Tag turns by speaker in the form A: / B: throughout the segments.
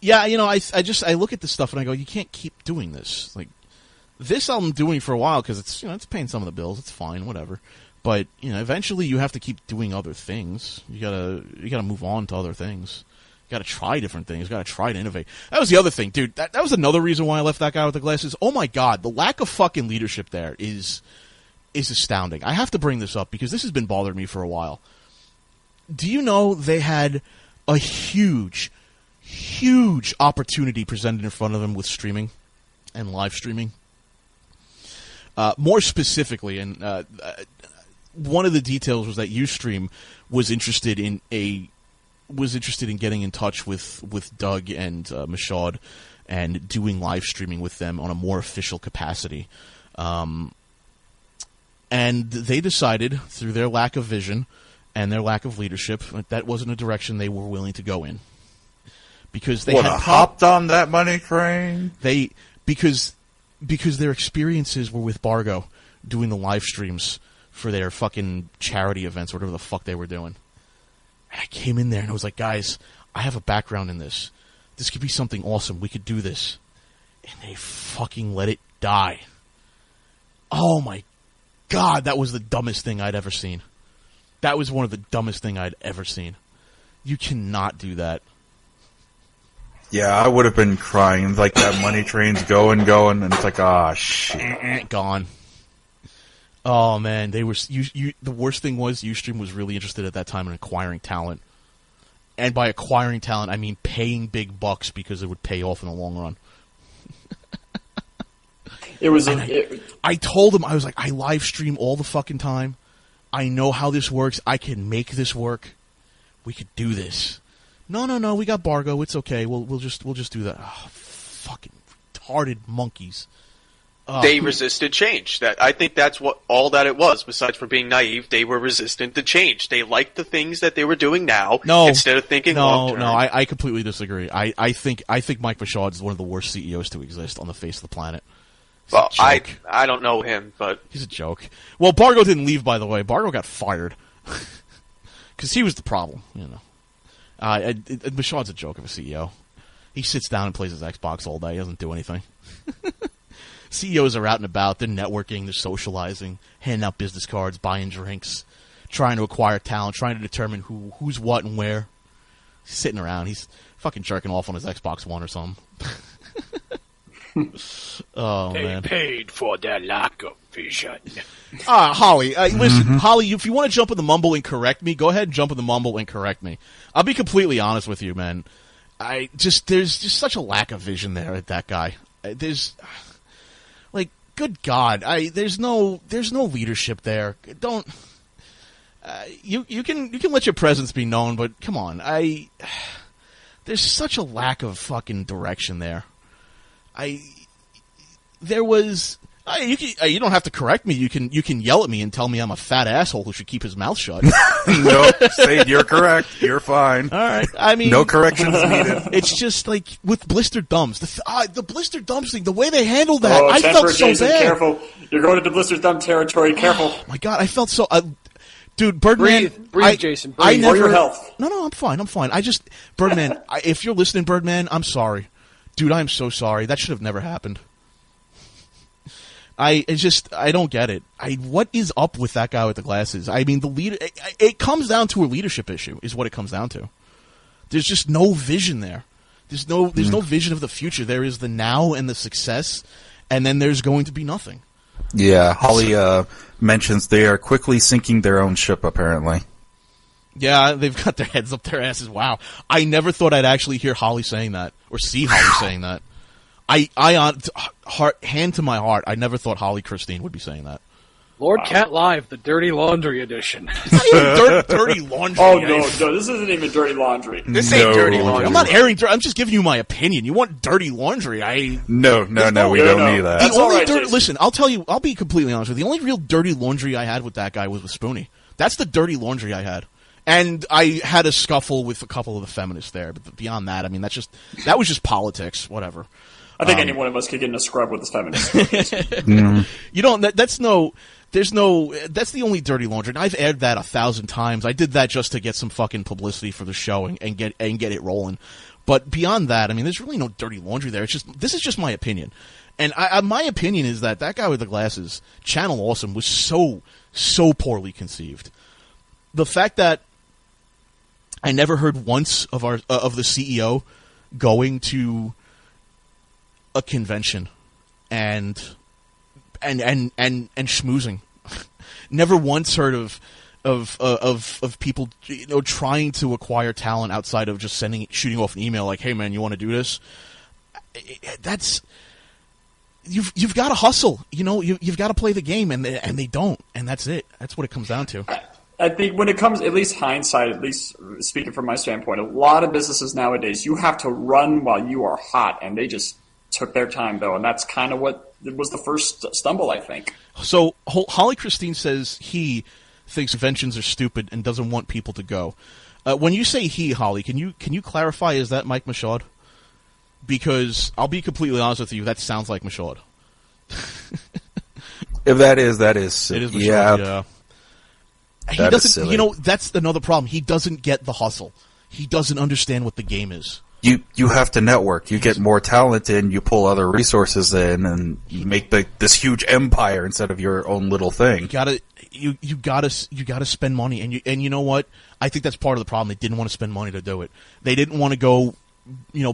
A: Yeah, I look at this stuff and I go, you can't keep doing this. Like, this I'm doing for a while because it's, it's paying some of the bills. It's fine, whatever. But, eventually you have to keep doing other things. You gotta move on to other things. You gotta try different things. You gotta try to innovate. That was the other thing, dude. That was another reason why I left that guy with the glasses. Oh my god, the lack of fucking leadership there is astounding. I have to bring this up because this has been bothering me for a while. Do you know they had a huge opportunity presented in front of them with streaming and live streaming? More specifically, and one of the details was that Ustream was interested in getting in touch with Doug and Michaud and doing live streaming with them on a more official capacity. And they decided, through their lack of vision and their lack of leadership, that wasn't a direction they were willing to go in. Because they had
B: hopped on that money train.
A: Because their experiences were with Bargo doing the live streams for their fucking charity events, whatever the fuck they were doing. And I came in there and I was like, guys, I have a background in this. This could be something awesome. We could do this. And they fucking let it die. Oh my god, that was the dumbest thing I'd ever seen. That was one of the dumbest thing I'd ever seen. You cannot do that.
B: Yeah, I would have been crying. Like, that money train's going, and it's like, ah, shit.
A: Gone. Oh, man. They were. The worst thing was, Ustream was really interested at that time in acquiring talent. And by acquiring talent, I mean paying big bucks because it would pay off in the long run. I told him, I was like, I live stream all the fucking time. I know how this works. I can make this work. We could do this. No, we got Bargo. It's okay. We'll just do that. Oh, fucking retarded monkeys.
C: They resisted change. I think that's all that it was. Besides for being naive, they were resistant to change. They liked the things that they were doing now instead of thinking long term.
A: No, I completely disagree. I think Mike Michaud is one of the worst CEOs to exist on the face of the planet.
C: Well, I don't know him, but
A: he's a joke. Well, Bargo didn't leave, by the way. Bargo got fired because he was the problem. Michaud's a joke of a CEO. He sits down and plays his Xbox all day. He doesn't do anything. CEOs are out and about. They're networking. They're socializing, handing out business cards, buying drinks, trying to acquire talent, trying to determine who's what and where. He's sitting around. He's fucking jerking off on his Xbox One or something. Oh,
D: they
A: man.
D: paid for their lack of vision.
A: Holly, listen, Holly, if you want to jump in the mumble and correct me, go ahead and jump in the mumble and correct me. I'll be completely honest with you, man. There's just such a lack of vision there at that guy. There's, like, good God, there's no leadership there. Don't, you can let your presence be known, but come on, there's such a lack of fucking direction there. You don't have to correct me. You can yell at me and tell me I'm a fat asshole who should keep his mouth shut.
B: Nope, Sade, you're correct. You're fine.
A: All right. I mean,
B: no corrections needed.
A: It's just like with blistered thumbs. The blistered thumbs thing. The way they handled that, I
E: temper,
A: felt so
E: Jason,
A: bad.
E: Careful, you're going into blistered thumb territory. Careful.
A: Oh my God, I felt so. Dude, Birdman.
D: Breathe, Jason. Breathe.
A: I never.
E: For your health.
A: No, I'm fine. Birdman. If you're listening, Birdman, I'm sorry. Dude, I am so sorry. That should have never happened. I don't get it. What is up with that guy with the glasses? I mean, it comes down to a leadership issue, is what it comes down to. There's just no vision there. There's no vision of the future. There is the now and the success, and then there's going to be nothing.
B: Yeah, Holly mentions they are quickly sinking their own ship, apparently.
A: Yeah, they've got their heads up their asses. Wow. I never thought I'd actually hear Holly saying that, or see Holly saying that. Hand to my heart, I never thought Holly Christine would be saying that.
D: LordKat Live, the Dirty Laundry edition.
A: It's not even dirty laundry.
E: Oh, no, this isn't even dirty laundry.
C: This ain't dirty laundry.
A: I'm not airing I'm just giving you my opinion. You want dirty laundry.
B: No, we don't need that.
E: That's all right, Jason.
A: Listen, I'll be completely honest with you. The only real dirty laundry I had with that guy was with Spoonie. That's the dirty laundry I had. And I had a scuffle with a couple of the feminists there, but beyond that, I mean, that was just politics, whatever.
E: I think any one of us could get in a scrub with this feminist.
A: You don't. That's the only dirty laundry. And I've aired that 1,000 times. I did that just to get some fucking publicity for the show and get it rolling. But beyond that, I mean, there's really no dirty laundry there. This is just my opinion. And my opinion is that guy with the glasses, Channel Awesome, was so poorly conceived. The fact that I never heard once of the CEO going to a convention and schmoozing. Never once heard of people, trying to acquire talent outside of just shooting off an email like, "Hey man, you want to do this?" That's you've got to hustle. You've got to play the game, and they don't, and that's it. That's what it comes down to.
E: I think when it comes, at least hindsight, at least speaking from my standpoint, a lot of businesses nowadays, you have to run while you are hot, and they just took their time, though, and that's kind of what was the first stumble, I think. So
A: Holly Christine says he thinks conventions are stupid and doesn't want people to go. When you say he, Holly, can you clarify, is that Mike Michaud? Because I'll be completely honest with you, that sounds like Michaud.
B: If that is
A: it is Michaud, yeah. He doesn't, that's another problem. He doesn't get the hustle. He doesn't understand what the game is.
B: You have to network. You get more talent in, you pull other resources in, and you make this huge empire instead of your own little thing.
A: You gotta spend money, and you know what? I think that's part of the problem. They didn't want to spend money to do it. They didn't want to go,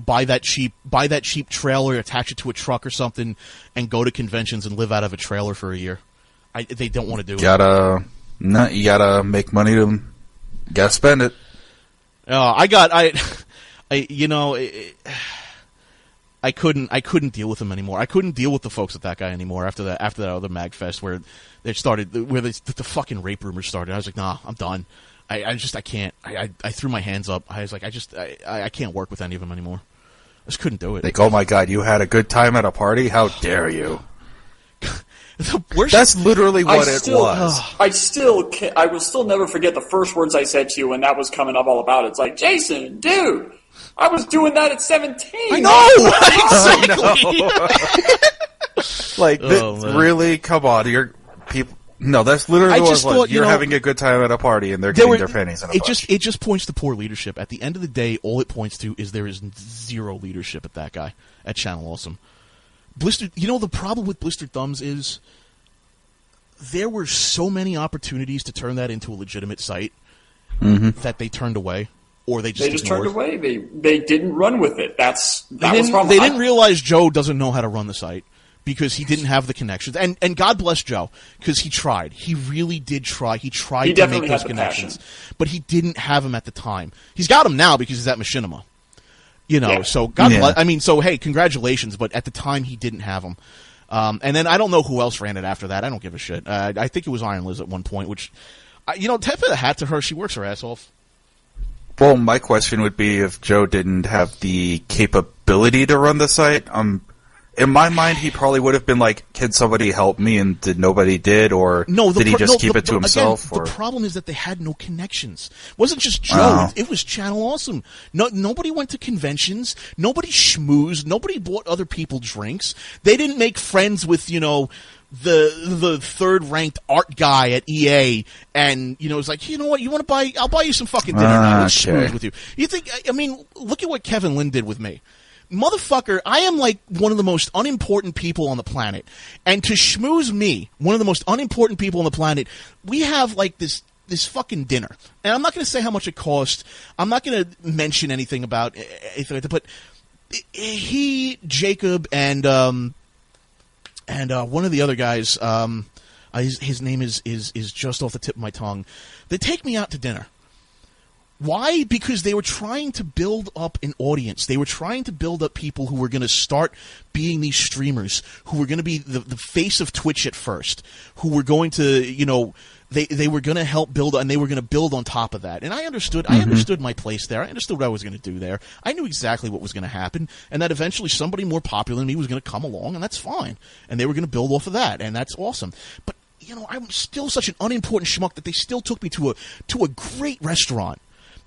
A: buy that cheap trailer, attach it to a truck or something, and go to conventions and live out of a trailer for a year. They don't want to do it.
B: You gotta make money you gotta spend it.
A: I couldn't deal with him anymore. I couldn't deal with the folks at that guy anymore after that other MagFest where the fucking rape rumors started. I was like, nah, I'm done. I can't. I threw my hands up. I was like, I can't work with any of them anymore. I just couldn't do it.
B: Like, oh my god, you had a good time at a party? How dare you? That's literally what it was.
E: I will still never forget the first words I said to you when that was coming up all about it. It's like, Jason, dude, I was doing that at 17.
A: I know!
B: Exactly! Really? Come on, No, that's literally what it was. You're having a good time at a party, and they're getting their panties in a bunch.
A: It just points to poor leadership. At the end of the day, all it points to is there is zero leadership at that guy, at Channel Awesome. The problem with Blistered Thumbs is there were so many opportunities to turn that into a legitimate site that they turned away, or they just
E: turned away. They didn't run with it. That was the problem.
A: They didn't realize Joe doesn't know how to run the site because he didn't have the connections. And God bless Joe, because he tried. He really did try. He tried to make those connections, but he didn't have them at the time. He's got them now because he's at Machinima. So God bless. I mean, so hey, congratulations. But at the time, he didn't have them. And then I don't know who else ran it after that. I don't give a shit. I think it was Iron Liz at one point, which, tip of the hat to her. She works her ass off.
B: Well, my question would be if Joe didn't have the capability to run the site. In my mind, he probably would have been like, "Can somebody help me?" And nobody did, or did he just keep it to himself?
A: Again, the problem is that they had no connections. It wasn't just Joe; it was Channel Awesome. Nobody went to conventions. Nobody schmoozed. Nobody bought other people drinks. They didn't make friends with the third-ranked art guy at EA, and it's like, you know what? You want to buy? I'll buy you some fucking dinner now. Let's schmooze with you. You think? I mean, look at what Kevin Lynn did with me. Motherfucker, I am like one of the most unimportant people on the planet. And to schmooze me, one of the most unimportant people on the planet, we have like this fucking dinner. And I'm not going to say how much it cost. I'm not going to mention anything about anything like that. But he, Jacob, and one of the other guys, his name is just off the tip of my tongue. They take me out to dinner. Why? Because they were trying to build up an audience. They were trying to build up people who were going to start being these streamers, who were going to be the face of Twitch at first, who were going to, they were going to help build, and they were going to build on top of that. And I understood. I understood my place there. I understood what I was going to do there. I knew exactly what was going to happen, and that eventually somebody more popular than me was going to come along, and that's fine. And they were going to build off of that, and that's awesome. But I'm still such an unimportant schmuck that they still took me to a great restaurant.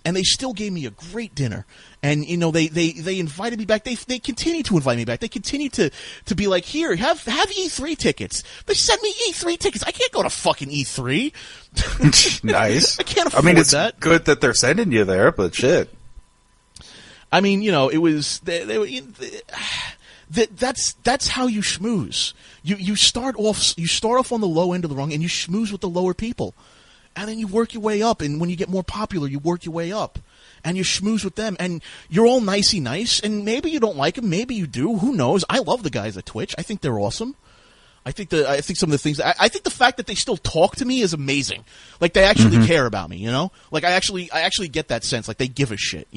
A: And they still gave me a great dinner. And, they invited me back. They continue to invite me back. They continue to be like, here, have E3 tickets. They sent me E3 tickets. I can't go to fucking E3.
B: Nice.
A: I can't afford that.
B: It's good that they're sending you there, but shit.
A: I mean, it was that's how you schmooze. You start off on the low end of the rung, and you schmooze with the lower people, and then you work your way up. And when you get more popular, you work your way up, and you schmooze with them, and you're all nicey nice. And maybe you don't like them, maybe you do. Who knows? I love the guys at Twitch. I think they're awesome. I think some of the things. I think the fact that they still talk to me is amazing. Like they actually care about me. Like I actually get that sense. Like they give a shit.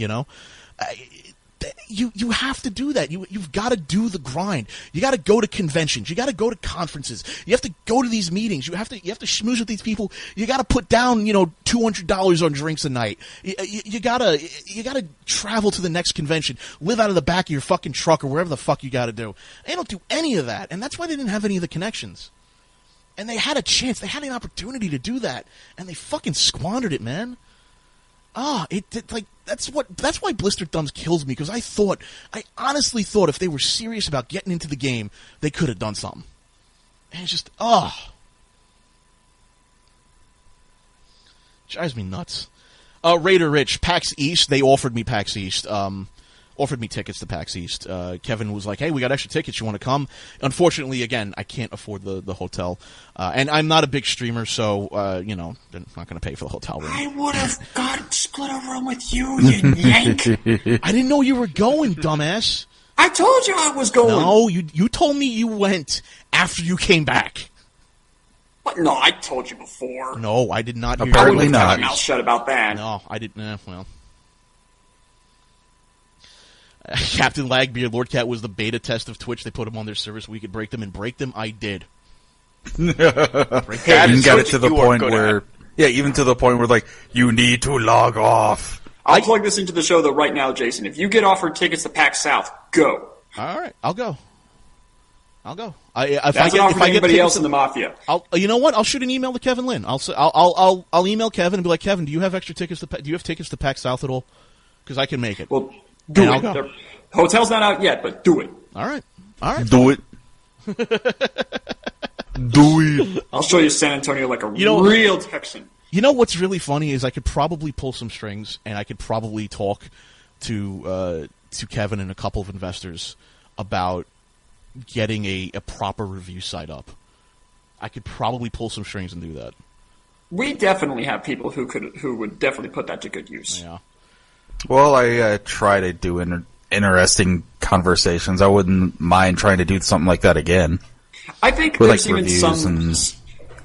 A: You have to do that. You've got to do the grind. You got to go to conventions. You got to go to conferences. You have to go to these meetings. You have to schmooze with these people. You got to put down $200 on drinks a night. You gotta travel to the next convention. Live out of the back of your fucking truck or wherever the fuck you got to do. They don't do any of that, and that's why they didn't have any of the connections. And they had a chance. They had an opportunity to do that, and they fucking squandered it, man. That's why Blistered Thumbs kills me, because I honestly thought if they were serious about getting into the game, they could have done something. And it's just, drives me nuts. Raider Rich, PAX East, they offered me PAX East, offered me tickets to PAX East. Kevin was like, hey, we got extra tickets, you want to come? Unfortunately, again, I can't afford the hotel. And I'm not a big streamer, so, they're not going to pay for the hotel room.
E: I would have split a room with you, you yank.
A: I didn't know you were going, dumbass.
E: I told you I was going.
A: No, you told me you went after you came back.
E: What? No, I told you before.
A: No, I did not hear
B: Apparently
E: I wouldn't
B: not.
E: have my mouth shut about that.
A: No, I didn't. Well. Captain Lagbeard, LordKat was the beta test of Twitch. They put them on their service. We could break them, and break them I did.
B: Even got it to the point where, even to the point where, like, you need to log off.
E: I'll plug this into the show, though, right now, Jason. If you get offered tickets to PAX South, go.
A: All right, I'll go.
E: If I get anybody else in the Mafia.
A: You know what? I'll shoot an email to Kevin Lynn. I'll email Kevin and be like, Kevin, do you have extra tickets? Do you have tickets to PAX South at all? Because I can make it.
E: Well, do it. Hotel's not out yet, but do it.
A: All right.
B: Do it. Do it.
E: I'll show you San Antonio like a real Texan.
A: You know what's really funny is I could probably pull some strings, and I could probably talk to Kevin and a couple of investors about getting a proper review site up. I could probably pull some strings and do that.
E: We definitely have people who would definitely put that to good use.
A: Yeah.
B: Well, I try to do interesting conversations. I wouldn't mind trying to do something like that again.
E: I think
B: with,
E: there's
B: like,
E: even some.
B: and...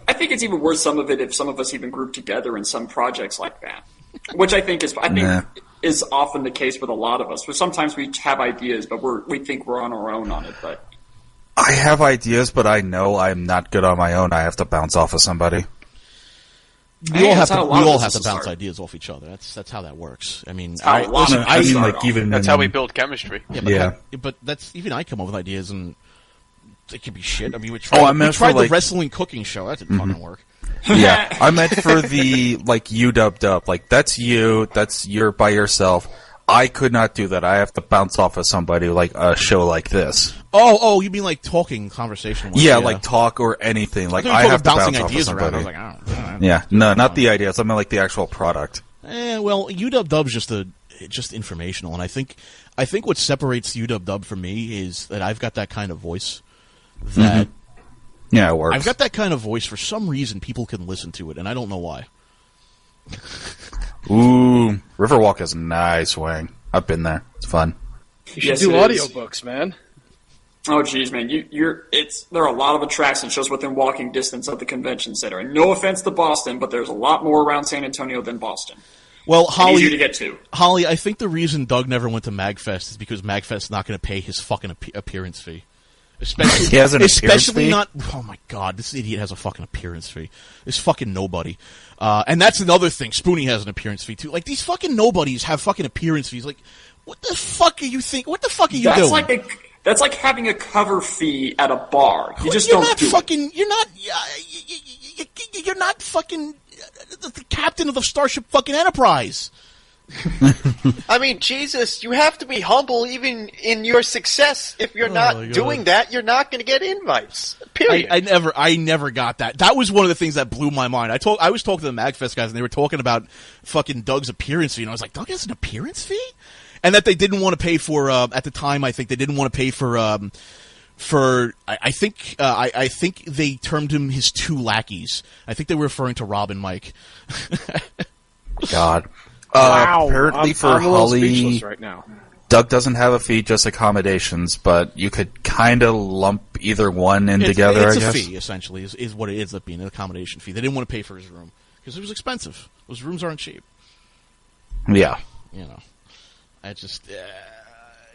E: I think it's even worth some of it if some of us even group together in some projects like that, which I think is often the case with a lot of us. But sometimes we have ideas, but we think we're on our own on it. But
B: I have ideas, but I know I'm not good on my own. I have to bounce off of somebody.
A: We all have to bounce ideas off each other. That's how that works. I mean,
C: that's how we build chemistry.
A: Yeah, but that's even I come up with ideas and it can be shit. I mean, we tried the wrestling cooking show. That didn't fucking work.
B: Yeah, I meant for the UW. Like that's you're by yourself. I could not do that. I have to bounce off of somebody like a show like this.
A: Oh, you mean like talking conversation?
B: Yeah, like talk or anything. Like I have to bounce off of somebody.
A: I was like, I don't
B: yeah, no, not the ideas. I meant like the actual product.
A: Well, UW just informational, and I think what separates UW from me is that I've got that kind of voice. That
B: yeah, it works.
A: I've got that kind of voice. For some reason, people can listen to it, and I don't know why.
B: Ooh, Riverwalk is a nice wing. I've been there. It's fun.
D: You should do audiobooks, man.
E: Oh, geez, man. There are a lot of attractions just within walking distance of the convention center. And no offense to Boston, but there's a lot more around San Antonio than Boston.
A: Well, Holly,
E: easier to get to.
A: Holly, I think the reason Doug never went to MagFest is because MagFest's not going to pay his fucking appearance fee.
B: He has an appearance fee?
A: Not. Oh my god, this idiot has a fucking appearance fee. This fucking nobody. And that's another thing. Spoonie has an appearance fee too. Like these fucking nobodies have fucking appearance fees. Like, what the fuck are you thinking? What the fuck are you doing?
E: That's like having a cover fee at a bar. You just don't do it.
A: You're not fucking the captain of the Starship fucking Enterprise.
C: I mean, Jesus, you have to be humble even in your success. If you're not doing that, you're not going to get invites. Period.
A: I never got that. That was one of the things that blew my mind. I was talking to the MagFest guys, and they were talking about fucking Doug's appearance fee, and I was like, Doug has an appearance fee? And that they didn't want to pay for, at the time, I think they didn't want to pay for I think they termed him his 2 lackeys. I think they were referring to Rob and Mike.
B: God.
D: Wow.
B: Apparently for
D: I'm a little
B: Holly,
D: speechless right now.
B: Doug doesn't have a fee, just accommodations, but you could kind of lump either one in together, I guess.
A: It's a fee, essentially, is what it ends up being, an accommodation fee. They didn't want to pay for his room, because it was expensive. Those rooms aren't cheap.
B: Yeah.
A: You know. I just...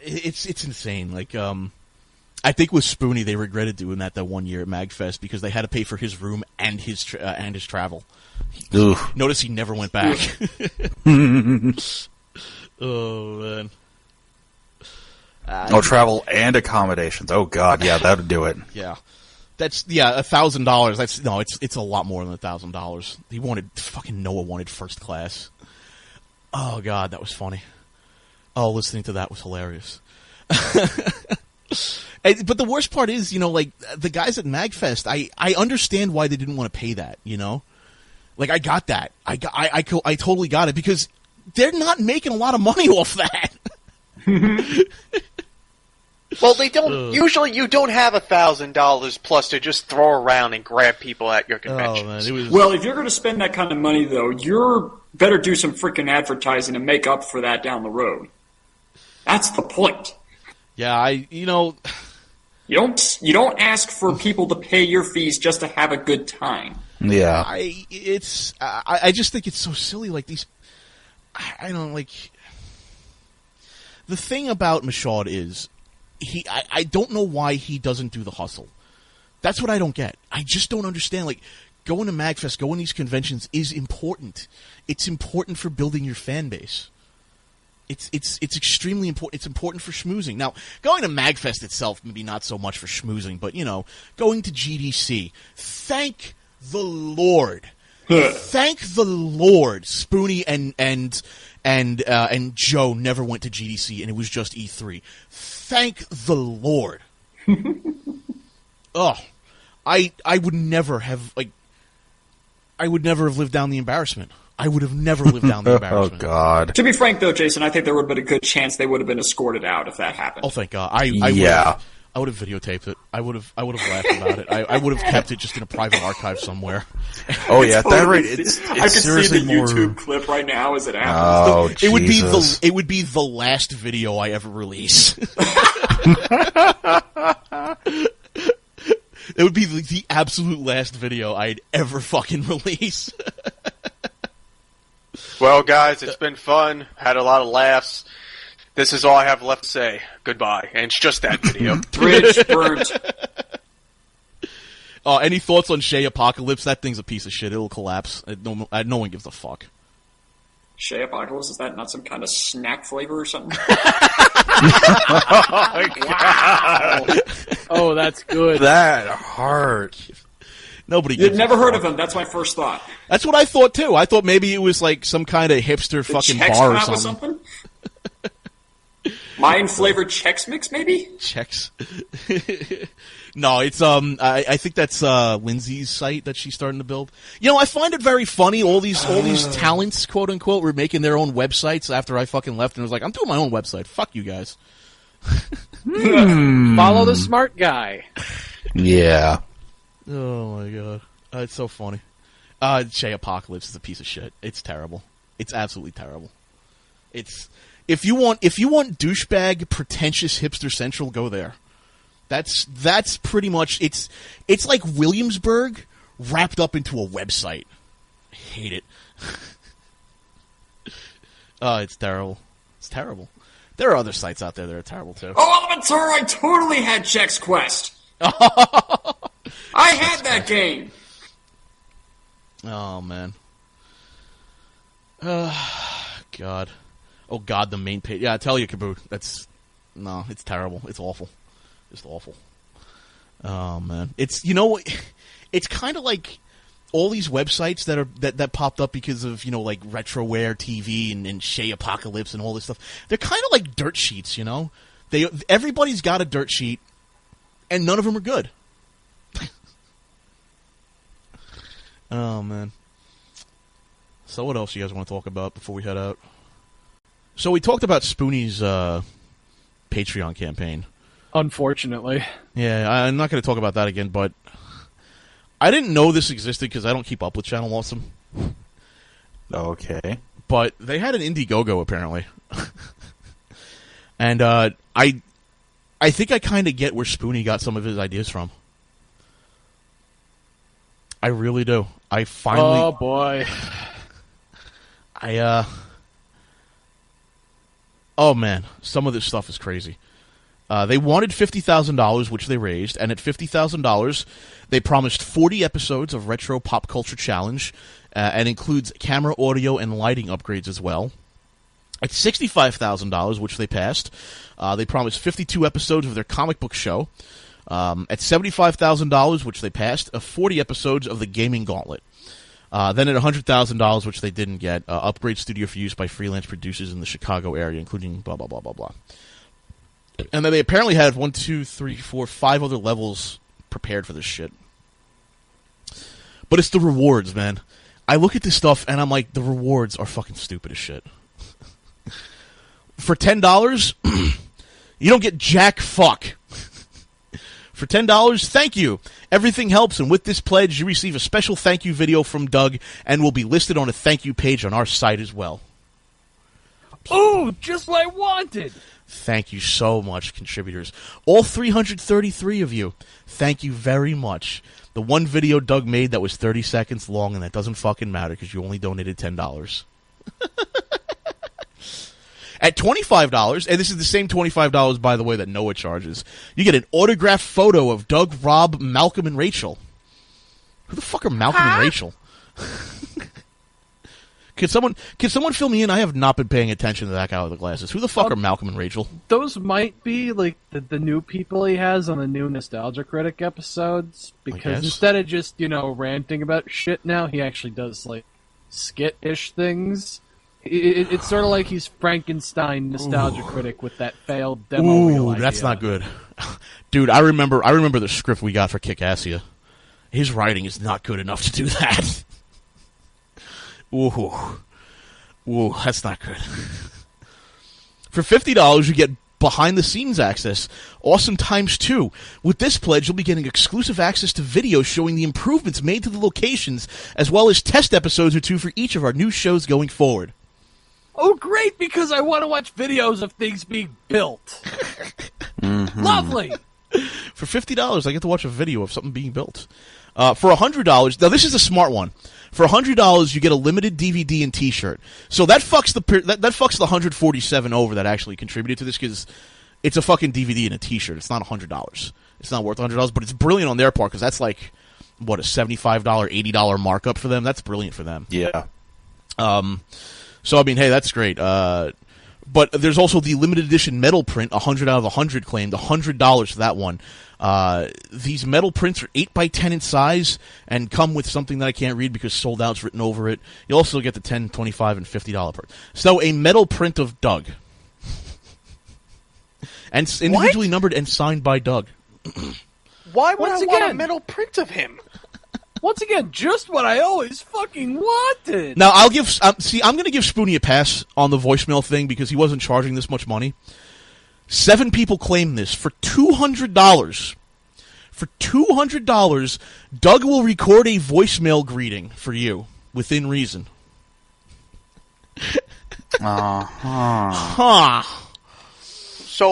A: it's insane. Like, I think with Spoonie, they regretted doing that 1 year at MagFest, because they had to pay for his room and his travel. Notice he never went back. Oh, man.
B: Travel and accommodations. Oh God, yeah, that would do it.
A: Yeah, that's $1,000. It's a lot more than $1,000. He wanted Noah wanted first class. Oh God, that was funny. Oh, listening to that was hilarious. But the worst part is, like the guys at MagFest, I understand why they didn't want to pay that. Like I got that. I totally got it, because they're not making a lot of money off that.
C: Well, they don't. Usually, you don't have $1,000 plus to just throw around and grab people at your conventions.
E: Well, if you're going to spend that kind of money, though, you're better do some freaking advertising and make up for that down the road. That's the point.
A: Yeah,
E: You don't ask for people to pay your fees just to have a good time.
B: Yeah.
A: I just think it's so silly. Like these, I don't like. The thing about Michaud is, I don't know why he doesn't do the hustle. That's what I don't get. I just don't understand. Like, going to MagFest, going to these conventions is important. It's important for building your fan base. It's extremely important. It's important for schmoozing. Now, going to MagFest itself, maybe not so much for schmoozing, but, going to GDC, thank the Lord. Thank the Lord, Spoonie and Joe never went to GDC, and it was just E3. Thank the Lord. Oh, I would never have lived down the embarrassment. I would have never lived down the embarrassment.
B: Oh God.
E: To be frank, though, Jason, I think there would have been a good chance they would have been escorted out if that happened.
A: Oh, thank God. I would have videotaped it. I would have laughed about it. I would have kept it just in a private archive somewhere.
B: Oh yeah, totally. That right. It's
E: I can
B: seriously
E: see the
B: more...
E: YouTube clip right now as it happens.
B: Oh,
A: it would be the last video I ever release. It would be the absolute last video I'd ever fucking release.
C: Well, guys, it's been fun. Had a lot of laughs. This is all I have left to say. Goodbye. And it's just that video.
E: Bridge burnt.
A: Any thoughts on Chez Apocalypse? That thing's a piece of shit. It'll collapse. No one gives a fuck.
E: Chez Apocalypse? Is that not some kind of snack flavor or something?
D: Oh, wow. Oh, that's good.
B: That hurt.
A: Nobody
E: You'd never heard of him. That's my first thought.
A: That's what I thought, too. I thought maybe it was like some kind of hipster fucking bar or something.
E: Mind-flavored Chex Mix, maybe?
A: Chex. No, it's I think that's Lindsay's site that she's starting to build. I find it very funny. All these talents, quote unquote, were making their own websites after I fucking left, and I was like, I'm doing my own website. Fuck you guys.
D: Follow the smart guy.
B: Yeah.
A: Oh my God, it's so funny. Chez Apocalypse is a piece of shit. It's terrible. It's absolutely terrible. It's if you want douchebag, pretentious hipster central, go there. That's pretty much it's like Williamsburg wrapped up into a website. I hate it. It's terrible. It's terrible. There are other sites out there that are terrible too.
E: Oh, Elementor, I totally had Chex Quest. I had that game.
A: Oh man. God. Oh God, the main page. Yeah, I tell you, Kaboo. It's terrible. It's awful. Just awful. Oh man, it's it's kind of like all these websites that popped up because of like Retroware TV and Chez Apocalypse and all this stuff. They're kind of like dirt sheets, Everybody's got a dirt sheet, and none of them are good. Oh man. So what else you guys want to talk about before we head out? So we talked about Spoonie's Patreon campaign.
D: Unfortunately.
A: Yeah, I'm not going to talk about that again, but I didn't know this existed because I don't keep up with Channel Awesome.
B: Okay.
A: But they had an InddieGoGo, apparently. And I think I kind of get where Spoonie got some of his ideas from. I really do. I finally...
D: Oh, boy.
A: Oh, man. Some of this stuff is crazy. They wanted $50,000, which they raised, and at $50,000, they promised 40 episodes of Retro Pop Culture Challenge, and includes camera, audio, and lighting upgrades as well. At $65,000, which they passed, they promised 52 episodes of their comic book show. At $75,000, which they passed, 40 episodes of the Gaming Gauntlet. Then at $100,000, which they didn't get, upgrade studio for use by freelance producers in the Chicago area, including blah, blah, blah, blah, blah. And then they apparently had 5 other levels prepared for this shit. But it's the rewards, man. I look at this stuff and I'm like, the rewards are fucking stupid as shit. For $10, you don't get jack fuck. For $10, thank you. Everything helps, and with this pledge, you receive a special thank you video from Doug and will be listed on a thank you page on our site as well.
D: Oh, just what I wanted.
A: Thank you so much, contributors. All 333 of you, thank you very much. The one video Doug made that was 30 seconds long, and that doesn't fucking matter because you only donated $10. At $25, and this is the same $25, by the way, that Noah charges, you get an autographed photo of Doug, Rob, Malcolm, and Rachel. Who the fuck are Malcolm and Rachel? Can someone fill me in? I have not been paying attention to that guy with the glasses. Who the fuck are Malcolm and Rachel?
D: Those might be like the new people he has on the new Nostalgia Critic episodes. Because instead of just, ranting about shit now, he actually does like skit-ish things. It's sort of like he's Frankenstein Nostalgia Critic with that failed demo reel idea.
A: That's not good. Dude, I remember the script we got for Kick-Assia. His writing is not good enough to do that. Ooh, that's not good. For $50, you get behind-the-scenes access, awesome times 2. With this pledge, you'll be getting exclusive access to videos showing the improvements made to the locations, as well as test episodes or 2 for each of our new shows going forward.
D: Oh, great, because I want to watch videos of things being built.
B: Mm-hmm.
D: Lovely!
A: For $50, I get to watch a video of something being built. For $100, now this is a smart one. For $100, you get a limited DVD and T-shirt. So that fucks the 147 over that actually contributed to this because it's a fucking DVD and a T-shirt. It's not $100. It's not worth $100, but it's brilliant on their part because that's like what, a $75, $80 markup for them. That's brilliant for them.
B: Yeah.
A: So I mean, hey, that's great. But there's also the limited edition metal print, 100 out of 100 claimed, $100 for that one. These metal prints are 8x10 in size and come with something that I can't read because sold out's written over it. You also get the $10, $25, and $50 print. So a metal print of Doug. And individually numbered and signed by Doug.
C: Why would I want a
D: again?
C: metal print of him?
D: Once again, just what I always fucking wanted.
A: Now, I'll give... I'm going to give Spoonie a pass on the voicemail thing because he wasn't charging this much money. 7 people claimed this. For $200... For $200, Doug will record a voicemail greeting for you, within reason.
C: So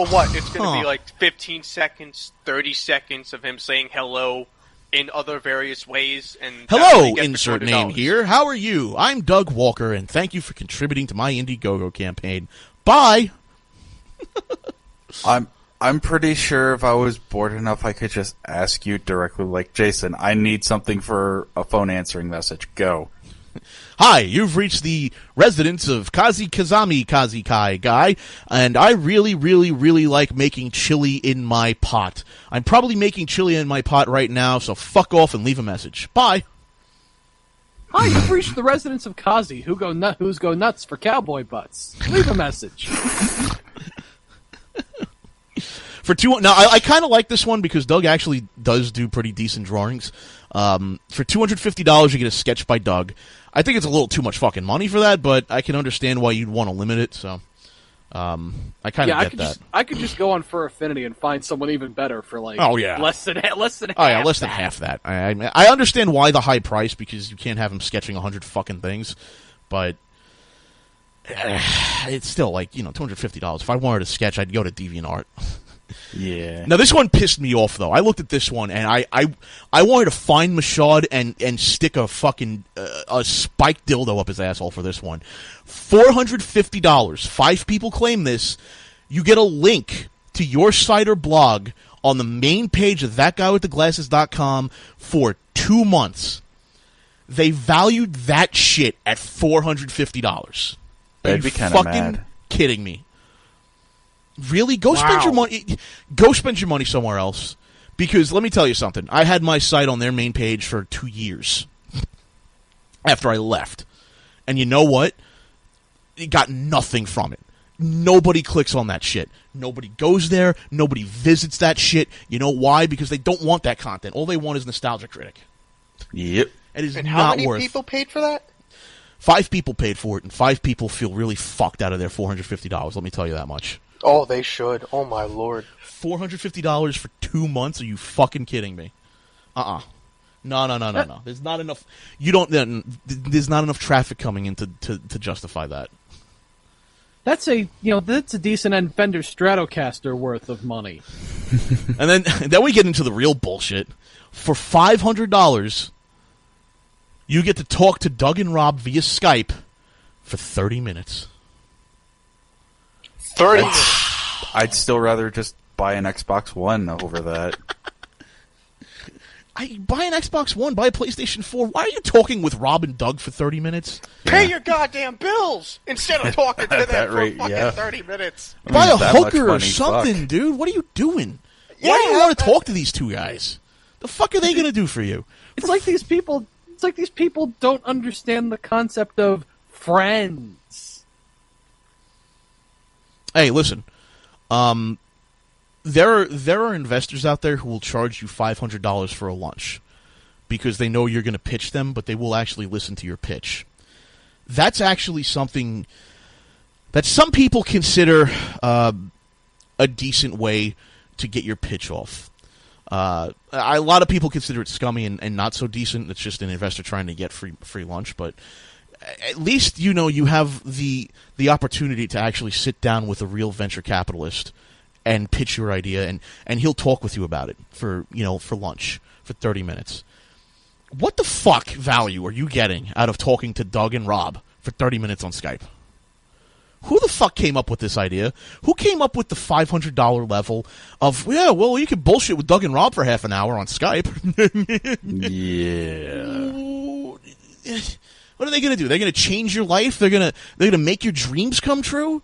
C: what? It's going to be like 15 seconds, 30 seconds of him saying hello in other various ways. And
A: hello, insert name here. How are you? I'm Doug Walker, and thank you for contributing to my InddieGoGo campaign. Bye!
B: I'm pretty sure if I was bored enough, I could just ask you directly, like, Jason, I need something for a phone answering message. Go.
A: Hi, you've reached the residence of Kazi Kazami Kazikai guy, and I really, really, really like making chili in my pot. I'm probably making chili in my pot right now, so fuck off and leave a message. Bye.
D: Hi, you've reached the residence of Kazi, who's go nuts for cowboy butts. Leave a message.
A: Now, I kind of like this one because Doug actually does do pretty decent drawings. For $250, you get a sketch by Doug. I think it's a little too much fucking money for that, but I can understand why you'd want to limit it. So, I kind of get that.
D: I could just go on Fur Affinity and find someone even better for like less than half.
A: Less than half that. I understand why the high price, because you can't have him sketching 100 fucking things, but it's still like, $250. If I wanted to sketch, I'd go to DeviantArt.
B: Yeah.
A: Now, this one pissed me off, though. I looked at this one, and I wanted to find Mashad and stick a fucking a spiked dildo up his asshole for this one. $450. 5 people claim this. You get a link to your site or blog on the main page of thatguywiththeglasses.com for 2 months. They valued that shit at $450.
B: That'd be kind of mad.
A: Kidding me? Really? Go spend your money. Go spend your money somewhere else. Because let me tell you something. I had my site on their main page for 2 years after I left, and you know what? You got nothing from it. Nobody clicks on that shit. Nobody goes there. Nobody visits that shit. You know why? Because they don't want that content. All they want is Nostalgia Critic.
B: Yep.
A: It is
F: and
A: not
F: how many
A: worth.
F: People paid for that?
A: 5 people paid for it, and 5 people feel really fucked out of their $450. Let me tell you that much.
F: Oh, they should. Oh, my Lord.
A: $450 for 2 months? Are you fucking kidding me? No. There's not enough. There's not enough traffic coming in to justify that.
D: That's a decent end Fender Stratocaster worth of money.
A: And then we get into the real bullshit. For $500, you get to talk to Doug and Rob via Skype for 30 minutes.
F: 30 minutes.
B: I'd still rather just buy an Xbox One over that.
A: Buy an Xbox One, buy a PlayStation 4. Why are you talking with Rob and Doug for 30 minutes?
F: Pay your goddamn bills instead of talking to them for fucking 30 minutes.
A: Buy a hooker or something, dude. What are you doing? Why do you want to talk to these two guys? The fuck are they going to do for you?
D: It's like these people don't understand the concept of friends.
A: Hey, listen. There are investors out there who will charge you $500 for a lunch because they know you're going to pitch them, but they will actually listen to your pitch. That's actually something that some people consider a decent way to get your pitch off. A lot of people consider it scummy and not so decent. It's just an investor trying to get free lunch, but at least you have the opportunity to actually sit down with a real venture capitalist and pitch your idea, and he'll talk with you about it for lunch for 30 minutes. What the fuck value are you getting out of talking to Doug and Rob for 30 minutes on Skype? Who the fuck came up with this idea? Who came up with the $500 level of, you can bullshit with Doug and Rob for half an hour on Skype?
B: Yeah.
A: What are they going to do? They're going to change your life? They're going to make your dreams come true?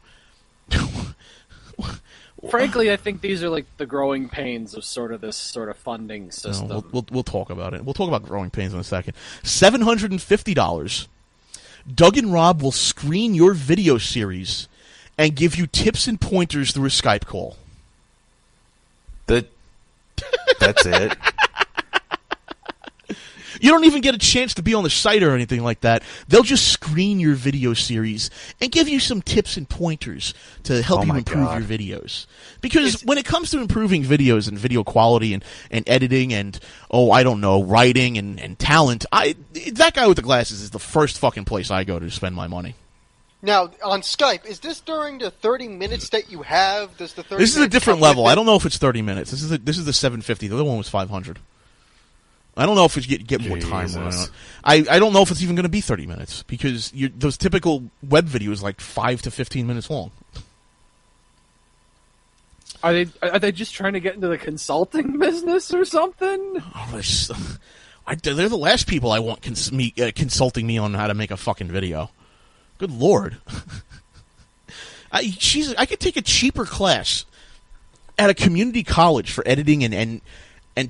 D: Frankly, I think these are like the growing pains of this sort of funding system.
A: No, we'll talk about it. We'll talk about growing pains in a second. $750. Doug and Rob will screen your video series and give you tips and pointers through a Skype call.
B: That's it.
A: You don't even get a chance to be on the site or anything like that. They'll just screen your video series and give you some tips and pointers to help you improve your videos. Because when it comes to improving videos and video quality and editing and, writing and talent, that guy with the glasses is the first fucking place I go to spend my money.
F: Now, on Skype, is this during the 30 minutes that you have? This
A: is a different level. I don't know if it's 30 minutes. This is the 750. The other one was 500. I don't know if we get more time. I don't know if it's even going to be 30 minutes because those typical web videos like 5 to 15 minutes long.
D: Are they just trying to get into the consulting business or something?
A: They're the last people I want consulting me on how to make a fucking video. Good Lord. I could take a cheaper class at a community college for editing and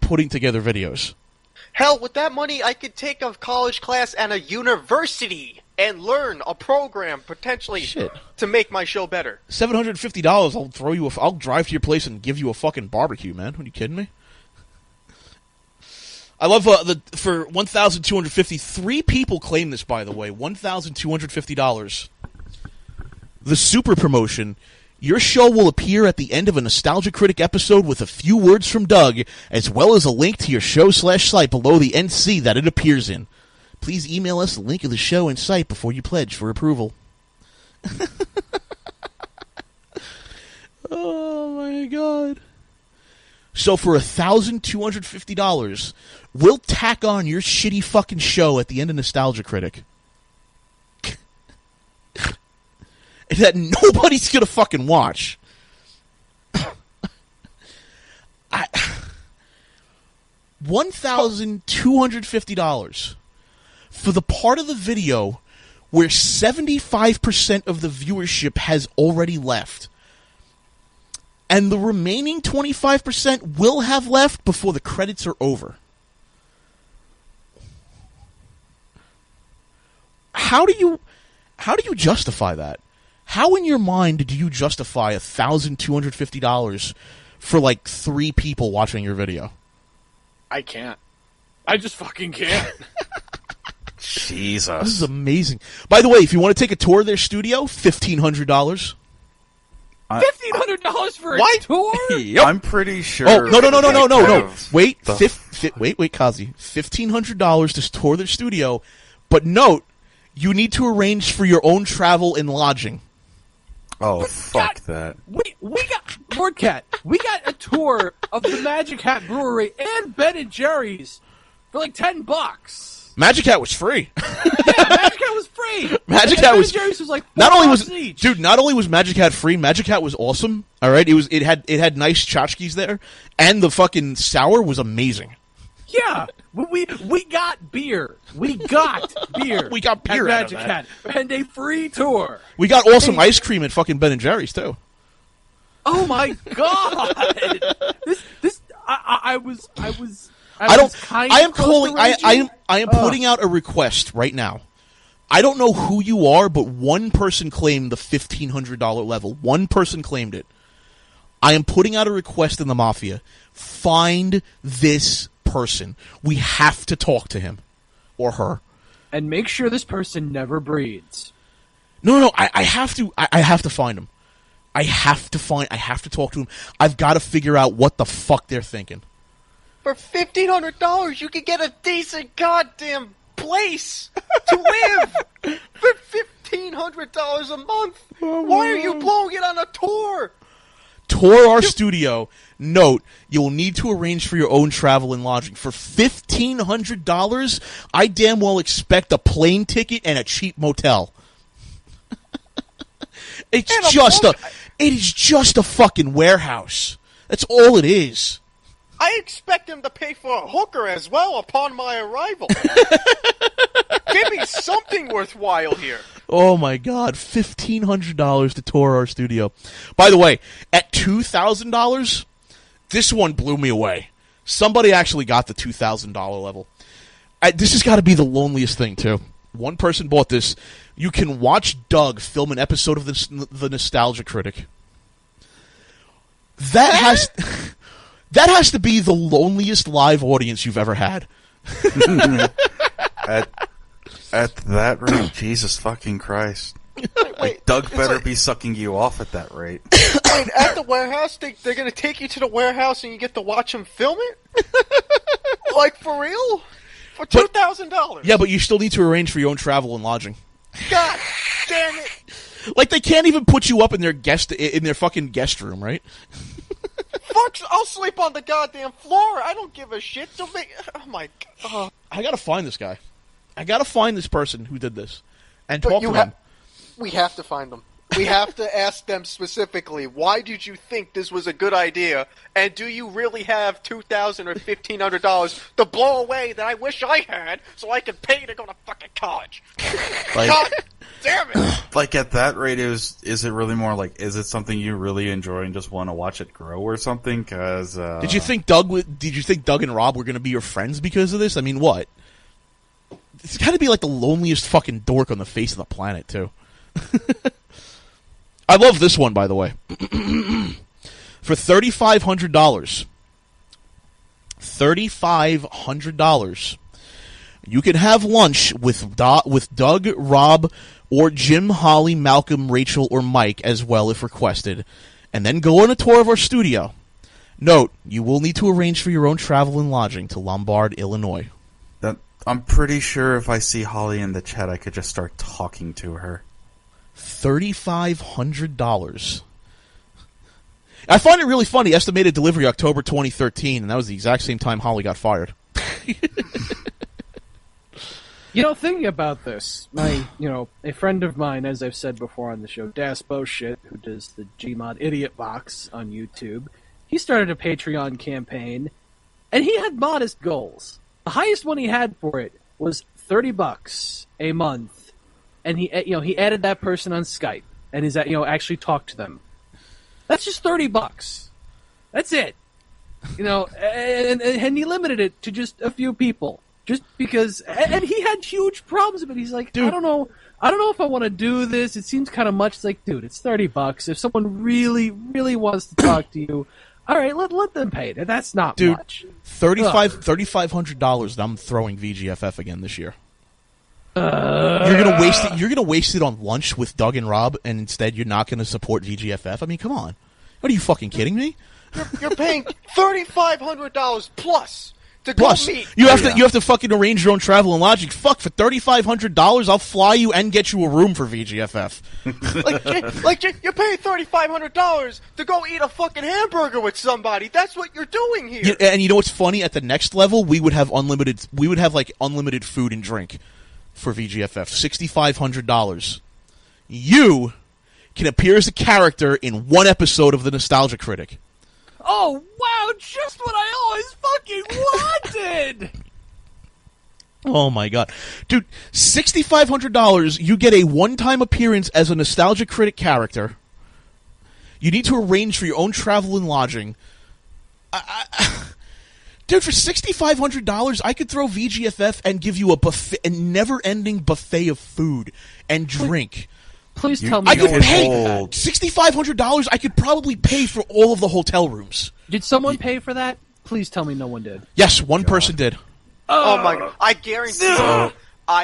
A: putting together videos.
F: Hell, with that money, I could take a college class at a university and learn a program potentially to make my show better.
A: $750. I'll drive to your place and give you a fucking barbecue, man. Are you kidding me? I love for $1,250. 3 people claim this, by the way. $1,250. The super promotion Your show will appear at the end of a Nostalgia Critic episode with a few words from Doug, as well as a link to your show/site below the NC that it appears in. Please email us the link of the show and site before you pledge for approval. Oh my god. So for $1,250, we'll tack on your shitty fucking show at the end of Nostalgia Critic. That nobody's gonna fucking watch. $1,250 for the part of the video where 75% of the viewership has already left. And the remaining 25% will have left before the credits are over. How do you justify that? How in your mind do you justify $1,250 for like 3 people watching your video?
D: I can't. I just fucking can't.
B: Jesus.
A: This is amazing. By the way, if you want to take a tour of their studio, $1,500.
D: $1,500 for a tour?
B: Yep. I'm pretty sure.
A: Oh, no. Wait, wait, Kazi. $1,500 to tour their studio, but note, you need to arrange for your own travel and lodging.
B: Oh, fuck that.
D: We got LordKat. We got a tour of the Magic Hat Brewery and Ben & Jerry's for like $10.
A: Magic Hat was free.
D: Yeah, Magic Hat was free.
A: Magic Hat was
D: Ben & Jerry's was like
A: not only was
D: each.
A: Dude, not only was Magic Hat free, Magic Hat was awesome. All right, it had nice tchotchkes there, and the fucking sour was amazing.
D: Yeah, we got beer. We got beer.
A: We got beer
D: at
A: out
D: Magic
A: of that.
D: Hat and a free tour.
A: We got awesome ice cream at fucking Ben & Jerry's too.
D: Oh my god! I
A: am putting out a request right now. I don't know who you are, but one person claimed the $1,500 level. One person claimed it. I am putting out a request in the Mafia. Find this person. We have to talk to him or her,
D: and make sure this person never breeds.
A: No. I have to find him. I have to talk to him. I've got to figure out what the fuck they're thinking.
F: For $1,500, you could get a decent goddamn place to live. For $1,500 a month. Why are you blowing it on a tour?
A: Tour our studio. Note, you will need to arrange for your own travel and lodging. For $1,500, I damn well expect a plane ticket and a cheap motel. It is just a fucking warehouse. That's all it is.
F: I expect him to pay for a hooker as well upon my arrival. Give me something worthwhile here.
A: Oh my god, $1,500 to tour our studio. By the way, at $2,000, this one blew me away. Somebody actually got the $2,000 level. This has got to be the loneliest thing, too. One person bought this. You can watch Doug film an episode of the Nostalgia Critic. That has to be the loneliest live audience you've ever had.
B: At that rate, Jesus fucking Christ.
F: Wait,
B: Doug better be sucking you off at that rate.
F: Wait, at the warehouse? They're going to take you to the warehouse and you get to watch them film it? Like, for real? For $2,000?
A: Yeah, but you still need to arrange for your own travel and lodging.
F: God damn it.
A: Like, they can't even put you up in their fucking guest room, right?
F: Fuck, I'll sleep on the goddamn floor. I don't give a shit. Oh my god.
A: I gotta find this guy. I gotta find this person who did this. And talk to him.
F: We have to find them. We have to ask them specifically, why did you think this was a good idea? And do you really have $2,000 or $1,500 to blow away that I wish I had so I could pay to go to fucking college? God damn it!
B: Like, at that rate, is it really more like, is it something you really enjoy and just want to watch it grow or something? Because
A: Did you think Doug and Rob were going to be your friends because of this? I mean, what? It's got to be like the loneliest fucking dork on the face of the planet, too. I love this one, by the way. For $3,500, You can have lunch with Doug, Rob, or Jim, Holly, Malcolm, Rachel, or Mike as well if requested, and then go on a tour of our studio. Note, you will need to arrange for your own travel and lodging to Lombard, Illinois.
B: I'm pretty sure if I see Holly in the chat, I could just start talking to her.
A: $3,500. I find it really funny. Estimated delivery October 2013, and that was the exact same time Holly got fired.
D: Thinking about this, a friend of mine, as I've said before on the show, DasBoShit, who does the Gmod Idiot Box on YouTube, he started a Patreon campaign, and he had modest goals. The highest one he had for it was $30 a month, and he added that person on Skype, and actually talked to them. That's just $30. That's it. And he limited it to just a few people. Just because, and he had huge problems with it. He's like, dude, I don't know if I want to do this. It seems kind of much. It's like, dude, it's $30. If someone really, really wants to talk to you, all right, let them pay it. That's not much.
A: $3,500. And I'm throwing VGFF again this year. You're gonna waste it. You're gonna waste it on lunch with Doug and Rob, and instead you're not gonna support VGFF. I mean, come on. What, are you fucking kidding me?
F: You're paying $3,500 plus.
A: Plus, you have to fucking arrange your own travel and lodging. Fuck, for $3,500, I'll fly you and get you a room for VGFF.
F: You're paying $3,500 to go eat a fucking hamburger with somebody. That's what you're doing here.
A: Yeah, and you know what's funny? At the next level, we would have unlimited food and drink for VGFF. $6,500. You can appear as a character in one episode of The Nostalgia Critic.
D: Oh, wow, just what I always fucking wanted!
A: Oh, my God. Dude, $6,500, you get a one-time appearance as a Nostalgia Critic character. You need to arrange for your own travel and lodging. Dude, for $6,500, I could throw VGFF and give you a never-ending buffet of food and drink.
D: Please tell me
A: I could pay $6,500. I could probably pay for all of the hotel rooms.
D: Did someone pay for that? Please tell me no one did.
A: Yes, one person did.
F: Oh my God! I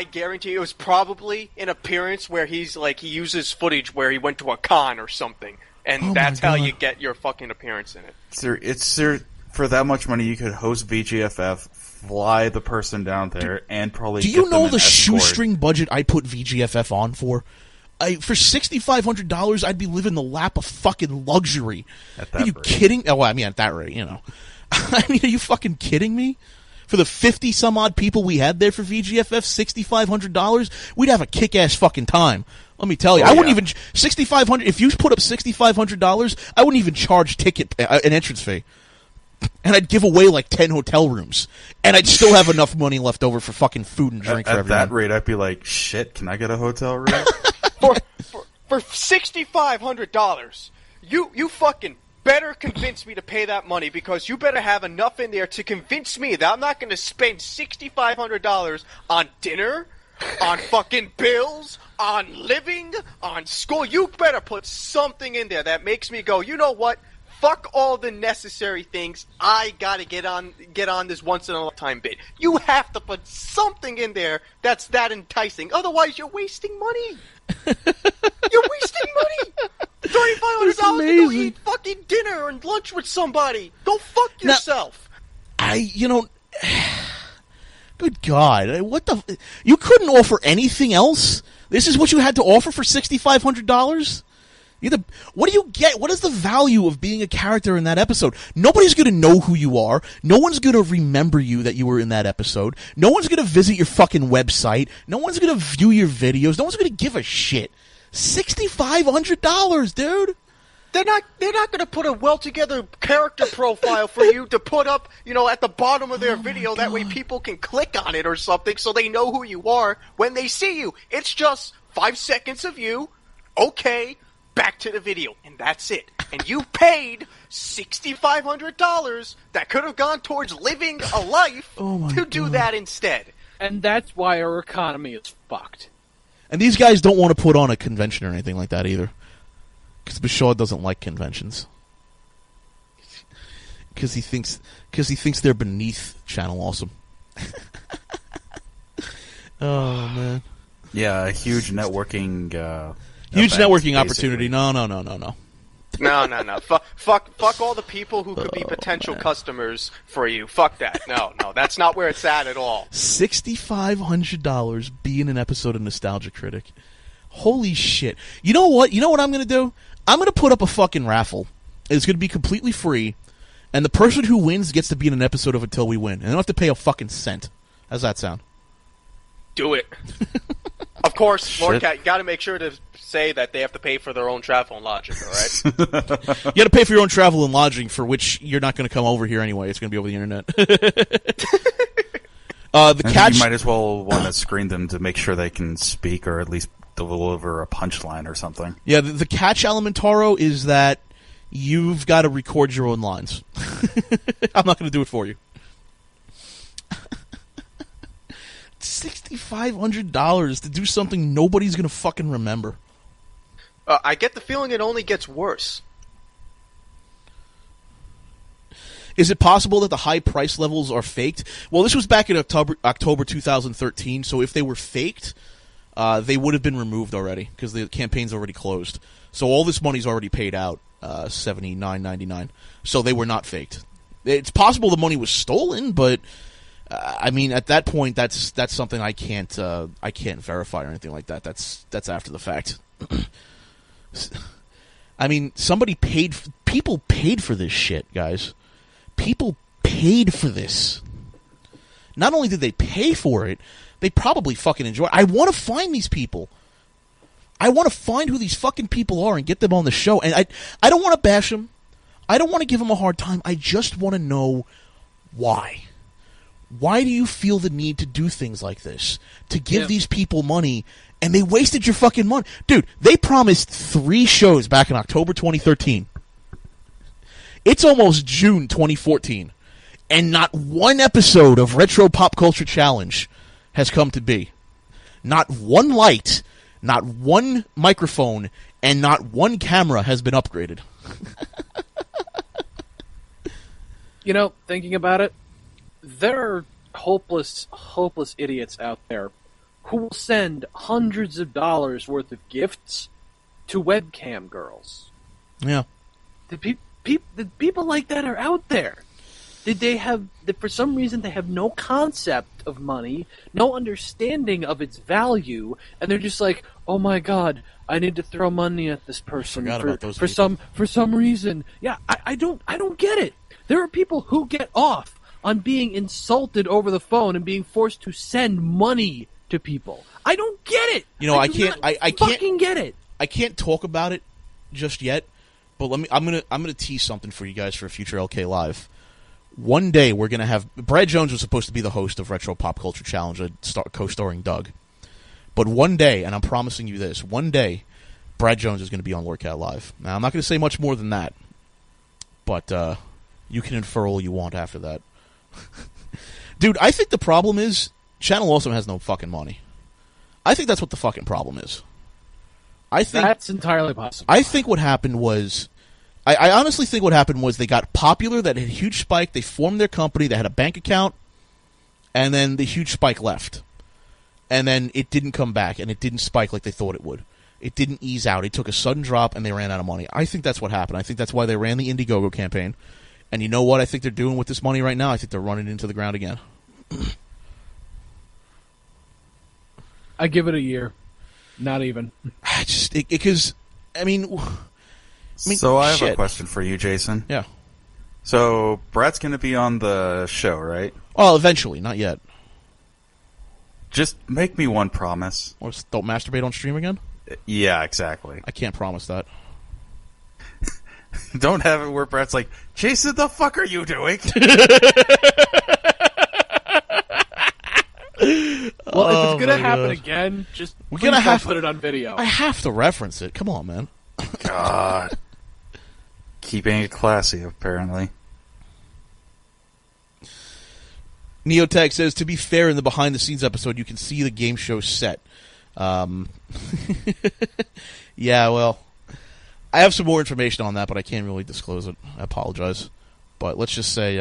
F: guarantee it was probably an appearance where he uses footage where he went to a con or something, and that's how you get your fucking appearance in it.
B: Sir, for that much money, you could host VGFF, fly the person down there, and probably.
A: Do you know the shoestring budget I put VGFF on for? For $6,500, I'd be living the lap of fucking luxury. Are you kidding? Oh, well, I mean, at that rate, I mean, are you fucking kidding me? For the 50-some-odd people we had there for VGFF, $6,500, we'd have a kick-ass fucking time. Let me tell you. I wouldn't even... $6,500... If you put up $6,500, I wouldn't even charge an entrance fee. And I'd give away 10 hotel rooms. And I'd still have enough money left over for fucking food and drink for everyone.
B: At that rate, I'd be like, shit, can I get a hotel room?
F: For $6,500, you fucking better convince me to pay that money, because you better have enough in there to convince me that I'm not going to spend $6,500 on dinner, on fucking bills, on living, on school. You better put something in there that makes me go, you know what? Fuck all the necessary things. I gotta get on this once in a lifetime bit. You have to put something in there that's that enticing. Otherwise, you're wasting money. You're wasting money. $3,500 to go eat fucking dinner and lunch with somebody. Go fuck yourself.
A: Good God, what the? You couldn't offer anything else? This is what you had to offer for $6,500? What do you get? What is the value of being a character in that episode? Nobody's going to know who you are. No one's going to remember you that you were in that episode. No one's going to visit your fucking website. No one's going to view your videos. No one's going to give a shit. $6,500, dude.
F: They're not going to put a well-together character profile for you to put up, at the bottom of their video. That way people can click on it or something so they know who you are when they see you. It's just 5 seconds of you. Okay. Back to the video, and that's it. And you paid $6,500 that could have gone towards living a life to do that instead.
D: And that's why our economy is fucked.
A: And these guys don't want to put on a convention or anything like that either. Because Bashaw doesn't like conventions. Because he thinks they're beneath Channel Awesome. Oh man.
B: Yeah, a huge networking.
A: Huge
B: event,
A: networking
B: basically.
A: opportunity. No.
F: No. Fuck all the people who could be potential customers for you. Fuck that. No, that's not where it's at all.
A: $6,500 being an episode of Nostalgia Critic. Holy shit. You know what? You know what I'm going to do? I'm going to put up a fucking raffle. It's going to be completely free, and the person who wins gets to be in an episode of Until We Win. And they don't have to pay a fucking cent. How's that sound?
F: Do it. Of course, LordKat, you got to make sure to say that they have to pay for their own travel and lodging, all right?
A: You got to pay for your own travel and lodging, for which you're not going to come over here anyway. It's going to be over the internet.
B: You might as well want to screen them to make sure they can speak or at least deliver a punchline or something.
A: Yeah, the catch, Elementaro, is that you've got to record your own lines. I'm not going to do it for you. $6,500 to do something nobody's going to fucking remember.
F: I get the feeling it only gets worse.
A: Is it possible that the high price levels are faked? Well, this was back in October 2013, so if they were faked, they would have been removed already because the campaign's already closed. So all this money's already paid out, $79.99. So they were not faked. It's possible the money was stolen, but I mean, at that point, that's something I can't verify or anything like that. That's after the fact. I mean, people paid for this shit, guys. People paid for this. Not only did they pay for it, they probably fucking enjoy it. I want to find these people. I want to find who these fucking people are and get them on the show. And I don't want to bash them. I don't want to give them a hard time. I just want to know why. Why do you feel the need to do things like this? To give these people money, and they wasted your fucking money. Dude, they promised 3 shows back in October 2013. It's almost June 2014, and not one episode of Retro Pop Culture Challenge has come to be. Not one light, not one microphone, and not one camera has been upgraded.
D: You know, thinking about it, there are hopeless idiots out there who will send hundreds of dollars worth of gifts to webcam girls.
A: Yeah.
D: The people like that are out there. For some reason, they have no concept of money, no understanding of its value, and they're just like, oh my god, I need to throw money at this person for some reason. Yeah, I don't get it. There are people who get off on being insulted over the phone and being forced to send money to people. I don't get it.
A: You know, I can't
D: fucking get it.
A: I can't talk about it just yet, but I'm gonna tease something for you guys for a future LK Live. One day we're gonna have Brad Jones was supposed to be the host of Retro Pop Culture Challenge, co-starring Doug. But one day, and I'm promising you this, one day Brad Jones is going to be on LordKat Live. Now I'm not going to say much more than that, but you can infer all you want after that. Dude, I think the problem is Channel Awesome has no fucking money. I think that's what the fucking problem is. I think
D: that's entirely possible.
A: I think what happened was, I honestly think what happened was they got popular, that had a huge spike, they formed their company, they had a bank account, and then the huge spike left. And then it didn't come back, and it didn't spike like they thought it would. It didn't ease out. It took a sudden drop, and they ran out of money. I think that's what happened. I think that's why they ran the InddieGoGo campaign. And you know what I think they're doing with this money right now? I think they're running into the ground again.
D: I give it a year. Not even.
A: Because, I mean,
B: so I have a question for you, Jason.
A: Yeah.
B: So Brad's going to be on the show, right?
A: Well, eventually, not yet.
B: Just make me one promise.
A: Or don't masturbate on stream again?
B: Yeah, exactly.
A: I can't promise that.
B: Don't have it where Brad's like, Jason, the fuck are you doing?
D: Well, if it's gonna happen again, just
A: we're gonna have
D: to put it on video.
A: I have to reference it. Come on, man.
B: God. Keeping it classy, apparently.
A: Neotech says, to be fair, in the behind-the-scenes episode, you can see the game show set. Yeah, well, I have some more information on that, but I can't really disclose it. I apologize. But let's just say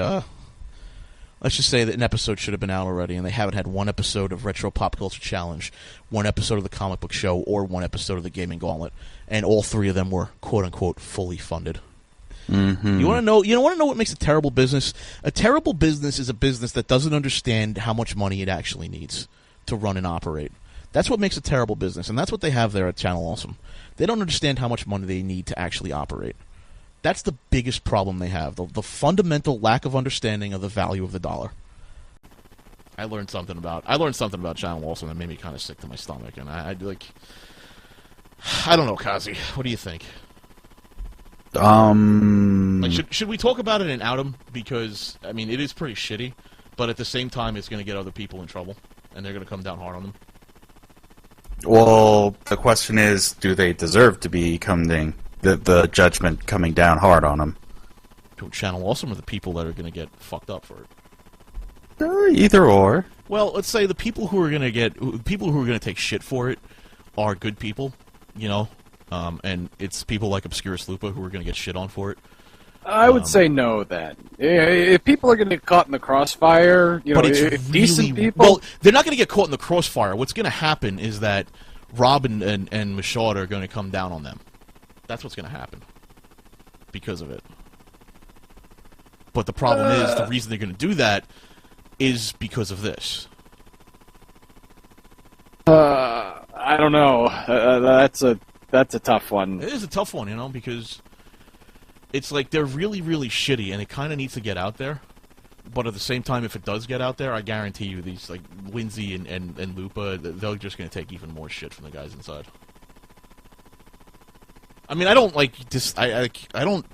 A: let's just say that an episode should have been out already, and they haven't had one episode of Retro Pop Culture Challenge, one episode of the Comic Book Show, or one episode of the Gaming Gauntlet, and all three of them were quote unquote fully funded.
B: Mm-hmm.
A: You want to know? You want to know what makes a terrible business? A terrible business is a business that doesn't understand how much money it actually needs to run and operate. That's what makes a terrible business, and that's what they have there at Channel Awesome. They don't understand how much money they need to actually operate. That's the biggest problem they have, the fundamental lack of understanding of the value of the dollar. I learned something about Channel Awesome that made me kind of sick to my stomach, and I don't know, Kazi. What do you think? Like, should we talk about it and out them? Because, I mean, it is pretty shitty, but at the same time, it's going to get other people in trouble, and they're going to come down hard on them.
B: Well, the question is, do they deserve to be coming, the judgment coming down hard on them?
A: To Channel Awesome or the people that are going to get fucked up for it?
B: Either or.
A: Well, let's say the people who are going to take shit for it are good people, you know, and it's people like Obscurus Lupa who are going to get shit on for it.
D: I would say no, then. If people are going to get caught in the crossfire, you know, if decent people...
A: Well, they're not going to get caught in the crossfire. What's going to happen is that Rob and Michaud are going to come down on them. That's what's going to happen because of it. But the problem is, the reason they're going to do that is because of this.
D: I don't know. That's a tough one.
A: It is a tough one, you know, because... It's like they're really, really shitty, and it kind of needs to get out there. But at the same time, if it does get out there, I guarantee you these, like, Lindsay and Lupa, they're just going to take even more shit from the guys inside. I mean, I don't, like, I don't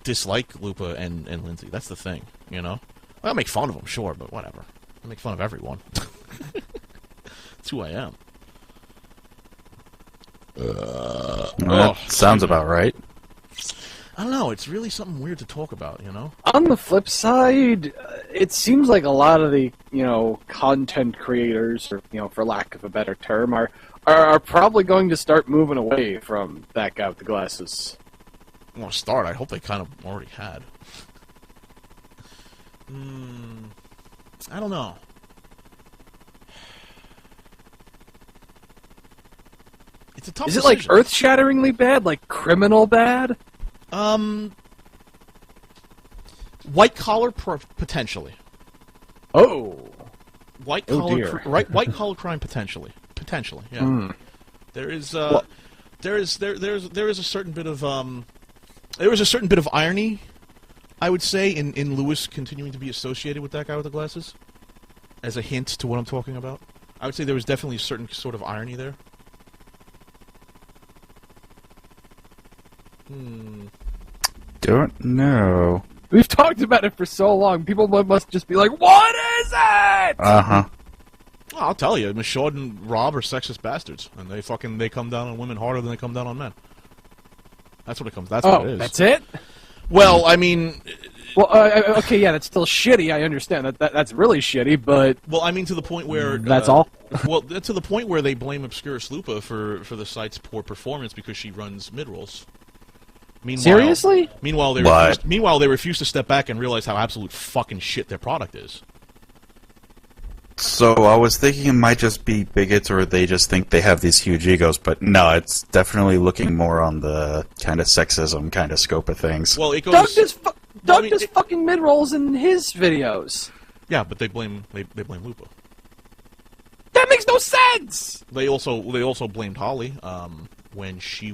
A: dislike Lupa and Lindsay. That's the thing, you know? I'll make fun of them, sure, but whatever. I make fun of everyone. That's who I am.
B: Sounds about right.
A: I don't know, it's really something weird to talk about, you know?
D: On the flip side, it seems like a lot of the, you know, content creators, or, you know, for lack of a better term, are probably going to start moving away from that guy with the glasses.
A: I want to start, I hope they kind of already had. I don't know. It's a tough decision.
D: Is it, like, earth-shatteringly bad? Like, criminal bad?
A: White collar potentially.
D: Oh,
A: white collar crime potentially, yeah. There is a certain bit of irony, I would say, in Lewis continuing to be associated with that guy with the glasses, as a hint to what I'm talking about. I would say there was definitely a certain sort of irony there.
B: Don't know.
D: We've talked about it for so long. People must just be like, "What is it?"
B: Uh-huh.
A: Well, I'll tell you, Michaud and Rob are sexist bastards, and they come down on women harder than they come down on men. That's what it comes. That's what it is.
D: That's it.
A: Well, I mean,
D: okay, yeah, that's still shitty. I understand that's really shitty, but
A: well, I mean, to the point where
D: that's all.
A: Well, to the point where they blame Obscurus Lupa for the site's poor performance because she runs mid-rolls.
D: Seriously?
A: Meanwhile, they refuse to step back and realize how absolute fucking shit their product is.
B: So I was thinking it might just be bigots, or they just think they have these huge egos. But no, it's definitely looking more on the kind of sexism kind of scope of things.
A: Well, it goes.
D: Doug does fucking mid rolls in his videos.
A: Yeah, but they blame Lupa.
D: That makes no sense.
A: They also blamed Holly when she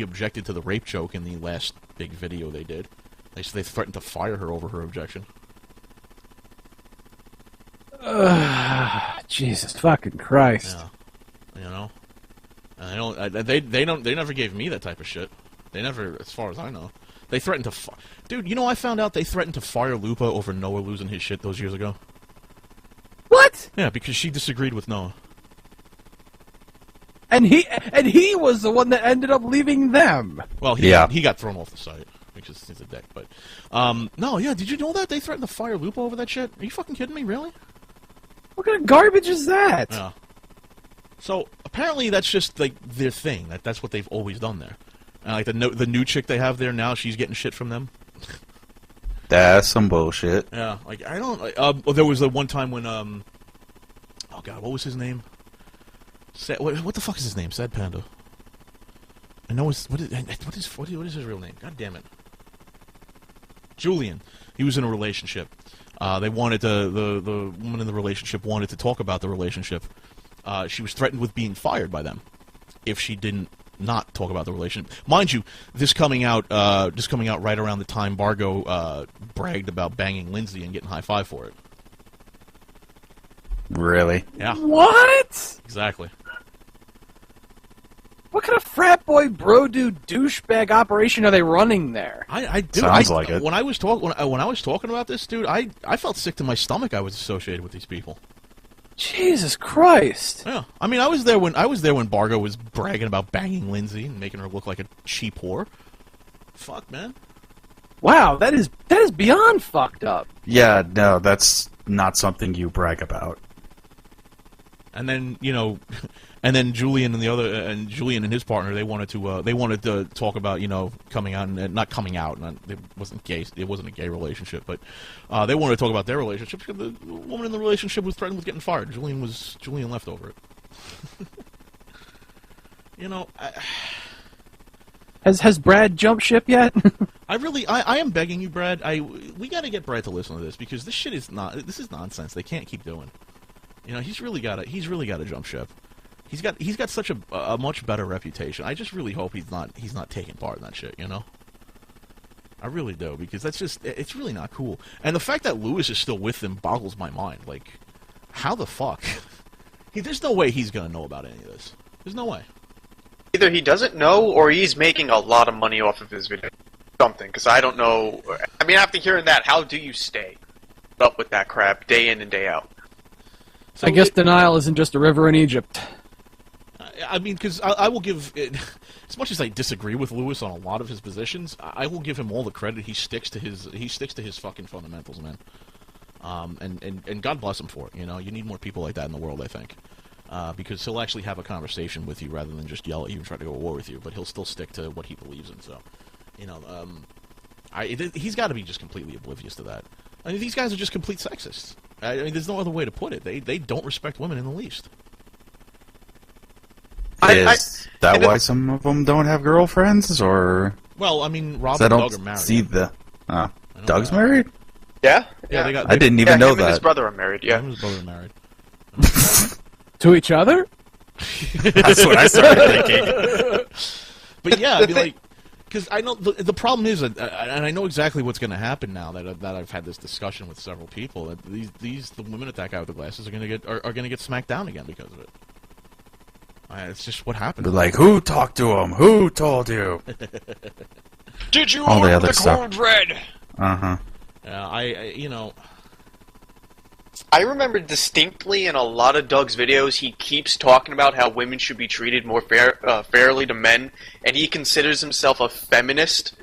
A: objected to the rape joke in the last big video they did. They threatened to fire her over her objection.
D: Jesus fucking Christ!
A: Yeah, you know, and they never gave me that type of shit. They never, as far as I know, they threatened to. Dude, you know, I found out they threatened to fire Lupa over Noah losing his shit those years ago.
D: What?
A: Yeah, because she disagreed with Noah.
D: And he was the one that ended up leaving them.
A: Well, he got thrown off the site because he's a dick. But no, yeah, did you know that they threatened to fire Lupa over that shit? Are you fucking kidding me? Really?
D: What kind of garbage is that?
A: Yeah. So apparently that's just like their thing. That's what they've always done there. Like the new chick they have there now, she's getting shit from them.
B: That's some bullshit.
A: Yeah, like I don't. There was the one time when oh god, what was his name? What the fuck is his name? Sad Panda. I know what is his real name? God damn it. Julian. He was in a relationship. They wanted the woman in the relationship wanted to talk about the relationship. She was threatened with being fired by them if she didn't not talk about the relationship. Mind you, this coming out right around the time Bargo bragged about banging Lindsay and getting high five for it.
B: Really?
A: Yeah.
D: What?
A: Exactly.
D: What kind of frat boy bro dude douchebag operation are they running there?
A: I do.
B: Sounds like it.
A: When I was talking about this, dude, I felt sick to my stomach. I was associated with these people.
D: Jesus Christ!
A: Yeah, I mean, I was there when Bargo was bragging about banging Lindsay and making her look like a cheap whore. Fuck, man.
D: Wow, that is beyond fucked up.
B: Yeah, no, that's not something you brag about.
A: And then Julian and Julian and his partner, they wanted to talk about coming out and not coming out. It wasn't gay. It wasn't a gay relationship, but they wanted to talk about their relationship because the woman in the relationship was threatened with getting fired. Julian left over it.
D: Has Brad jumped ship yet?
A: I am begging you, Brad. We got to get Brad to listen to this because this shit is nonsense. They can't keep doing. He's really got to jump ship. He's got such a much better reputation. I just really hope he's not taking part in that shit, I really do, because it's really not cool. And the fact that Lewis is still with them boggles my mind. Like, how the fuck? There's no way he's gonna know about any of this. There's no way.
C: Either he doesn't know, or he's making a lot of money off of his video. Something, because I don't know. I mean, after hearing that, how do you stay up with that crap day in and day out?
A: So
D: I guess denial isn't just a river in Egypt.
A: I mean, because I will give it, as much as I disagree with Lewis on a lot of his positions, I will give him all the credit. He sticks to his fucking fundamentals, man. And God bless him for it. You need more people like that in the world, I think, because he'll actually have a conversation with you rather than just yell at you and try to go to war with you. But he'll still stick to what he believes in. So, he's got to be just completely oblivious to that. I mean, these guys are just complete sexists. I mean, there's no other way to put it. They don't respect women in the least.
B: Is that why some of them don't have girlfriends, or?
A: Well, I mean, Rob and Doug are married.
B: See the Doug's married?
C: Yeah,
A: They got.
B: I didn't even know
C: him
B: that.
C: And his brother are married. Yeah,
A: him and his brother are married.
D: To each other?
B: That's what I started thinking.
A: But yeah, I'd be like, because I know the problem is, and I know exactly what's going to happen now that I've had this discussion with several people. That the women at that guy with the glasses are going to get smacked down again because of it. It's just what happened.
B: But like, who talked to him? Who told you?
C: Did you
B: All the
C: order
B: other
C: the
B: stuff.
C: cold red?
B: Uh-huh.
C: I remember distinctly in a lot of Doug's videos, he keeps talking about how women should be treated more fairly to men, and he considers himself a feminist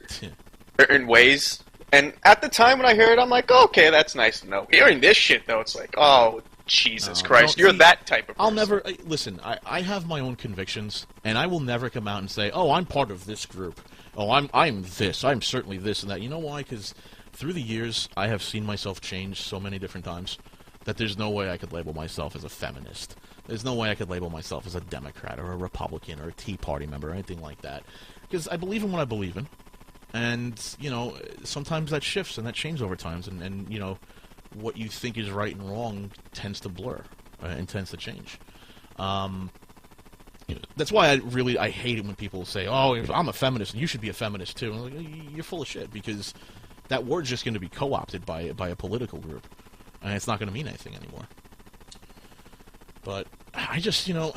C: in ways. And at the time when I heard it, I'm like, oh, okay, that's nice to know. Hearing this shit, though, it's like, oh, Jesus Christ, you're that type of person.
A: I'll never listen. I have my own convictions, and I will never come out and say, "Oh, I'm part of this group. Oh, I'm this. I'm certainly this and that." You know why? Because through the years, I have seen myself change so many different times that there's no way I could label myself as a feminist. There's no way I could label myself as a Democrat or a Republican or a Tea Party member or anything like that. Because I believe in what I believe in, and sometimes that shifts and that changes over time, and what you think is right and wrong tends to blur and tends to change. That's why I hate it when people say, "Oh, I'm a feminist, and you should be a feminist too." I'm like, you're full of shit, because that word's just going to be co-opted by a political group, and it's not going to mean anything anymore. But I just, I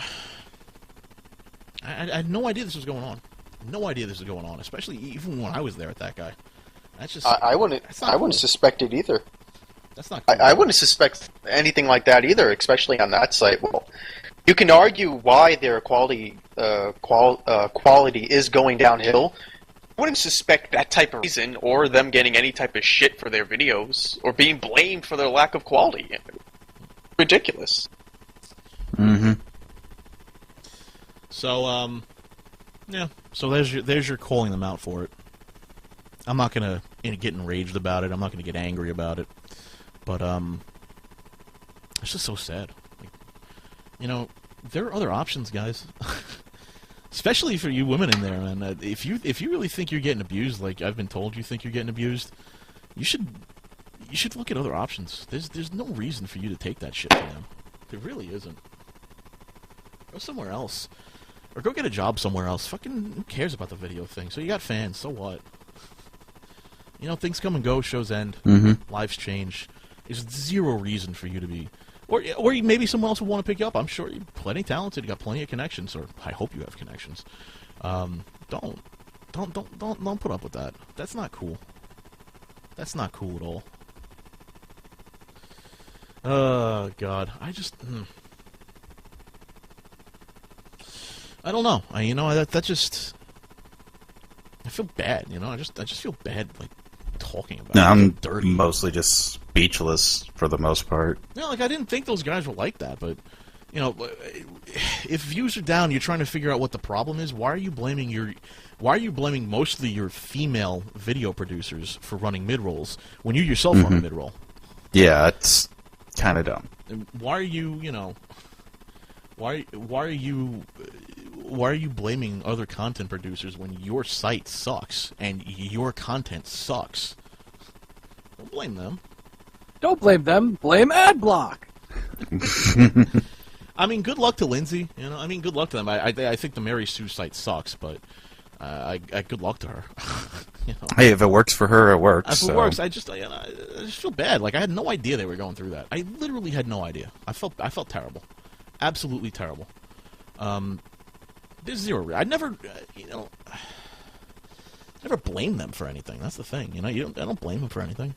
A: had no idea this was going on. No idea this was going on, especially even when I was there at that guy. That's just
F: I wouldn't suspect it either.
A: That's not cool.
F: I wouldn't suspect anything like that either, especially on that site. Well, you can argue why their quality is going downhill. I wouldn't suspect that type of reason, or them getting any type of shit for their videos, or being blamed for their lack of quality. Ridiculous.
B: Mm-hmm.
A: So, yeah. So there's your calling them out for it. I'm not gonna get enraged about it. I'm not going to get angry about it. But it's just so sad. Like, you know, there are other options, guys. Especially for you women in there, man. If you really think you're getting abused, like I've been told you think you're getting abused, you should look at other options. There's no reason for you to take that shit from them. There really isn't. Go somewhere else. Or go get a job somewhere else. Fucking who cares about the video thing? So you got fans, so what? You know, things come and go, shows end, lives change. There's zero reason for you to be... Or maybe someone else will want to pick you up. I'm sure you're plenty talented. You got plenty of connections, or I hope you have connections. Don't put up with that. That's not cool. That's not cool at all. Oh God, I just I don't know. That just I feel bad. You know, I just feel bad like talking about.
B: No,
A: it.
B: I'm
A: dirty.
B: mostly just speechless for the most part.
A: No, like I didn't think those guys were like that, but you know, if views are down, you're trying to figure out what the problem is. Why are you blaming mostly your female video producers for running mid-rolls when you yourself run a mid-roll?
B: Yeah, it's kind of dumb.
A: And why are you, you know, why are you blaming other content producers when your site sucks and your content sucks? Don't blame them.
D: Don't blame them. Blame AdBlock.
A: I mean, good luck to Lindsay. You know, I mean, good luck to them. I think the Mary Sue site sucks, but I good luck to her. You know?
B: Hey, if it works for her, it works.
A: If it works, I just feel bad. Like I had no idea they were going through that. I literally had no idea. I felt terrible, absolutely terrible. There's zero. I never, never blame them for anything. That's the thing. You know, I don't blame them for anything.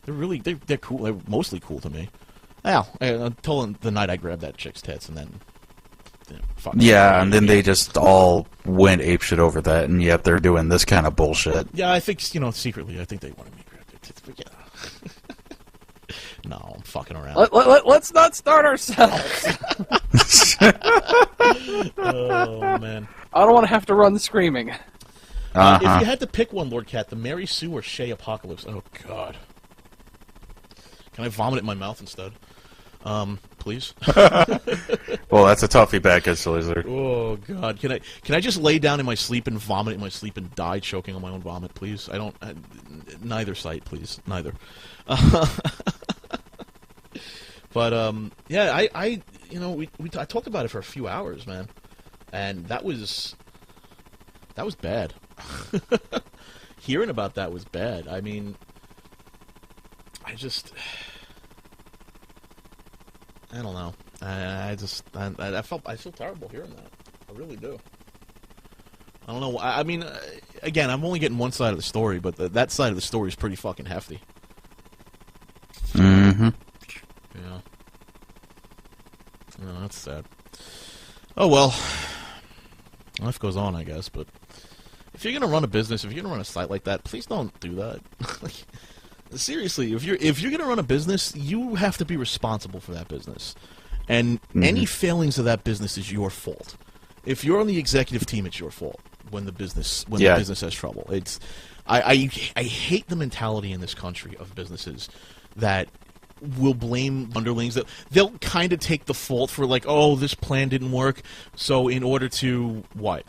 A: They're cool. They're mostly cool to me. Until the night I grabbed that chick's tits, and then
B: yeah, and then they just all went apeshit over that, and yet they're doing this kind of bullshit.
A: Yeah, I think secretly, I think they wanted me to grab their tits, but yeah. No, I'm fucking around.
D: Let's not start ourselves.
A: Oh man,
D: I don't want to have to run screaming.
A: If you had to pick one, LordKat, the Mary Sue or Chez apocalypse. Oh God. Can I vomit it in my mouth instead? Please.
B: Well, that's a toughie package, Lizard.
A: Oh God, can I just lay down in my sleep and vomit in my sleep and die choking on my own vomit, please? Neither site, please, neither. But yeah, I talked about it for a few hours, man, and that was bad. Hearing about that was bad. I mean, I don't know. I feel terrible hearing that. I really do. I don't know. I mean, again, I'm only getting one side of the story, but that side of the story is pretty fucking hefty.
B: Mm-hmm.
A: Yeah. No, that's sad. Oh well. Life goes on, I guess. But if you're gonna run a business, if you're gonna run a site like that, please don't do that. Seriously, if you're gonna run a business, you have to be responsible for that business, and any failings of that business is your fault. If you're on the executive team, it's your fault when the business has trouble. I hate the mentality in this country of businesses that will blame underlings. That they'll kind of take the fault for, like, oh, this plan didn't work, so in order to what?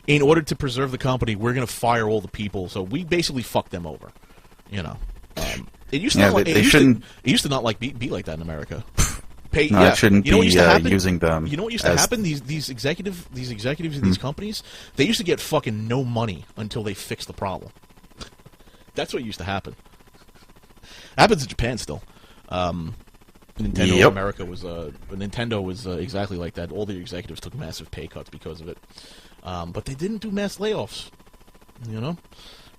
A: In order to preserve the company, we're gonna fire all the people. So we basically fucked them over. You know, it used to it used to not like be like that in America.
B: It shouldn't be using them.
A: You know what used to happen? These executives in these companies, they used to get fucking no money until they fixed the problem. That's what used to happen. It happens in Japan still. Nintendo in America was exactly like that. All the executives took massive pay cuts because of it, but they didn't do mass layoffs. You know.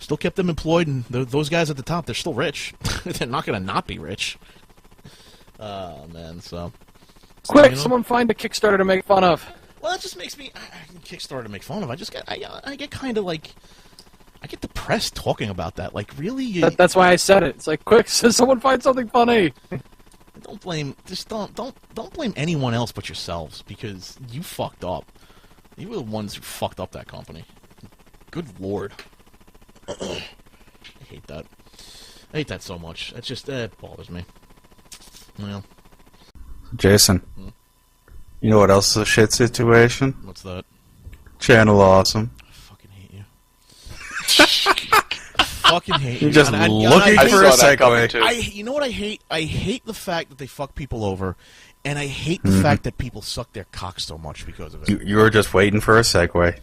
A: Still kept them employed, and those guys at the top, they're still rich. They're not going to not be rich. Oh, man, so...
D: Quick, someone find a Kickstarter to make fun of.
A: Well, that just makes me... Kickstarter to make fun of. I get kind of, like... I get depressed talking about that. Like, really?
D: That's why I said it. It's like, quick, someone find something funny.
A: Don't blame... Just don't blame anyone else but yourselves, because you fucked up. You were the ones who fucked up that company. Good lord. hate that. I hate that so much. It just bothers me. Well,
B: Jason, you know what else is a shit situation?
A: What's that?
B: Channel Awesome.
A: I fucking hate you. I fucking hate you.
B: You're just looking for a segue.
A: You know what I hate? I hate the fact that they fuck people over, and I hate the fact that people suck their cock so much because of it.
B: You were just waiting for a segue.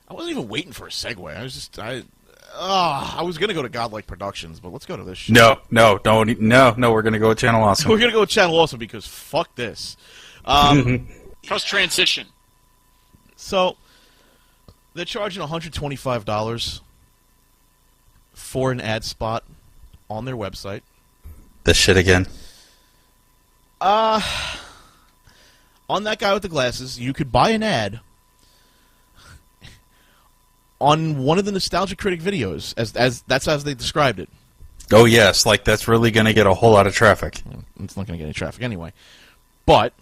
A: I wasn't even waiting for a segue. I was gonna go to Godlike Productions, but let's go to this shit.
B: No, we're gonna go with Channel Awesome.
A: We're gonna go with Channel Awesome because fuck this.
G: Post transition.
A: So they're charging $125 for an ad spot on their website.
B: This shit again.
A: On That Guy with the Glasses, you could buy an ad on one of the Nostalgia Critic videos, as they described it.
B: Oh yes, like that's really going to get a whole lot of traffic.
A: It's not going to get any traffic anyway. But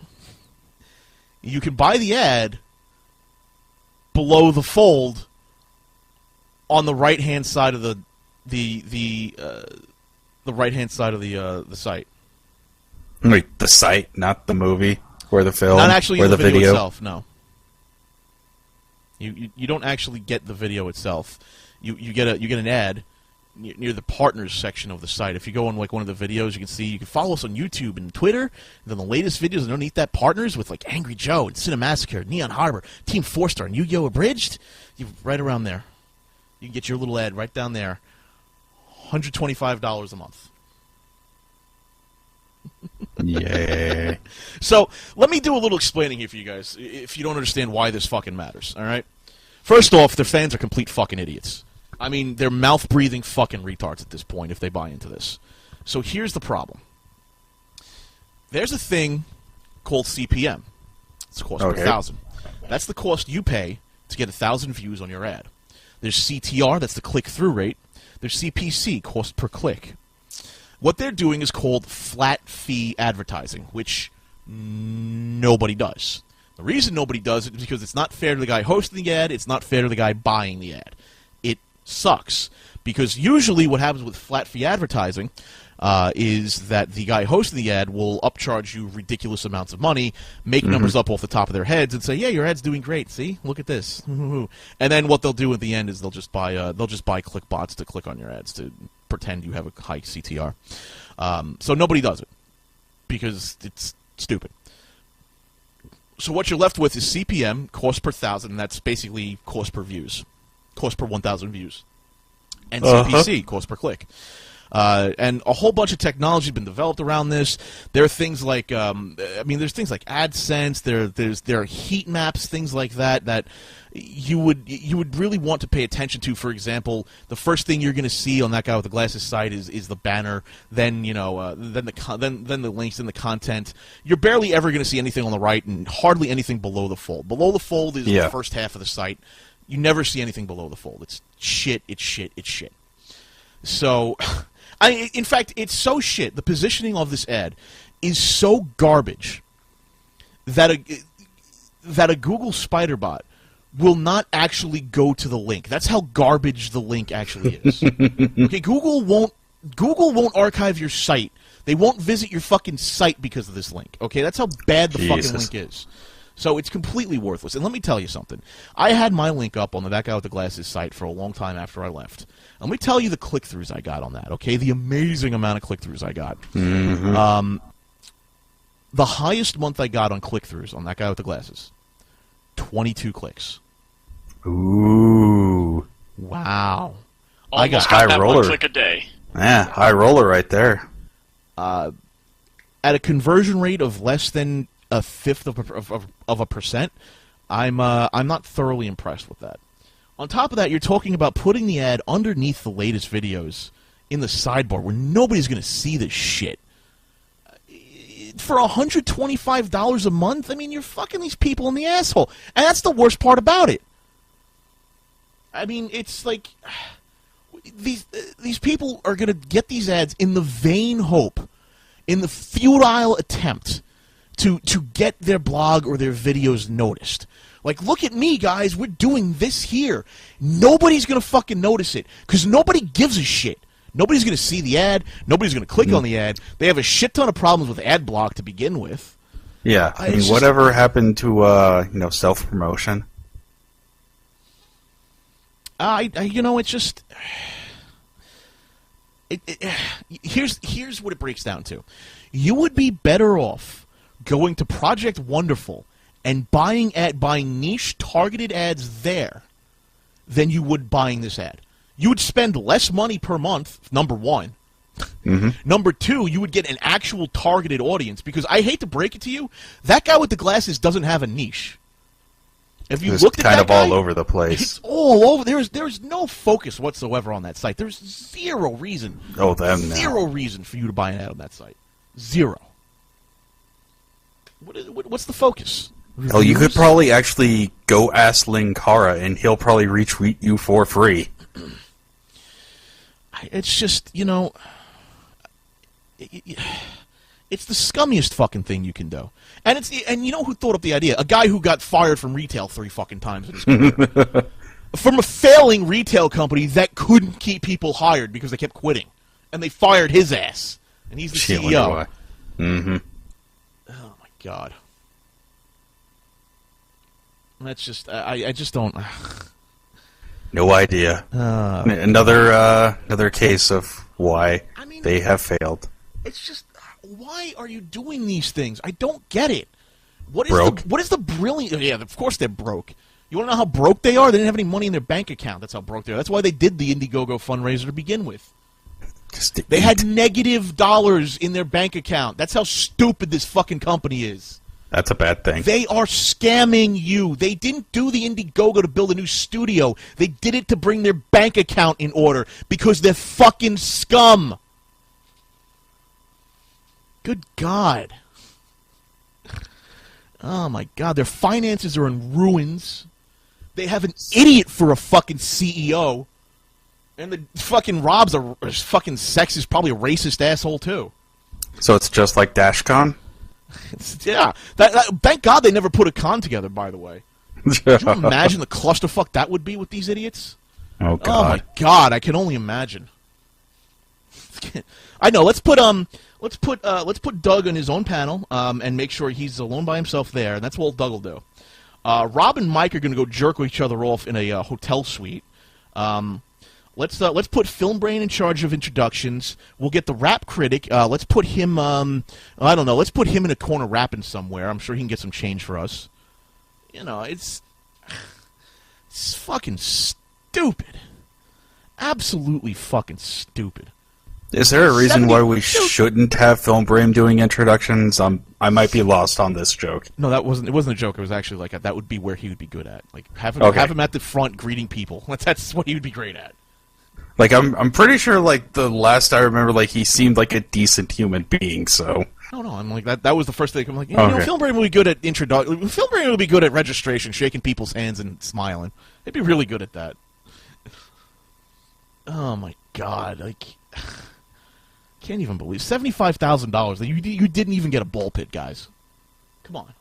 A: you can buy the ad below the fold on the right-hand side of the right-hand side of the site.
B: Wait, the site, not the movie or the film,
A: not actually
B: or
A: the
B: video
A: itself. No. You don't actually get the video itself. You get an ad near the partners section of the site. If you go on like one of the videos, you can follow us on YouTube and Twitter. And then the latest videos underneath that, partners with like Angry Joe and Cinemassacre, Neon Harbor, Team 4-Star, and Yu-Gi-Oh! Abridged. Right around there. You can get your little ad right down there. $125 a month.
B: Yeah.
A: So let me do a little explaining here for you guys, if you don't understand why this fucking matters. All right. First off, their fans are complete fucking idiots. I mean, they're mouth-breathing fucking retards at this point if they buy into this. So here's the problem. There's a thing called CPM. It's cost per 1,000. That's the cost you pay to get 1,000 views on your ad. There's CTR, that's the click-through rate. There's CPC, cost per click. What they're doing is called flat fee advertising, which nobody does. The reason nobody does it is because it's not fair to the guy hosting the ad, it's not fair to the guy buying the ad. It sucks. Because usually what happens with flat fee advertising is that the guy hosting the ad will upcharge you ridiculous amounts of money, make numbers up off the top of their heads, and say, "Yeah, your ad's doing great. See, look at this." And then what they'll do at the end is they'll just buy click bots to click on your ads to pretend you have a high CTR. So nobody does it because it's stupid. So what you're left with is CPM, cost per 1,000, and that's basically cost per views, cost per 1,000 views, and CPC, cost per click. And a whole bunch of technology has been developed around this. There are things like, there's things like AdSense. There are heat maps, things like that you would really want to pay attention to. For example, the first thing you're going to see on That Guy with the Glasses site is the banner. Then then the links and the content. You're barely ever going to see anything on the right, and hardly anything below the fold. Below the fold is the first half of the site. You never see anything below the fold. It's shit. It's shit. It's shit. So. In fact, it's so shit. The positioning of this ad is so garbage that a Google spider bot will not actually go to the link. That's how garbage the link actually is. Okay, Google won't archive your site. They won't visit your fucking site because of this link. Okay, that's how bad the fucking link is. So it's completely worthless. And let me tell you something. I had my link up on the That Guy with the Glasses site for a long time after I left. Let me tell you the click-throughs I got on that, okay? The amazing amount of click-throughs I got. The highest month I got on click-throughs on That Guy with the Glasses, 22 clicks.
B: Ooh.
A: Wow.
G: Almost
A: I got
B: high
G: that
B: roller.
G: 1 click a day.
B: Yeah, high roller right there.
A: At a conversion rate of less than a fifth of a percent, I'm not thoroughly impressed with that. On top of that, you're talking about putting the ad underneath the latest videos in the sidebar where nobody's going to see this shit. For $125 a month, I mean, you're fucking these people in the asshole. And that's the worst part about it. I mean, it's like these people are going to get these ads in the vain hope, in the futile attempt to get their blog or their videos noticed. Like, look at me, guys. We're doing this here. Nobody's going to fucking notice it because nobody gives a shit. Nobody's going to see the ad. Nobody's going to click on the ad. They have a shit ton of problems with ad block to begin with.
B: Yeah, I mean, whatever happened to self-promotion?
A: It's just... Here's what it breaks down to. You would be better off going to Project Wonderful and buying niche targeted ads there than you would buying this ad. You would spend less money per month, number one. Mm-hmm. Number two, you would get an actual targeted audience, because I hate to break it to you, that guy with the glasses doesn't have a niche. If you looked at
B: kind
A: that
B: of
A: guy,
B: all over the place.
A: It's all over. There's no focus whatsoever on that site. There's zero reason. Zero reason for you to buy an ad on that site. Zero. What's the focus? Reviews?
B: Oh, you could probably actually go ask Linkara, and he'll probably retweet you for free.
A: It's just, it's the scummiest fucking thing you can do. And you know who thought up the idea? A guy who got fired from retail 3 fucking times in his career. From a failing retail company that couldn't keep people hired because they kept quitting. And they fired his ass. And he's the CEO.
B: Mm-hmm.
A: Oh, my God. That's just... I just don't...
B: No idea. Another case of why they have failed.
A: It's just... Why are you doing these things? I don't get it. What is the brilliant... Yeah, of course they're broke. You want to know how broke they are? They didn't have any money in their bank account. That's how broke they are. That's why they did the InddieGoGo fundraiser to begin with. They had negative dollars in their bank account. That's how stupid this fucking company is.
B: That's a bad thing.
A: They are scamming you. They didn't do the InddieGoGo to build a new studio. They did it to bring their bank account in order because they're fucking scum. Good God. Oh, my God. Their finances are in ruins. They have an idiot for a fucking CEO. And the fucking Rob's a fucking sexist, probably a racist asshole, too.
B: So it's just like DashCon?
A: Yeah. Thank God they never put a con together, by the way. Could you imagine the clusterfuck that would be with these idiots?
B: Oh, God.
A: Oh, my God. I can only imagine. I know. Let's put Doug on his own panel and make sure he's alone by himself there, and that's what Doug will do. Rob and Mike are going to go jerk each other off in a hotel suite. Let's put Filmbrain in charge of introductions. We'll get the rap critic. Let's put him. I don't know. Let's put him in a corner rapping somewhere. I'm sure he can get some change for us. It's fucking stupid. Absolutely fucking stupid.
B: Is there a reason why we shouldn't have Filmbrain doing introductions? I might be lost on this joke.
A: No, it wasn't a joke. It was actually like that would be where he would be good at. Like have him at the front greeting people. That's what he would be great at.
B: Like I'm pretty sure like the last I remember like he seemed like a decent human being, so
A: No, I'm like that was the first thing I'm like, Filmbrain would be good at Filmbrain would be good at registration, shaking people's hands and smiling. He'd be really good at that. Oh my God, like can't even believe $75,000. You didn't even get a ball pit, guys. Come on,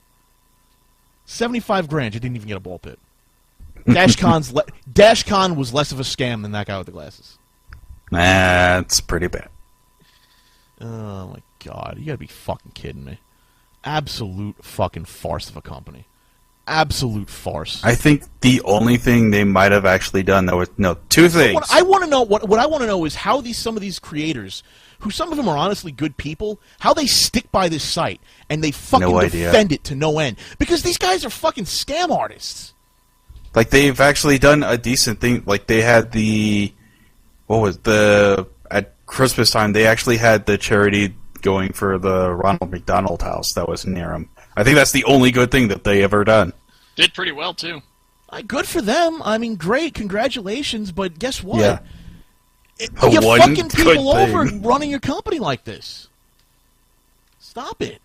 A: $75,000. You didn't even get a ball pit. DashCon was less of a scam than that guy with the glasses.
B: That's pretty bad.
A: Oh my God, you gotta be fucking kidding me! Absolute fucking farce of a company. Absolute farce.
B: I think the only thing they might have actually done two things.
A: What I want to know is how some of these creators, who some of them are honestly good people, how they stick by this site and they fucking defend it to no end. Because these guys are fucking scam artists.
B: Like they've actually done a decent thing. Like they had at Christmas time they actually had the charity going for the Ronald McDonald House that was near them. I think that's the only good thing that they ever done.
G: Did pretty well, too.
A: Good for them. I mean, great. Congratulations. But guess what?
B: Yeah.
A: You're fucking people over running your company like this. Stop it.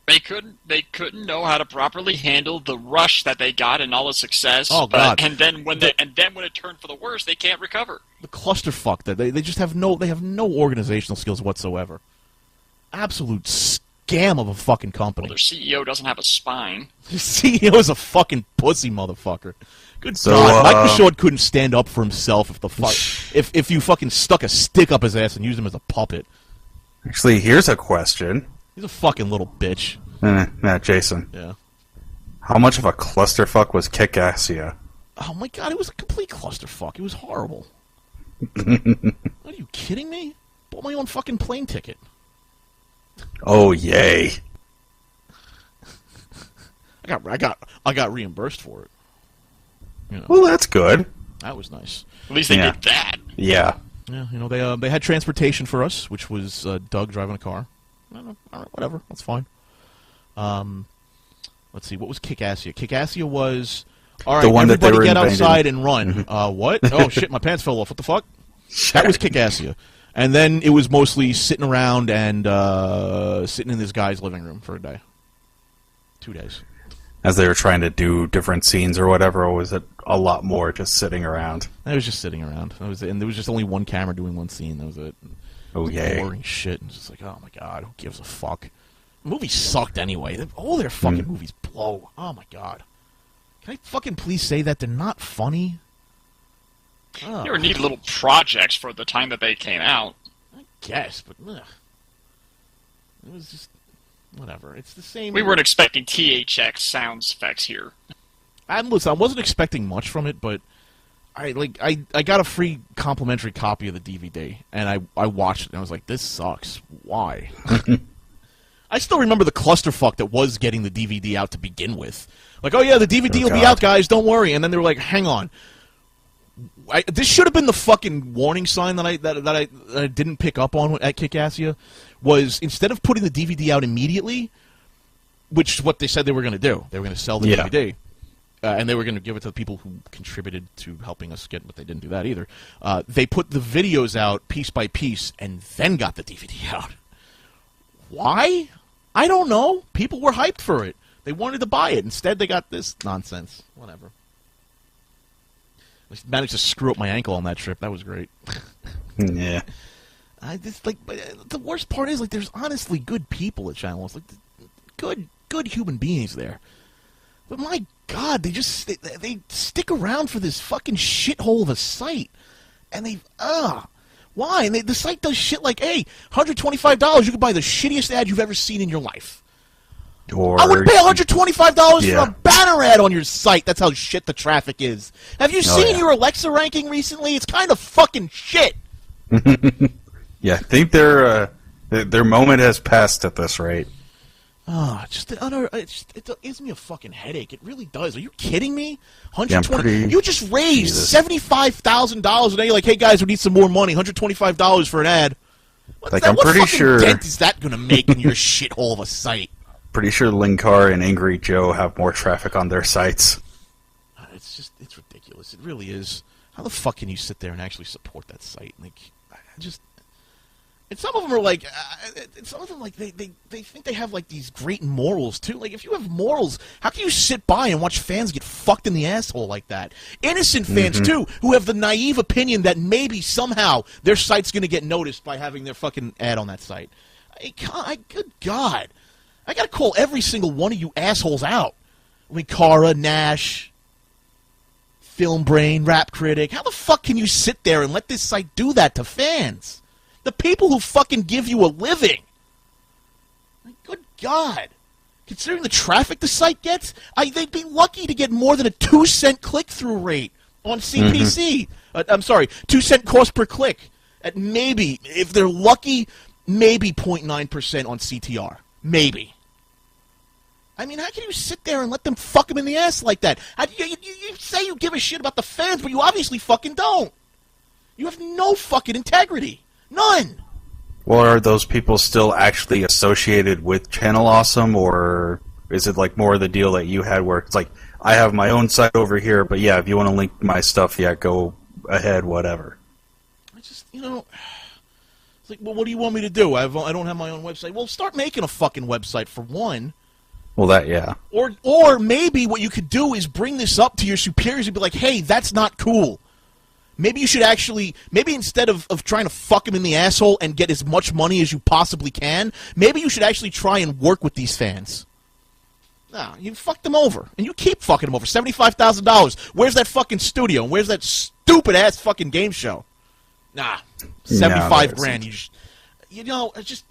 G: They couldn't know how to properly handle the rush that they got and all the success.
A: Oh God!
G: And then when it turned for the worse, they can't recover.
A: The clusterfuck that they just have no organizational skills whatsoever. Absolute scam of a fucking company.
G: Well, their CEO doesn't have a spine.
A: Their CEO is a fucking pussy motherfucker. Good God, Mike Short couldn't stand up for himself if you fucking stuck a stick up his ass and used him as a puppet.
B: Actually, here's a question.
A: He's a fucking little bitch.
B: Jason.
A: Yeah.
B: How much of a clusterfuck was Kickassia?
A: Oh my God, it was a complete clusterfuck. It was horrible. Are you kidding me? Bought my own fucking plane ticket.
B: Oh yay!
A: I got reimbursed for it. You know,
B: well, that's good.
A: that was nice.
G: At least they did that.
B: Yeah.
A: Yeah, you know they had transportation for us, which was Doug driving a car. I don't know, all right, whatever, that's fine. Let's see, what was Kickassia? Kickassia was all right.
B: The one
A: everybody
B: that they
A: get
B: were
A: outside and run. What? Oh shit, my pants fell off. What the fuck? That was Kickassia. And then it was mostly sitting around and sitting in this guy's living room for a day. 2 days.
B: As they were trying to do different scenes or whatever, or was it a lot more just sitting around?
A: I was just sitting around. And there was just only one camera doing one scene. That was it.
B: Oh, yay.
A: Boring shit. And just like, oh my God, who gives a fuck? The movie sucked anyway. All their fucking movies blow. Oh my God. Can I fucking please say that? They're not funny? Oh.
G: You were neat little projects for the time that they came out.
A: I guess, but ugh. It was just whatever. It's the same.
G: We weren't expecting THX sound effects here.
A: Listen, I wasn't expecting much from it, but I got a free complimentary copy of the DVD, and I watched it, and I was like, this sucks. Why? I still remember the clusterfuck that was getting the DVD out to begin with. Like, oh yeah, the DVD will be out, guys, don't worry. And then they were like, hang on. This should have been the fucking warning sign that I didn't pick up on at Kickassia, was instead of putting the DVD out immediately, which is what they said they were going to do. They were going to sell the DVD, and they were going to give it to the people who contributed to helping us get, but they didn't do that either. They put the videos out piece by piece and then got the DVD out. Why? I don't know. People were hyped for it. They wanted to buy it. Instead, they got this nonsense. Whatever. I managed to screw up my ankle on that trip. That was great.
B: Yeah.
A: The worst part is, like, there's honestly good people at Channel. It's like good human beings there. But my God, they stick around for this fucking shithole of a site, and why? And the site does shit like, hey, $125, you can buy the shittiest ad you've ever seen in your life.
B: Or,
A: I would pay $125 for a banner ad on your site. That's how shit the traffic is. Have you seen your Alexa ranking recently? It's kind of fucking shit.
B: Yeah, I think their moment has passed at this rate.
A: It gives me a fucking headache. It really does. Are you kidding me?
B: You
A: just raised $75,000 and now you're like, hey guys, we need some more money. $125 for an ad. What fucking dent is that going to make in your shithole of a site?
B: Pretty sure Linkar and Angry Joe have more traffic on their sites.
A: It's ridiculous. It really is. How the fuck can you sit there and actually support that site? And some of them are like, they think they have like these great morals too. Like, if you have morals, how can you sit by and watch fans get fucked in the asshole like that? Innocent fans too, who have the naive opinion that maybe somehow their site's going to get noticed by having their fucking ad on that site. Good God. I gotta call every single one of you assholes out. Ricara, Nash, Film Brain, Rap Critic. How the fuck can you sit there and let this site do that to fans? The people who fucking give you a living. Good God. Considering the traffic the site gets, they'd be lucky to get more than a 2-cent click-through rate on CPC. I'm sorry, 2-cent cost per click. At maybe, if they're lucky, maybe 0.9% on CTR. Maybe. I mean, how can you sit there and let them fuck them in the ass like that? You say you give a shit about the fans, but you obviously fucking don't. You have no fucking integrity. None.
B: Well, are those people still actually associated with Channel Awesome, or is it like more of the deal that you had where it's like, I have my own site over here, but yeah, if you want to link my stuff, yeah, go ahead, whatever.
A: It's like, well, what do you want me to do? I don't have my own website. Well, start making a fucking website for one.
B: Well, yeah.
A: Or maybe what you could do is bring this up to your superiors and be like, hey, that's not cool. Maybe you should actually, maybe instead of trying to fuck him in the asshole and get as much money as you possibly can, maybe you should actually try and work with these fans. Nah, you fucked them over, and you keep fucking them over. $75,000. Where's that fucking studio? And where's that stupid-ass fucking game show? Nah, 75 grand. You know, it's just,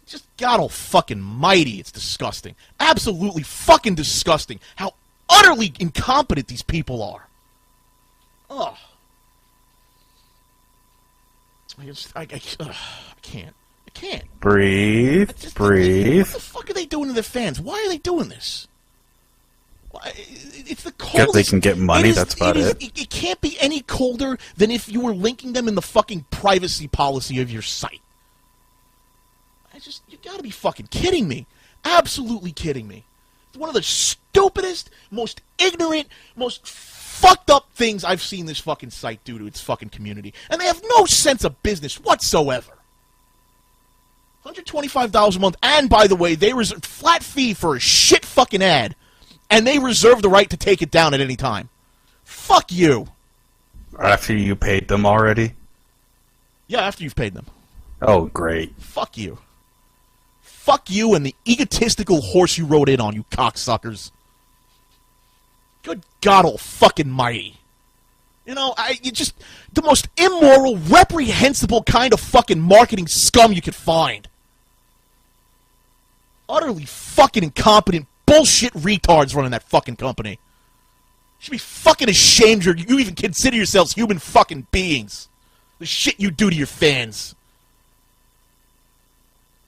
A: just God fucking mighty. It's disgusting. Absolutely fucking disgusting how utterly incompetent these people are. Oh. I can't. I can't.
B: Breathe. Breathe.
A: What the fuck are they doing to their fans? Why are they doing this? It's the coldest.
B: They can get money, that's about it.
A: It can't be any colder than if you were linking them in the fucking privacy policy of your site. You gotta be fucking kidding me. Absolutely kidding me. It's one of the stupidest, most ignorant, most fucked up things I've seen this fucking site do to its fucking community. And they have no sense of business whatsoever. $125 a month, and by the way, they reserve flat fee for a shit fucking ad, and they reserve the right to take it down at any time. Fuck you.
B: After you paid them already?
A: Yeah, after you've paid them.
B: Oh, great.
A: Fuck you. Fuck you and the egotistical horse you rode in on, you cocksuckers. Good God fucking-mighty. You know, you just the most immoral, reprehensible kind of fucking marketing scum you could find. Utterly fucking incompetent bullshit retards running that fucking company. You should be fucking ashamed you even consider yourselves human fucking beings. The shit you do to your fans.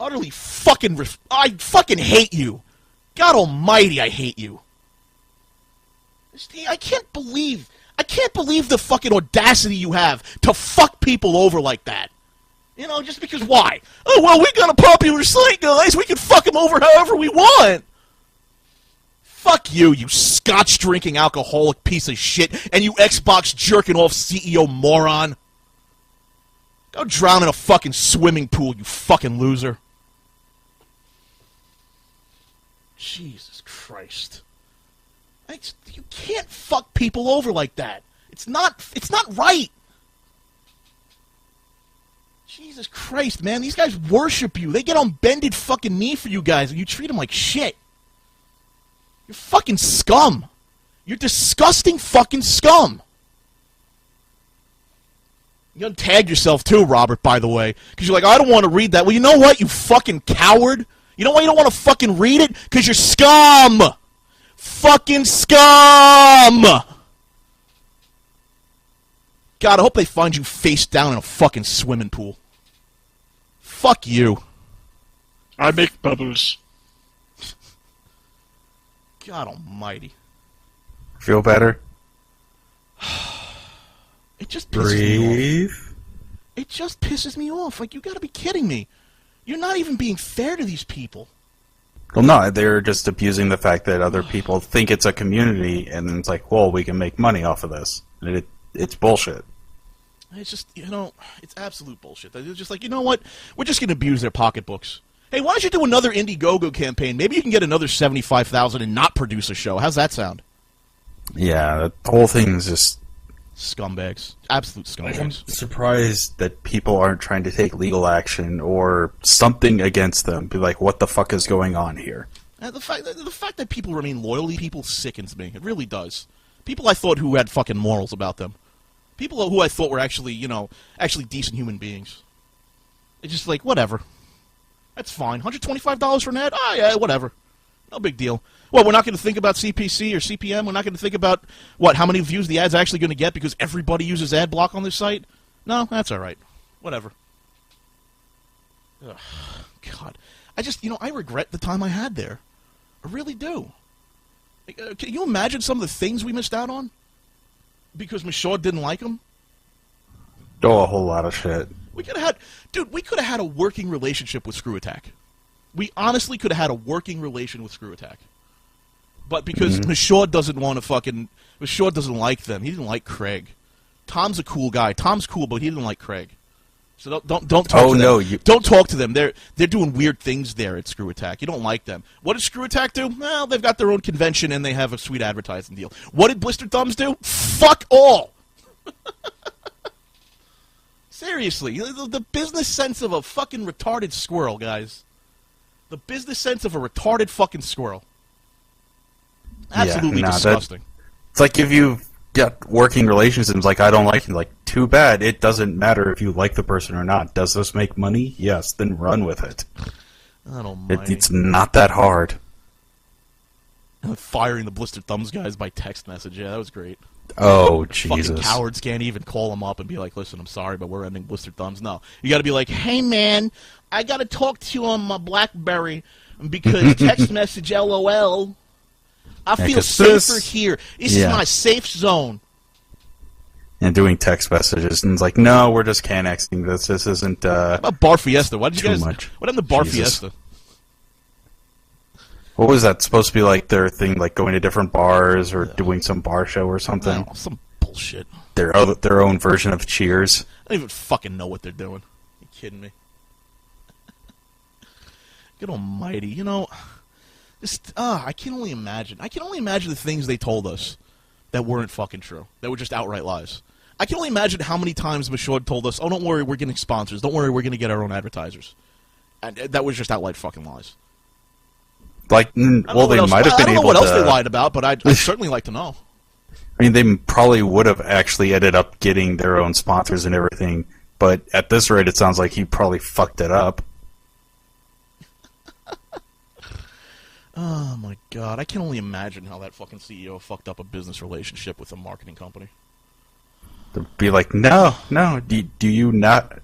A: Utterly fucking... I fucking hate you. God almighty, I hate you. I can't believe the fucking audacity you have to fuck people over like that. You know, just because why? Oh, well, we got a popular site, guys. We can fuck them over however we want. Fuck you, you scotch-drinking alcoholic piece of shit, and you Xbox jerking-off CEO moron. Go drown in a fucking swimming pool, you fucking loser. Jesus Christ. You can't fuck people over like that. It's not right. Jesus Christ, man. These guys worship you. They get on bended fucking knee for you guys, and you treat them like shit. You're fucking scum. You're disgusting fucking scum. You untagged yourself too, Robert, by the way. Because you're like, I don't want to read that. Well, you know what, you fucking coward? You know why you don't want to fucking read it? Because you're scum! Fucking scum! God, I hope they find you face down in a fucking swimming pool. Fuck you.
G: I make bubbles.
A: God almighty.
B: Feel better?
A: It just pisses me off.
B: Breathe.
A: It just pisses me off. Like, you gotta be kidding me. You're not even being fair to these people.
B: Well, no, they're just abusing the fact that other people think it's a community, and it's like, well, we can make money off of this. And it's bullshit.
A: It's just, you know, it's absolute bullshit. They're just like, you know what? We're just going to abuse their pocketbooks. Hey, why don't you do another InddieGoGo campaign? Maybe you can get another $75,000 and not produce a show. How's that sound?
B: Yeah, the whole thing is just...
A: Scumbags. Absolute scumbags.
B: I'm surprised that people aren't trying to take legal action or something against them. Be like, what the fuck is going on here?
A: The fact that people remain loyal to people sickens me. It really does. People I thought who had fucking morals about them. People who I thought were actually, you know, actually decent human beings. It's just like, whatever. That's fine. $125 for an ad? Ah, yeah, whatever. No big deal. Well, we're not going to think about CPC or CPM? We're not going to think about, what, how many views the ad's actually going to get because everybody uses ad block on this site? No, that's all right. Whatever. Ugh, God. I just, you know, I regret the time I had there. I really do. Can you imagine some of the things we missed out on? Because Michaud didn't like them?
B: Oh, a whole lot of shit.
A: We could have had... Dude, we could have had a working relationship with Screw Attack. We honestly could have had a working relation with Screw Attack. But because Michaud doesn't want to fucking... Michaud doesn't like them. He didn't like Craig. Tom's a cool guy. Tom's cool, but he didn't like Craig. So don't talk to them.
B: No,
A: don't talk to them. They're doing weird things there at Screw Attack. You don't like them. What does Screw Attack do? Well, they've got their own convention and they have a sweet advertising deal. What did Blistered Thumbs do? Fuck all. Seriously, the business sense of a fucking retarded squirrel, guys. The business sense of a retarded fucking squirrel. Absolutely disgusting.
B: It's like if you get working relationships, like, I don't like you, like, too bad. It doesn't matter if you like the person or not. Does this make money? Yes, then run with it.
A: I don't mind.
B: It's not that hard.
A: Firing the blistered thumbs guys by text message. Yeah, that was great.
B: Oh, Jesus.
A: Fucking cowards can't even call them up and be like, listen, I'm sorry, but we're ending blistered thumbs. No. You gotta be like, hey, man, I gotta talk to you on BlackBerry because text message LOL. I feel safer here. This is my safe zone.
B: And doing text messages, and it's like, no, we're just Canexing this. This isn't,
A: What about Bar Fiesta? Why did you guys...
B: much.
A: What happened to Bar Fiesta?
B: What was that supposed to be, like, their thing, like going to different bars or doing some bar show or something?
A: No, some bullshit.
B: Their own version of Cheers.
A: I don't even fucking know what they're doing. Are you kidding me? Good almighty. You know, just, I can only imagine. I can only imagine the things they told us that weren't fucking true. That were just outright lies. I can only imagine how many times Michaud told us, oh, don't worry, we're getting sponsors. Don't worry, we're going to get our own advertisers. And that was just outright fucking lies.
B: Like, well, they might have been able to... I don't know
A: what else they lied about, but I'd certainly like to know.
B: I mean, they probably would have actually ended up getting their own sponsors and everything, but at this rate, it sounds like he probably fucked it up.
A: Oh, my God. I can only imagine how that fucking CEO fucked up a business relationship with a marketing company.
B: To be like, no, do you not...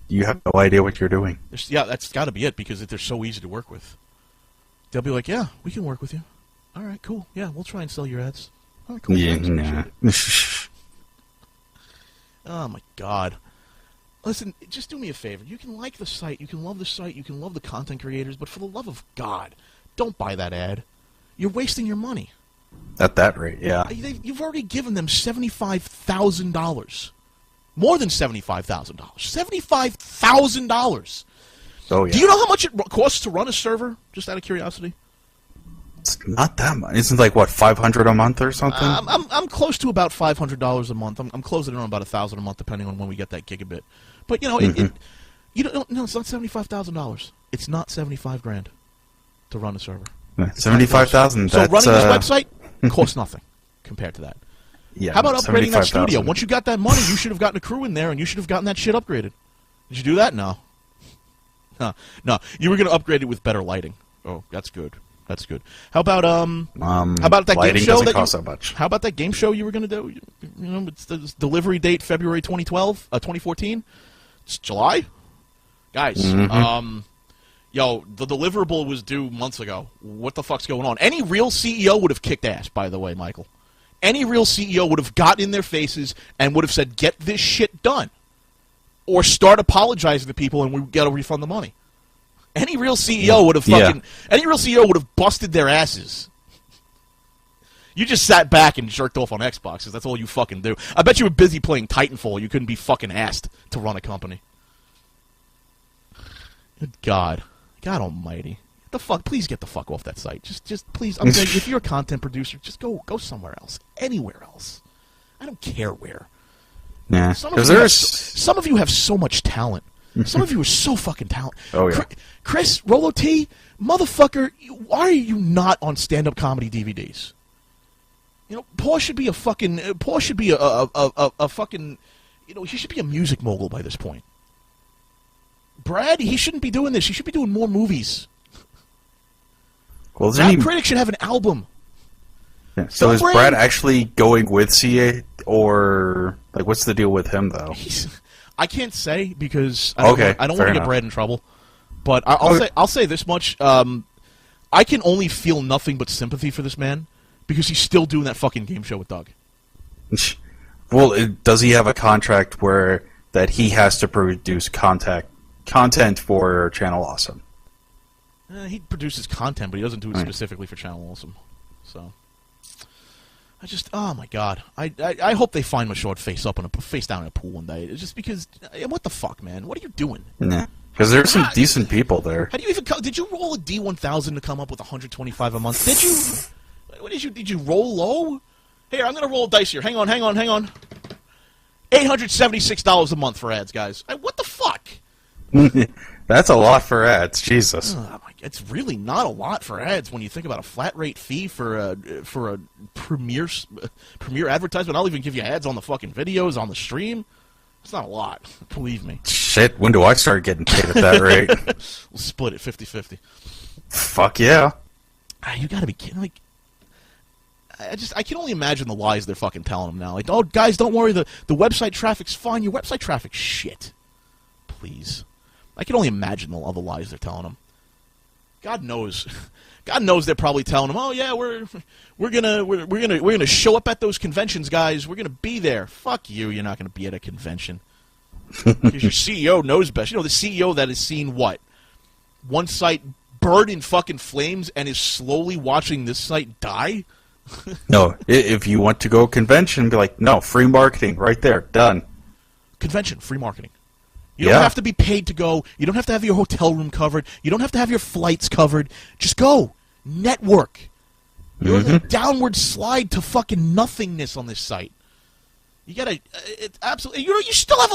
B: You have no idea what you're doing.
A: Yeah, that's got to be it, because they're so easy to work with. They'll be like, yeah, we can work with you. All right, cool. Yeah, we'll try and sell your ads. All right, cool.
B: Yeah, nah.
A: Oh, my God. Listen, just do me a favor. You can like the site, you can love the site, you can love the content creators, but for the love of God, don't buy that ad. You're wasting your money.
B: At that rate, yeah.
A: You've already given them $75,000. More than $75,000. $75,000.
B: Oh, yeah.
A: Do you know how much it costs to run a server? Just out of curiosity.
B: It's not that much. Isn't it like, what, $500 a month or something?
A: I'm close to about $500 a month. I'm closing in on about $1,000 a month, depending on when we get that gigabit. But you know, you don't. No, it's not $75,000. It's not $75,000 to run a server.
B: $75,000.
A: So running this website costs nothing compared to that.
B: Yeah.
A: How about upgrading that studio? Once you got that money, you should have gotten a crew in there, and you should have gotten that shit upgraded. Did you do that? No. No. You were going to upgrade it with better lighting. Oh, that's good. That's good. How about that game show that
B: cost that much.
A: How about that game show you were going to do? You know, it's the delivery date February 2014. It's July, guys. Yo, the deliverable was due months ago. What the fuck's going on? Any real CEO would have kicked ass, by the way, Michael. Any real CEO would have gotten in their faces and would have said, "Get this shit done," or start apologizing to people, and we got to refund the money. Any real CEO would have any real CEO would have busted their asses. You just sat back and jerked off on Xboxes. That's all you fucking do. I bet you were busy playing Titanfall. You couldn't be fucking asked to run a company. Good God. God almighty. The fuck, please get the fuck off that site. Just please, I'm saying, if you're a content producer, just go somewhere else. Anywhere else. I don't care where.
B: Nah.
A: Some of you have so much talent. Some of you are so fucking talented.
B: Oh, yeah.
A: Chris, Rolo T, motherfucker, why are you not on stand-up comedy DVDs? You know, Paul should be a fucking, he should be a music mogul by this point. Brad, he shouldn't be doing this. He should be doing more movies.
B: Well,
A: Critic should have an album.
B: Yeah. So is Brad actually going with CA, or like what's the deal with him though?
A: I can't say because I don't want to get Brad in trouble. But I'll say this much: I can only feel nothing but sympathy for this man because he's still doing that fucking game show with Doug.
B: Well, does he have a contract where that he has to produce content for Channel Awesome?
A: He produces content, but he doesn't do it specifically for Channel Awesome. So, oh my God, I hope they find Michaud face down in a pool one day. It's just because, what the fuck, man? What are you doing?
B: Nah, because there's some decent people there.
A: How do you even? Did you roll a D1000 to come up with $125 a month? Did you? What did you? Did you roll low? Here, I'm gonna roll a dice here. Hang on. $876 a month for ads, guys. What the fuck?
B: That's a lot for ads. Jesus.
A: It's really not a lot for ads when you think about a flat rate fee for a premiere advertisement. I'll even give you ads on the fucking videos on the stream. It's not a lot, believe me.
B: Shit, when do I start getting paid at that rate?
A: We'll split it 50-50.
B: Fuck yeah.
A: You gotta be kidding. Like, I can only imagine the lies they're fucking telling them now. Like, oh, guys, don't worry, the website traffic's fine. Your website traffic's shit. Please. I can only imagine all the lies they're telling them. God knows they're probably telling them, oh yeah, we're gonna show up at those conventions, guys. We're gonna be there. Fuck you. You're not gonna be at a convention. Because your CEO knows best. You know, the CEO that has seen what? One site burn in fucking flames and is slowly watching this site die?
B: No, if you want to go convention, be like, no, free marketing right there, done.
A: Convention, free marketing. You don't have to be paid to go. You don't have to have your hotel room covered. You don't have to have your flights covered. Just go. Network. You're on a downward slide to fucking nothingness on this site. You gotta, it's absolutely, you still have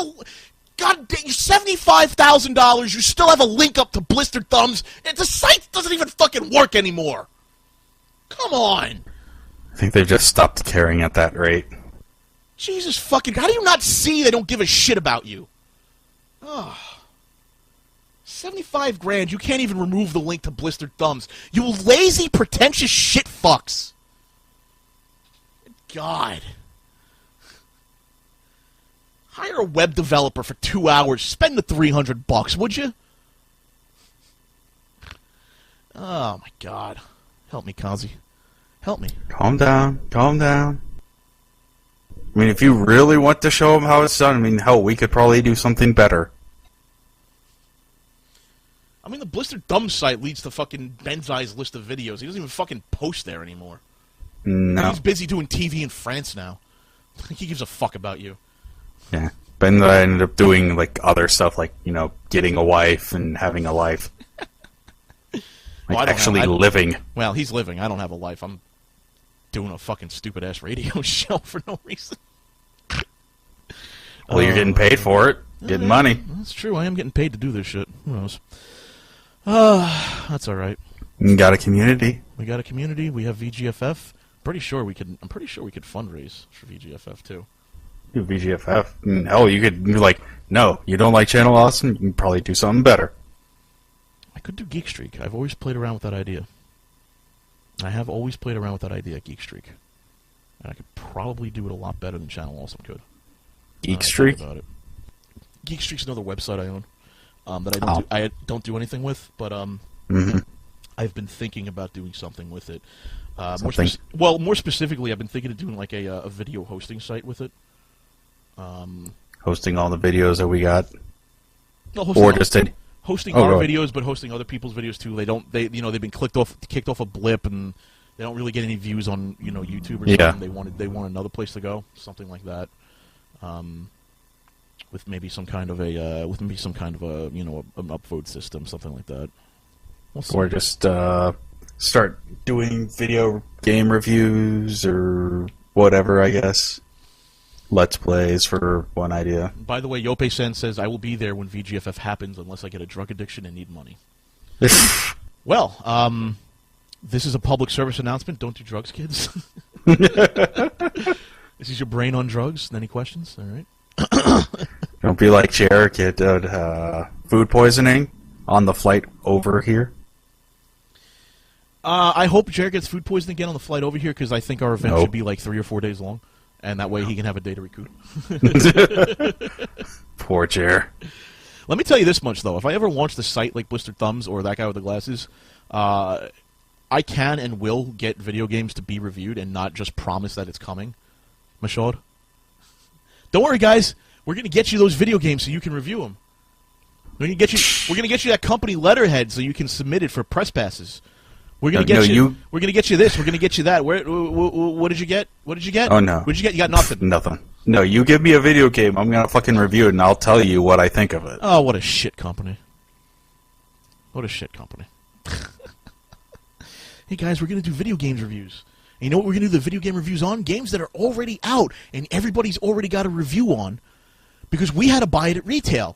A: God damn, $75,000, you still have a link up to Blistered Thumbs, and the site doesn't even fucking work anymore. Come on.
B: I think they've just stopped caring at that rate.
A: Jesus fucking, how do you not see they don't give a shit about you? Oh. 75 grand, you can't even remove the link to Blistered Thumbs. You lazy, pretentious shit fucks. God. Hire a web developer for 2 hours. Spend the $300, would you? Oh, my God. Help me, Kazi. Help me.
B: Calm down. Calm down. I mean, if you really want to show them how it's done, I mean, hell, we could probably do something better.
A: I mean, the Blistered Thumbs site leads to fucking Benzai's list of videos. He doesn't even fucking post there anymore.
B: No.
A: He's busy doing TV in France now. He gives a fuck about you.
B: Yeah. Benzai ended up doing, like, other stuff, like, you know, getting a wife and having a life. Like, actually living.
A: Well, he's living. I don't have a life. I'm doing a fucking stupid-ass radio show for no reason.
B: Well, you're getting paid for it. Getting money.
A: That's true. I am getting paid to do this shit. Who knows? That's all right.
B: You got a community.
A: We got a community. We have VGFF. I'm pretty sure we could fundraise for VGFF too.
B: VGFF. Hell, you could be like, no, you don't like Channel Awesome. You can probably do something better.
A: I could do Geek Streak. I've always played around with that idea. Geek Streak, and I could probably do it a lot better than Channel Awesome could.
B: Geek Streak.
A: About it. Geek Streak's another website I own. That I don't do anything with, but I've been thinking about doing something with it. More specifically, I've been thinking of doing like a video hosting site with it.
B: Hosting all the videos that we got,
A: hosting our videos, but hosting other people's videos too. They've been kicked off a blip, and they don't really get any views on YouTube or something. They want another place to go, something like that. With maybe some kind of a an upvote system, something like that.
B: Or just start doing video game reviews or whatever, I guess. Let's plays for one idea.
A: By the way, Yope-san says, I will be there when VGFF happens unless I get a drug addiction and need money. Well, this is a public service announcement. Don't do drugs, kids. This is your brain on drugs. Any questions? All right.
B: Don't be like Cher, get food poisoning on the flight over here.
A: I hope Jared gets food poisoning again on the flight over here, because I think our event should be like 3 or 4 days long, and that way he can have a day to recoup.
B: Poor Jared.
A: Let me tell you this much, though. If I ever launch the site like Blistered Thumbs or that guy with the glasses, I can and will get video games to be reviewed and not just promise that it's coming. Mashad? Don't worry, guys. We're going to get you those video games so you can review them. We're going to get you that company letterhead so you can submit it for press passes. We're going to get you. We're going to get you this. We're going to get you that. What did you get? What did you get?
B: Oh no.
A: What did you get? You got nothing.
B: Nothing. No, you give me a video game, I'm going to fucking review it, and I'll tell you what I think of it.
A: Oh, what a shit company. What a shit company. Hey guys, we're going to do video games reviews. And You know what we're going to do the video game reviews on? Games that are already out and everybody's already got a review on because we had to buy it at retail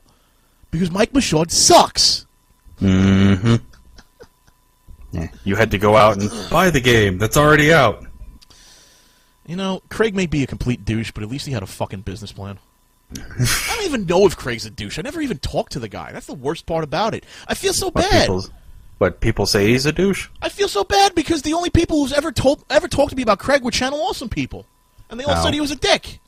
A: because Mike Michaud sucks.
B: Mm-hmm. Yeah, you had to go out and buy the game that's already out.
A: You know, Craig may be a complete douche, but at least he had a fucking business plan. I don't even know if Craig's a douche. I never even talked to the guy. That's the worst part about it. I feel so bad.
B: But people say he's a douche?
A: I feel so bad because the only people who's ever talked to me about Craig were Channel Awesome people. And they all said he was a dick.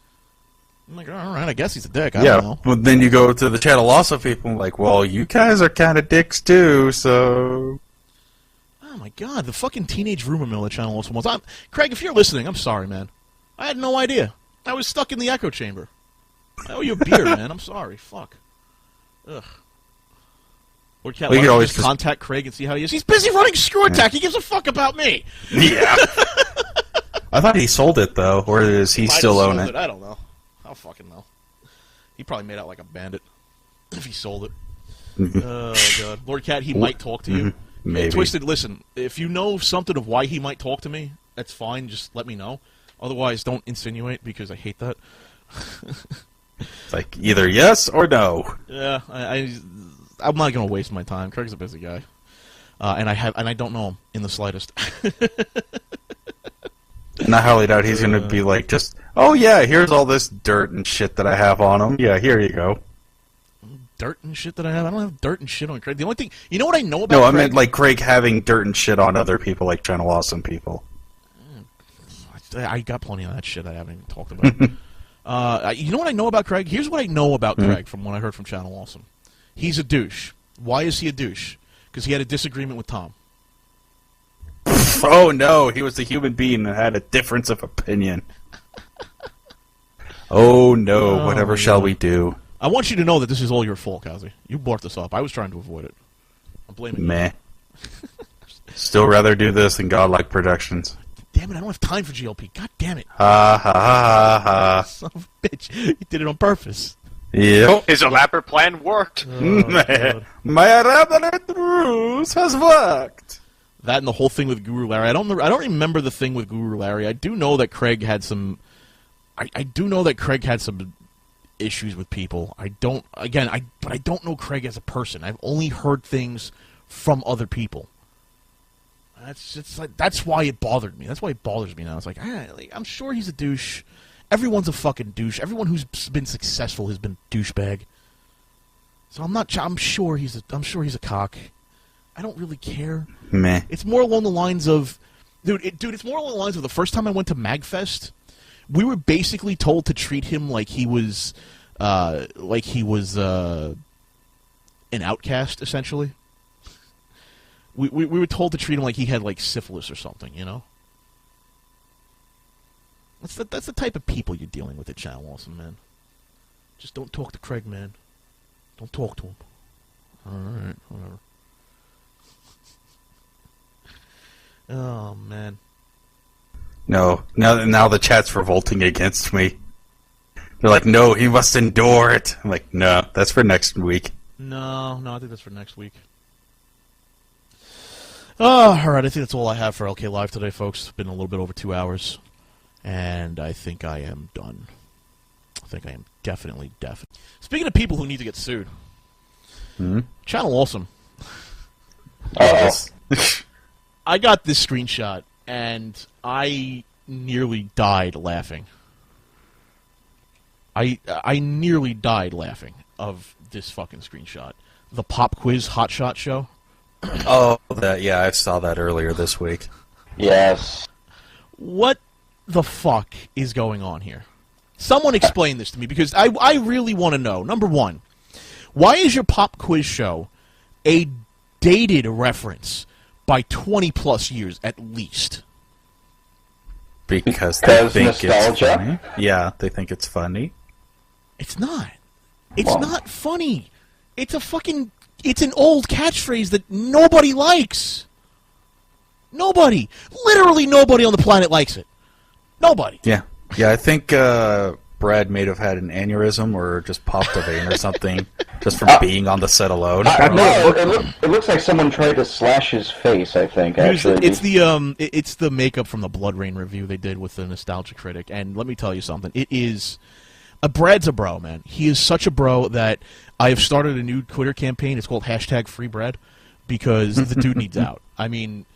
A: I'm like, all right, I guess he's a dick. I don't know.
B: But then you go to the Channel Awesome people like, well, you guys are kind of dicks too, so...
A: Oh my god, the fucking teenage rumor mill at Channel Awesome was. Craig, if you're listening, I'm sorry, man. I had no idea. I was stuck in the echo chamber. I owe you a beer, man. I'm sorry. Fuck. Ugh. LordKat, why don't you just contact Craig and see how he is? He's busy running Screw Attack. He gives a fuck about me.
B: Yeah. I thought he sold it, though. Or does he still own it?
A: I don't know. I don't fucking know. He probably made out like a bandit if he sold it. Oh, God. LordKat, he might talk to you.
B: Maybe.
A: Hey, Twisted, listen. If you know something of why he might talk to me, that's fine. Just let me know. Otherwise, don't insinuate because I hate that.
B: It's like either yes or no.
A: Yeah, I'm not gonna waste my time. Craig's a busy guy, and I don't know him in the slightest.
B: And I highly doubt he's gonna be like, just, oh yeah, here's all this dirt and shit that I have on him. Yeah, here you go.
A: Dirt and shit that I have? I don't have dirt and shit on Craig. The only thing, you know what I know about?
B: No,
A: Craig?
B: I meant like Craig having dirt and shit on other people, like Channel Awesome people.
A: I got plenty of that shit I haven't even talked about. You know what I know about Craig? Here's what I know about Craig from what I heard from Channel Awesome. He's a douche. Why is he a douche? Because he had a disagreement with Tom.
B: Oh no, he was a human being and had a difference of opinion. Oh no, whatever shall we do?
A: I want you to know that this is all your fault, Kazi. You brought this up. I was trying to avoid it. I'm blaming you.
B: Still rather do this than Godlike Productions.
A: Damn it, I don't have time for GLP. God damn it.
B: Ha ha ha ha.
A: Son of a bitch. You did it on purpose.
B: Yep.
C: His elaborate plan worked.
B: My elaborate ruse has worked.
A: That and the whole thing with Guru Larry. I don't remember the thing with Guru Larry. I do know that Craig had some... I do know that Craig had some issues with people. I don't know Craig as a person. I've only heard things from other people. That's why it bothered me. That's why it bothers me now. It's like, I'm sure he's a douche. Everyone's a fucking douche. Everyone who's been successful has been a douchebag. So I'm sure he's a cock. I don't really care.
B: Meh.
A: It's more along the lines of, it's more along the lines of the first time I went to MagFest, we were basically told to treat him like he was an outcast, essentially. We were told to treat him like he had, like, syphilis or something, you know? That's the type of people you're dealing with at Channel Awesome, man. Just don't talk to Craig, man. Don't talk to him. Alright, whatever. Oh, man.
B: No, now the chat's revolting against me. They're like, no, he must endure it. I'm like, no, that's for next week.
A: No, I think that's for next week. Oh, alright, I think that's all I have for LK Live today, folks. It's been a little bit over 2 hours. And I think I am done. I think I am definitely. Speaking of people who need to get sued, Channel Awesome. I got this screenshot, and I nearly died laughing. I nearly died laughing of this fucking screenshot. The Pop Quiz Hotshot show.
B: Oh, I saw that earlier this week.
H: Yes.
A: What the fuck is going on here? Someone explain this to me, because I really want to know. Number one, why is your Pop Quiz show a dated reference by 20-plus years at least?
B: Because they think
H: nostalgia?
B: It's funny. Yeah, they think it's funny.
A: It's not. It's not funny. It's an old catchphrase that nobody likes. Nobody. Literally nobody on the planet likes it. Nobody.
B: Yeah, I think Brad may have had an aneurysm or just popped a vein or something just from being on the set alone.
H: It looks like someone tried to slash his face, I think, actually.
A: It's the makeup from the Blood Rain review they did with the Nostalgia Critic, and let me tell you something. It is... Brad's a bro, man. He is such a bro that I have started a new Twitter campaign. It's called #FreeBrad because the dude needs out. I mean,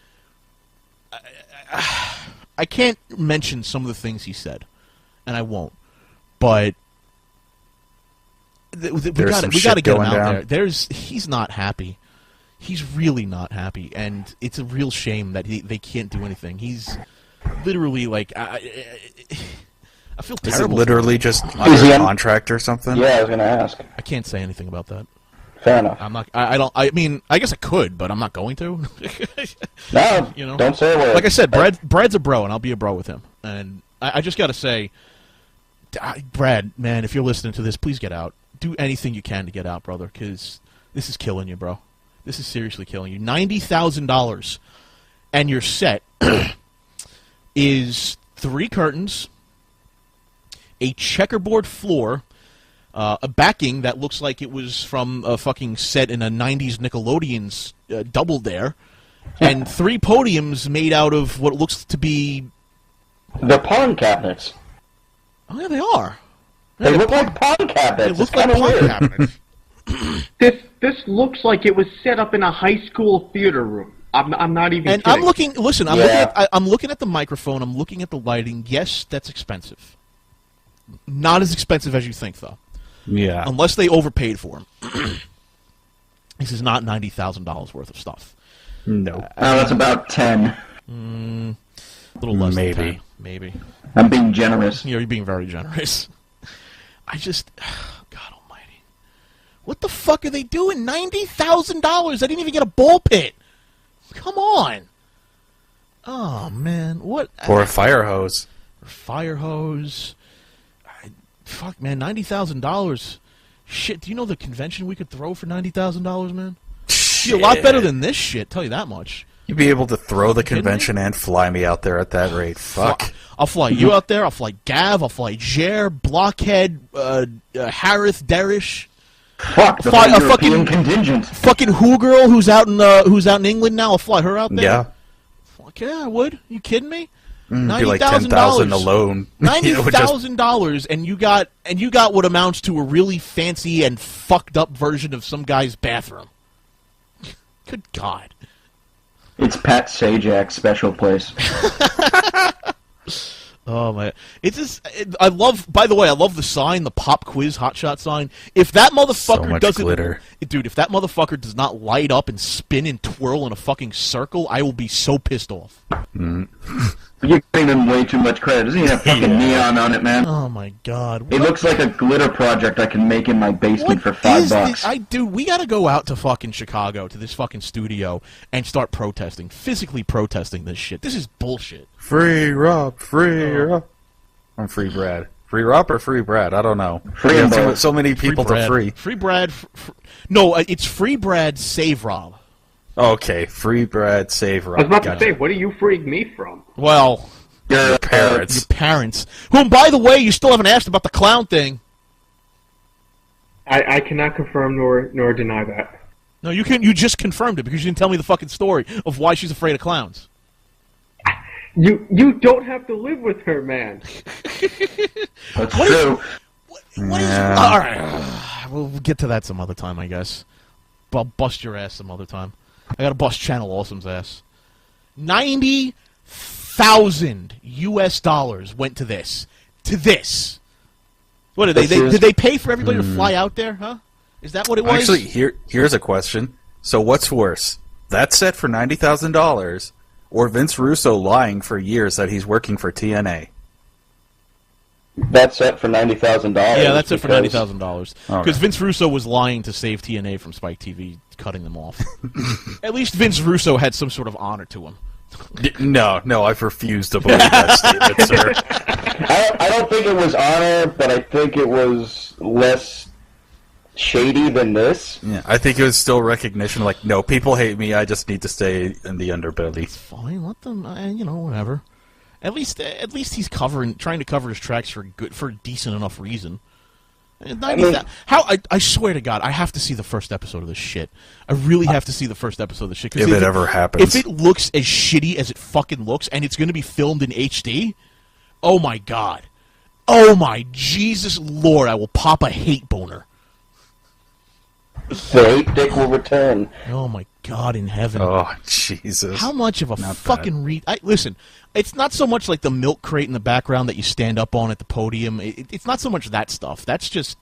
A: I can't mention some of the things he said, and I won't. But we got to get him out there. He's not happy. He's really not happy, and it's a real shame that they can't do anything. He's literally like... I feel terrible.
B: Is it literally just under contract or something?
H: Yeah, I was going to ask.
A: I can't say anything about that.
H: Fair enough.
A: I'm not. I mean, I guess I could, but I'm not going to.
H: No,
A: you know?
H: Don't say a word.
A: Like I said, Brad's a bro, and I'll be a bro with him. And I just got to say, Brad, man, if you're listening to this, please get out. Do anything you can to get out, brother, because this is killing you, bro. This is seriously killing you. $90,000, and your set is 3 curtains, a checkerboard floor, a backing that looks like it was from a fucking set in a 90s Nickelodeon's Double Dare, and 3 podiums made out of what looks to be...
H: They're pawn cabinets.
A: Oh, yeah, they are.
H: They look like pawn cabinets.
A: They look like pawn cabinets.
I: This looks like it was set up in a high school theater room. I'm not even
A: and
I: kidding.
A: I'm looking at the microphone, I'm looking at the lighting. Yes, that's expensive. Not as expensive as you think, though.
B: Yeah.
A: Unless they overpaid for them. This is not $90,000 worth of stuff.
B: No.
H: That's about 10.
A: A little less than 10. Maybe.
H: I'm being generous.
A: You're being very generous. I just... God almighty. What the fuck are they doing? $90,000! I didn't even get a ball pit! Come on! Oh, man. What?
B: Or a fire hose.
A: Or fire hose. Fuck, man. $90,000. Shit, do you know the convention we could throw for $90,000, man? Shit. Be a lot better than this shit, tell you that much.
B: You'd be able to throw the convention and fly me out there at that rate. Fuck.
A: I'll fly you out there. I'll fly Gav. I'll fly Jer, Blockhead, Harith, Derish.
H: Fuck, the fucking contingent.
A: Fucking Who girl who's out in England now. I'll fly her out there.
B: Yeah.
A: Fuck yeah, I would. You kidding me?
B: Be like $10,000 alone.
A: $90,000, and you got what amounts to a really fancy and fucked up version of some guy's bathroom. Good God.
H: It's Pat Sajak's special place.
A: Oh my! It's just I love. By the way, I love the sign, the Pop Quiz Hotshot sign. If that motherfucker doesn't,
B: glitter.
A: Dude, if that motherfucker does not light up and spin and twirl in a fucking circle, I will be so pissed off.
H: You're giving him way too much credit. Doesn't he have fucking neon on it, man?
A: Oh my God!
H: It looks like a glitter project I can make in my basement for $5.
A: Dude, we gotta go out to fucking Chicago to this fucking studio and start protesting, physically protesting this shit. This is bullshit.
B: Free Rob, free Rob. I'm Free Brad. Free Rob or Free Brad? I don't know.
H: Free and
B: so many people to free.
A: Free Brad. No, it's Free Brad, save Rob.
B: Okay, Free Brad, save Rob.
I: I was about to say, what are you freeing me from?
A: Well,
B: your parents.
A: Your parents. Whom, by the way, you still haven't asked about the clown thing.
I: I cannot confirm nor deny that.
A: No, you can. You just confirmed it because you didn't tell me the fucking story of why she's afraid of clowns.
I: You don't have to live with her, man.
H: That's true.
A: What is... All right. We'll get to that some other time, I guess. I'll bust your ass some other time. I gotta bust Channel Awesome's ass. $90,000 went to this. To this. What did they did they pay for everybody to fly out there, huh? Is that what it was?
B: Actually, here's a question. So what's worse? That set for $90,000 or Vince Russo lying for years that he's working for TNA?
H: That's it for $90,000.
A: Yeah, that's it for $90,000. Because
B: Okay.
A: Vince Russo was lying to save TNA from Spike TV cutting them off. At least Vince Russo had some sort of honor to him.
B: No, I've refused to believe that statement, sir.
H: I don't think it was honor, but I think it was less shady than this.
B: Yeah, I think it was still recognition. Like, no, people hate me. I just need to stay in the underbelly.
A: Fine, let them, whatever. At least he's trying to cover his tracks for a decent enough reason. I swear to God, I have to see the first episode of this shit. I really have to see the first episode of this shit.
B: If it ever happens.
A: If it looks as shitty as it fucking looks, and it's going to be filmed in HD, oh my God. Oh my Jesus Lord, I will pop a hate boner.
H: The hate dick will return.
A: Oh my God in heaven.
B: Oh, Jesus.
A: How much of a fucking listen, it's not so much like the milk crate in the background that you stand up on at the podium. It's not so much that stuff. That's just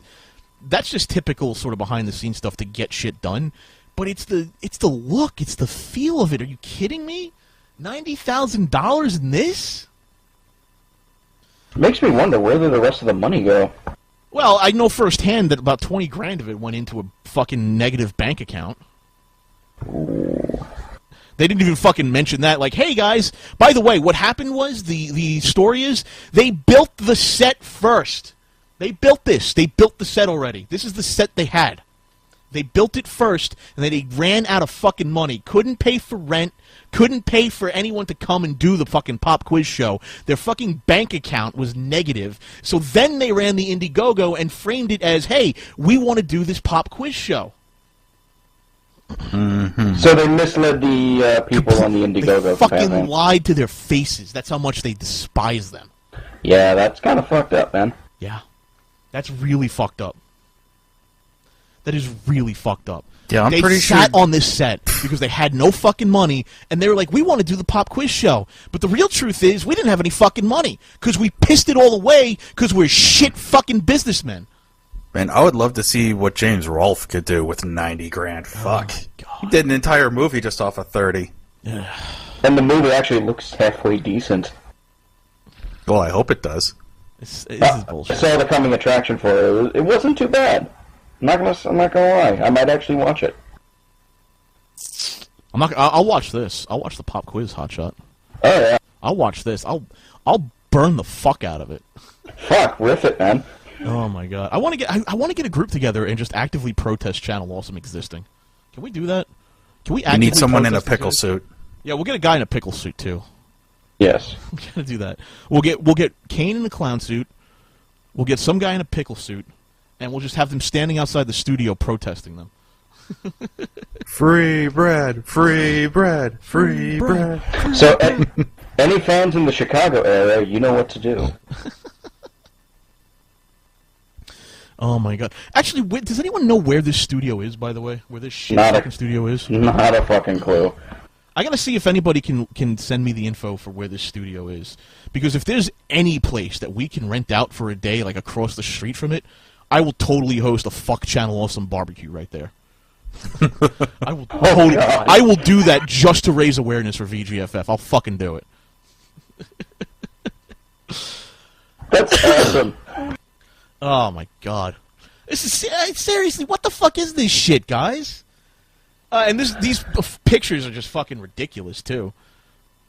A: typical sort of behind the scenes stuff to get shit done. But it's the look, it's the feel of it. Are you kidding me? $90,000 in this?
H: Makes me wonder, where did the rest of the money go?
A: Well, I know firsthand that about 20 grand of it went into a fucking negative bank account.
H: Ooh.
A: They didn't even fucking mention that. Like, hey guys, by the way, what happened was the story is they built the set first. They built this. They built the set already. This is the set they had. They built it first, and then they ran out of fucking money. Couldn't pay for rent. Couldn't pay for anyone to come and do the fucking pop quiz show. Their fucking bank account was negative. So then they ran the InddieGoGo and framed it as, hey, we want to do this pop quiz show.
H: Mm-hmm. So they misled the people on the InddieGoGo.
A: They fucking lied to their faces. That's how much they despise them.
H: Yeah, that's kind of fucked up, man.
A: Yeah. That's really fucked up. That is really fucked up.
B: Yeah, I'm
A: they
B: pretty sure.
A: They sat on this set because they had no fucking money, and they were like, we want to do the pop quiz show. But the real truth is, we didn't have any fucking money because we pissed it all away because we're shit fucking businessmen.
B: Man, I would love to see what James Rolfe could do with 90 grand. Fuck. Oh, he did an entire movie just off of 30.
A: Yeah.
H: And the movie actually looks halfway decent.
B: Well, I hope it does.
A: This is bullshit.
H: I saw the coming attraction for it. It wasn't too bad. I'm not gonna lie. I might actually watch it.
A: I'll watch this. I'll watch the pop quiz Hotshot.
H: Oh yeah.
A: I'll watch this. I'll burn the fuck out of it.
H: Fuck, riff it, man.
A: Oh my God. I want to get a group together and just actively protest Channel Awesome existing. Can we do that? Can we actively
B: need someone in a
A: protest
B: pickle suit.
A: Yeah, we'll get a guy in a pickle suit too.
H: Yes.
A: We gotta do that. We'll get Kane in a clown suit. We'll get some guy in a pickle suit. And we'll just have them standing outside the studio protesting them.
B: Free bread, free bread, free bread.
H: So, any fans in the Chicago area, you know what to do.
A: Oh my God! Actually, does anyone know where this studio is? By the way, where this shit fucking studio is?
H: Not a fucking clue.
A: I gotta see if anybody can send me the info for where this studio is, because if there's any place that we can rent out for a day, like across the street from it, I will totally host a fuck Channel Awesome barbecue right there. I will do that just to raise awareness for VGFF. I'll fucking do it.
H: That's awesome.
A: Oh my God! This is seriously, what the fuck is this shit, guys? And these pictures are just fucking ridiculous too.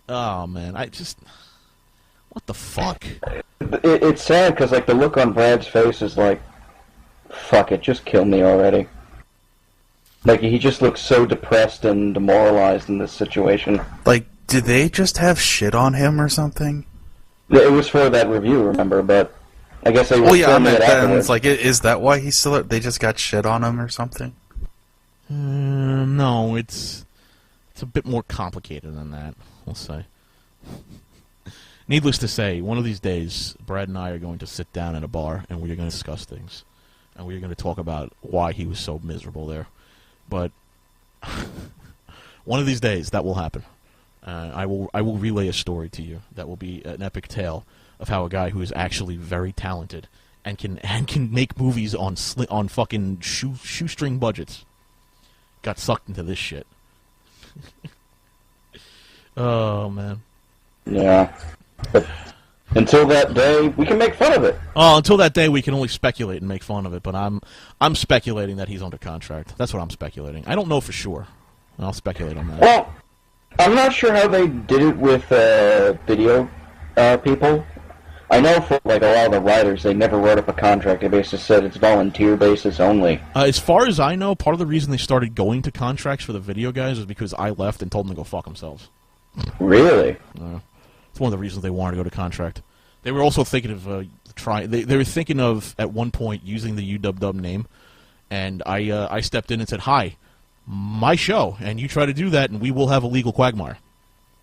A: Oh man, what the fuck?
H: It's sad because like the look on Brad's face is like, fuck it, just kill me already. Like he just looks so depressed and demoralized in this situation.
B: Like, do they just have shit on him or something?
H: It was for that review, remember? But I guess they were filming it afterwards.
B: It's like, is that why he's still? They just got shit on him or something?
A: No, it's a bit more complicated than that. We'll say. Needless to say, one of these days, Brad and I are going to sit down at a bar and we are going to discuss things, and we are going to talk about why he was so miserable there. But one of these days, that will happen. I will relay a story to you that will be an epic tale of how a guy who is actually very talented and can make movies on fucking shoestring budgets got sucked into this shit. Oh man.
H: Yeah. But until that day, we can make fun of it.
A: Oh, until that day, we can only speculate and make fun of it. But I'm speculating that he's under contract. That's what I'm speculating. I don't know for sure. I'll speculate on that.
H: Well, I'm not sure how they did it with video people. I know for like a lot of the writers, they never wrote up a contract. They basically said it's volunteer basis only.
A: As far as I know, part of the reason they started going to contracts for the video guys was because I left and told them to go fuck themselves.
H: Really?
A: It's one of the reasons they wanted to go to contract. They were also thinking of They were thinking of at one point using the UW name, and I stepped in and said, "Hi, my show," and you try to do that, and we will have a legal quagmire.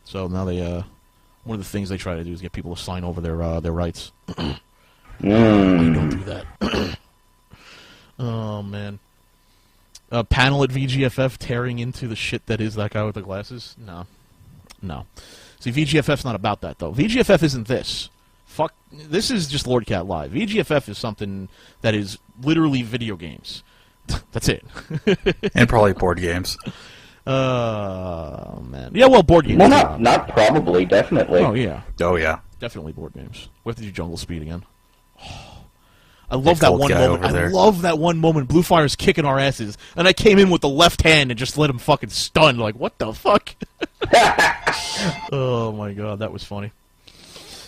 A: So now they one of the things they try to do is get people to sign over their rights. Don't do that. Oh man. Panel at VGFF tearing into the shit that is that guy with the glasses? No. See, VGFF's not about that, though. VGFF isn't this. Fuck, this is just LordKat Live. VGFF is something that is literally video games. That's it.
B: And probably board games.
A: Man. Yeah, well, board games.
H: Well, not probably, definitely.
A: Oh, yeah.
B: Definitely
A: board games. We have to do Jungle Speed again. I love that one moment. I love that one moment. Blue Fire's kicking our asses, and I came in with the left hand and just let him fucking stun. Like, what the fuck? Oh my god, that was funny.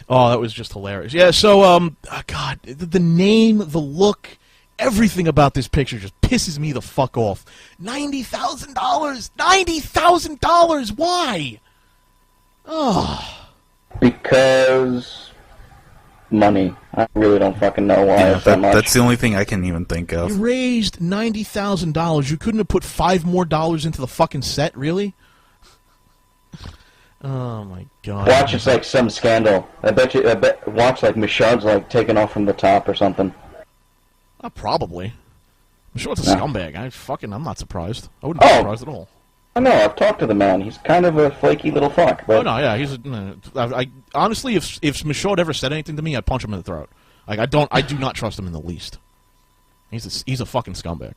A: Oh, that was just hilarious. Yeah. So, God, the name, the look, everything about this picture just pisses me the fuck off. $90,000. $90,000. Why? Oh.
H: Because money. I really don't fucking know why it's that much.
B: That's the only thing I can even think of.
A: You raised $90,000. You couldn't have put $5 more into the fucking set, really? Oh my god.
H: Watch, it's like some scandal. I bet watch like Michaud's like taken off from the top or something.
A: Probably. Michaud's a scumbag. I'm not surprised. I wouldn't be surprised at all.
H: I know, I've talked to the man. He's kind of a flaky little fuck. But...
A: Oh no, yeah, honestly, if Michaud ever said anything to me, I'd punch him in the throat. Like I do not trust him in the least. He's a fucking scumbag.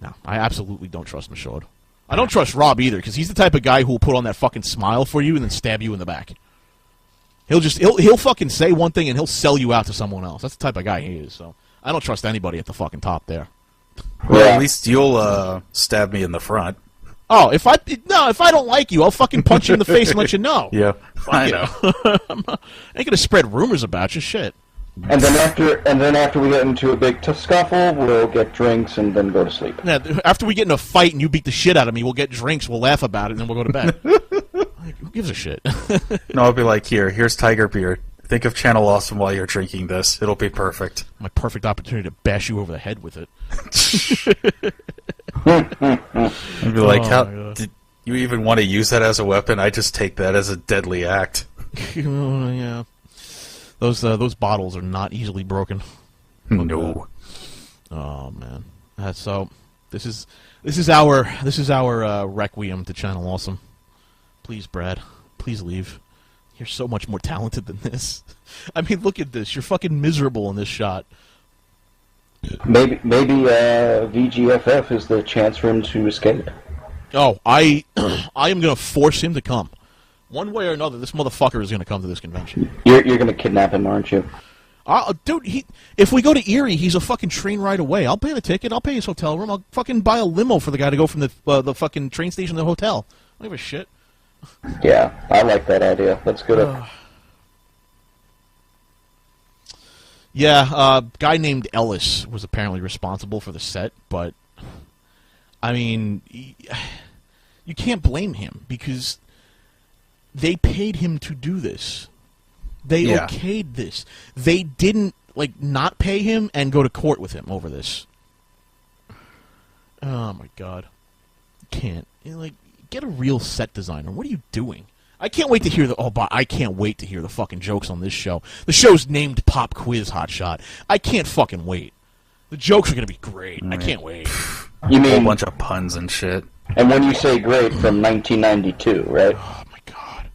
A: No, I absolutely don't trust Michaud. I don't trust Rob either, because he's the type of guy who will put on that fucking smile for you and then stab you in the back. He'll fucking say one thing and he'll sell you out to someone else. That's the type of guy he is. So I don't trust anybody at the fucking top there.
B: Well, at least you'll stab me in the front.
A: Oh, if I don't like you, I'll fucking punch you in the face and let you know.
B: Yeah, I know.
A: I ain't gonna spread rumors about you, shit.
H: And then after we get into a big scuffle, we'll get drinks and then go to sleep.
A: Yeah, after we get in a fight and you beat the shit out of me, we'll get drinks, we'll laugh about it, and then we'll go to bed. Like, who gives a shit?
B: No, I'll be like, here's Tiger Beer. Think of Channel Awesome while you're drinking this. It'll be perfect.
A: My perfect opportunity to bash you over the head with it.
B: I'd be like, how did you even want to use that as a weapon? I just take that as a deadly act.
A: Yeah. Those bottles are not easily broken.
B: No.
A: Oh man. So this is our requiem to Channel Awesome. Please, Brad. Please leave. You're so much more talented than this. I mean, look at this. You're fucking miserable in this shot.
H: Maybe VGFF is the chance for him to escape.
A: Oh, I am going to force him to come. One way or another, this motherfucker is going to come to this convention.
H: You're going to kidnap him, aren't you?
A: Dude, if we go to Erie, he's a fucking train ride away. I'll pay the ticket. I'll pay his hotel room. I'll fucking buy a limo for the guy to go from the fucking train station to the hotel. I don't give a shit.
H: Yeah, I like that idea. Let's go.
A: Yeah, guy named Ellis was apparently responsible for the set, but I mean, you can't blame him because they paid him to do this. They okayed this. They didn't not pay him and go to court with him over this. Oh my god, you can't get a real set designer. What are you doing? I can't wait to hear I can't wait to hear the fucking jokes on this show. The show's named Pop Quiz Hotshot. I can't fucking wait. The jokes are gonna be great. I can't wait.
H: You mean
B: a whole bunch of puns and shit?
H: And when you say great, from 1992, right?
A: Oh my god.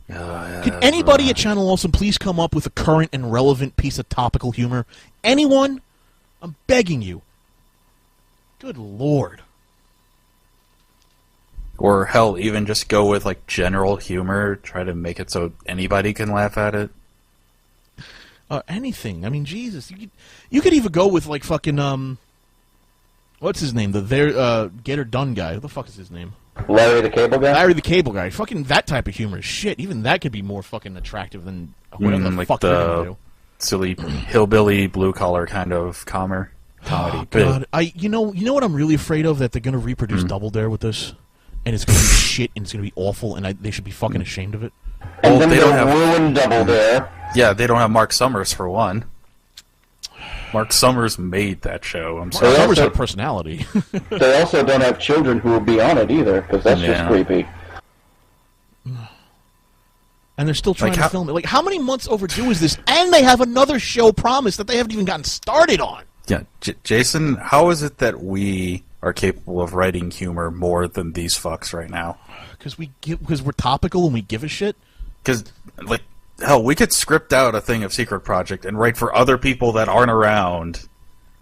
A: Could anybody at Channel Olson please come up with a current and relevant piece of topical humor? Anyone? I'm begging you. Good lord.
B: Or hell, even just go with general humor. Try to make it so anybody can laugh at it.
A: Anything. I mean, Jesus, you could even go with fucking what's his name? The Get Her Done guy. What the fuck is his name?
H: Larry the Cable Guy.
A: Larry the Cable Guy. Fucking that type of humor is shit. Even that could be more fucking attractive than whatever the fuck they're gonna do.
B: Silly hillbilly blue collar kind of comedy.
A: Oh, God, you know what I'm really afraid of, that they're gonna reproduce Double Dare with this. And it's going to be shit, and it's going to be awful, and they should be fucking ashamed of it.
H: And then
B: they
H: they'll
B: don't have
H: ruin Double Dare.
B: Yeah, they don't have Mark Summers for one. Mark Summers made that show. I'm sorry.
A: Mark Summers had a personality.
H: They also don't have children who will be on it either, because that's just creepy.
A: And they're still trying to film it. Like, how many months overdue is this? And they have another show promised that they haven't even gotten started on.
B: Yeah, Jason, how is it that we are capable of writing humor more than these fucks right now?
A: Because we're topical and we give a shit.
B: Because, like, hell, we could script out a thing of Secret Project and write for other people that aren't around,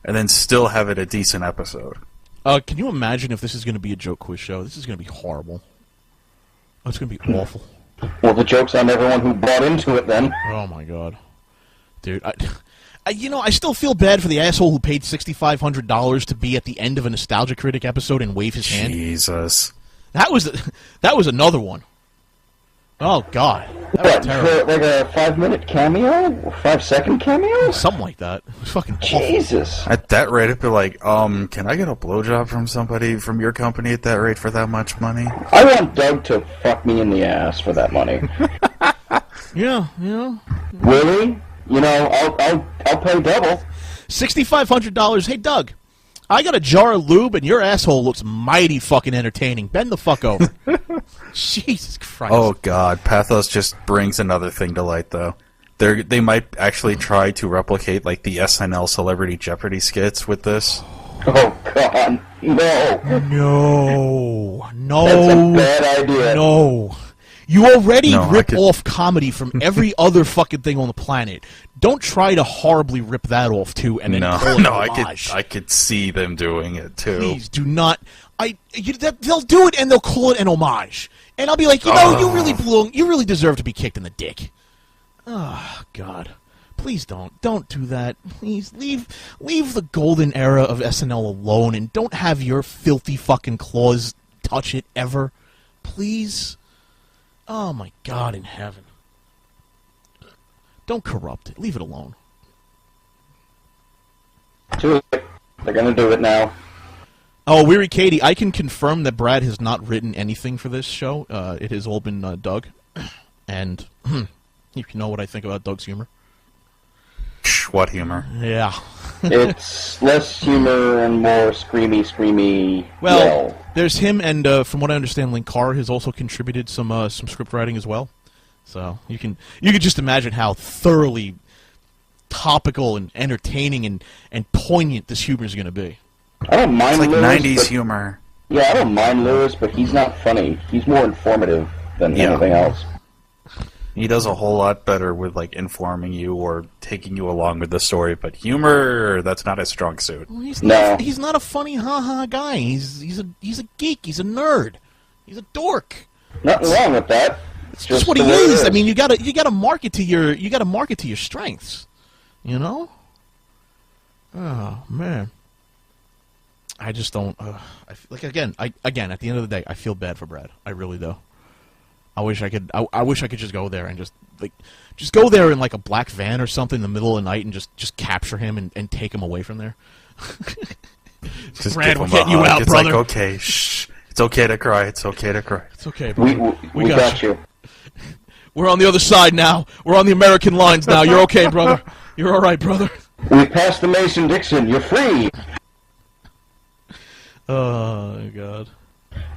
B: and then still have it a decent episode.
A: Can you imagine if this is going to be a joke quiz show? This is going to be horrible. Oh, it's going to be awful.
H: Well, the joke's on everyone who bought into it then.
A: Oh my god. Dude, I still feel bad for the asshole who paid $6,500 to be at the end of a Nostalgia Critic episode and wave his hand.
B: Jesus.
A: That was another one. Oh god. That was terrible.
H: Like a 5-minute cameo? 5-second cameo?
A: Something like that. It was fucking
H: Jesus.
A: awful.
B: At that rate, it'd be like, can I get a blowjob from somebody from your company at that rate for that much money?
H: I want Doug to fuck me in the ass for that money.
A: Yeah.
H: Really? You know, I'll pay double.
A: $6,500. Hey, Doug, I got a jar of lube, and your asshole looks mighty fucking entertaining. Bend the fuck over. Jesus Christ.
B: Oh, God. Pathos just brings another thing to light, though. They might actually try to replicate, like, the SNL Celebrity Jeopardy skits with this.
H: Oh, God. No.
A: No.
H: That's a bad idea.
A: No. You already rip off comedy from every other fucking thing on the planet. Don't try to horribly rip that off, too, and then call it homage.
B: I could see them doing it, too.
A: Please, do not. They'll do it, and they'll call it an homage. And I'll be like, you really deserve to be kicked in the dick. Oh, God. Please don't do that. Please leave the golden era of SNL alone, and don't have your filthy fucking claws touch it ever. Please. Oh my God in heaven. Don't corrupt it. Leave it alone.
H: Do it. They're gonna do it now.
A: Oh, Weary Katie, I can confirm that Brad has not written anything for this show. It has all been Doug. And you know what I think about Doug's humor.
B: What humor?
A: Yeah.
H: It's less humor and more screamy.
A: Well, there's him, and from what I understand, Linkar has also contributed some script writing as well. So you can just imagine how thoroughly topical and entertaining and poignant this humor is going to be.
H: I don't mind
B: Lewis,
H: Lewis,
B: 90s humor.
H: Yeah, I don't mind Lewis, but he's not funny. He's more informative than anything else.
B: He does a whole lot better with, like, informing you or taking you along with the story, but humor, that's not his strong suit.
A: Well, he's not a funny ha-ha guy. He's a geek. He's a nerd. He's a dork.
H: Nothing wrong with that.
A: It's just what he is. I mean, you gotta market to your strengths. You know? Oh man. I just don't. Again, at the end of the day, I feel bad for Brad. I really do. I wish I could. I wish I could just go there and just go there in like a black van or something in the middle of the night and just capture him and take him away from there. Brad, we're getting you out, brother.
B: Like, okay, shh. It's okay to cry. It's okay to cry.
A: It's okay, brother.
H: We got you.
A: We're on the other side now. We're on the American lines now. You're okay, brother. You're all right, brother.
H: We passed the Mason-Dixon. You're free.
A: Oh God.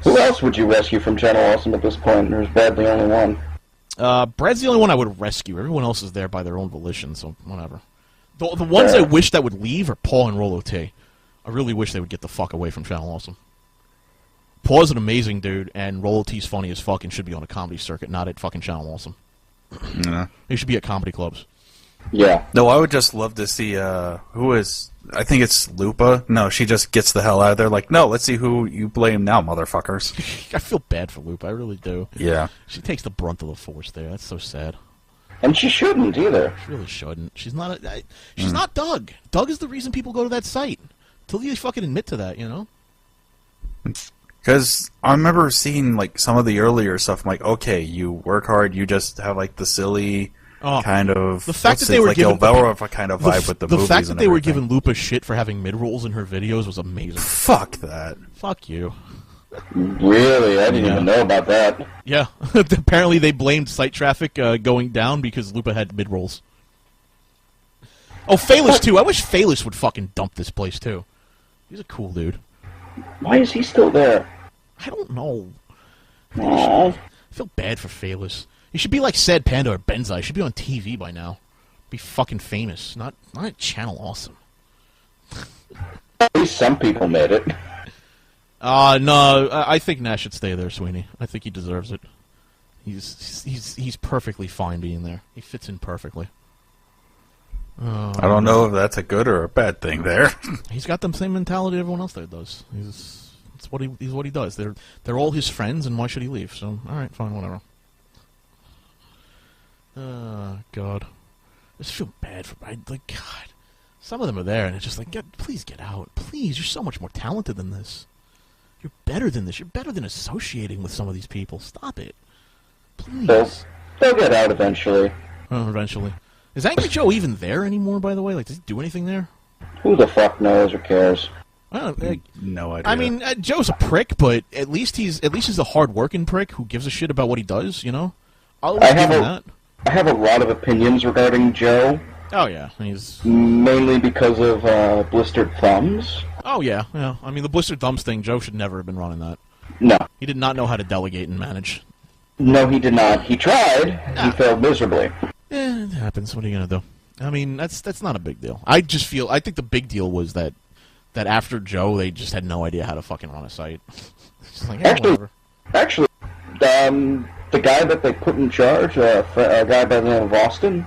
H: Who else would you rescue from Channel Awesome at this point? Or is Brad the only one?
A: Brad's the only one I would rescue. Everyone else is there by their own volition, so whatever. The ones I wish that would leave are Paul and Rolo T. I really wish they would get the fuck away from Channel Awesome. Paul's an amazing dude, and Rolo T's funny as fuck and should be on a comedy circuit, not at fucking Channel Awesome.
B: Yeah.
A: They should be at comedy clubs.
H: Yeah.
B: No, I would just love to see who is... I think it's Lupa. No, she just gets the hell out of there. Like, no, let's see who you blame now, motherfuckers.
A: I feel bad for Lupa. I really do.
B: Yeah.
A: She takes the brunt of the force there. That's so sad.
H: And she shouldn't either.
A: She really shouldn't. She's not. She's not Doug. Doug is the reason people go to that site. Till you fucking admit to that, you know.
B: Because I remember seeing like some of the earlier stuff. I'm like, okay, you work hard. You just have like the silly. Kind of
A: the fact that they were given
B: Elvira kind of vibe with the movies.
A: The fact that
B: and
A: they were
B: everything.
A: giving Lupa shit for having mid rolls in her videos was amazing.
B: Fuck that.
A: Fuck you.
H: Really? I didn't even know about that.
A: Yeah. Apparently they blamed site traffic going down because Lupa had mid-rolls. Oh, Phelous, too. I wish Phelous would fucking dump this place, too. He's a cool dude.
H: Why is he still there?
A: I don't know.
H: Aww.
A: I feel bad for Phelous. He should be like Sad Panda or Benzai. He should be on TV by now. Be fucking famous. Not Channel Awesome.
H: At least some people made it.
A: No, I think Nash should stay there, Sweeney. I think he deserves it. He's perfectly fine being there. He fits in perfectly.
B: I don't know if that's a good or a bad thing there.
A: He's got the same mentality everyone else there does. He's what he does. They're all his friends, and why should he leave? So, all right, fine, whatever. God, I just feel bad for God. Some of them are there, and it's just like, please get out, please. You're so much more talented than this. You're better than this. You're better than associating with some of these people. Stop it, please.
H: They'll get out eventually.
A: Eventually. Is Angry Joe even there anymore, by the way? Like, does he do anything there?
H: Who the fuck knows or cares?
A: I don't know.
B: No idea.
A: I mean, Joe's a prick, but at least he's a hard-working prick who gives a shit about what he does, you know? I'll give him that.
H: I have a lot of opinions regarding Joe.
A: Oh, yeah. He's...
H: Mainly because of blistered thumbs.
A: Oh, yeah. I mean, the blistered thumbs thing, Joe should never have been running that.
H: No.
A: He did not know how to delegate and manage.
H: No, he did not. He tried. He failed miserably.
A: It happens. What are you going to do? I mean, that's not a big deal. I think the big deal was that after Joe, they just had no idea how to fucking run a site. Just like, whatever.
H: Actually, the guy that they put in charge, a guy by the name of Austin,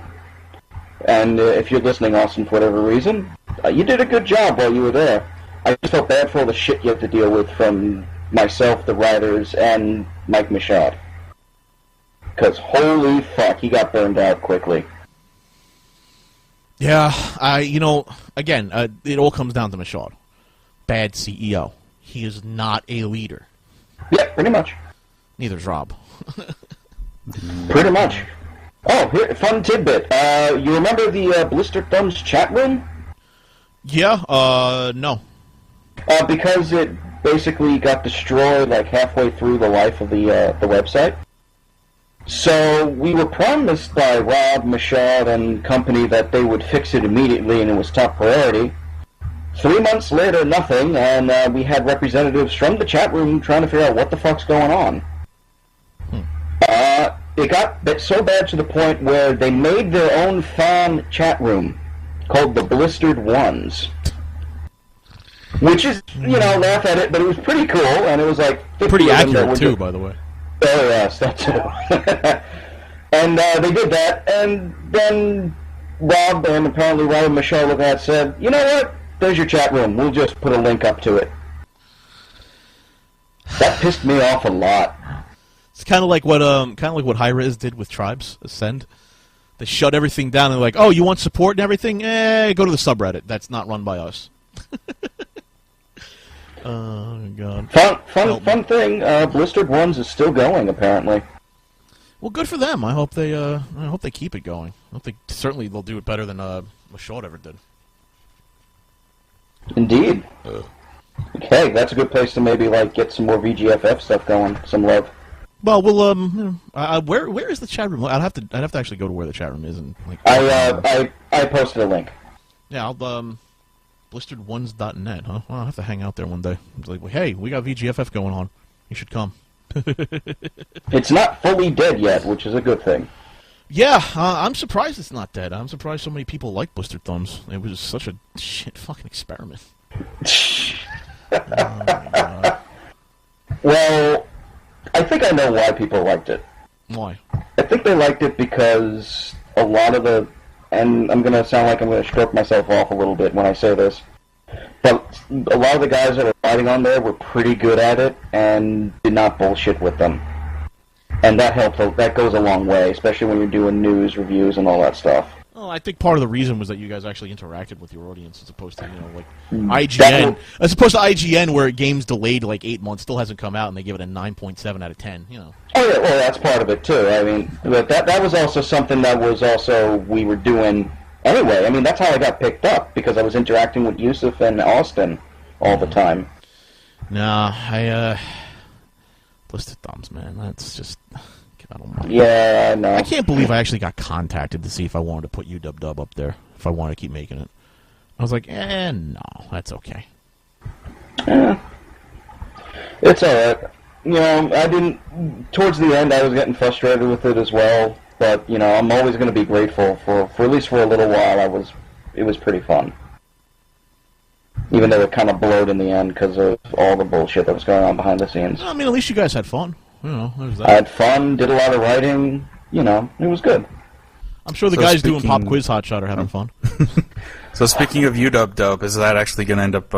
H: and if you're listening, Austin, for whatever reason, you did a good job while you were there. I just felt bad for all the shit you have to deal with from myself, the writers, and Mike Michaud. Because holy fuck, he got burned out quickly.
A: Yeah, again, it all comes down to Michaud. Bad CEO. He is not a leader.
H: Yeah, pretty much.
A: Neither's Rob.
H: Pretty much. Oh, here, fun tidbit. You remember the Blistered Thumbs chat room?
A: Yeah, no.
H: Because it basically got destroyed like halfway through the life of the website. So we were promised by Rob, Michaud, and company that they would fix it immediately and it was top priority. 3 months later, nothing, and we had representatives from the chat room trying to figure out what the fuck's going on. It got so bad to the point where they made their own fan chat room called the Blistered Ones. Which is, laugh at it, but it was pretty cool, and it was like...
A: Pretty accurate, too, by the way.
H: Oh, yes, that too. And they did that, and then Rob, and apparently Rob and Michelle looked at it, said, you know what? There's your chat room. We'll just put a link up to it. That pissed me off a lot.
A: It's kind of like what Hi-Rez did with Tribes Ascend. They shut everything down and they're like, oh, you want support and everything? Go to the subreddit. That's not run by us. Oh, God.
H: Fun thing, Blistered Ones is still going, apparently.
A: Well, good for them. I hope they keep it going. Certainly they'll do it better than Michaud ever did.
H: Indeed. Okay, that's a good place to maybe get some more VGFF stuff going. Some love.
A: Well, where is the chat room? I'd have to actually go to where the chat room is and
H: I posted a link.
A: Yeah, I'll blisteredones.net, huh? Well, I'll have to hang out there one day. It's like, hey, we got VGFF going on. You should come.
H: It's not fully dead yet, which is a good thing.
A: Yeah, I'm surprised it's not dead. I'm surprised so many people like Blistered Thumbs. It was such a shit fucking experiment. Oh, my God.
H: Well, I think I know why people liked it.
A: Why?
H: I think they liked it because a lot of the... And I'm going to sound like I'm going to stroke myself off a little bit when I say this. But a lot of the guys that are writing on there were pretty good at it and did not bullshit with them. And that helps. That goes a long way, especially when you're doing news, reviews, and all that stuff.
A: Well, I think part of the reason was that you guys actually interacted with your audience as opposed to, IGN. As opposed to IGN, where a game's delayed 8 months, still hasn't come out, and they give it a 9.7 out of 10,
H: Oh, yeah, well, that's part of it, too. I mean, but that was also something that was also we were doing anyway. I mean, that's how I got picked up, because I was interacting with Yusuf and Austin all the time.
A: Nah, Blister thumbs, man. That's just... I don't mind.
H: Yeah, no.
A: I can't believe I actually got contacted to see if I wanted to put UW up there, if I wanted to keep making it. I was like, no, that's okay.
H: Yeah. It's alright. You know, I didn't... Towards the end, I was getting frustrated with it as well, but, you know, I'm always going to be grateful for at least for a little while, it was pretty fun. Even though it kind of blowed in the end because of all the bullshit that was going on behind the scenes.
A: I mean, at least you guys had fun. You know, there's that.
H: I had fun, did a lot of writing, you know, it was good.
A: I'm sure the guys doing Pop Quiz Hotshot are having fun.
B: So speaking of UW, is that actually going to end up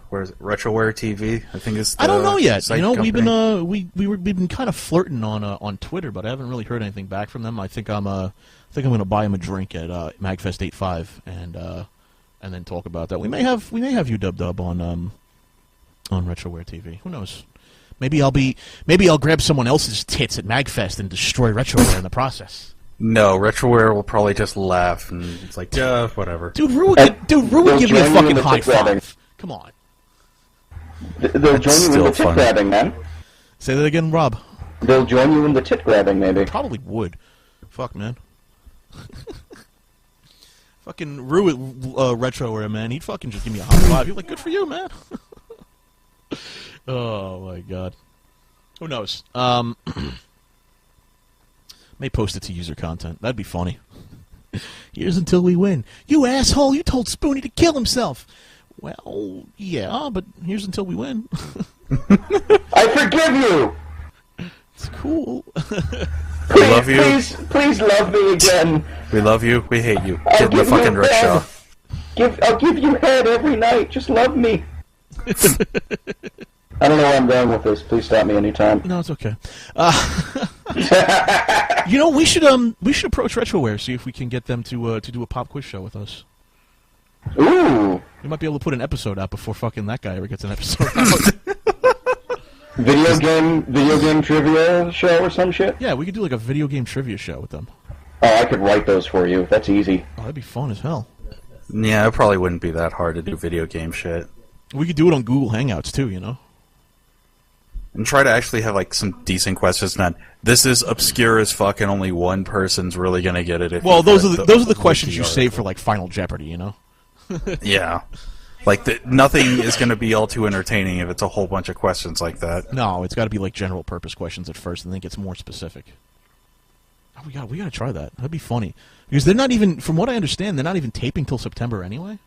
B: where is it? Retroware TV? I think it's.
A: I don't know yet. You know,
B: company.
A: we've been kind of flirting on Twitter, but I haven't really heard anything back from them. I think I'm going to buy him a drink at Magfest 85 and then talk about that. We may have UW on Retroware TV. Who knows? Maybe I'll grab someone else's tits at Magfest and destroy Retroware in the process.
B: No, Retroware will probably just laugh and it's like, whatever.
A: Dude, Rue would give me a fucking high five. Come on.
H: They'll join you in the tit grabbing, man.
A: Say that again, Rob.
H: They'll join you in the tit grabbing, maybe.
A: Probably would. Fuck, man. Fucking Rue at Retroware, man. He'd fucking just give me a high five. He'd be like, good for you, man. Oh my god. Who knows? May post it to user content. That'd be funny. Here's until we win. You asshole, you told Spoonie to kill himself. Well, yeah, but here's until we win.
H: I forgive you!
A: It's cool.
B: We love you.
H: Please love me again.
B: We love you. We hate you. Get in the fucking rickshaw.
H: I'll give you head every night. Just love me. I don't know where I'm going with this. Please stop me anytime.
A: No, it's okay. You know, we should approach Retroware, see if we can get them to do a pop quiz show with us.
H: Ooh.
A: We might be able to put an episode out before fucking that guy ever gets an episode out.
H: Video game trivia show or some shit?
A: Yeah, we could do like a video game trivia show with them.
H: Oh, I could write those for you. That's easy.
A: Oh, that'd be fun as hell.
B: Yeah, it probably wouldn't be that hard to do video game shit.
A: We could do it on Google Hangouts too, you know?
B: And try to actually have like some decent questions. Not this is obscure as fuck, and only one person's really gonna get it.
A: Well, those are the questions you save for like Final Jeopardy, you know?
B: Yeah, like nothing is gonna be all too entertaining if it's a whole bunch of questions like that.
A: No, it's got to be like general purpose questions at first, and then it gets more specific. Oh, we got to try that. That'd be funny because they're not even, from what I understand, they're not even taping till September anyway.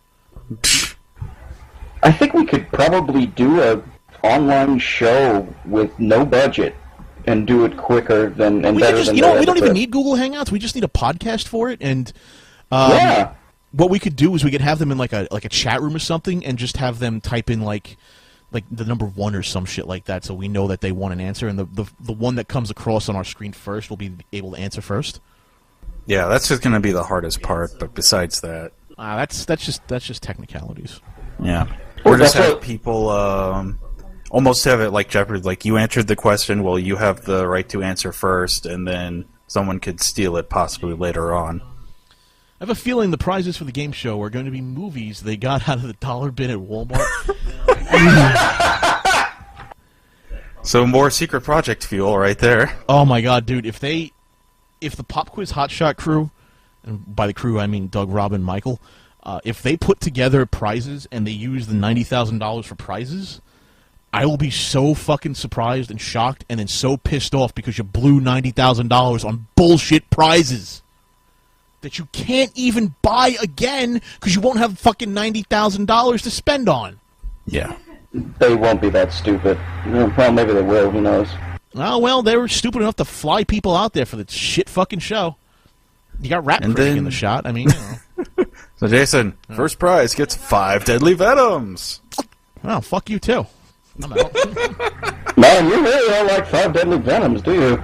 H: I think we could probably do a online show with no budget and do it quicker than and better than.
A: You know, we don't even need Google Hangouts. We just need a podcast for it, and
H: yeah.
A: What we could do is we could have them in like a chat room or something, and just have them type in like the number 1 or some shit like that, so we know that they want an answer, and the one that comes across on our screen first will be able to answer first.
B: Yeah, that's just going to be the hardest part. But besides that,
A: that's just technicalities.
B: Yeah, or just have people almost have it like Jeopardy. Like you answered the question, well, you have the right to answer first, and then someone could steal it possibly later on.
A: I have a feeling the prizes for the game show are going to be movies they got out of the dollar bin at Walmart.
B: So more secret project fuel right there.
A: Oh my god, dude! If the Pop Quiz Hotshot crew, and by the crew I mean Doug, Robin, Michael, if they put together prizes and they use the $90,000 for prizes, I will be so fucking surprised and shocked, and then so pissed off because you blew $90,000 on bullshit prizes that you can't even buy again because you won't have fucking $90,000 to spend on.
B: Yeah.
H: They won't be that stupid. Well, maybe they will. Who knows?
A: Oh, well, they were stupid enough to fly people out there for the shit fucking show. You got Rat Critic in the shot. I mean, you know.
B: So, Jason, first prize gets 5 deadly venoms.
A: Well, fuck you, too. I'm out.
H: Man, you really don't like 5 deadly venoms, do you?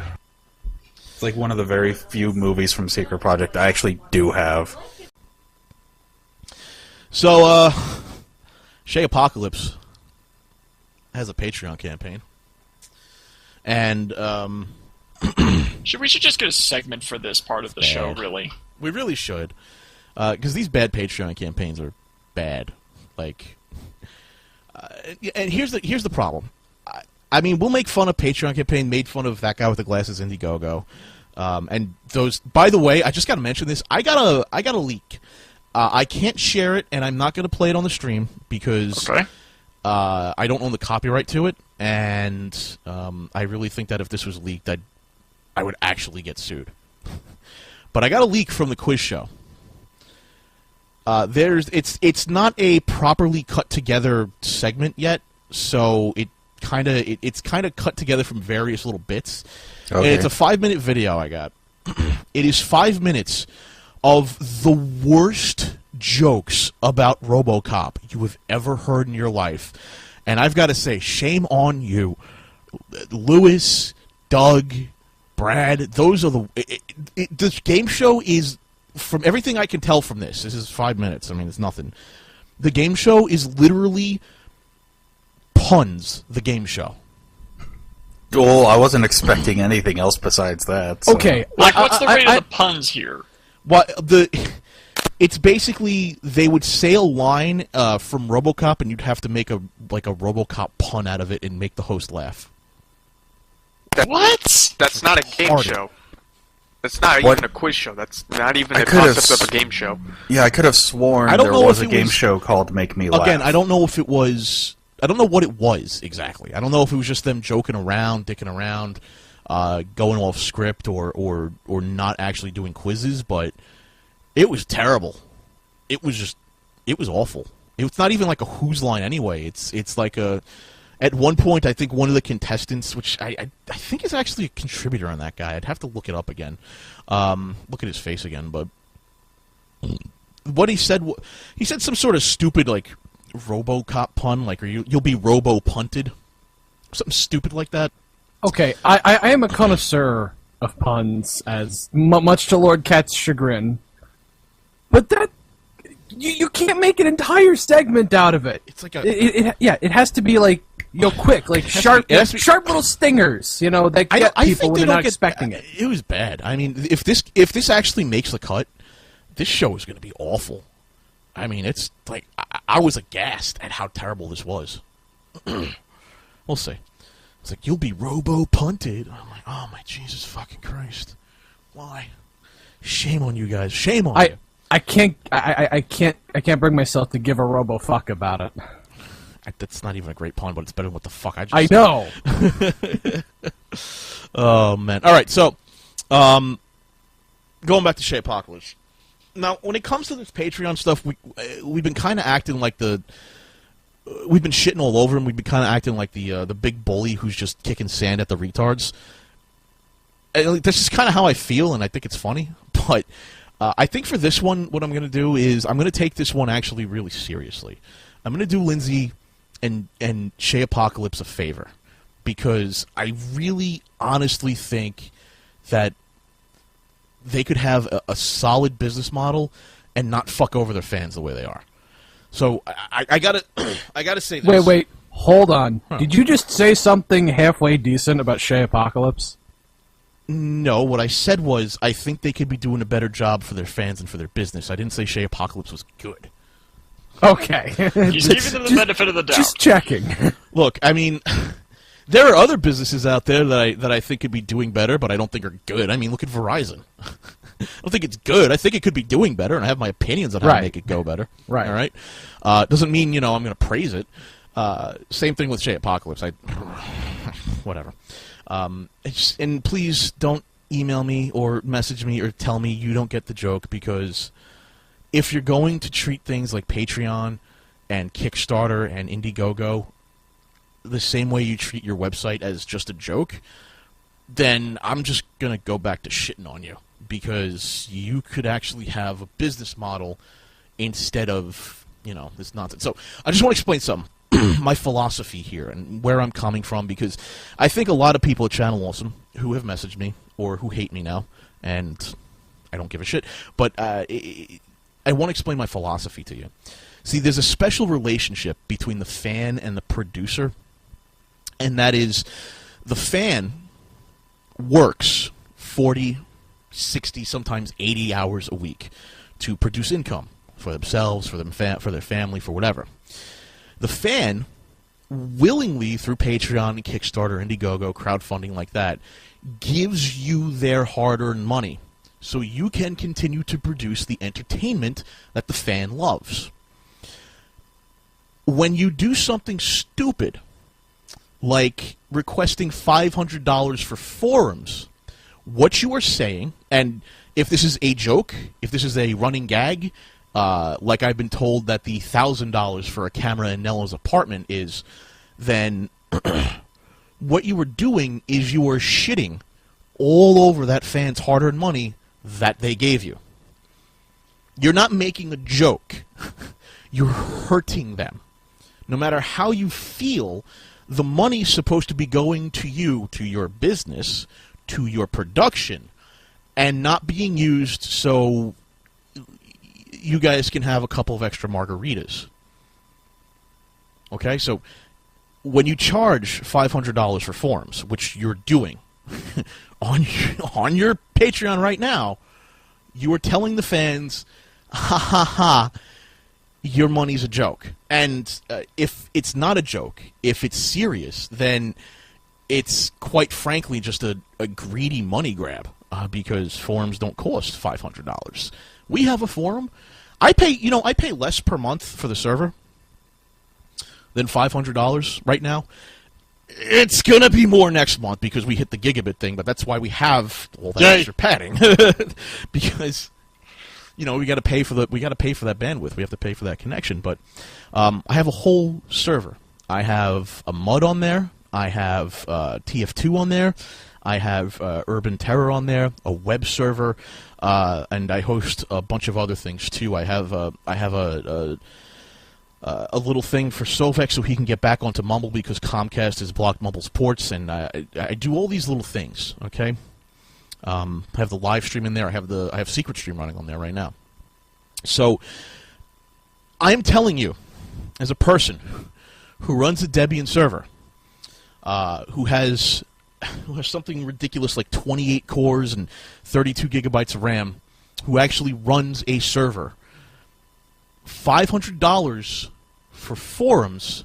B: It's like one of the very few movies from Secret Project I actually do have.
A: So, Chez Apocalypse has a Patreon campaign. And,
G: we should just get a segment for this part of the show, really.
A: We really should. Because these bad Patreon campaigns are bad. Like, and here's the problem. I mean, we'll make fun of Patreon campaign, made fun of that guy with the glasses, InddieGoGo. And those, by the way, I just got to mention this. I got a leak. I can't share it, and I'm not going to play it on the stream because I don't own the copyright to it, and I really think that if this was leaked, I would actually get sued. But I got a leak from the quiz show. It's not a properly cut together segment yet, so it's kind of cut together from various little bits. Okay. And it's a 5-minute video I got. It is 5 minutes of the worst jokes about RoboCop you have ever heard in your life. And I've got to say, shame on you. Lewis, Doug, Brad, those are this game show is, from everything I can tell from this is 5 minutes. I mean, it's nothing. The game show is literally puns, the game show.
B: Well, I wasn't expecting anything else besides that. So.
D: Okay.
G: Like, what's the rate of the puns here?
A: It's basically they would say a line from RoboCop, and you'd have to make a RoboCop pun out of it and make the host laugh.
G: What?
C: That's not a game show. That's not even a quiz show. That's not even the concept of a game show.
B: Yeah, I could have sworn there was a game show called Make Me Laugh.
A: Again, I don't know if it was... I don't know what it was exactly. I don't know if it was just them joking around, dicking around, going off script, or not actually doing quizzes, but it was terrible. It was awful. It's not even like a Who's Line anyway. It's like a... At one point, I think one of the contestants, which I think is actually a contributor on that guy. I'd have to look it up again. Look at his face again, but... What he said some sort of stupid, like... RoboCop pun, like, or you'll be robo-punted, something stupid like that.
D: Okay, I am a connoisseur of puns, as much to LordKat's chagrin, but that you can't make an entire segment out of it.
A: It's like
D: it has to be like quick, like sharp little stingers, that get people when they're not expecting it.
A: It was bad. I mean, if this actually makes the cut, this show is going to be awful. I mean, it's like, I was aghast at how terrible this was. We'll see. It's like, you'll be robo-punted. I'm like, oh my Jesus fucking Christ. Why? Shame on you guys. Shame on you.
D: I can't bring myself to give a robo-fuck about it.
A: That's not even a great pun, but it's better than what the fuck I just
D: said.
A: I know. Oh, man. All right, so, going back to Chez Apocalypse. Now, when it comes to this Patreon stuff, we've been kind of acting like we've been shitting all over him. We've been kind of acting like the big bully who's just kicking sand at the retards. And that's just kind of how I feel, and I think it's funny. But I think for this one, what I'm going to do is I'm going to take this one actually really seriously. I'm going to do Lindsay and Chez Apocalypse a favor, because I really honestly think that they could have a solid business model and not fuck over their fans the way they are. So I gotta say this.
D: Wait, hold on. Huh. Did you just say something halfway decent about Chez Apocalypse?
A: No, what I said was I think they could be doing a better job for their fans and for their business. I didn't say Chez Apocalypse was good.
D: Okay.
G: He's giving them the benefit of the doubt.
D: Just checking.
A: Look, I mean... There are other businesses out there that I think could be doing better, but I don't think are good. I mean, look at Verizon. I don't think it's good. I think it could be doing better, and I have my opinions on how to make it go better.
D: Right.
A: All right? Doesn't mean, I'm going to praise it. Same thing with Chez Apocalypse. Whatever. And please don't email me or message me or tell me you don't get the joke, because if you're going to treat things like Patreon and Kickstarter and InddieGoGo the same way you treat your website as just a joke, then I'm just going to go back to shitting on you, because you could actually have a business model instead of, this nonsense. So I just want to explain something, my philosophy here and where I'm coming from, because I think a lot of people at Channel Olson who have messaged me or who hate me now, and I don't give a shit, but I want to explain my philosophy to you. See, there's a special relationship between the fan and the producer, and that is the fan works 40, 60, sometimes 80 hours a week to produce income for themselves, for their family, for whatever. The fan willingly, through Patreon, Kickstarter, InddieGoGo, crowdfunding like that, gives you their hard-earned money so you can continue to produce the entertainment that the fan loves. When you do something stupid, like requesting $500 for forums, what you are saying, and if this is a joke, if this is a running gag, like I've been told that the $1,000 for a camera in Nella's apartment is, then what you are doing is you are shitting all over that fan's hard-earned money that they gave you. You're not making a joke. You're hurting them. No matter how you feel, the money's supposed to be going to you, to your business, to your production, and not being used so you guys can have a couple of extra margaritas. Okay, so when you charge $500 for forums, which you're doing on your Patreon right now, you are telling the fans, ha ha ha, your money's a joke. And if it's not a joke, if it's serious, then it's quite frankly just a greedy money grab, because forums don't cost $500. We have a forum. I pay less per month for the server than $500 right now. It's going to be more next month because we hit the gigabit thing, but that's why we have all that extra padding. Because we got to pay for that bandwidth. We have to pay for that connection. But I have a whole server. I have a MUD on there. I have TF2 on there. I have Urban Terror on there, a web server, and I host a bunch of other things too. I have a little thing for Sovek so he can get back onto Mumble because Comcast has blocked Mumble's ports, and I do all these little things. Okay, I have the live stream in there. I have Secret Stream running on there right now. So I'm telling you, as a person who runs a Debian server, who has something ridiculous like 28 cores and 32 gigabytes of RAM, who actually runs a server, $500 for forums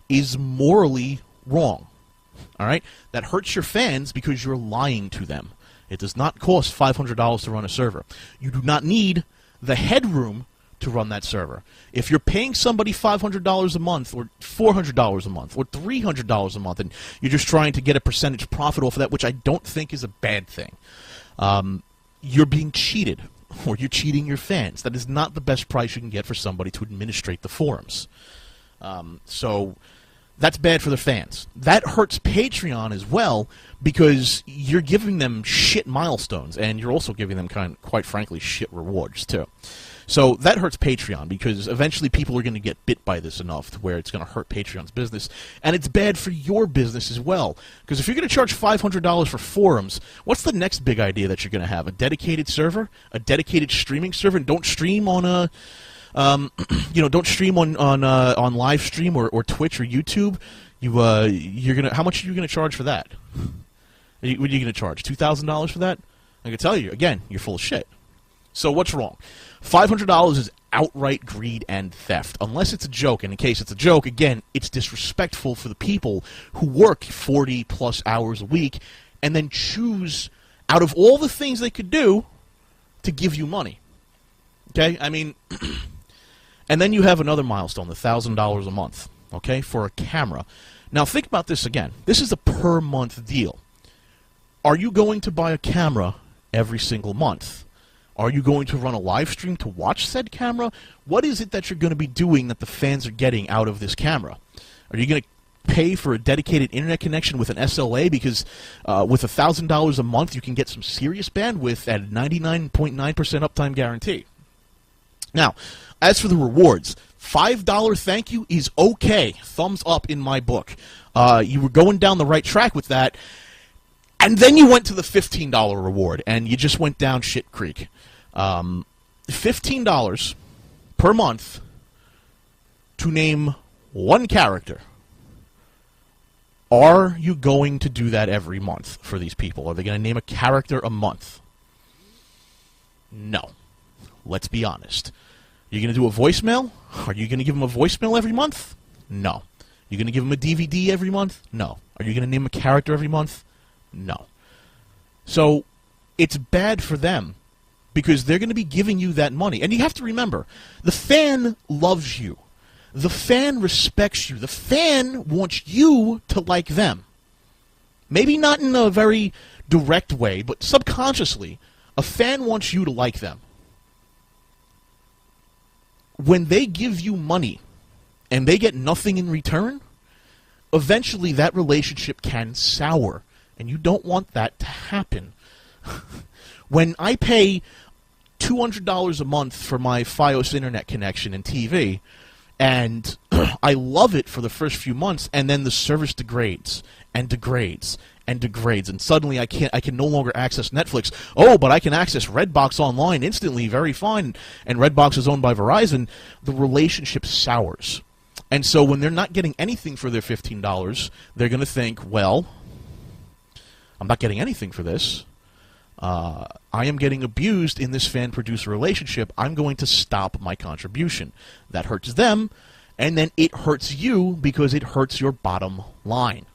A: is morally wrong. All right? That hurts your fans because you're lying to them. It does not cost $500 to run a server. You do not need the headroom to run that server. If you're paying somebody $500 a month or $400 a month or $300 a month and you're just trying to get a percentage profit off of that, which I don't think is a bad thing, you're being cheated, or you're cheating your fans. That is not the best price you can get for somebody to administrate the forums. So that's bad for the fans. That hurts Patreon as well because you're giving them shit milestones, and you're also giving them quite frankly, shit rewards too. So that hurts Patreon because eventually people are going to get bit by this enough to where it's going to hurt Patreon's business. And it's bad for your business as well. Because if you're going to charge $500 for forums, what's the next big idea that you're going to have? A dedicated server? A dedicated streaming server? And don't stream on a... don't stream on live stream or Twitch or YouTube. You're gonna. How much are you gonna charge for that? What are you gonna charge? $2,000 for that? I can tell you again, you're full of shit. So what's wrong? $500 is outright greed and theft, unless it's a joke. And in case it's a joke, again, it's disrespectful for the people who work 40+ hours a week and then choose out of all the things they could do to give you money. Okay, I mean. And then you have another milestone, the $1,000 a month, okay, for a camera. Now, think about this again. This is a per-month deal. Are you going to buy a camera every single month? Are you going to run a live stream to watch said camera? What is it that you're going to be doing that the fans are getting out of this camera? Are you going to pay for a dedicated internet connection with an SLA because with $1,000 a month you can get some serious bandwidth at 99.9% uptime guarantee? Now, as for the rewards, $5 thank you is okay. Thumbs up in my book. You were going down the right track with that. And then you went to the $15 reward, and you just went down shit creek. $15 per month to name one character. Are you going to do that every month for these people? Are they going to name a character a month? No. Let's be honest. You're going to do a voicemail? Are you going to give them a voicemail every month? No. You going to give them a DVD every month? No. Are you going to name a character every month? No. So it's bad for them because they're going to be giving you that money. And you have to remember, the fan loves you. The fan respects you. The fan wants you to like them. Maybe not in a very direct way, but subconsciously, a fan wants you to like them. When they give you money and they get nothing in return, eventually that relationship can sour, and you don't want that to happen. When I pay $200 a month for my Phelous internet connection and TV, and I love it for the first few months, and then the service degrades and degrades and degrades, and suddenly I can no longer access Netflix. Oh, but I can access Redbox online instantly, very fine, and Redbox is owned by Verizon. The relationship sours. And so when they're not getting anything for their $15, they're going to think, well, I'm not getting anything for this. I am getting abused in this fan-producer relationship. I'm going to stop my contribution. That hurts them, and then it hurts you because it hurts your bottom line.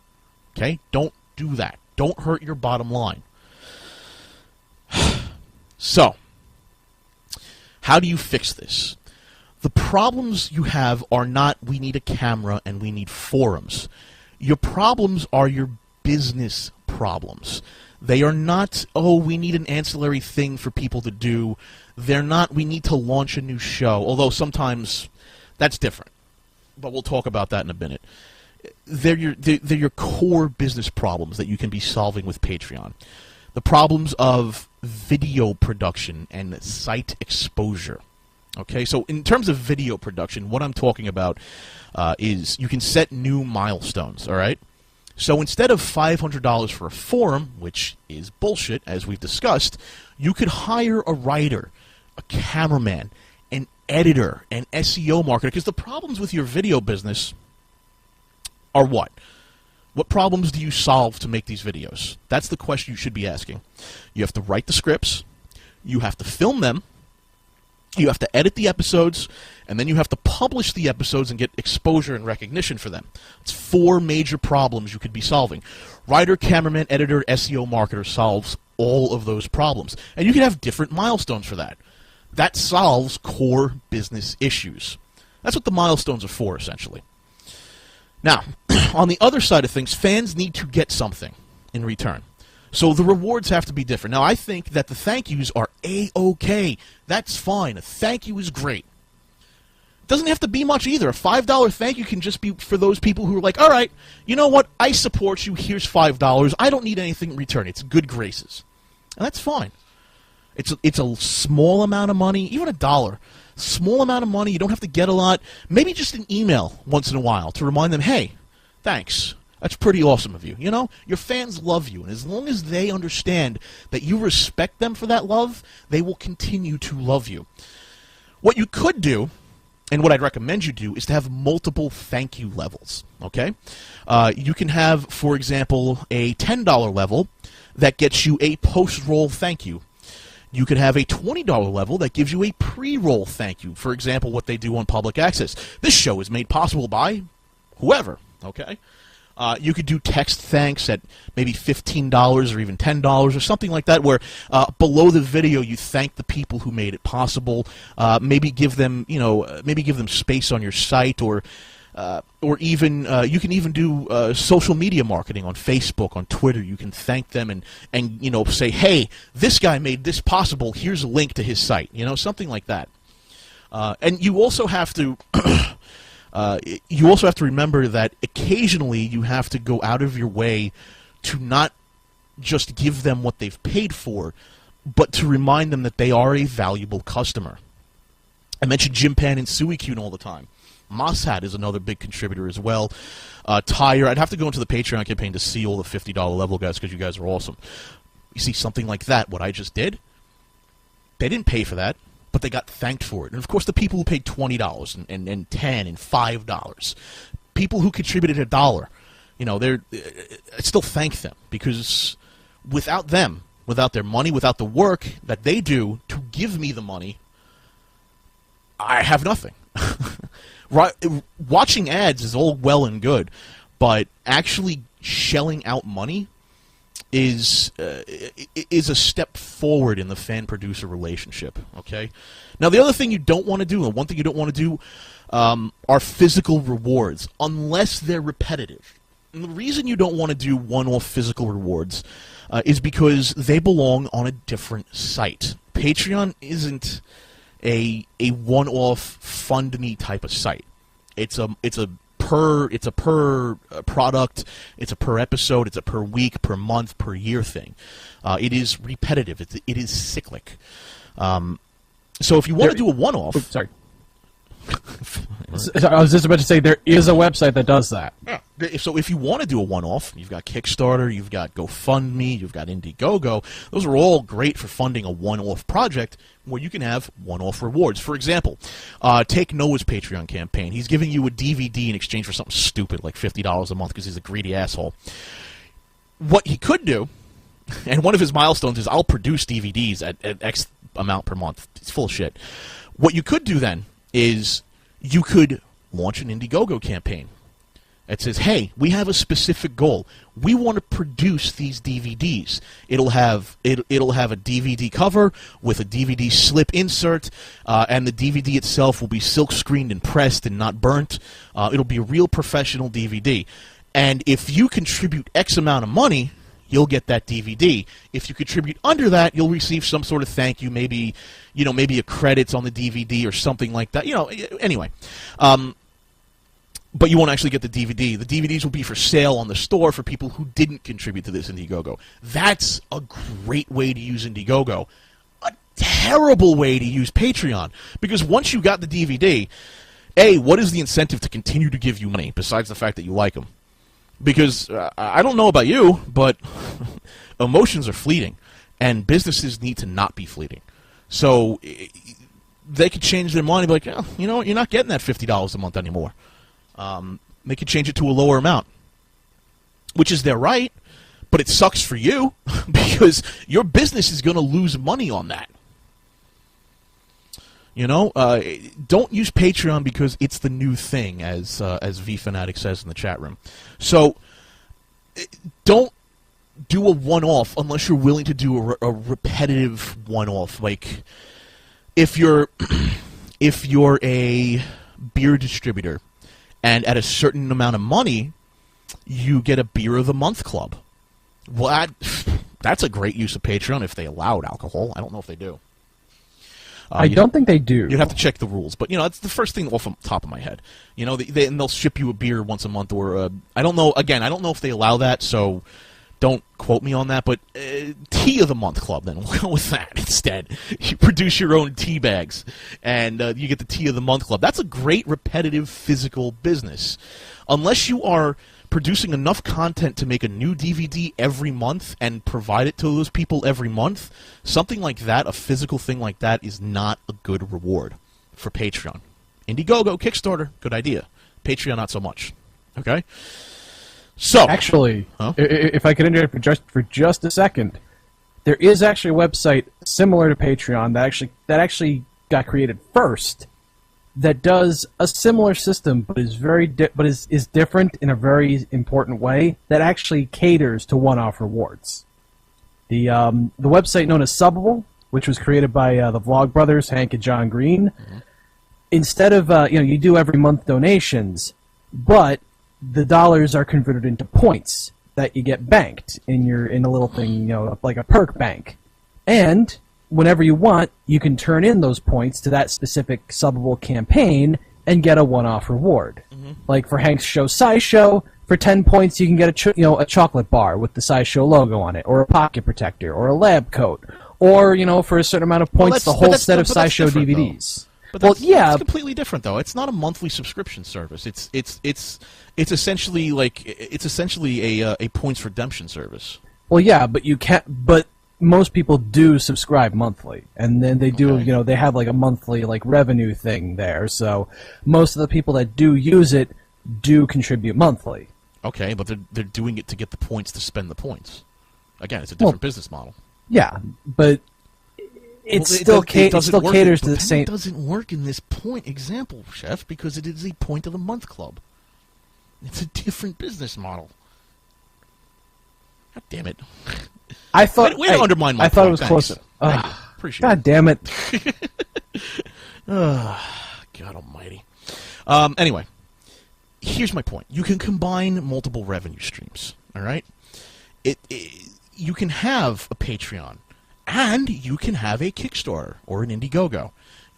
A: Okay? Don't do that. Don't hurt your bottom line. So, how do you fix this? The problems you have are not, we need a camera and we need forums. Your problems are your business problems. They are not, oh, we need an ancillary thing for people to do. They're not, we need to launch a new show, although sometimes that's different. But we'll talk about that in a minute. They're your core business problems that you can be solving with Patreon. The problems of video production and site exposure. Okay, so in terms of video production, what I'm talking about is you can set new milestones, all right? So instead of $500 for a forum, which is bullshit, as we've discussed, you could hire a writer, a cameraman, an editor, an SEO marketer, because the problems with your video business are what? What problems do you solve to make these videos? That's the question you should be asking. You have to write the scripts, you have to film them, you have to edit the episodes, and then you have to publish the episodes and get exposure and recognition for them. It's 4 major problems you could be solving. Writer, cameraman, editor, SEO, marketer solves all of those problems. And you can have different milestones for that. That solves core business issues. That's what the milestones are for, essentially. Now, on the other side of things, fans need to get something in return. So the rewards have to be different. Now, I think that the thank yous are A-OK. That's fine. A thank you is great. It doesn't have to be much either. A $5 thank you can just be for those people who are like, all right, you know what? I support you. Here's $5. I don't need anything in return. It's good graces. And that's fine. It's a small amount of money, even $1. Small amount of money. You don't have to get a lot. Maybe just an email once in a while to remind them, hey, thanks. That's pretty awesome of you. You know, your fans love you, and as long as they understand that you respect them for that love, they will continue to love you. What you could do, and what I'd recommend you do, is to have multiple thank you levels, okay? You can have, for example, a $10 level that gets you a post-roll thank you. You could have a $20 level that gives you a pre-roll thank you. For example, what they do on public access. This show is made possible by whoever, okay? You could do text thanks at maybe $15 or even $10 or something like that, where below the video you thank the people who made it possible. Maybe give them, maybe give them space on your site, or even you can even do social media marketing on Facebook, on Twitter. You can thank them and say, hey, this guy made this possible. Here's a link to his site. Something like that. And you also have to. You also have to remember that occasionally you have to go out of your way to not just give them what they've paid for, but to remind them that they are a valuable customer. I mentioned Jim Pan and Suicune all the time. Mosshat is another big contributor as well. Tyre, I'd have to go into the Patreon campaign to see all the $50 level guys because you guys are awesome. You see something like that, what I just did, they didn't pay for that, but they got thanked for it. And, of course, the people who paid $20 and $10 and $5, people who contributed $1, I still thank them, because without them, without their money, without the work that they do to give me the money, I have nothing. watching ads is all well and good, but actually shelling out money is a step forward in the fan-producer relationship, okay? Now, the other thing you don't want to do, and one thing you don't want to do, are physical rewards, unless they're repetitive. And the reason you don't want to do one-off physical rewards is because they belong on a different site. Patreon isn't a one-off fund me type of site. It's a per product, it's a per episode, it's a per week, per month, per year thing. It is repetitive. It is cyclic. So if you want to do a one-off,
D: sorry. I was just about to say there is a website that does that.
A: Yeah. So if you want to do a one-off, you've got Kickstarter, you've got GoFundMe, you've got InddieGoGo. Those are all great for funding a one-off project where you can have one-off rewards. For example, take Noah's Patreon campaign. He's giving you a DVD in exchange for something stupid like $50 a month because he's a greedy asshole. What he could do, and one of his milestones is I'll produce DVDs at X amount per month. It's full of shit. What you could do then is you could launch an InddieGoGo campaign. It says, hey, we have a specific goal. We want to produce these DVDs. It'll have a DVD cover with a DVD slip insert, and the DVD itself will be silk screened and pressed and not burnt. It'll be a real professional DVD. And if you contribute X amount of money, you'll get that DVD. If you contribute under that, you'll receive some sort of thank you, maybe a credits on the DVD or something like that. Anyway. But you won't actually get the DVD. The DVDs will be for sale on the store for people who didn't contribute to this InddieGoGo. That's a great way to use InddieGoGo. A terrible way to use Patreon. Because once you got the DVD, A, what is the incentive to continue to give you money, besides the fact that you like them? Because I don't know about you, but emotions are fleeting, and businesses need to not be fleeting. So they could change their mind and be like, you know what, you're not getting that $50 a month anymore. They could change it to a lower amount, which is their right, but it sucks for you because your business is going to lose money on that. Don't use Patreon because it's the new thing, as V-Fanatic says in the chat room. So, don't do a one-off unless you're willing to do a repetitive one-off. Like, if you're a beer distributor, and at a certain amount of money, you get a Beer of the Month club. Well, that's a great use of Patreon if they allowed alcohol. I don't know if they do.
D: I don't think they do.
A: You'd have to check the rules, but that's the first thing off the top of my head. And they'll ship you a beer once a month, or I don't know. Again, I don't know if they allow that, so don't quote me on that. But Tea of the Month Club, then we'll go with that instead. You produce your own tea bags, and you get the Tea of the Month Club. That's a great repetitive physical business, unless you are producing enough content to make a new DVD every month and provide it to those people every month. Something like that, a physical thing like that, is not a good reward for Patreon. InddieGoGo, Kickstarter, good idea. Patreon, not so much. Okay? So,
D: actually, if I could interrupt for just a second, there is actually a website similar to Patreon that actually got created first, that does a similar system, but is is different in a very important way, that actually caters to one-off rewards. The website known as Subbable, which was created by the Vlog Brothers, Hank and John Green, instead of you do every month donations, but the dollars are converted into points that you get banked in a little thing, like a perk bank, and whenever you want, you can turn in those points to that specific Subbable campaign and get a one-off reward. Like for Hank's show, SciShow, for 10 points you can get a chocolate bar with the SciShow logo on it, or a pocket protector, or a lab coat, or for a certain amount of points, the whole set of SciShow DVDs.
A: But that's completely different, though. It's not a monthly subscription service. It's essentially a points redemption service.
D: Well, yeah, but you can't. But most people do subscribe monthly, and then they do, they have like a monthly revenue thing there. So most of the people that do use it do contribute monthly.
A: Okay, but they're doing it to get the points to spend the points. Again, it's a different business model.
D: Yeah, but It still caters to the same.
A: It doesn't work in this point example, Chef, because it is a point of the month club. It's a different business model. God damn it!
D: I thought
A: way to undermine my.
D: I thought
A: point.
D: It was
A: Thanks.
D: closer.
A: Appreciate
D: God
A: it.
D: damn it!
A: God Almighty. Anyway, here's my point. You can combine multiple revenue streams. All right. You can have a Patreon. And you can have a Kickstarter or an InddieGoGo.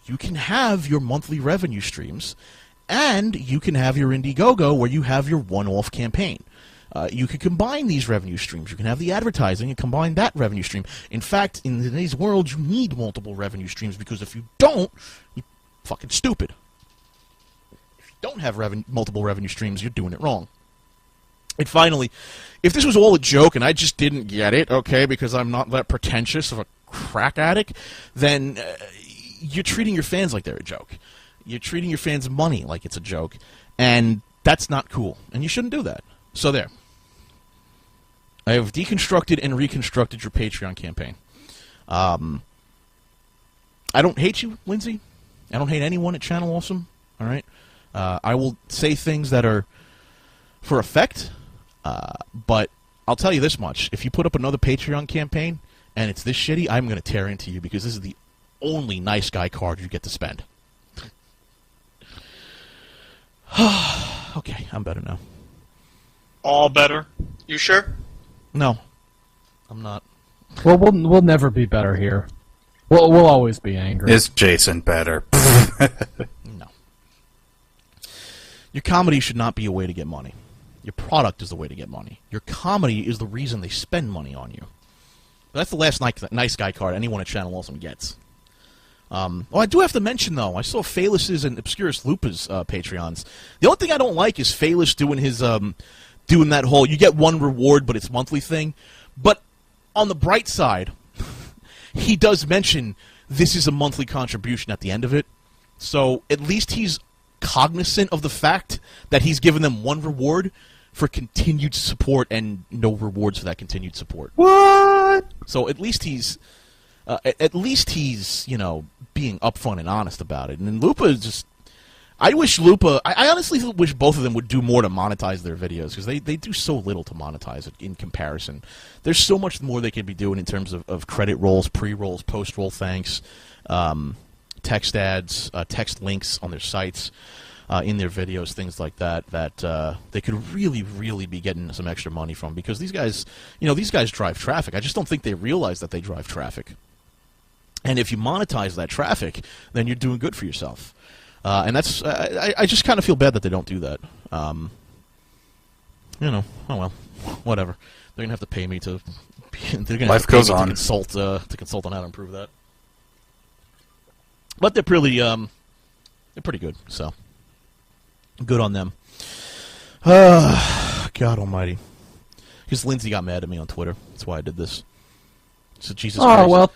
A: You can have your monthly revenue streams, and you can have your InddieGoGo where you have your one-off campaign. You can combine these revenue streams. You can have the advertising and combine that revenue stream. In fact, in today's world, you need multiple revenue streams because if you don't, you're fucking stupid. If you don't have multiple revenue streams, you're doing it wrong. And finally, if this was all a joke and I just didn't get it, okay, because I'm not that pretentious of a crack addict, then you're treating your fans like they're a joke. You're treating your fans' money like it's a joke, and that's not cool, and you shouldn't do that. So there. I have deconstructed and reconstructed your Patreon campaign. I don't hate you, Lindsay. I don't hate anyone at Channel Awesome, all right? I will say things that are for effect, but I'll tell you this much. If you put up another Patreon campaign and it's this shitty, I'm going to tear into you because this is the only nice guy card you get to spend. Okay, I'm better now.
G: All better?
C: You sure?
A: No, I'm not.
D: Well, we'll never be better here. We'll always be angry.
B: Is Jason better?
A: No. Your comedy should not be a way to get money. Your product is the way to get money. Your comedy is the reason they spend money on you. That's the last nice guy card anyone at Channel Awesome gets. I do have to mention, though, I saw Phelous' and Obscurus Lupa's Patreons. The only thing I don't like is Phelous doing his, doing that whole, you get one reward, but it's monthly thing. But on the bright side, he does mention this is a monthly contribution at the end of it. So at least he's cognizant of the fact that he's given them one reward for continued support and no rewards for that continued support.
B: What?
A: So at least he's, you know, being upfront and honest about it. And then Lupa is just, I wish Lupa, I honestly wish both of them would do more to monetize their videos because they do so little to monetize it in comparison. There's so much more they could be doing in terms of credit rolls, pre-rolls, post-roll thanks, text ads, text links on their sites, in their videos, things like that, that they could really, really be getting some extra money from because these guys, you know, these guys drive traffic. I just don't think they realize that they drive traffic. And if you monetize that traffic, then you're doing good for yourself. And that's, I just kind of feel bad that they don't do that. You know, oh well, whatever. They're gonna have to pay me to. They're gonna
B: Life
A: have to pay
B: goes
A: me
B: on.
A: to consult on how to improve that. But they're pretty good. So good on them. God Almighty. Because Lindsay got mad at me on Twitter. That's why I did this. So Jesus Christ.
D: Well,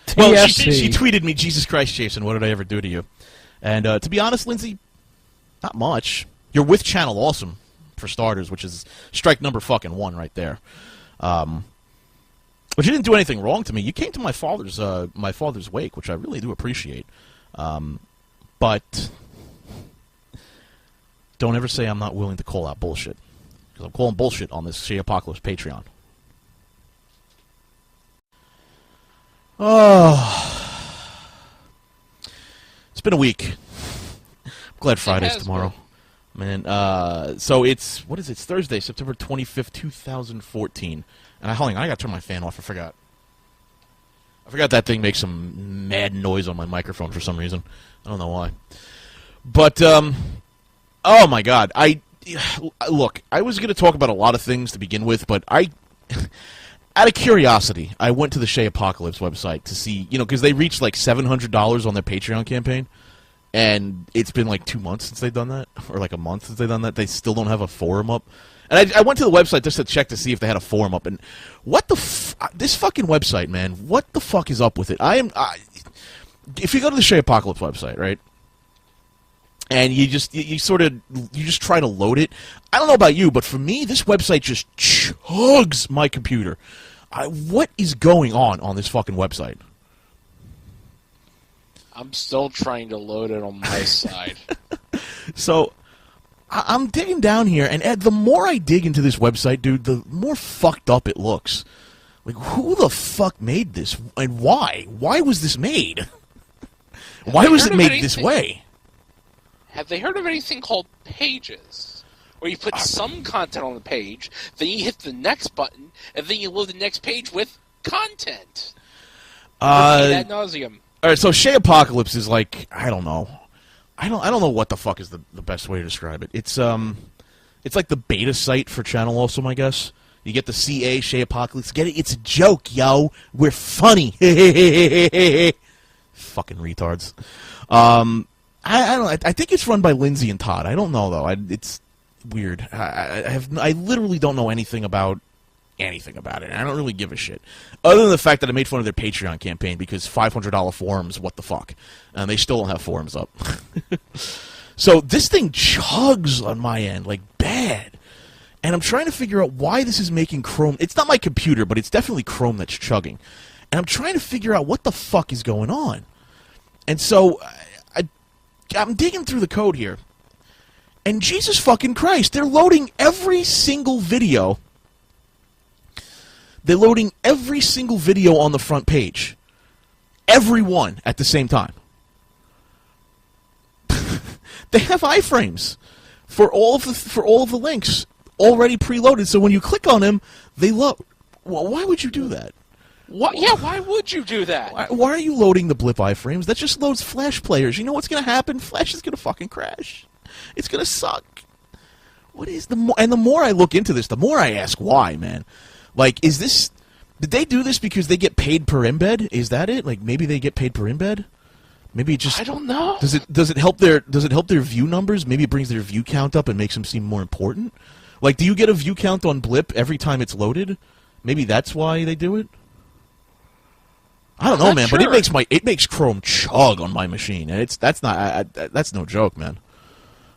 A: she tweeted me, Jesus Christ, Jason, what did I ever do to you? And to be honest, Lindsay, not much. You're with Channel Awesome, for starters, which is strike number fucking one right there. But you didn't do anything wrong to me. You came to my father's wake, which I really do appreciate. But don't ever say I'm not willing to call out bullshit. Because I'm calling bullshit on this Chez Apocalypse Patreon. Oh. It's been a week. I'm glad Friday's tomorrow. Man, so it's, what is it? It's Thursday, September 25th, 2014. And hold on, I gotta turn my fan off, I forgot. That thing makes some mad noise on my microphone for some reason. I don't know why. But, oh my god, look, I was going to talk about a lot of things to begin with, but out of curiosity, I went to the Chez Apocalypse website to see, you know, because they reached like $700 on their Patreon campaign, and it's been like 2 months since they've done that, or like a month since they've done that. They still don't have a forum up. And I went to the website just to check to see if they had a forum up, and what the this fucking website, man, what the fuck is up with it? If you go to the Chez Apocalypse website, right, and you just try to load it, I don't know about you, but for me, this website just chugs my computer. What is going on this fucking website?
J: I'm still trying to load it on my side.
A: So, I'm digging down here, and Ed, the more I dig into this website, dude, the more fucked up it looks. Like, who the fuck made this, and why? Why was this made? Why was it made this way?
J: Have they heard of anything called pages? Where you put some content on the page, then you hit the next button, and then you load the next page with content. Ad nauseum.
A: All right, so Chez Apocalypse is like, I don't know. I don't know what the fuck is the best way to describe it. It's like the beta site for Channel Awesome, I guess. You get the CA, Chez Apocalypse. Get it? It's a joke, yo. We're funny. Fucking retards. I don't know. I think it's run by Lindsay and Todd. I don't know, though. It's weird. I literally don't know anything about it. I don't really give a shit. Other than the fact that I made fun of their Patreon campaign because $500 forums, what the fuck? And they still don't have forums up. So this thing chugs on my end, like bad. And I'm trying to figure out why this is making Chrome... It's not my computer, but it's definitely Chrome that's chugging. And I'm trying to figure out what the fuck is going on. And so I'm digging through the code here. And Jesus fucking Christ, they're loading every single video. They're loading every single video on the front page. Every one at the same time. They have iframes for all of the links already preloaded. So when you click on them, they load. Well, why would you do that?
J: What? Yeah, why would you do that?
A: Why are you loading the blip iframes? That just loads Flash players. You know what's going to happen? Flash is going to fucking crash. It's going to suck. What is the more? And the more I look into this, the more I ask why, man. Like, is this... Did they do this because they get paid per embed? Is that it? Like, maybe they get paid per embed? Maybe it just...
J: I don't know.
A: Does it help their view numbers? Maybe it brings their view count up and makes them seem more important? Like, do you get a view count on Blip every time it's loaded? Maybe that's why they do it? I don't know, man,
J: sure.
A: But it makes Chrome chug on my machine, and that's no joke, man.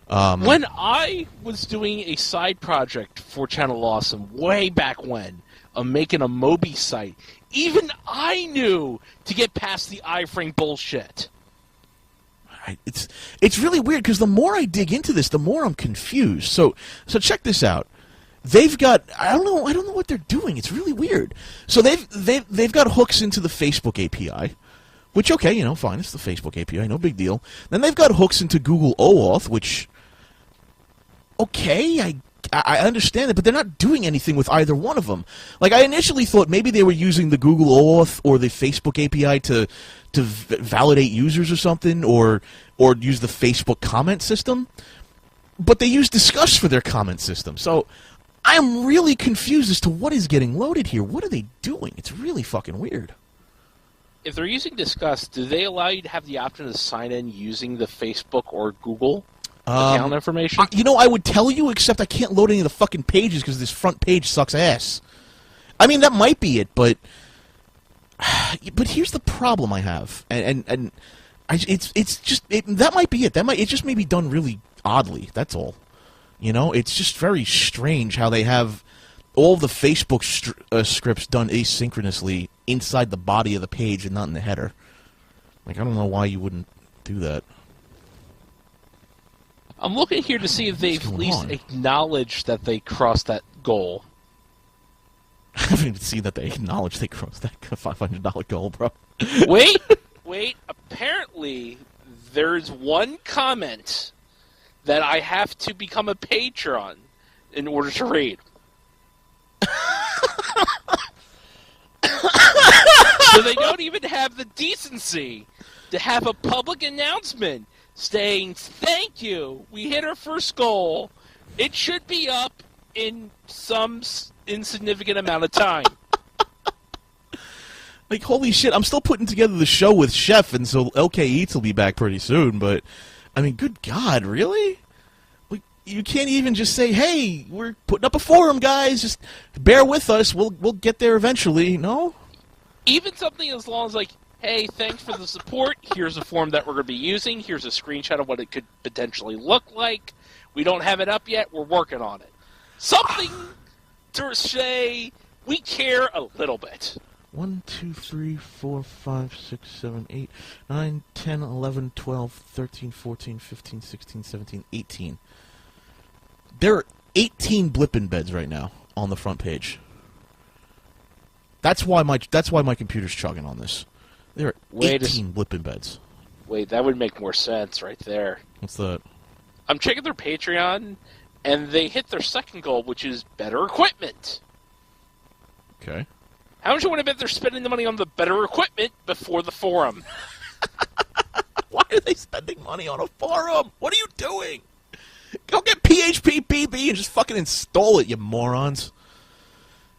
J: When I was doing a side project for Channel Awesome way back when, making a Moby site, even I knew to get past the iframe bullshit.
A: It's really weird because the more I dig into this, the more I'm confused. So check this out. They've got I don't know what they're doing. It's really weird. So they've got hooks into the Facebook API, which okay, fine, it's the Facebook API, no big deal. Then they've got hooks into Google OAuth, which okay, I understand it, but they're not doing anything with either one of them. Like, I initially thought maybe they were using the Google OAuth or the Facebook API to validate users or something, or use the Facebook comment system. But they use Discuss for their comment system. So I'm really confused as to what is getting loaded here. What are they doing? It's really fucking weird.
J: If they're using Discuss, do they allow you to have the option to sign in using the Facebook or Google account information?
A: I would tell you, except I can't load any of the fucking pages because this front page sucks ass. I mean, that might be it, but here's the problem I have, and that might be it. It just may be done really oddly. That's all. It's just very strange how they have all the Facebook scripts done asynchronously inside the body of the page and not in the header. Like, I don't know why you wouldn't do that.
J: I'm looking here to see if they've at least acknowledged that they crossed that goal.
A: I haven't even seen that they acknowledged they crossed that $500 goal, bro.
J: Wait. Apparently, there's one comment that I have to become a patron in order to read. So they don't even have the decency to have a public announcement saying, thank you, we hit our first goal. It should be up in some insignificant amount of time.
A: Like, holy shit, I'm still putting together the show with Chef, and so LK Eats will be back pretty soon, but, I mean, good God, really? Like, you can't even just say, hey, we're putting up a forum, guys, just bear with us, we'll get there eventually, no?
J: Even something as long as, like, hey, thanks for the support, here's a form that we're going to be using, here's a screenshot of what it could potentially look like, we don't have it up yet, we're working on it. Something to say, we care a little bit.
A: 1, 2, 3, 4, 5, 6, 7, 8, 9, 10, 11, 12, 13, 14, 15, 16, 17, 18. There are 18 blippin beds right now on the front page. That's why my computer's chugging on this. There are 18 blippin beds.
J: Wait, that would make more sense right there.
A: What's that?
J: I'm checking their Patreon, and they hit their second goal, which is better equipment.
A: Okay.
J: How much you want to bet they're spending the money on the better equipment before the forum?
A: Why are they spending money on a forum? What are you doing? Go get PHP and just fucking install it, you morons.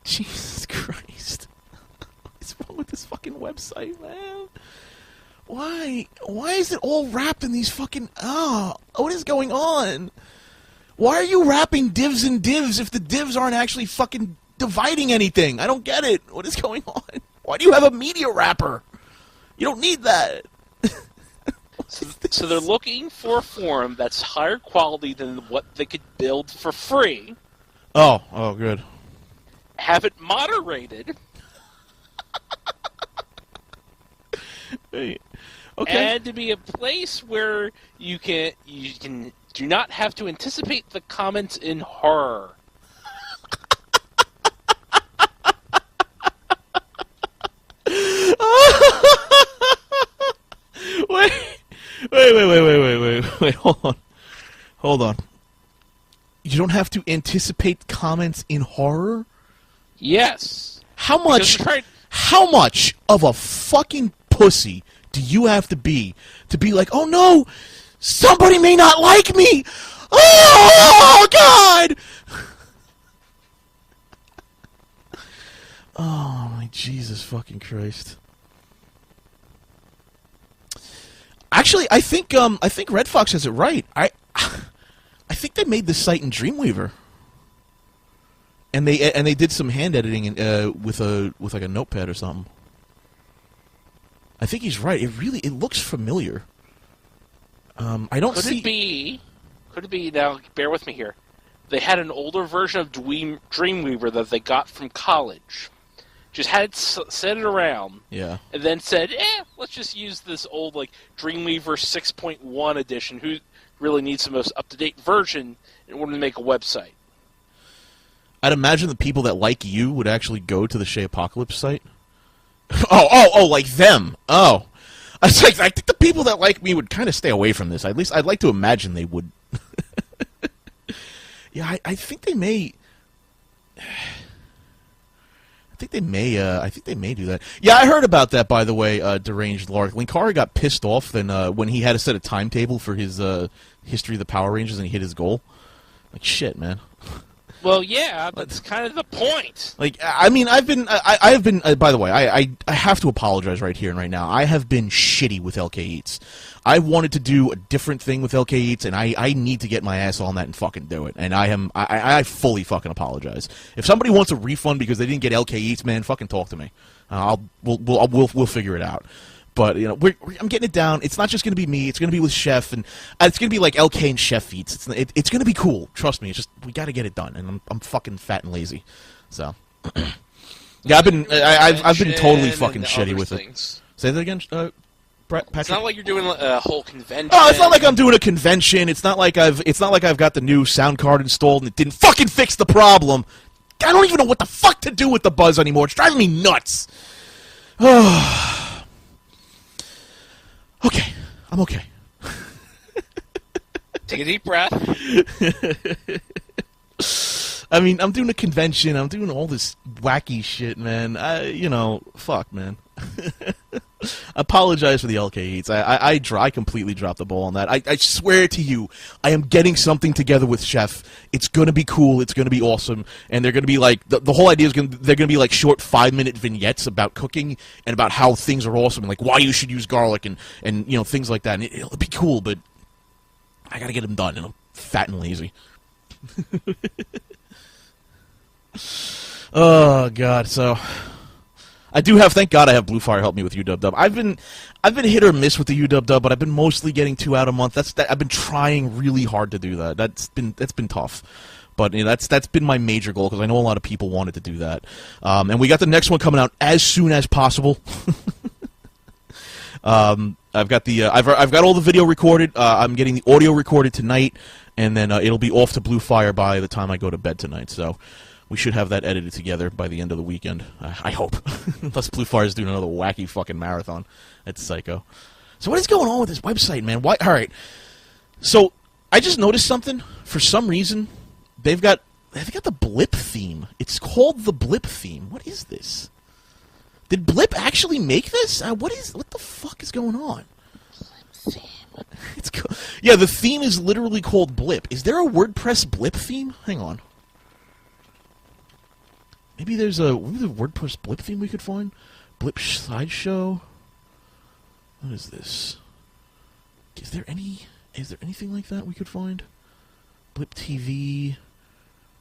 A: Jesus Christ. What's wrong with this fucking website, man? Why? Why is it all wrapped in these fucking... what is going on? Why are you wrapping divs and divs if the divs aren't actually fucking dividing anything? I don't get it. What is going on? Why do you have a media wrapper? You don't need that.
J: So they're looking for a forum that's higher quality than what they could build for free.
A: Oh, good.
J: Have it moderated.
A: Hey, okay.
J: And to be a place where you can do not have to anticipate the comments in horror.
A: Wait, hold on. You don't have to anticipate comments in horror?
J: Yes.
A: How much of a fucking pussy do you have to be like, oh no, somebody may not like me! Oh, God! Oh, my Jesus fucking Christ. Actually, I think Red Fox has it right. I think they made this site in Dreamweaver, and they did some hand editing with like a notepad or something. I think he's right. It looks familiar. I don't see.
J: Could it be? Now, bear with me here. They had an older version of Dreamweaver that they got from college. Just had it set it around.
A: Yeah. And
J: then said, let's just use this old, like, Dreamweaver 6.1 edition. Who really needs the most up-to-date version in order to make a website?
A: I'd imagine the people that like you would actually go to the Chez Apocalypse site. Oh, like them. Oh. I think the people that like me would kind of stay away from this. At least I'd like to imagine they would. Yeah, I think they may... I think they may do that. Yeah, I heard about that, by the way, Deranged Lark. Linkara got pissed off when he had to set a timetable for his History of the Power Rangers and he hit his goal. Like, shit, man.
J: Well, yeah, that's kind of the point.
A: Like, I mean, I have been, by the way, I have to apologize right here and right now. I have been shitty with LK Eats. I wanted to do a different thing with LK Eats, and I need to get my ass on that and fucking do it. And I fully fucking apologize. If somebody wants a refund because they didn't get LK Eats, man, fucking talk to me. We'll figure it out. But you know, I'm getting it down. It's not just going to be me. It's going to be with Chef, and it's going to be like LK and Chef Eats. It's going to be cool. Trust me. It's just we got to get it done, and I'm fucking fat and lazy. So yeah, I've been totally fucking shitty with things. It. Say that again, Patrick.
J: It's not like you're doing a whole convention.
A: Oh, it's not like I'm doing a convention. It's not like I've got the new sound card installed and it didn't fucking fix the problem. I don't even know what the fuck to do with the buzz anymore. It's driving me nuts. Okay, I'm okay.
J: Take a deep breath.
A: I mean, I'm doing a convention. I'm doing all this wacky shit, man. Fuck, man. I apologize for the LK Eats. I completely dropped the ball on that. I swear to you, I am getting something together with Chef. It's gonna be cool. It's gonna be awesome. And they're gonna be like the whole idea is they're gonna be like short 5-minute vignettes about cooking and about how things are awesome and like why you should use garlic and things like that. And it'll be cool, but I gotta get them done. And I'm fat and lazy. Oh God, so. I do have, thank God I have Bluefire help me with UW. I've been hit or miss with the UW, but I've been mostly getting 2 out a month. I've been trying really hard to do that. That's been tough. But that's been my major goal because I know a lot of people wanted to do that. And we got the next one coming out as soon as possible. I've got all the video recorded. I'm getting the audio recorded tonight, and then it'll be off to Blue Fire by the time I go to bed tonight. So we should have that edited together by the end of the weekend. I hope, unless Blue Fire's doing another wacky fucking marathon. That's psycho. So what is going on with this website, man? Why? All right. So I just noticed something. For some reason, they've got the blip theme. It's called the blip theme. What is this? Did Blip actually make this? What the fuck is going on? Blip theme. Yeah, the theme is literally called Blip. Is there a WordPress Blip theme? Hang on. Maybe there's a WordPress Blip theme we could find. Blip slideshow. What is this? Is there anything like that we could find? Blip TV.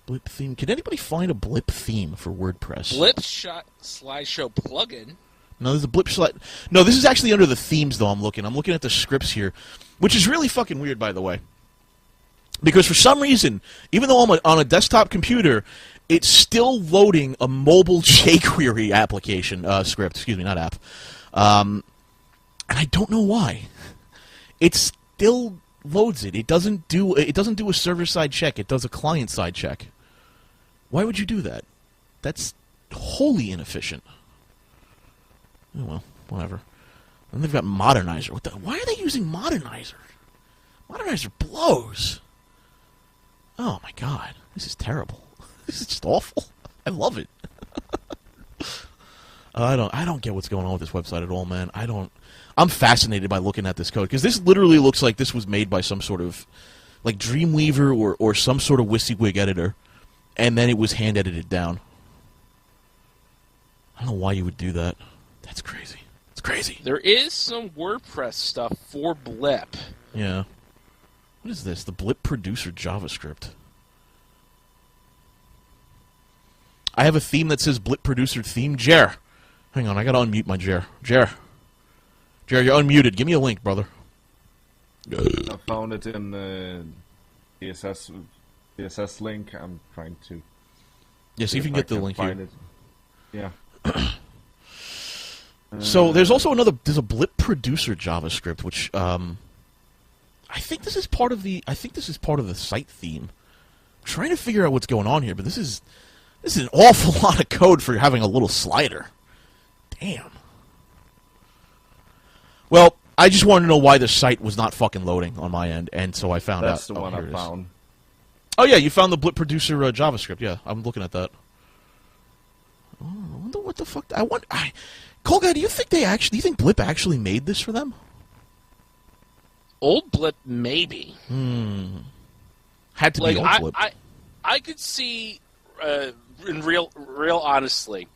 A: Blip theme. Can anybody find a Blip theme for WordPress?
J: Blip slideshow plugin.
A: No, there's a Blip slide. No, this is actually under the themes, though. I'm looking at the scripts here, which is really fucking weird, by the way. Because for some reason, even though I'm on a desktop computer, it's still loading a mobile jQuery application script. Excuse me, not app. And I don't know why. It still loads it. It doesn't do a server-side check. It does a client-side check. Why would you do that? That's wholly inefficient. Oh, well, whatever. And they've got Modernizer. Why are they using Modernizer? Modernizer blows. Oh my god, this is terrible. This is just awful. I love it. I don't get what's going on with this website at all, man. I'm fascinated by looking at this code because this literally looks like this was made by some sort of like Dreamweaver or some sort of WYSIWYG editor, and then it was hand edited down. I don't know why you would do that. That's crazy. It's crazy.
J: There is some WordPress stuff for Blip.
A: Yeah. What is this? The Blip Producer JavaScript. I have a theme that says Blip Producer theme. Jer. Hang on, I gotta unmute my Jer. Jer, you're unmuted. Give me a link, brother.
K: I found it in CSS link. I'm trying to...
A: Yeah, see if you can get the link here.
K: It. Yeah.
A: So there's also there's a Blip Producer JavaScript, which I think this is part of the site theme. I'm trying to figure out what's going on here, but this is an awful lot of code for having a little slider. Damn. Well, I just wanted to know why the site was not fucking loading on my end, and so I found out.
K: That's the one I found.
A: Oh yeah, you found the Blip Producer JavaScript. Yeah, I'm looking at that. Oh, I wonder what the fuck. Cold Guy, do you think Blip actually made this for them?
J: Old Blip, maybe.
A: Had to be old Blip.
J: I could see, in real honestly,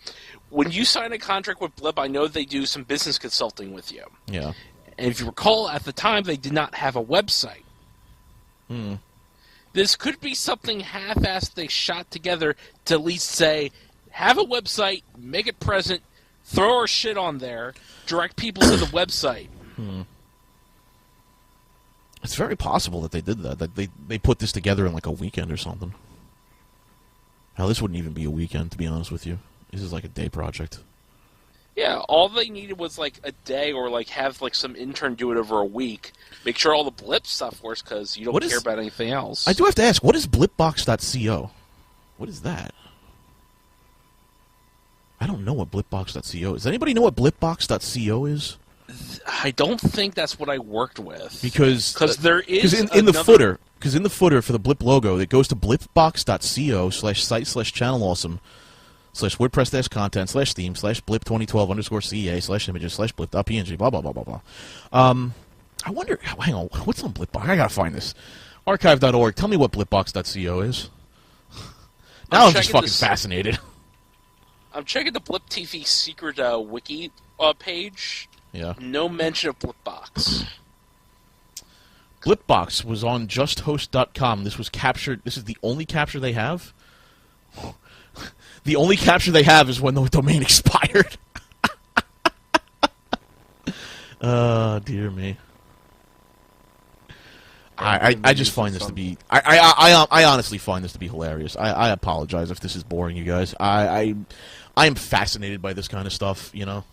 J: when you sign a contract with Blip, I know they do some business consulting with you.
A: Yeah.
J: And if you recall, at the time, they did not have a website. This could be something half-assed they shot together to at least say, have a website, make it present, throw our shit on there, direct people to the website.
A: It's very possible that they did that. That they put this together in like a weekend or something. Hell, this wouldn't even be a weekend, to be honest with you. This is like a day project.
J: Yeah, all they needed was like a day, or like have like some intern do it over a week. Make sure all the Blip stuff works because you don't care about anything else.
A: I do have to ask, what is blipbox.co? What is that? I don't know what blipbox.co is. Does anybody know what blipbox.co is?
J: I don't think that's what I worked with.
A: Because
J: there is
A: in the footer. Because in the footer for the Blip logo, it goes to blipbox.co/site/channel/awesome/wordpress-content/theme/blip2012_ca/images/blip.png blah blah blah blah blah. I wonder. Hang on, what's on Blipbox? I gotta find this. Archive.org. Tell me what blipbox.co is. Now I'm just fucking fascinated.
J: I'm checking the Blip TV secret wiki page.
A: Yeah.
J: No mention of Blipbox.
A: Blipbox was on justhost.com. This was captured. This is the only capture they have. The only capture they have is when the domain expired. Dear me. I just find this to be. I honestly find this to be hilarious. I apologize if this is boring, you guys. I am fascinated by this kind of stuff. You know.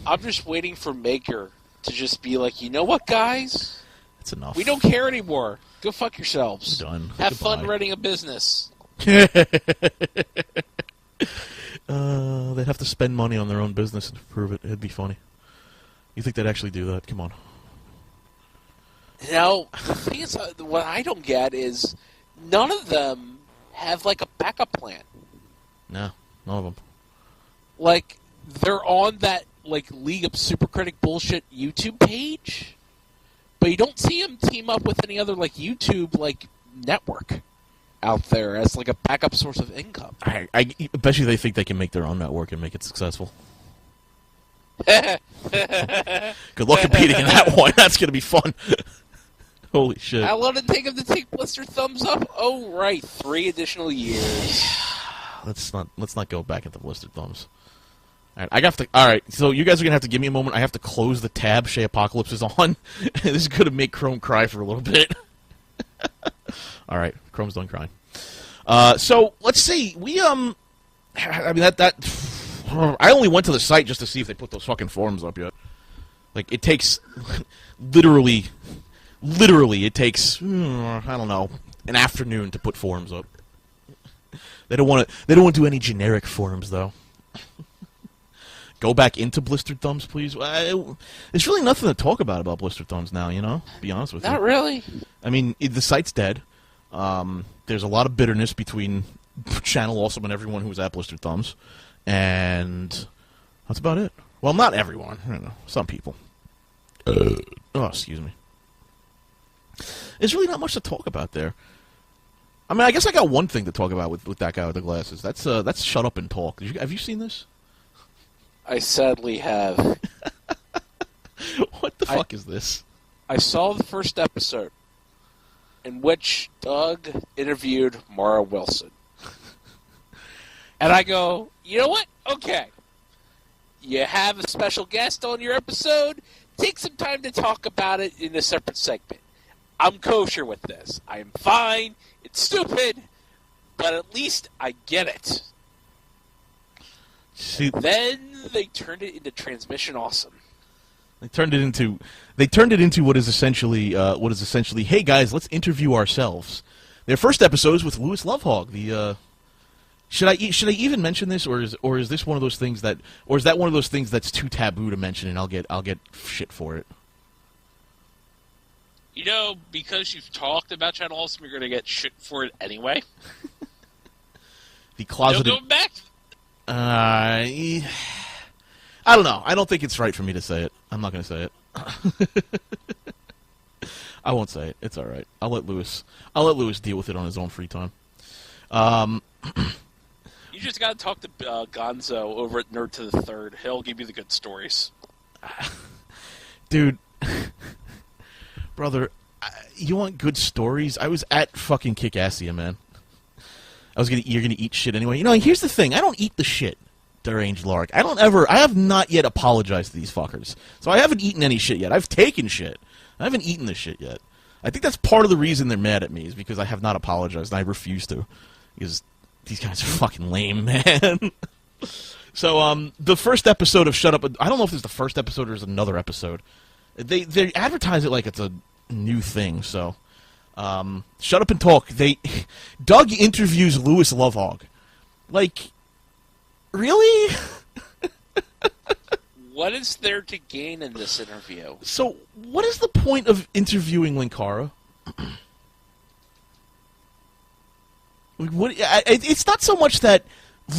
J: I'm just waiting for Maker to just be like, you know what, guys?
A: That's enough.
J: We don't care anymore. Go fuck yourselves.
A: We're done.
J: Have
A: Goodbye.
J: fun running a business.
A: They'd have to spend money on their own business to prove it. It'd be funny. You think they'd actually do that? Come on.
J: Now, the thing is, what I don't get is none of them have, like, a backup plan.
A: No, none of them.
J: Like, they're on that, like, League of Supercritic bullshit YouTube page, but you don't see them team up with any other, like, YouTube, like, network out there as, like, a backup source of income.
A: I bet you they think they can make their own network and make it successful. Good luck competing in that one. That's going to be fun. Holy shit.
J: How long did it take him to take Blister thumbs up? Oh, right. 3 additional years.
A: Let's not go back into blistered thumbs. All right, so you guys are gonna have to give me a moment. I have to close the tab Chez Apocalypse is on. This is gonna make Chrome cry for a little bit. All right, Chrome's done crying. So let's see. I mean that I only went to the site just to see if they put those fucking forums up yet. Like it takes literally it takes I don't know, an afternoon to put forums up. They don't want to do any generic forums though. Go back into Blistered Thumbs, please. There's really nothing to talk about Blistered Thumbs now, you know? To be honest with you.
J: Not really.
A: I mean, the site's dead. There's a lot of bitterness between Channel Awesome and everyone who was at Blistered Thumbs. And that's about it. Well, not everyone. I don't know. Some people. Oh, excuse me. There's really not much to talk about there. I mean, I guess I got one thing to talk about with that guy with the glasses. That's Shut Up and Talk. Have you seen this?
J: I sadly have.
A: What the fuck is this?
J: I saw the first episode in which Doug interviewed Mara Wilson. And I go, you know what? Okay. You have a special guest on your episode. Take some time to talk about it in a separate segment. I'm kosher with this. I am fine. It's stupid. But at least I get it.
A: See,
J: then they turned it into Transmission Awesome.
A: They turned it into what is essentially hey guys, let's interview ourselves. Their first episode is with Louis Lovehog. Should I even mention this, or is this one of those things that, or is that one of those things that's too taboo to mention and I'll get shit for it?
J: You know, because you've talked about Channel Awesome, you're going to get shit for it anyway.
A: The closeted.
J: You'll go back.
A: I don't know. I don't think it's right for me to say it. I'm not going to say it. I won't say it. It's all right. I'll let Louis deal with it on his own free time.
J: You just got to talk to Gonzo over at Nerd to the Third. He'll give you the good stories.
A: Dude, brother, you want good stories? I was at fucking Kickassia, man. You're gonna eat shit anyway. You know, here's the thing. I don't eat the shit, Deranged Lark. I have not yet apologized to these fuckers. So I haven't eaten any shit yet. I've taken shit. I haven't eaten the shit yet. I think that's part of the reason they're mad at me, is because I have not apologized, and I refuse to. Because these guys are fucking lame, man. So, the first episode of Shut Up... I don't know if it's the first episode or it's another episode. They advertise it like it's a new thing, so... Shut Up and Talk. Doug interviews Louis Lovehog. Like, really?
J: What is there to gain in this interview?
A: So, what is the point of interviewing Linkara? It's not so much that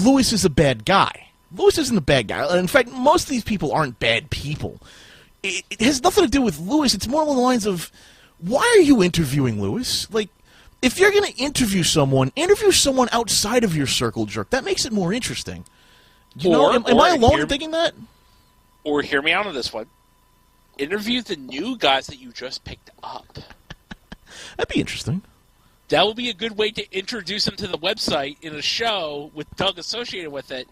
A: Louis is a bad guy. Louis isn't a bad guy. In fact, most of these people aren't bad people. It has nothing to do with Louis. It's more along the lines of, why are you interviewing Louis? Like, if you're going to interview someone outside of your circle jerk. That makes it more interesting. Am I alone in thinking that?
J: Or hear me out on this one. Interview the new guys that you just picked up.
A: That'd be interesting.
J: That would be a good way to introduce them to the website in a show with Doug associated with it,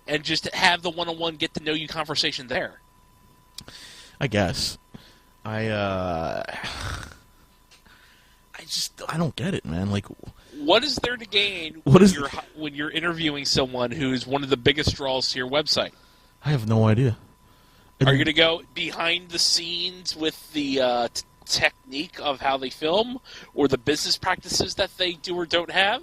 J: and just have the one-on-one get-to-know-you conversation there.
A: I guess. I don't get it, man. Like,
J: what is there to gain when you're interviewing someone who's one of the biggest draws to your website?
A: I have no idea.
J: Are you going to go behind the scenes with the technique of how they film, or the business practices that they do or don't have,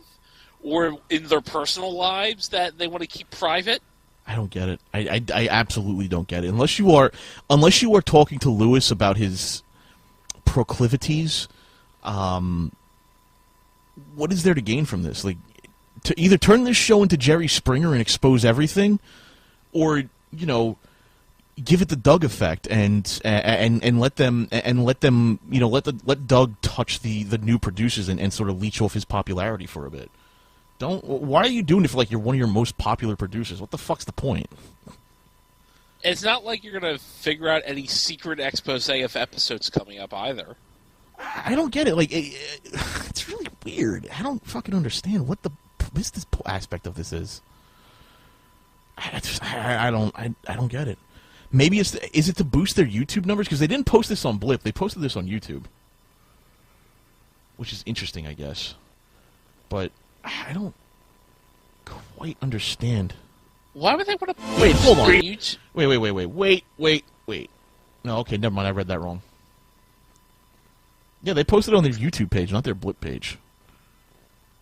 J: or in their personal lives that they want to keep private?
A: I don't get it. I absolutely don't get it. Unless you are talking to Lewis about his proclivities, what is there to gain from this? Like, to either turn this show into Jerry Springer and expose everything, or give it the Doug effect and let them let Doug touch the new producers and sort of leech off his popularity for a bit. Why are you doing it for like you're one of your most popular producers? What the fuck's the point?
J: It's not like you're going to figure out any secret expose of episodes coming up either.
A: I don't get it. Like, it's really weird. I don't fucking understand what the business aspect of this is. I don't get it. Maybe is it to boost their YouTube numbers? Because they didn't post this on Blip. They posted this on YouTube, which is interesting, I guess. But I don't quite understand.
J: Why would they want to?
A: Wait, hold on.
J: YouTube?
A: Wait. No, okay, never mind. I read that wrong. Yeah, they posted it on their YouTube page, not their Blip page.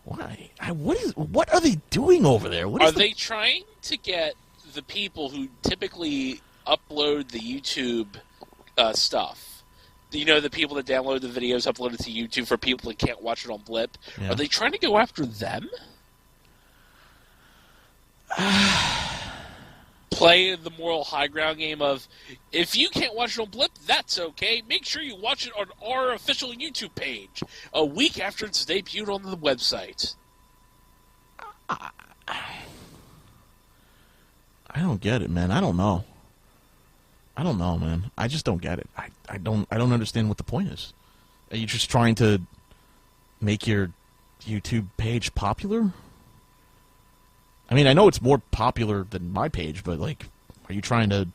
A: Why? What are they doing over there?
J: Are they trying to get the people who typically upload the YouTube stuff? The people that download the videos, upload it to YouTube for people that can't watch it on Blip. Yeah. Are they trying to go after them? Play the moral high ground game of, if you can't watch it on Blip, that's okay. Make sure you watch it on our official YouTube page a week after it's debuted on the website.
A: I don't get it, man. I don't know, man. I just don't get it. I don't understand what the point is. Are you just trying to make your YouTube page popular? I mean, I know it's more popular than my page, but like, are you trying to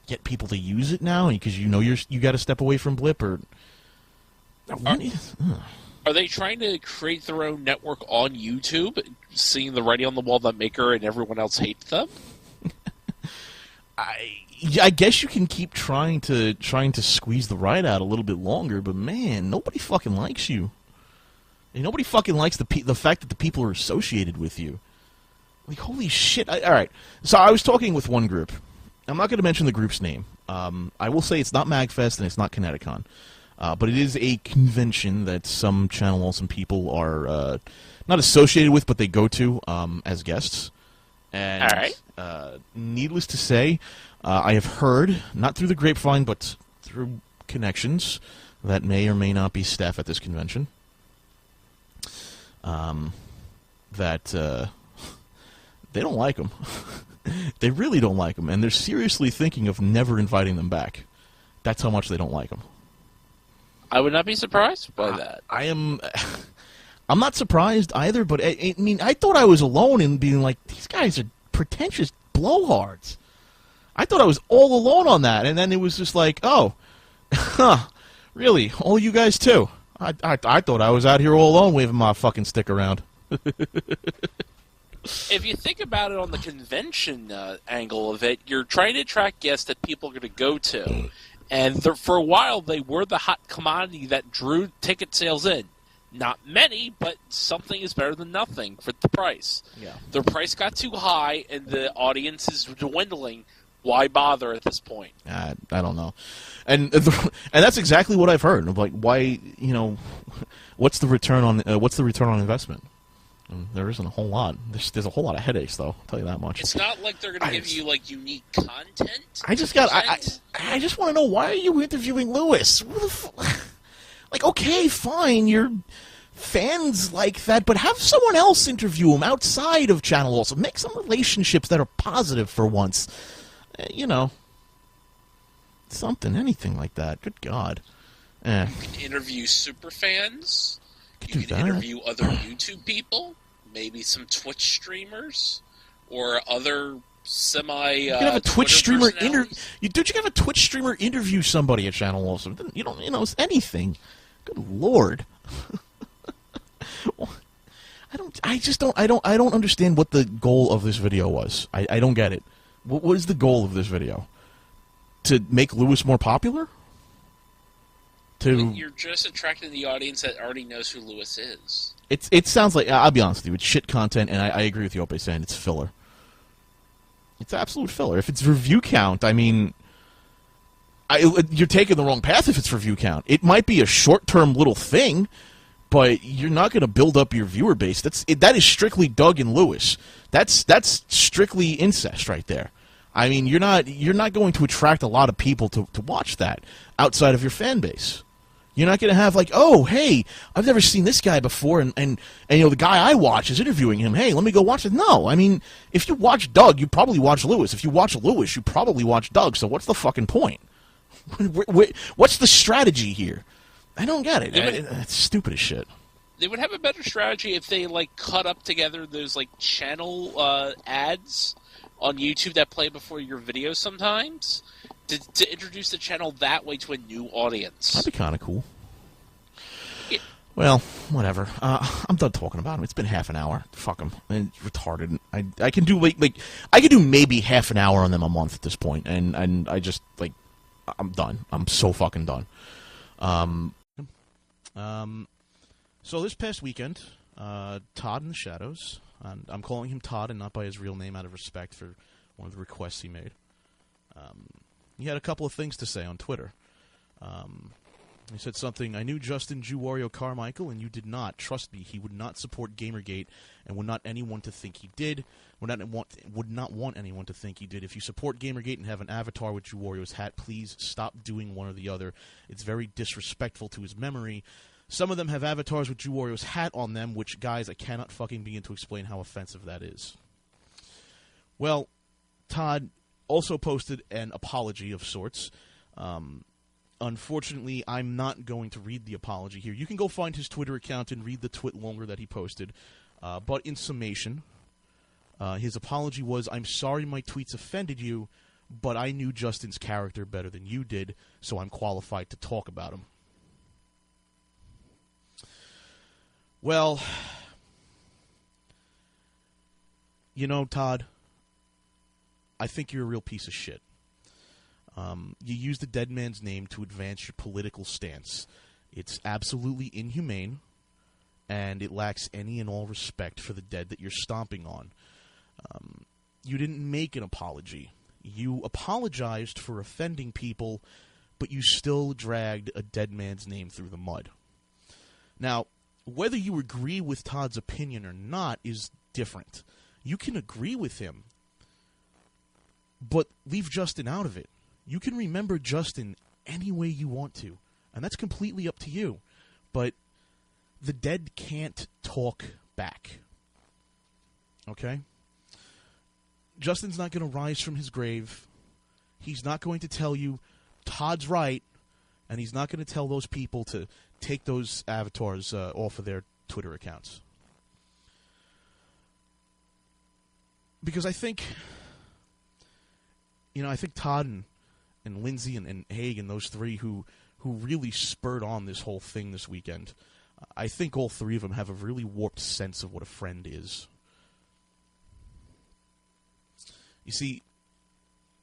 A: get people to use it now because you got to step away from Blip, or?
J: Are they trying to create their own network on YouTube, seeing the writing on the wall that Maker and everyone else hates them?
A: I guess you can keep trying to squeeze the ride out a little bit longer, but man, nobody fucking likes you. And nobody fucking likes the fact that the people are associated with you. Like, holy shit. All right. So I was talking with one group. I'm not going to mention the group's name. I will say it's not MagFest and it's not Kineticon. But it is a convention that some Channel Olson people are not associated with, but they go to as guests. And
J: all right.
A: Needless to say, I have heard, not through the grapevine, but through connections that may or may not be staff at this convention, that they don't like them. They really don't like them, and they're seriously thinking of never inviting them back. That's how much they don't like them.
J: I would not be surprised by that.
A: I'm not surprised either, but I mean, I thought I was alone in being like, these guys are pretentious blowhards. I thought I was all alone on that, and then it was just like, oh, really? All you guys too? I thought I was out here all alone waving my fucking stick around.
J: If you think about it on the convention angle of it, you're trying to attract guests that people are going to go to. And for a while, they were the hot commodity that drew ticket sales in. Not many, but something is better than nothing for the price.
A: Yeah.
J: The price got too high, and the audience is dwindling. Why bother at this point?
A: I don't know. And that's exactly what I've heard. Like, why, what's the return on investment? There isn't a whole lot. There's a whole lot of headaches, though. I'll tell you that much.
J: It's not like they're going to give you unique content.
A: I just want to know, why are you interviewing Lewis? Like, okay, fine, you're fans like that, but have someone else interview him outside of Channel Olson. Make some relationships that are positive for once. Something, anything like that. Good God.
J: You can interview super fans. You can interview other YouTube people, maybe some Twitch streamers, or other semi. You can have a Twitch streamer
A: Don't you have a Twitch streamer interview somebody at Channel Olson? You don't, it's anything. Good Lord. I don't understand what the goal of this video was. I don't get it. What is the goal of this video? To make Lewis more popular?
J: You're just attracting the audience that already knows who Lewis is.
A: It sounds like, I'll be honest with you, it's shit content, and I agree with you, Ope, saying it's filler. It's absolute filler. If it's review count, I mean, you're taking the wrong path if it's review count. It might be a short-term little thing, but you're not going to build up your viewer base. That is strictly Doug and Lewis. That's strictly incest right there. I mean, you're not going to attract a lot of people to watch that outside of your fan base. You're not going to have like, oh, hey, I've never seen this guy before, and you know the guy I watch is interviewing him. Hey, let me go watch it. No, I mean, if you watch Doug, you probably watch Lewis. If you watch Lewis, you probably watch Doug. So what's the fucking point? What's the strategy here? I don't get it. It's stupid as shit.
J: They would have a better strategy if they like cut up together those like channel ads on YouTube that play before your videos sometimes to introduce the channel that way to a new audience.
A: That'd be kind of cool.
J: Yeah.
A: Well, whatever. I'm done talking about him. It's been half an hour. Fuck him. Retarded. I can do I can do maybe half an hour on them a month at this point, and I just like I'm done. I'm so fucking done. So this past weekend, Todd in the Shadows, and I'm calling him Todd and not by his real name out of respect for one of the requests he made. He had a couple of things to say on Twitter. He said something, I knew Justin Jew Wario Carmichael, and you did not. Trust me, he would not support Gamergate, and would not anyone to think he did. Would not want anyone to think he did. If you support Gamergate and have an avatar with Jew Wario's hat, please stop doing one or the other. It's very disrespectful to his memory. Some of them have avatars with Jew Wario's hat on them, which, guys, I cannot fucking begin to explain how offensive that is. Well, Todd also posted an apology of sorts. Unfortunately, I'm not going to read the apology here. You can go find his Twitter account and read the twit longer that he posted. But in summation, his apology was, I'm sorry my tweets offended you, but I knew Justin's character better than you did, so I'm qualified to talk about him. Well, you know, Todd, I think you're a real piece of shit. You used the dead man's name to advance your political stance. It's absolutely inhumane, and it lacks any and all respect for the dead that you're stomping on. You didn't make an apology. You apologized for offending people, but you still dragged a dead man's name through the mud. Now, whether you agree with Todd's opinion or not is different. You can agree with him, but leave Justin out of it. You can remember Justin any way you want to, and that's completely up to you. But the dead can't talk back. Okay? Justin's not going to rise from his grave. He's not going to tell you Todd's right, and he's not going to tell those people to take those avatars off of their Twitter accounts. Because I think, I think Todd and Lindsay and Haig and those three who really spurred on this whole thing this weekend, I think all three of them have a really warped sense of what a friend is. You see,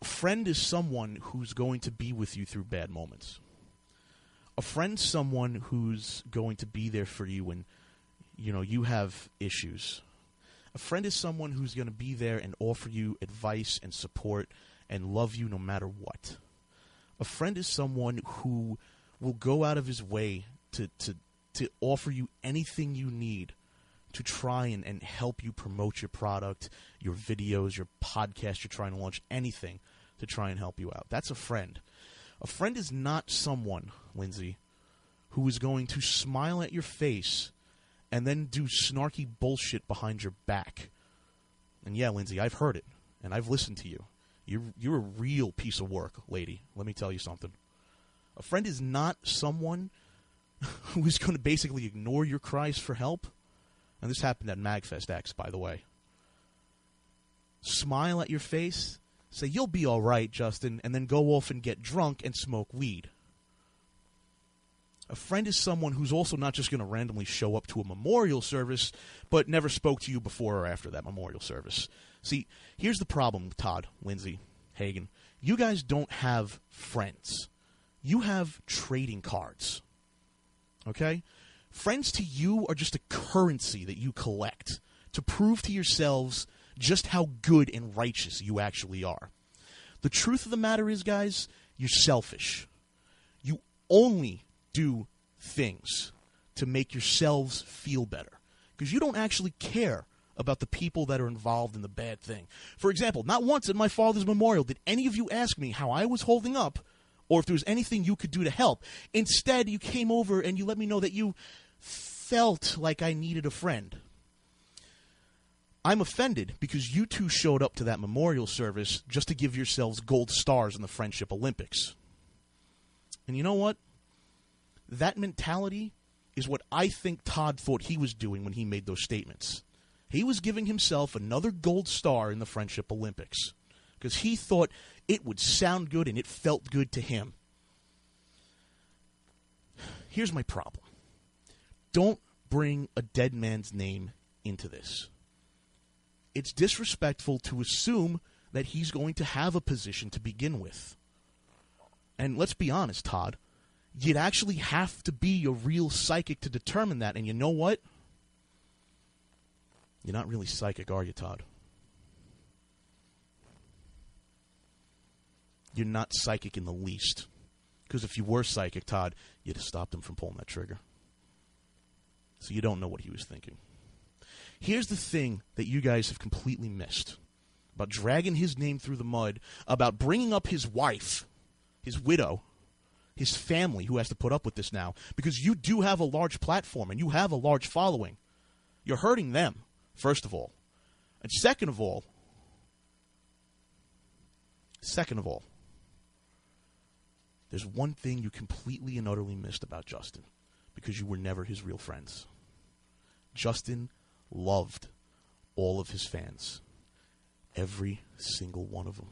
A: a friend is someone who's going to be with you through bad moments. A friend's someone who's going to be there for you when, you have issues. A friend is someone who's going to be there and offer you advice and support and love you no matter what. A friend is someone who will go out of his way to offer you anything you need to try and help you promote your product, your videos, your podcast you're trying to launch, anything to try and help you out. That's a friend. A friend is not someone, Lindsay, who is going to smile at your face and then do snarky bullshit behind your back. And yeah, Lindsay, I've heard it, and I've listened to you. You're a real piece of work, lady. Let me tell you something. A friend is not someone who is going to basically ignore your cries for help. And this happened at MagFest X, by the way. Smile at your face, say, you'll be all right, Justin, and then go off and get drunk and smoke weed. A friend is someone who's also not just going to randomly show up to a memorial service, but never spoke to you before or after that memorial service. See, here's the problem, Todd, Lindsay, Hagen. You guys don't have friends. You have trading cards. Okay? Friends to you are just a currency that you collect to prove to yourselves just how good and righteous you actually are. The truth of the matter is, guys, you're selfish. You only do things to make yourselves feel better because you don't actually care about the people that are involved in the bad thing. For example, not once at my father's memorial did any of you ask me how I was holding up or if there was anything you could do to help. Instead, you came over and you let me know that you felt like I needed a friend. I'm offended because you two showed up to that memorial service just to give yourselves gold stars in the Friendship Olympics. And you know what? That mentality is what I think Todd thought he was doing when he made those statements. He was giving himself another gold star in the Friendship Olympics because he thought it would sound good and it felt good to him. Here's my problem. Don't bring a dead man's name into this. It's disrespectful to assume that he's going to have a position to begin with. And let's be honest, Todd. You'd actually have to be a real psychic to determine that. And you know what? You're not really psychic, are you, Todd? You're not psychic in the least. Because if you were psychic, Todd, you'd have stopped him from pulling that trigger. So you don't know what he was thinking. Here's the thing that you guys have completely missed. About dragging his name through the mud. About bringing up his wife. His widow. His family, who has to put up with this now, because you do have a large platform and you have a large following. You're hurting them, first of all. And second of all, there's one thing you completely and utterly missed about Justin, because you were never his real friends. Justin loved all of his fans. Every single one of them.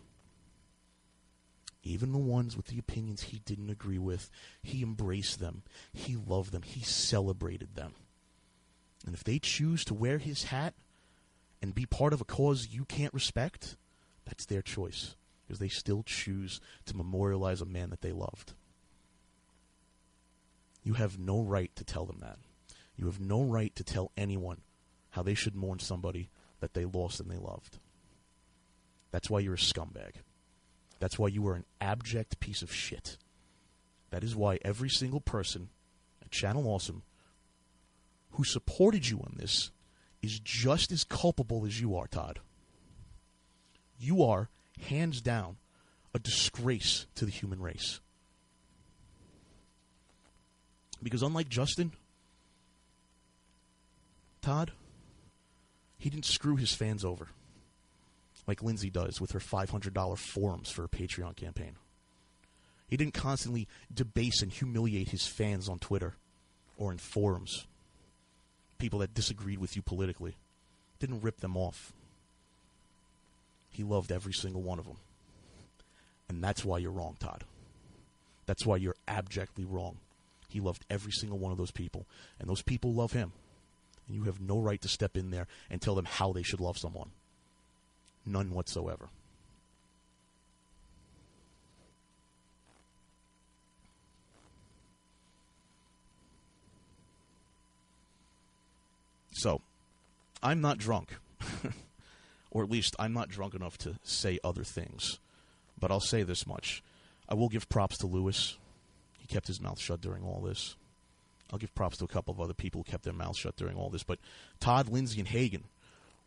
A: Even the ones with the opinions he didn't agree with, he embraced them. He loved them. He celebrated them. And if they choose to wear his hat and be part of a cause you can't respect, that's their choice. Because they still choose to memorialize a man that they loved. You have no right to tell them that. You have no right to tell anyone how they should mourn somebody that they lost and they loved. That's why you're a scumbag. That's why you are an abject piece of shit. That is why every single person at Channel Awesome who supported you on this is just as culpable as you are, Todd. You are, hands down, a disgrace to the human race. Because unlike Justin, Todd, he didn't screw his fans over like Lindsay does with her $500 forums for her Patreon campaign. He didn't constantly debase and humiliate his fans on Twitter or in forums. People that disagreed with you politically. Didn't rip them off. He loved every single one of them. And that's why you're wrong, Todd. That's why you're abjectly wrong. He loved every single one of those people. And those people love him. And you have no right to step in there and tell them how they should love someone. None whatsoever. So, I'm not drunk. Or at least, I'm not drunk enough to say other things. But I'll say this much. I will give props to Lewis. He kept his mouth shut during all this. I'll give props to a couple of other people who kept their mouths shut during all this. But Todd, Lindsay, and Hagen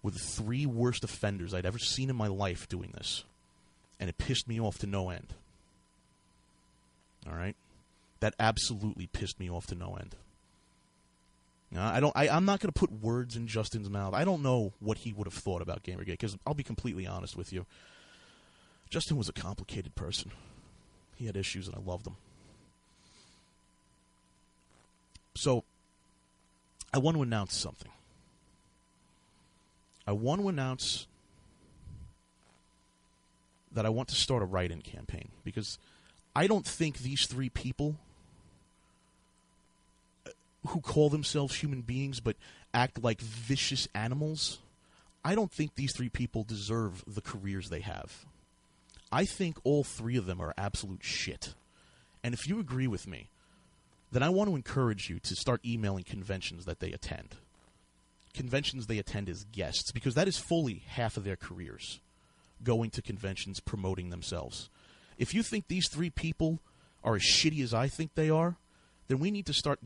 A: were the three worst offenders I'd ever seen in my life doing this. And it pissed me off to no end. Alright? That absolutely pissed me off to no end. Now, I'm not going to put words in Justin's mouth. I don't know what he would have thought about Gamergate, because I'll be completely honest with you. Justin was a complicated person. He had issues, and I loved him. So, I want to announce something. I want to announce that I want to start a write-in campaign, because I don't think these three people who call themselves human beings but act like vicious animals, I don't think these three people deserve the careers they have. I think all three of them are absolute shit. And if you agree with me, then I want to encourage you to start emailing conventions that they attend. Conventions they attend as guests, because that is fully half of their careers, going to conventions, promoting themselves. If you think these three people are as shitty as I think they are, then we need to start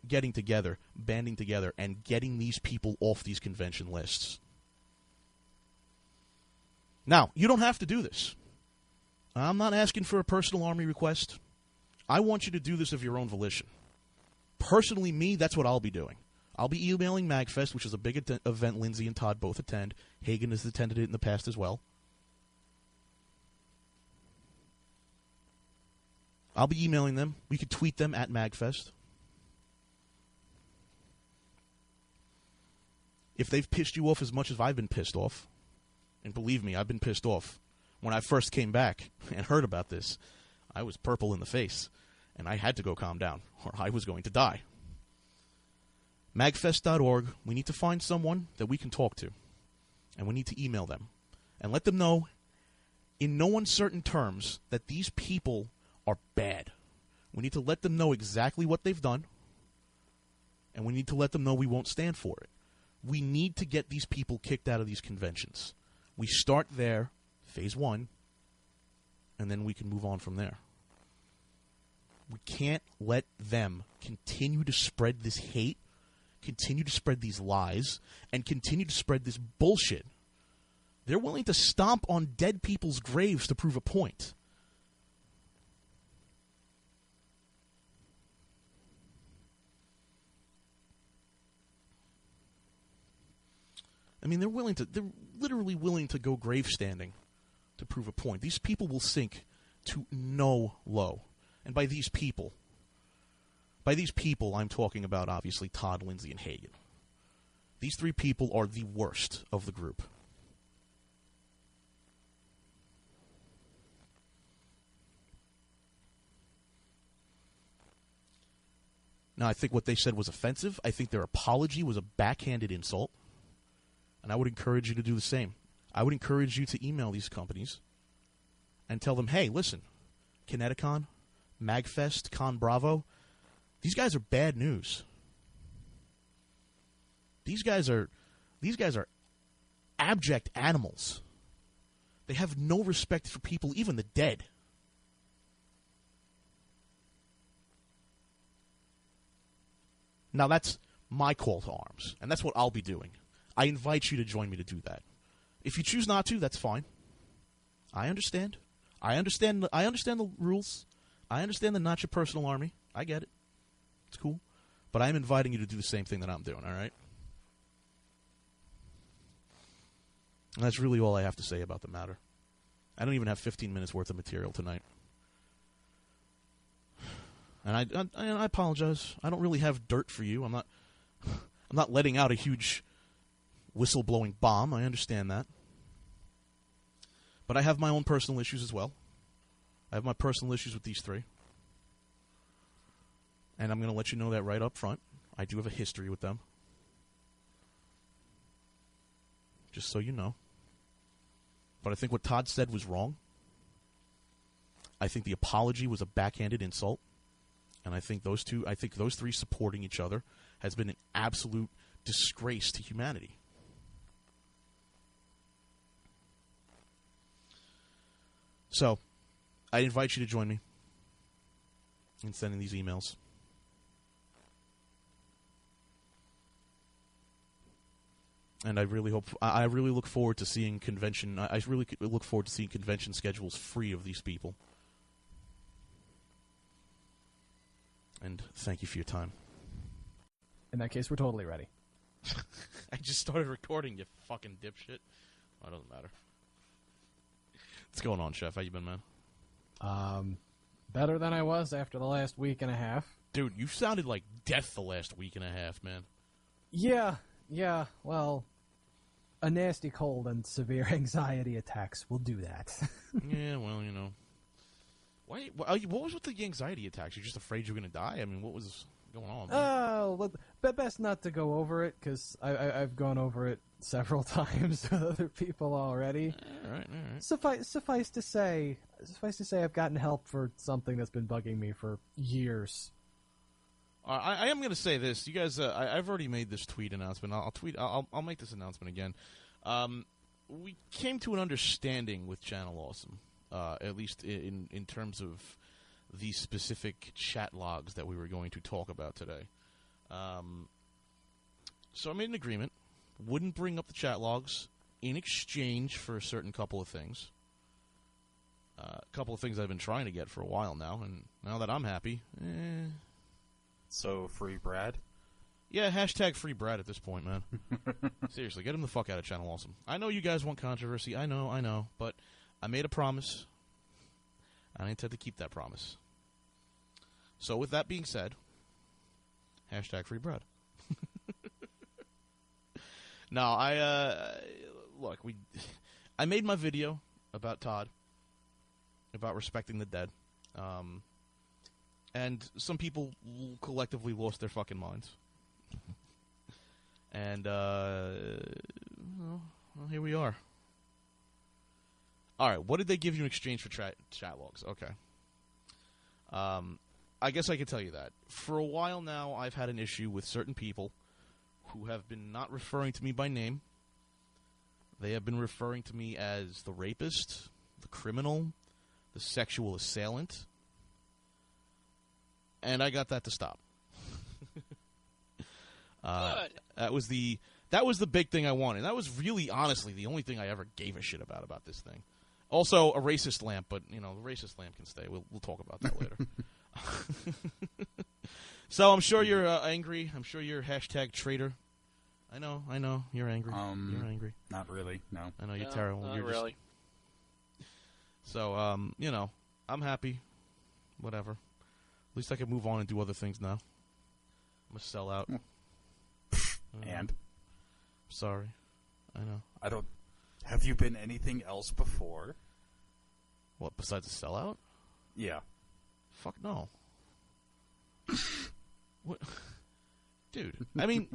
A: getting together, banding together, and getting these people off these convention lists. Now, you don't have to do this. I'm not asking for a personal army request. I want you to do this of your own volition. Personally, me, that's what I'll be doing. I'll be emailing MagFest, which is a big event Lindsay and Todd both attend. Hagen has attended it in the past as well. I'll be emailing them. We could tweet them at MagFest. If they've pissed you off as much as I've been pissed off, and believe me, I've been pissed off. When I first came back and heard about this, I was purple in the face, and I had to go calm down, or I was going to die. Magfest.org, we need to find someone that we can talk to, and we need to email them, and let them know, in no uncertain terms, that these people are bad. We need to let them know exactly what they've done, and we need to let them know we won't stand for it. We need to get these people kicked out of these conventions. We start there, phase 1, and then we can move on from there. We can't let them continue to spread this hate, continue to spread these lies, and continue to spread this bullshit. They're willing to stomp on dead people's graves to prove a point. I mean, they're literally willing to go grave standing to prove a point. These people will sink to no low. And by these people, I'm talking about, obviously, Todd, Lindsay, and Hagen. These three people are the worst of the group. Now, I think what they said was offensive. I think their apology was a backhanded insult. And I would encourage you to do the same. I would encourage you to email these companies and tell them, hey, listen, Kineticon, Magfest, Con Bravo, these guys are bad news. These guys are abject animals. They have no respect for people, even the dead. Now that's my call to arms, and that's what I'll be doing. I invite you to join me to do that. If you choose not to, that's fine. I understand. I understand the rules. I understand the not your personal army. I get it. It's cool. But I'm inviting you to do the same thing that I'm doing, all right? And that's really all I have to say about the matter. I don't even have 15 minutes worth of material tonight. And I apologize. I don't really have dirt for you. I'm not letting out a huge whistleblowing bomb. I understand that. But I have my own personal issues as well. I have my personal issues with these three. And I'm going to let you know that right up front. I do have a history with them. Just so you know. But I think what Todd said was wrong. I think the apology was a backhanded insult. And I think those three supporting each other has been an absolute disgrace to humanity. So, I invite you to join me in sending these emails. And I really look forward to seeing convention. I really look forward to seeing convention schedules free of these people. And thank you for your time.
D: In that case, we're totally ready.
A: I just started recording, you fucking dipshit. Oh, it doesn't matter. What's going on, Chef? How you been, man?
D: Better than I was after the last week and a half.
A: Dude, you sounded like death the last week and a half, man.
D: Yeah, well, a nasty cold and severe anxiety attacks will do that.
A: Yeah, well, you know. What was with the anxiety attacks? You're just afraid you're going to die? I mean, what was going on, man.
D: Oh, but best not to go over it, because I've gone over it several times with other people already.
A: All right.
D: Suffice to say, I've gotten help for something that's been bugging me for years.
A: I am going to say this, you guys. I've already made this tweet announcement. I'll make this announcement again. We came to an understanding with Channel Awesome, at least in terms of the specific chat logs that we were going to talk about today. So I made an agreement. Wouldn't bring up the chat logs in exchange for a certain couple of things. A couple of things I've been trying to get for a while now, and now that I'm happy,
B: So, free Brad?
A: Yeah, hashtag free Brad at this point, man. Seriously, get him the fuck out of Channel Awesome. I know you guys want controversy. I know. But I made a promise. I intend to keep that promise. So with that being said, hashtag free Brad. No, I made my video about Todd, about respecting the dead. And some people collectively lost their fucking minds. And, well, here we are. Alright, what did they give you in exchange for chat logs? Okay. I guess I could tell you that. For a while now, I've had an issue with certain people who have been not referring to me by name. They have been referring to me as the rapist, the criminal, the sexual assailant. And I got that to stop.
J: Good.
A: That was the big thing I wanted. That was really, honestly, the only thing I ever gave a shit about this thing. Also, a racist lamp, but the racist lamp can stay. We'll talk about that later. So I'm sure you're angry. I'm sure you're hashtag traitor. I know, you're angry. You're angry.
B: Not really. No.
A: I know you're terrible.
J: Not
A: you're
J: really.
A: So I'm happy. Whatever. At least I can move on and do other things now. I'm a sellout.
B: And?
A: Sorry. I know.
B: Have you been anything else before?
A: What, besides a sellout?
B: Yeah.
A: Fuck no. What? Dude, I mean,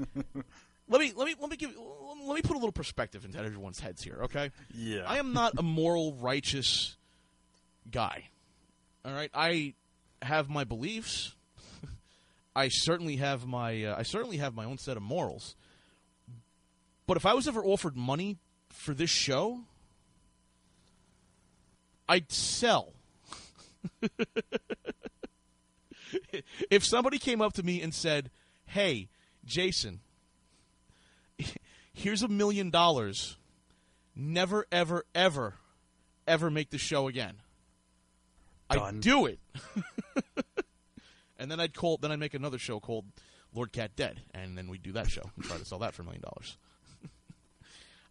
A: let me put a little perspective into everyone's heads here, okay?
B: Yeah.
A: I am not a moral, righteous guy. All right? I have my beliefs. I certainly have my own set of morals. But if I was ever offered money for this show, I'd sell. If somebody came up to me and said, "Hey, Jason, here's $1 million. Never, ever, ever, ever make the show again,"
B: Done.
A: I'd do it. And then I'd make another show called LordKat Dead, and then we'd do that show and try to sell that for $1 million.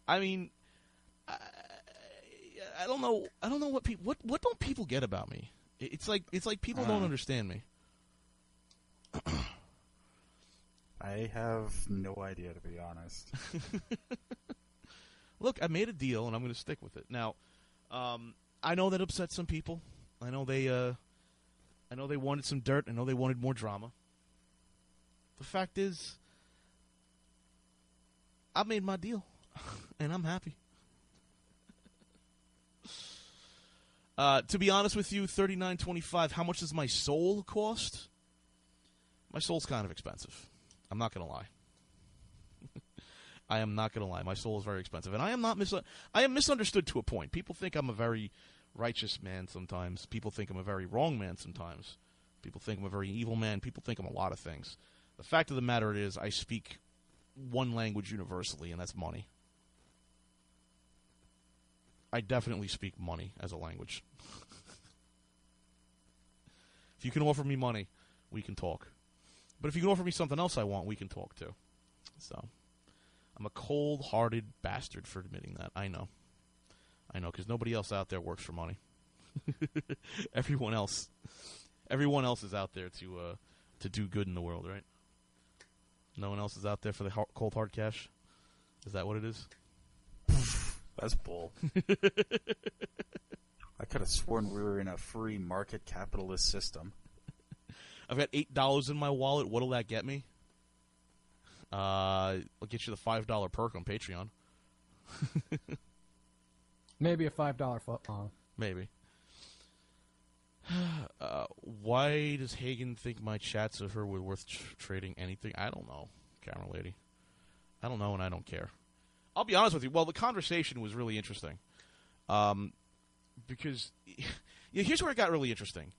A: I mean, I don't know what don't people get about me? It's like people don't understand me.
B: I have no idea, to be honest.
A: Look, I made a deal, and I'm going to stick with it. Now, I know that upset some people. I know they wanted some dirt. I know they wanted more drama. The fact is, I made my deal, and I'm happy. To be honest with you, $39.25. How much does my soul cost? My soul's kind of expensive. I'm not going to lie. I am not going to lie. My soul is very expensive, and I am misunderstood to a point. People think I'm a very righteous man sometimes. People think I'm a very wrong man sometimes. People think I'm a very evil man. People think I'm a lot of things. The fact of the matter is, I speak one language universally, and that's money. I definitely speak money as a language. If you can offer me money, we can talk. But if you can offer me something else I want, we can talk too. So, I'm a cold-hearted bastard for admitting that. I know, because nobody else out there works for money. Everyone else is out there to do good in the world, right? No one else is out there for the cold hard cash. Is that what it is?
B: That's bull. I could have sworn we were in a free market capitalist system.
A: I've got $8 in my wallet. What'll that get me? I'll get you the $5 perk on Patreon.
D: Maybe a $5 foot.
A: Maybe. Why does Hagen think my chats of her were worth trading anything? I don't know, camera lady. I don't know, and I don't care. I'll be honest with you. Well, the conversation was really interesting. Because here's where it got really interesting.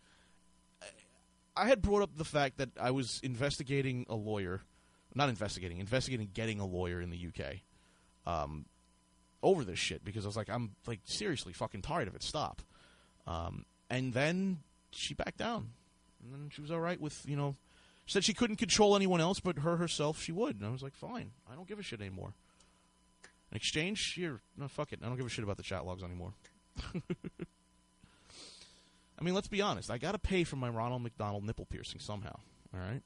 A: I had brought up the fact that I was investigating a lawyer. Not investigating getting a lawyer in the UK. Over this shit, because I was like, I'm like seriously fucking tired of it. Stop. And then she backed down. And then she was all right with, she said she couldn't control anyone else, but herself she would. And I was like, fine. I don't give a shit anymore. In exchange, here, no, fuck it. I don't give a shit about the chat logs anymore. I mean, let's be honest. I got to pay for my Ronald McDonald nipple piercing somehow. All right?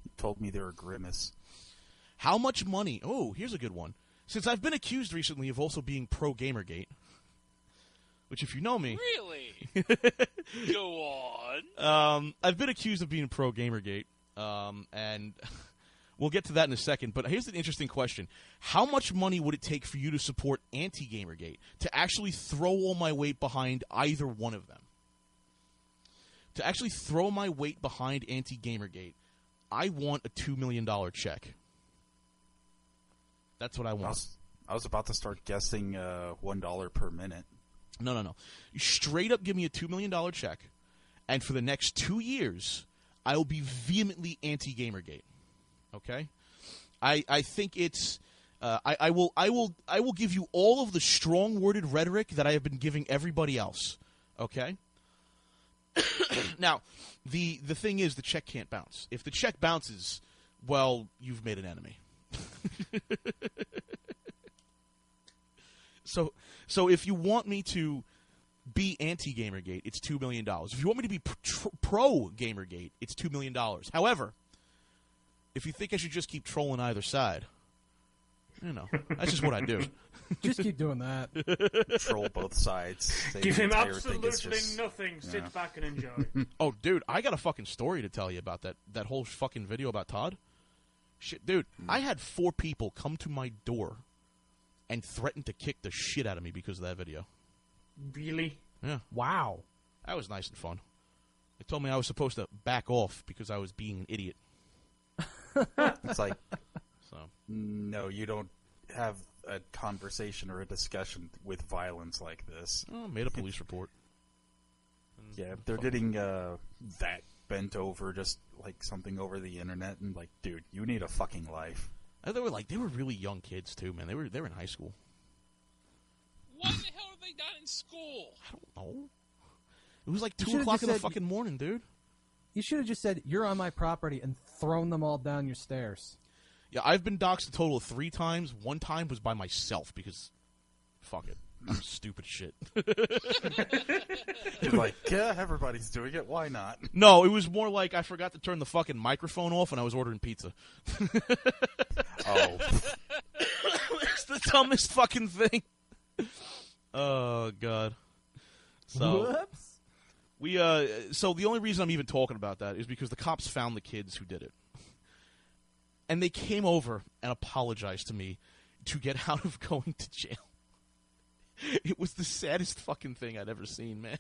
B: You told me they were Grimace.
A: How much money? Oh, here's a good one. Since I've been accused recently of also being pro-Gamergate, which if you know me...
J: Really? Go on.
A: I've been accused of being pro-Gamergate, and we'll get to that in a second, but here's an interesting question. How much money would it take for you to support anti-Gamergate, to actually throw all my weight behind either one of them? To actually throw my weight behind anti-Gamergate, I want a $2 million check. That's what I want.
B: I was about to start guessing $1 per minute.
A: No. You straight up give me a $2 million check, and for the next 2 years, I will be vehemently anti-Gamergate. Okay? I think it's... I will give you all of the strong-worded rhetoric that I have been giving everybody else. Okay? Now, the thing is, the check can't bounce. If the check bounces, well, you've made an enemy. So if you want me to be anti-Gamergate, it's $2 million. If you want me to be pro-Gamergate, it's $2 million. However, if you think I should just keep trolling either side, that's just what I do.
D: Just keep doing that.
B: Troll both sides.
L: Give him absolutely nothing. Sit back and enjoy.
A: Oh, dude, I got a fucking story to tell you about that whole fucking video about Todd. Shit, dude, I had 4 people come to my door and threaten to kick the shit out of me because of that video.
L: Really?
A: Yeah.
D: Wow.
A: That was nice and fun. They told me I was supposed to back off because I was being an idiot.
B: It's like,
A: so
B: no, you don't have a conversation or a discussion with violence like this.
A: Oh, made a police report.
B: Yeah, they're getting that bent over just like something over the internet, and like, dude, you need a fucking life.
A: They were really young kids too, man. They were in high school.
J: What the hell are they done in school?
A: I don't know. It was like 2 o'clock in the fucking morning, dude.
D: You should have just said, "You're on my property," and thrown them all down your stairs.
A: Yeah, I've been doxxed a total of 3 times. 1 time was by myself because, fuck it, I'm stupid shit.
B: You're like, yeah, everybody's doing it. Why not?
A: No, it was more like I forgot to turn the fucking microphone off and I was ordering pizza.
B: Oh.
A: It's the dumbest fucking thing. Oh, God. So,
D: whoops.
A: So the only reason I'm even talking about that is because the cops found the kids who did it. And they came over and apologized to me to get out of going to jail. It was the saddest fucking thing I'd ever seen, man.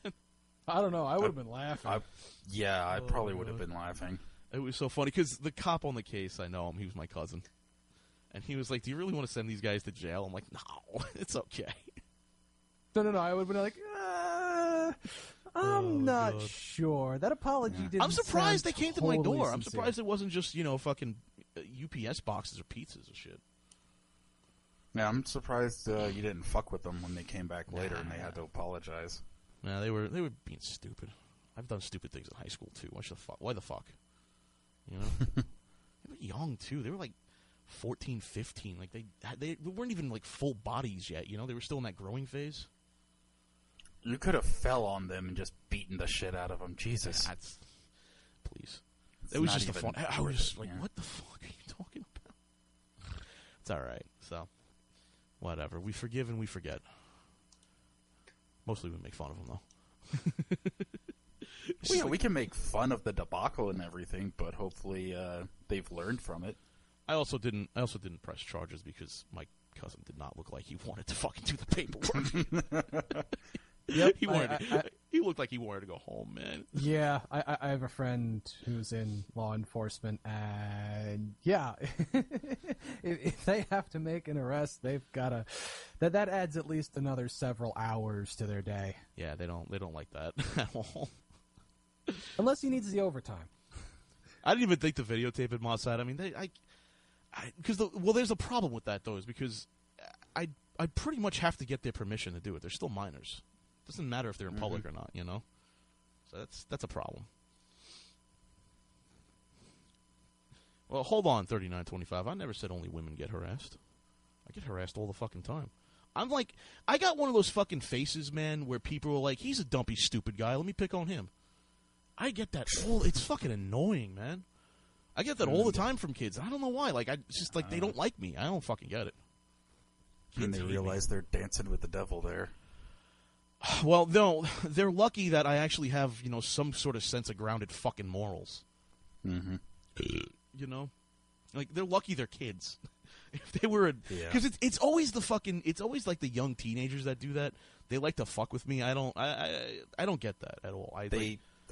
D: I don't know. I would have been laughing.
B: I probably would have been laughing.
A: It was so funny because the cop on the case, I know him. He was my cousin. And he was like, do you really want to send these guys to jail? I'm like, no, it's okay.
D: No. I would have been like, I'm not sure. That apology didn't
A: I'm surprised
D: sound
A: they came
D: totally
A: to my door.
D: sincere.
A: I'm surprised it wasn't just, fucking UPS boxes or pizzas or shit.
B: Yeah, I'm surprised you didn't fuck with them when they came back later and they had to apologize.
A: Nah, they were being stupid. I've done stupid things in high school too. Why the fuck? They were young too. They were like 14, 15. Like they weren't even like full bodies yet. They were still in that growing phase.
B: You could have fell on them and just beaten the shit out of them. Jesus,
A: please. It was just a fun. I was like, what the fuck are you talking about? It's all right. So. Whatever. We forgive and we forget. Mostly we make fun of them, though.
B: Well, yeah, we can make fun of the debacle and everything, but hopefully they've learned from it.
A: I also didn't press charges because my cousin did not look like he wanted to fucking do the paperwork.
D: Yep,
A: he looked like he wanted to go home, man.
D: Yeah, I have a friend who's in law enforcement, and yeah, if they have to make an arrest, they've got to. That adds at least another several hours to their day.
A: Yeah, they don't like that at all.
D: Unless he needs the overtime.
A: I didn't even think to videotape it, Mossad. I mean, there's a problem with that though, is because I pretty much have to get their permission to do it. They're still minors. Doesn't matter if they're in public or not, you know? So that's a problem. Well, hold on, 3925. I never said only women get harassed. I get harassed all the fucking time. I'm like, I got one of those fucking faces, man, where people are like, he's a dumpy, stupid guy. Let me pick on him. I get that it's fucking annoying, man. I get that all the time from kids. I don't know why. Like, it's just like they don't like me. I don't fucking get it.
B: And they realize they're dancing with the devil there.
A: Well, no, they're lucky that I actually have, some sort of sense of grounded fucking morals.
B: Mm-hmm.
A: You know? Like, they're lucky they're kids. If they were because it's always it's always like the young teenagers that do that. They like to fuck with me. I don't get that at all.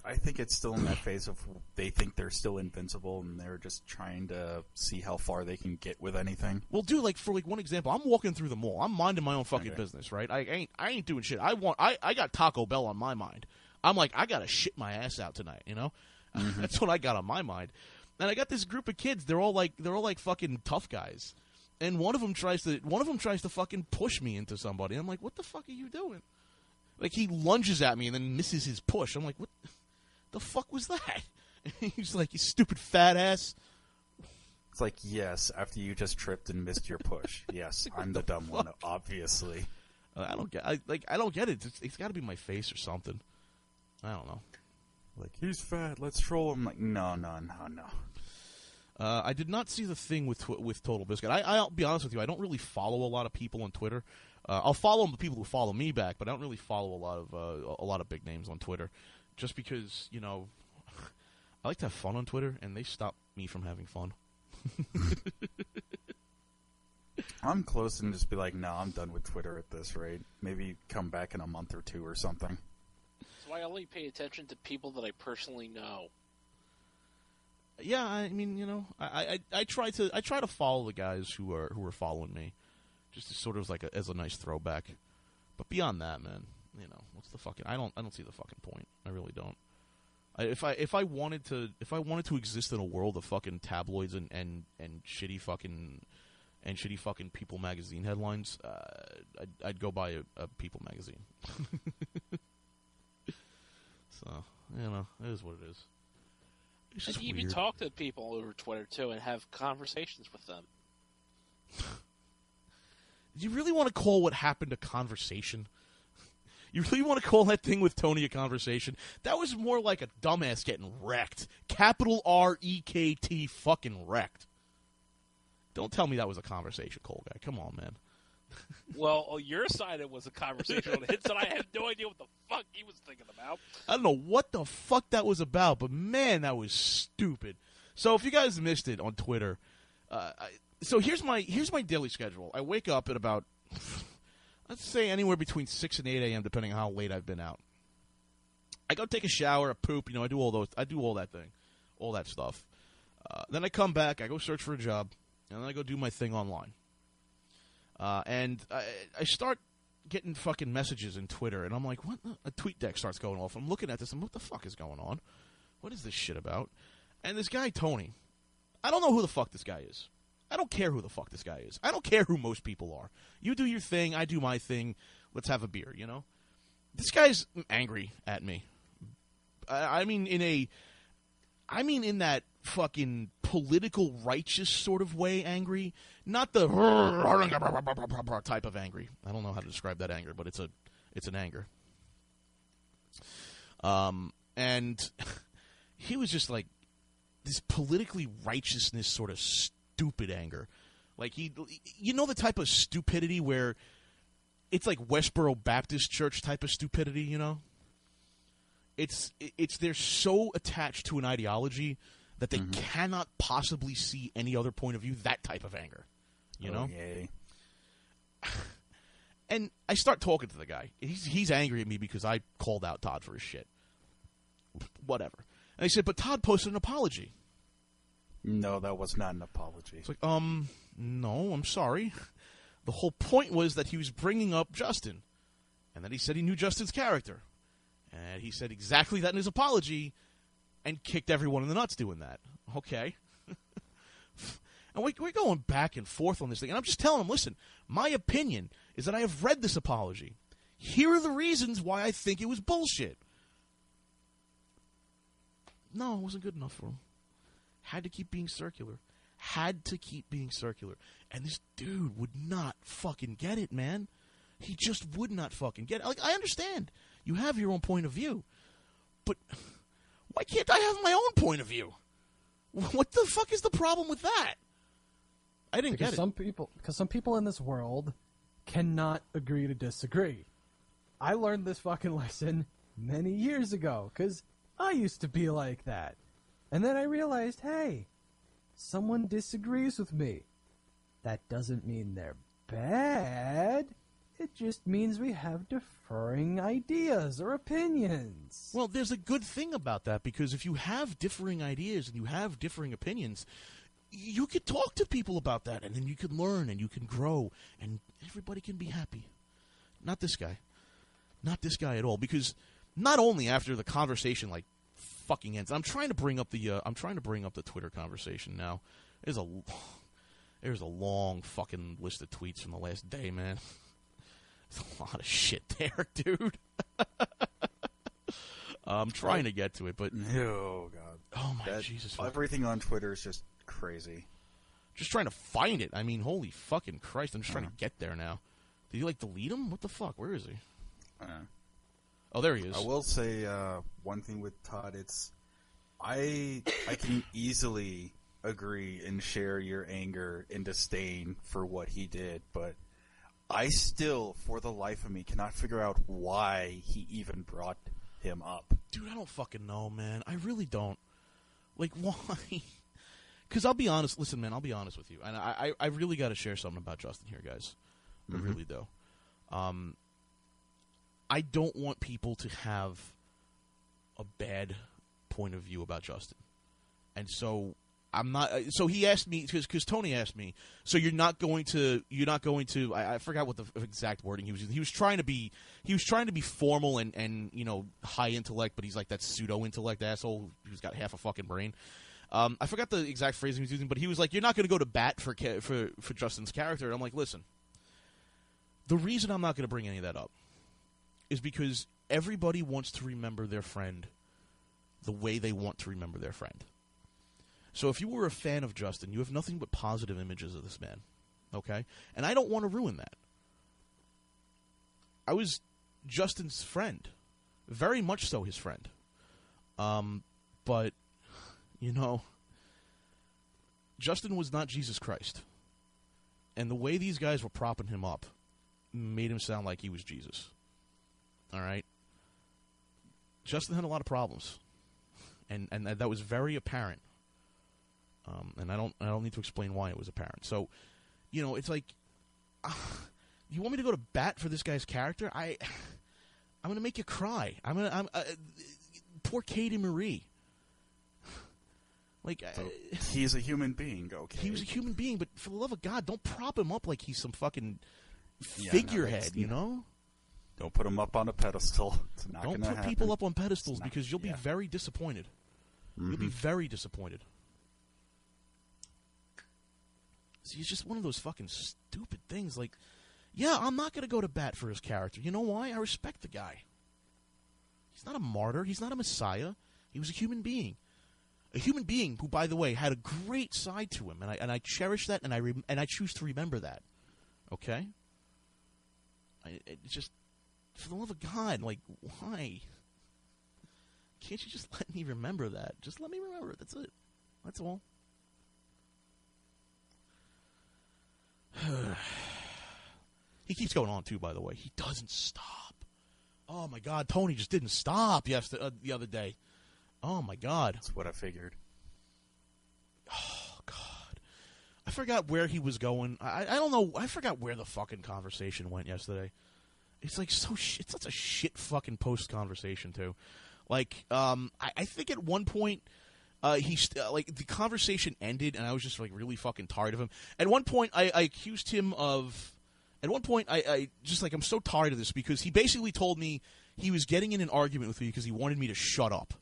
B: I think it's still in that phase of they think they're still invincible and they're just trying to see how far they can get with anything.
A: Well, dude, like for one example, I'm walking through the mall. I'm minding my own fucking business, right? I ain't doing shit. I got Taco Bell on my mind. I'm like, I gotta shit my ass out tonight, you know? Mm-hmm. That's what I got on my mind. And I got this group of kids. They're all like fucking tough guys. And one of them tries to fucking push me into somebody. I'm like, what the fuck are you doing? Like he lunges at me and then misses his push. I'm like, what the fuck was that? And he's like, you stupid fat ass.
B: It's like, yes, after you just tripped and missed your push. Yes, I'm the dumb one, obviously.
A: I don't get it. It's got to be my face or something. I don't know.
B: Like, he's fat, let's troll him. I'm like, no.
A: I did not see the thing with Total Biscuit. I'll be honest with you, I don't really follow a lot of people on Twitter. I'll follow the people who follow me back, but I don't really follow a lot of big names on Twitter. Just because, I like to have fun on Twitter, and they stop me from having fun.
B: I'm close and just be like, no, I'm done with Twitter at this rate. Maybe come back in a month or two or something.
J: So I only pay attention to people that I personally know.
A: Yeah, I mean, I try to follow the guys who are following me, just as sort of as a nice throwback. But beyond that, man. What's the fucking? I don't see the fucking point. I really don't. If I wanted to exist in a world of fucking tabloids and shitty fucking People magazine headlines, I'd go buy a People magazine. So it is what it is. It's just
J: and you
A: weird.
J: even talk to people over Twitter too and have conversations with them.
A: Do you really want to call what happened a conversation? You really want to call that thing with Tony a conversation? That was more like a dumbass getting wrecked. Capital R-E-K-T fucking wrecked. Don't tell me that was a conversation, Cole guy. Come on, man.
J: Well, on your side it was a conversation. On his side, I had no idea what the fuck he was thinking about.
A: I don't know what the fuck that was about, but man, that was stupid. So if you guys missed it on Twitter, so here's my daily schedule. I wake up at about, let's say anywhere between 6 and 8 a.m. depending on how late I've been out. I go take a shower, I poop, I do all that thing, all that stuff. Then I come back, I go search for a job, and then I go do my thing online. And I start getting fucking messages in Twitter, and I'm like, what? A tweet deck starts going off. I'm looking at this, and what the fuck is going on? What is this shit about? And this guy, Tony, I don't know who the fuck this guy is. I don't care who the fuck this guy is. I don't care who most people are. You do your thing, I do my thing. Let's have a beer, This guy's angry at me. I mean in that fucking political righteous sort of way angry, not the type of angry. I don't know how to describe that anger, but it's an anger. And he was just like this politically righteousness sort of stupid anger. Like the type of stupidity where it's like Westboro Baptist Church type of stupidity, they're so attached to an ideology that they cannot possibly see any other point of view. That type of anger, you know.
B: Yay.
A: And I start talking to the guy. He's angry at me because I called out Todd for his shit. Whatever. And I said, but Todd posted an apology.
B: No, that was not an apology.
A: It's like, no, I'm sorry. The whole point was that he was bringing up Justin. And then he said he knew Justin's character. And he said exactly that in his apology and kicked everyone in the nuts doing that. Okay. And we're going back and forth on this thing. And I'm just telling him, listen, my opinion is that I have read this apology. Here are the reasons why I think it was bullshit. No, it wasn't good enough for him. Had to keep being circular. And this dude would not fucking get it, man. He just would not fucking get it. Like, I understand. You have your own point of view. But why can't I have my own point of view? What the fuck is the problem with that? I didn't get it.
D: Because some people in this world cannot agree to disagree. I learned this fucking lesson many years ago, because I used to be like that. And then I realized, hey, someone disagrees with me. That doesn't mean they're bad. It just means we have differing ideas or opinions.
A: Well, there's a good thing about that, because if you have differing ideas and you have differing opinions, you could talk to people about that, and then you can learn and you can grow, and everybody can be happy. Not this guy. Not this guy at all, because not only after the conversation like fucking ends. I'm trying to bring up the Twitter conversation now. There's a long fucking list of tweets from the last day, man. There's a lot of shit there, dude. I'm trying to get to it, but
B: oh god,
A: oh my Jesus!
B: Everything on Twitter is just crazy.
A: Just trying to find it. I mean, holy fucking Christ! I'm just trying to get there now. Did you delete him? What the fuck? Where is he? Oh, there he is.
B: I will say one thing with Todd. I can easily agree and share your anger and disdain for what he did, but I still, for the life of me, cannot figure out why he even brought him up.
A: Dude, I don't fucking know, man. I really don't. Like, why? Because I'll be honest. Listen, man, I'll be honest with you. And I really got to share something about Justin here, guys. I really do. I don't want people to have a bad point of view about Justin. And so I'm not. So he asked me, because Tony asked me. So you're not going to. I forgot what the exact wording he was using. He was trying to be formal and high intellect, but he's like that pseudo intellect asshole who's got half a fucking brain. I forgot the exact phrase he was using, but he was like, "You're not going to go to bat for Justin's character." And I'm like, listen. The reason I'm not going to bring any of that up is because everybody wants to remember their friend the way they want to remember their friend. So if you were a fan of Justin, you have nothing but positive images of this man, okay? And I don't want to ruin that. I was Justin's friend, very much so his friend. But, Justin was not Jesus Christ. And the way these guys were propping him up made him sound like he was Jesus. All right? Justin had a lot of problems. And that was very apparent. And I don't need to explain why it was apparent. So, it's like, you want me to go to bat for this guy's character? I'm going to make you cry. Poor Katie Marie.
B: So he's a human being, okay?
A: He was a human being, but for the love of God, don't prop him up like he's some fucking figurehead,
B: Don't put him up on a pedestal. It's not going to happen.
A: Don't put people up on pedestals because you'll be very disappointed. You'll be very disappointed. See, it's just one of those fucking stupid things. Like, yeah, I'm not going to go to bat for his character. You know why? I respect the guy. He's not a martyr. He's not a messiah. He was a human being. A human being who, by the way, had a great side to him, and I cherish that, and I choose to remember that. Okay? It's just, for the love of God, like, why? Can't you just let me remember that? Just let me remember it. That's it. That's all. He keeps going on, too, by the way. He doesn't stop. Oh my God, Tony just didn't stop the other day. Oh my God.
B: That's what I figured.
A: Oh God. I forgot where he was going. I don't know. I forgot where the fucking conversation went yesterday. It's like it's such a shit fucking post conversation too. Like, I think at one point, the conversation ended and I was just like really fucking tired of him. At one point, I accused him of. At one point, I just like, I'm so tired of this because he basically told me he was getting in an argument with me because he wanted me to shut up.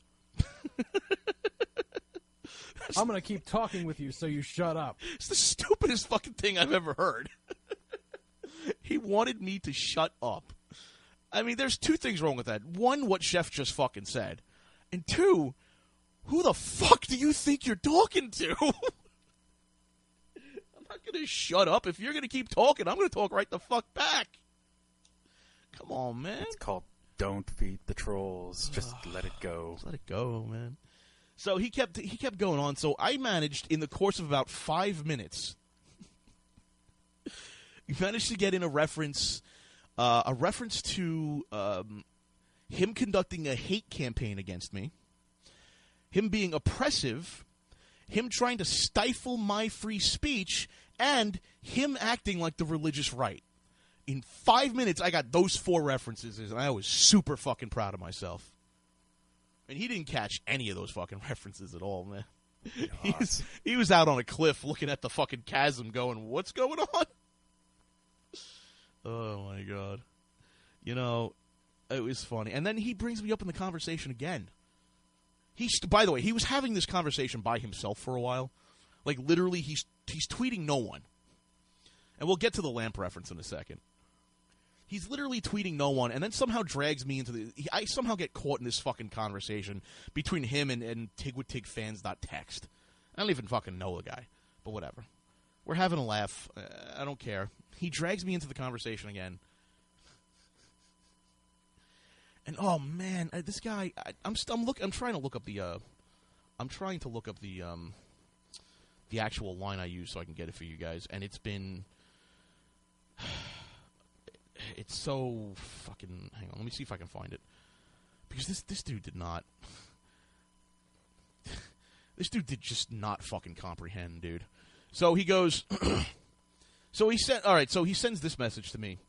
D: I'm going to keep talking with you so you shut up.
A: It's the stupidest fucking thing I've ever heard. He wanted me to shut up. I mean, there's two things wrong with that. One, what Chef just fucking said. And two, who the fuck do you think you're talking to? I'm not going to shut up. If you're going to keep talking, I'm going to talk right the fuck back. Come on, man.
B: It's called Don't Feed the Trolls. Just let it go.
A: Just let it go, man. So he kept going on. So I managed, in the course of about 5 minutes, he managed to get in a reference to him conducting a hate campaign against me, him being oppressive, him trying to stifle my free speech, and him acting like the religious right. In 5 minutes, I got those 4 references, and I was super fucking proud of myself. And he didn't catch any of those fucking references at all, man. He was out on a cliff looking at the fucking chasm going, what's going on? Oh, my God. You know, it was funny. And then he brings me up in the conversation again. By the way, he was having this conversation by himself for a while. Like, literally, he's tweeting no one. And we'll get to the lamp reference in a second. He's literally tweeting no one, and then somehow drags me into I somehow get caught in this fucking conversation between him and tigwithtigfans.text. I don't even fucking know the guy, but whatever. We're having a laugh. I don't care. He drags me into the conversation again. And oh man, this guy, I'm trying to look up the actual line I use so I can get it for you guys, and it's so fucking... Hang on, let me see if I can find it. Because this dude did not... This dude did just not fucking comprehend, dude. So he goes... So he sends this message to me.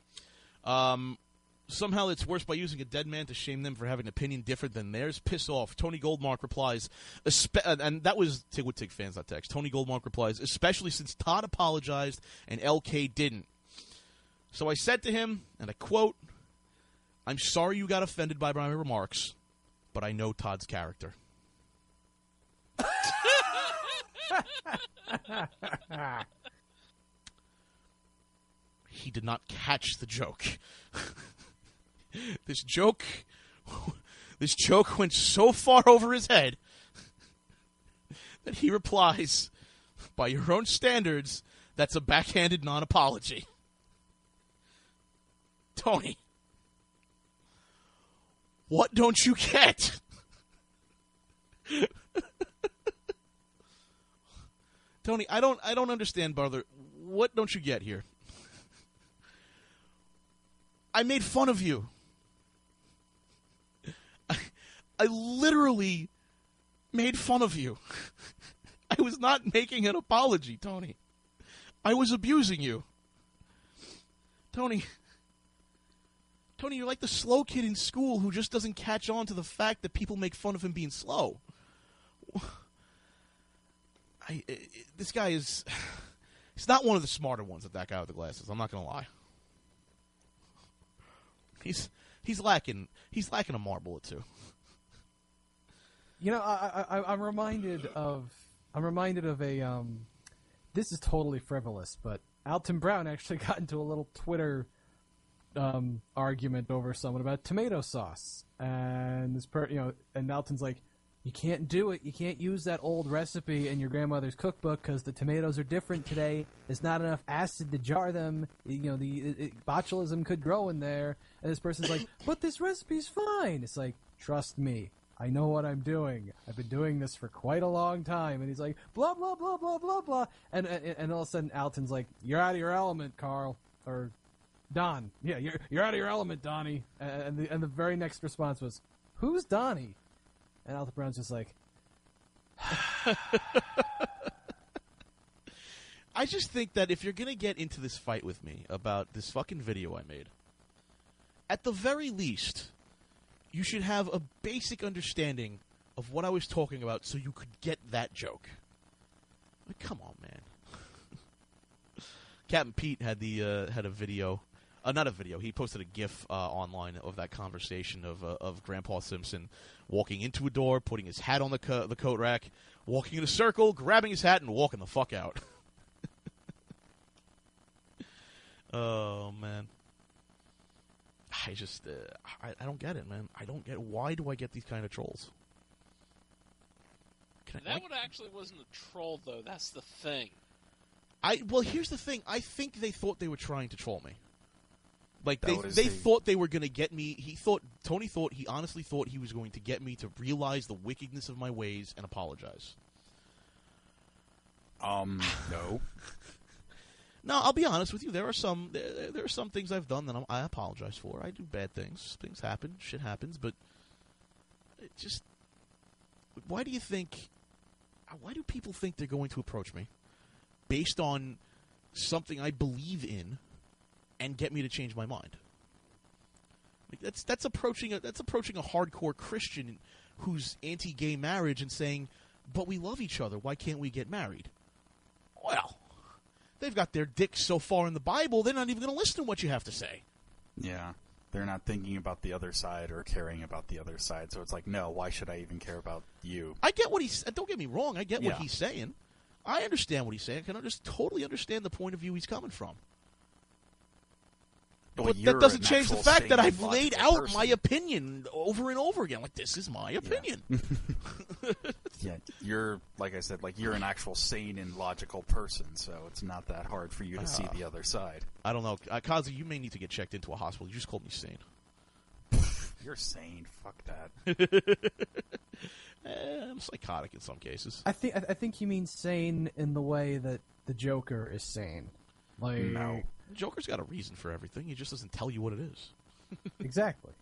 A: Somehow it's worse by using a dead man to shame them for having an opinion different than theirs. Piss off. Tony Goldmark replies... and that was tigwithtigfans.text. Tony Goldmark replies, especially since Todd apologized and LK didn't. So I said to him, and I quote, I'm sorry you got offended by my remarks, but I know Todd's character. He did not catch the joke. This joke went so far over his head that he replies, by your own standards, that's a backhanded non-apology. Tony, what don't you get? Tony, I don't understand, brother. What don't you get here? I made fun of you. I literally made fun of you. I was not making an apology, Tony. I was abusing you. Tony, you're like the slow kid in school who just doesn't catch on to the fact that people make fun of him being slow. This guy is... He's not one of the smarter ones, that guy with the glasses. I'm not going to lie. He's lacking a marble or two.
D: You know, I'm reminded of a this is totally frivolous, but Alton Brown actually got into a little Twitter argument over someone about tomato sauce, and and Alton's like, you can't do it. You can't use that old recipe in your grandmother's cookbook because the tomatoes are different today. There's not enough acid to jar them. Botulism could grow in there. And this person's like, but this recipe's fine. It's like, trust me. I know what I'm doing. I've been doing this for quite a long time. And he's like, blah, blah, blah, blah, blah, blah. And all of a sudden, Alton's like, you're out of your element, Carl. Or Don. Yeah, you're out of your element, Donnie. And the very next response was, who's Donnie? And Arthur Brown's just like...
A: I just think that if you're going to get into this fight with me about this fucking video I made, at the very least, you should have a basic understanding of what I was talking about so you could get that joke. Like, come on, man. Captain Pete had a video, not a video. He posted a GIF online of that conversation of Grandpa Simpson walking into a door, putting his hat on the coat rack, walking in a circle, grabbing his hat, and walking the fuck out. Oh man, I just I don't get it, man. I don't get why do I get these kind of trolls?
J: That one actually wasn't a troll, though. That's the thing.
A: Well, here's the thing. I think they thought they were trying to troll me. Like, they
B: the-
A: thought they were going to get me. Tony honestly thought he was going to get me to realize the wickedness of my ways and apologize.
B: No.
A: No, I'll be honest with you. There are some things I've done that I apologize for. I do bad things. Things happen. Shit happens. But it just... Why do people think they're going to approach me based on something I believe in and get me to change my mind? Like that's approaching a hardcore Christian who's anti-gay marriage and saying, "But we love each other. Why can't we get married?" Well, they've got their dicks so far in the Bible, they're not even going to listen to what you have to say.
B: Yeah. They're not thinking about the other side or caring about the other side. So it's like, no, why should I even care about you?
A: I get what don't get me wrong. I get what he's saying. I understand what he's saying. I can just totally understand the point of view he's coming from. But that doesn't change the fact that I've laid out my opinion over and over again. Like, this is my opinion.
B: Yeah, you're, like I said, like you're an actual sane and logical person, so it's not that hard for you to see the other side.
A: I don't know. Kazi, you may need to get checked into a hospital. You just called me sane.
B: You're sane. Fuck that.
A: I'm psychotic in some cases.
D: I think he means sane in the way that the Joker is sane. Like,
A: no. Joker's got a reason for everything. He just doesn't tell you what it is.
D: Exactly.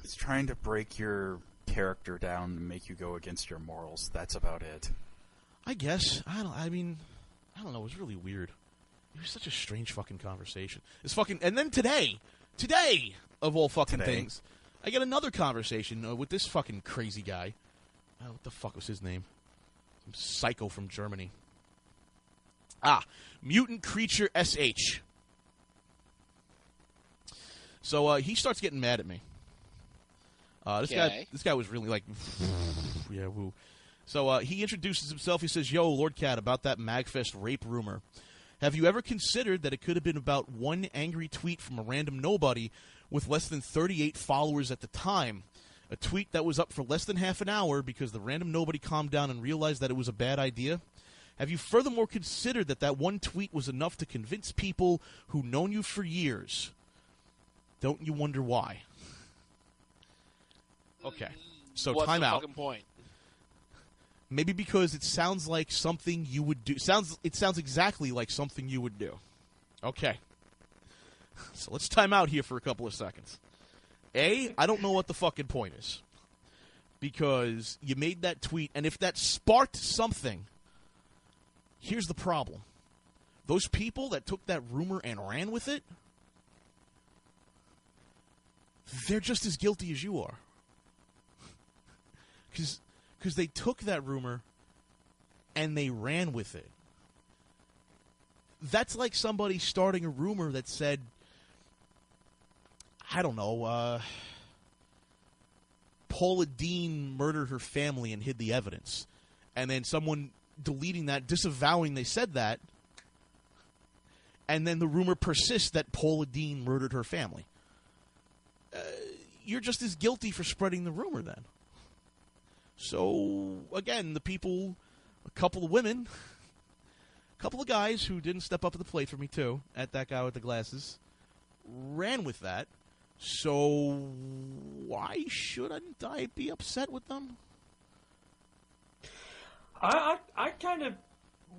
B: He's trying to break your character down and make you go against your morals. That's about it.
A: I guess. I don't know. It was really weird. It was such a strange fucking conversation. It's fucking... And then today, of all fucking things, I get another conversation with this fucking crazy guy. What the fuck was his name? Some psycho from Germany. Mutant Creature SH. So he starts getting mad at me. This guy was really like, yeah, woo. So he introduces himself. He says, "Yo, LordKat, about that MagFest rape rumor. Have you ever considered that it could have been about one angry tweet from a random nobody with less than 38 followers at the time? A tweet that was up for less than half an hour because the random nobody calmed down and realized that it was a bad idea? Have you furthermore considered that one tweet was enough to convince people who've known you for years? Don't you wonder why?" Okay, so
J: what's
A: time
J: the
A: out.
J: Fucking point?
A: Maybe because it sounds like something you would do. It sounds exactly like something you would do. Okay, so let's time out here for a couple of seconds. I don't know what the fucking point is. Because you made that tweet, and if that sparked something, here's the problem. Those people that took that rumor and ran with it, they're just as guilty as you are. Because they took that rumor and they ran with it. That's like somebody starting a rumor that said, I don't know, Paula Deen murdered her family and hid the evidence. And then someone deleting that, disavowing they said that, and then the rumor persists that Paula Deen murdered her family. You're just as guilty for spreading the rumor then. So, again, the people, a couple of women, a couple of guys who didn't step up to the plate for me too, at that guy with the glasses, ran with that. So, why shouldn't I be upset with them?
E: I kind of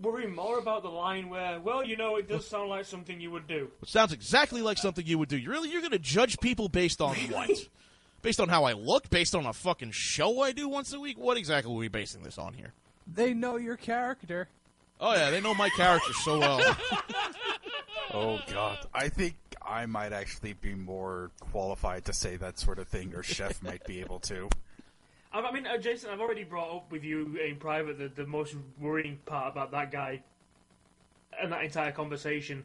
L: worry more about the line where, well, you know, it does sound like something you would do.
A: It sounds exactly like something you would do. You're going to judge people based on what? Based on how I look? Based on a fucking show I do once a week? What exactly are we basing this on here?
D: They know your character.
A: Oh, yeah, they know my character so well.
B: Oh, God. I think I might actually be more qualified to say that sort of thing, or Chef might be able to.
L: I mean, Jason, I've already brought up with you in private the most worrying part about that guy and that entire conversation.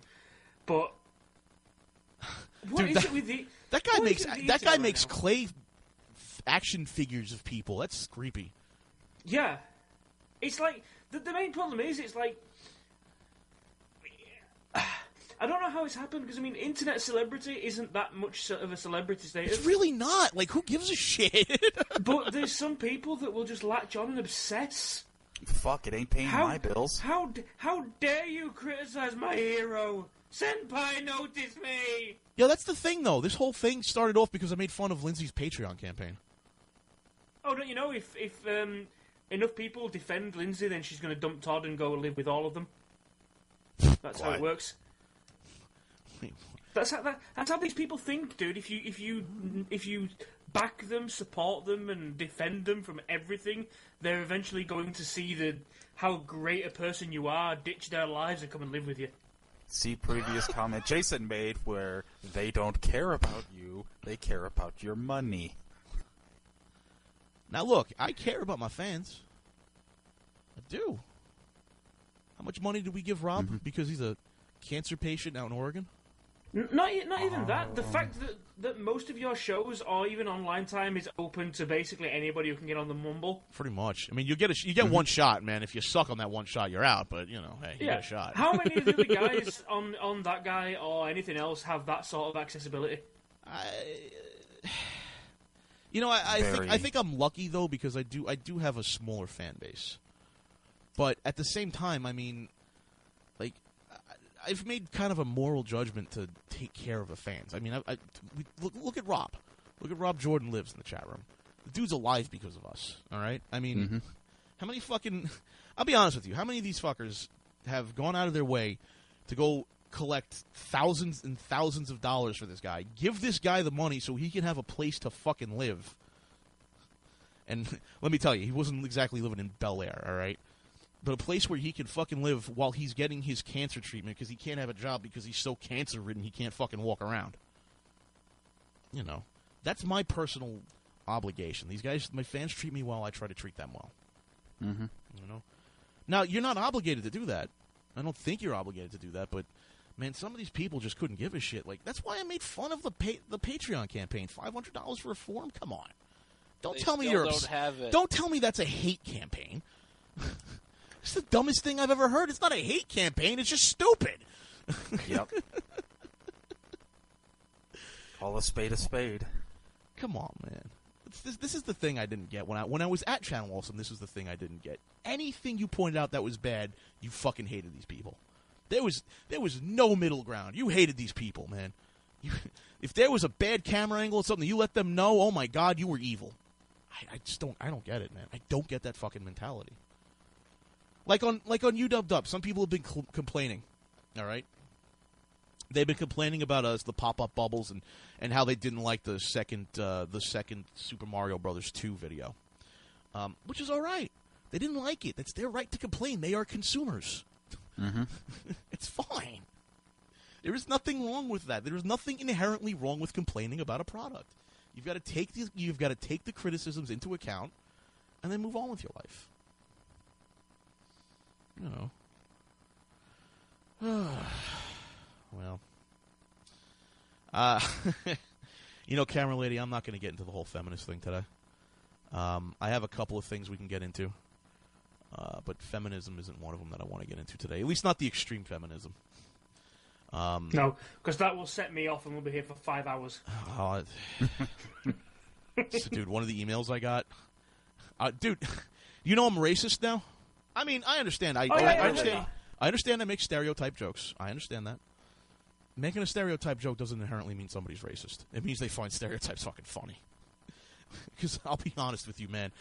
L: But what
A: Dude,
L: is it with the
A: that guy makes clay action figures of people? That's creepy.
L: Yeah, it's like the main problem is it's like I don't know how it's happened because I mean, internet celebrity isn't that much of a celebrity status.
A: It's really not. Like, who gives a shit?
L: But there's some people that will just latch on and obsess.
B: Fuck, it ain't paying my bills.
L: How dare you criticize my hero? Senpai, notice me!
A: Yeah, that's the thing, though. This whole thing started off because I made fun of Lindsay's Patreon campaign.
L: Oh, don't you know, if enough people defend Lindsay, then she's going to dump Todd and go live with all of them. That's how it works. That's how these people think, dude. If you back them, support them, and defend them from everything, they're eventually going to see how great a person you are, ditch their lives, and come and live with you.
B: See previous comment Jason made where they don't care about you, they care about your money.
A: Now look, I care about my fans. I do. How much money did we give Rob because he's a cancer patient out in Oregon?
L: Not even that. The fact that most of your shows or even online time is open to basically anybody who can get on the Mumble.
A: Pretty much. I mean, you get one shot, man. If you suck on that one shot, you're out. But you know, hey, you get a shot.
L: How many of the other guys on that guy or anything else have that sort of accessibility?
A: I think I'm lucky though because I do have a smaller fan base. But at the same time, I mean, like, I've made kind of a moral judgment to take care of the fans. I mean, look at Rob. Look at Rob Jordan lives in the chat room. The dude's alive because of us, all right? I mean, how many fucking... I'll be honest with you. How many of these fuckers have gone out of their way to go collect thousands and thousands of dollars for this guy, give this guy the money so he can have a place to fucking live? And let me tell you, he wasn't exactly living in Bel Air, all right? But a place where he can fucking live while he's getting his cancer treatment because he can't have a job because he's so cancer-ridden he can't fucking walk around. You know, that's my personal obligation. These guys, my fans treat me well, I try to treat them well. You know? Now, you're not obligated to do that. I don't think you're obligated to do that, but, man, some of these people just couldn't give a shit. Like, that's why I made fun of the Patreon campaign. $500 for a forum? Come on. Don't tell me Don't tell me that's a hate campaign. It's the dumbest thing I've ever heard. It's not a hate campaign. It's just stupid.
B: Yep. Call a spade a spade.
A: Come on, man. This is the thing I didn't get. When I was at Channel Olson, this was the thing I didn't get. Anything you pointed out that was bad, you fucking hated these people. There was no middle ground. You hated these people, man. If there was a bad camera angle or something, you let them know, oh my God, you were evil. I don't get it, man. I don't get that fucking mentality. Like on UW, some people have been complaining, all right? They've been complaining about us, the pop-up bubbles, and how they didn't like the second Super Mario Brothers 2 video, which is all right. They didn't like it. That's their right to complain. They are consumers. It's fine. There is nothing wrong with that. There is nothing inherently wrong with complaining about a product. You've got to take the criticisms into account, and then move on with your life. You know. Well. You know, camera lady, I'm not going to get into the whole feminist thing today. I have a couple of things we can get into. But feminism isn't one of them that I want to get into today. At least not the extreme feminism.
L: No, because that will set me off and we'll be here for 5 hours.
A: So, dude, one of the emails I got... dude, you know I'm racist now? I mean, I understand. I understand I make stereotype jokes. I understand that. Making a stereotype joke doesn't inherently mean somebody's racist. It means they find stereotypes fucking funny. Because I'll be honest with you, man.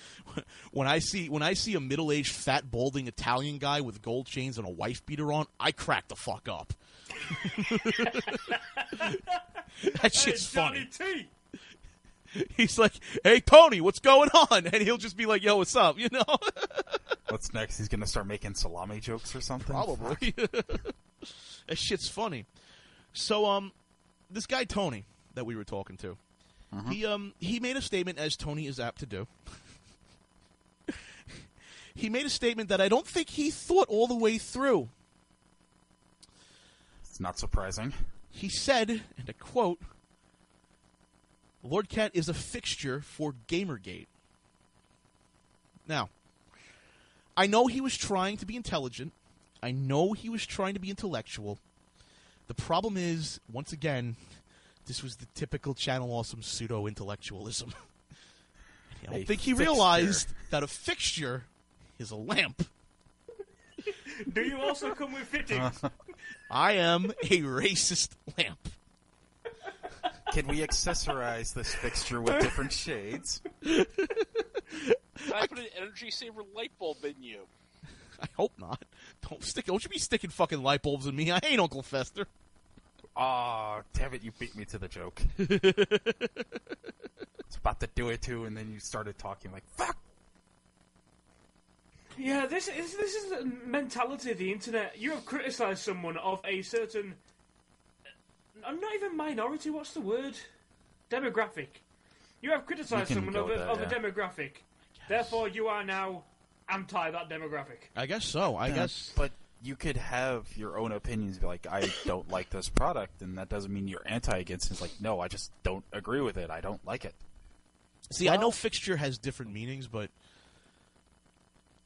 A: When I see a middle-aged, fat, balding Italian guy with gold chains and a wife beater on, I crack the fuck up. That shit's funny.
L: T.
A: He's like, "Hey, Tony, what's going on?" And he'll just be like, "Yo, what's up?" You know.
B: What's next? He's gonna start making salami jokes or something?
A: Probably. That shit's funny. So, this guy Tony that we were talking to, he made a statement, as Tony is apt to do. He made a statement that I don't think he thought all the way through.
B: It's not surprising.
A: He said, and I quote, "LordKat is a fixture for Gamergate." Now, I know he was trying to be intelligent. I know he was trying to be intellectual. The problem is, once again, this was the typical Channel Awesome pseudo-intellectualism. I don't think he realized that a fixture is a lamp.
L: Do you also come with fittings?
A: I am a racist lamp.
B: Can we accessorize this fixture with different shades?
J: Can I put an energy saver light bulb in you?
A: I hope not. Don't you be sticking fucking light bulbs in me. I ain't Uncle Fester.
B: Aw, damn it, you beat me to the joke. I was about to do it too, and then you started talking like, fuck!
L: Yeah, this is the mentality of the internet. You have criticised someone of a certain... I'm not even minority, what's the word? Demographic. You have criticised someone of a demographic. Therefore, you are now anti that demographic.
A: I guess so. I guess.
B: But you could have your own opinions, be like, I don't like this product, and that doesn't mean you're anti against it. It's like, no, I just don't agree with it. I don't like it.
A: See, I know fixture has different meanings, but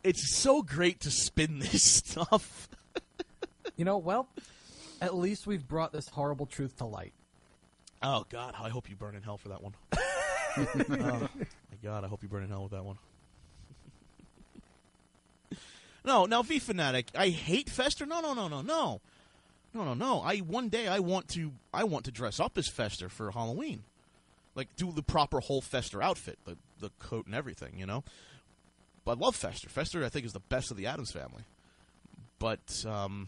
A: it's so great to spin this stuff.
D: Well, at least we've brought this horrible truth to light.
A: Oh, God, I hope you burn in hell for that one. Oh, my God, I hope you burn in hell with that one. No, now, V-Fanatic, I hate Fester? No. One day I want to dress up as Fester for Halloween. Like, do the proper whole Fester outfit, the coat and everything, you know? But I love Fester. Fester, I think, is the best of the Addams Family. But, don't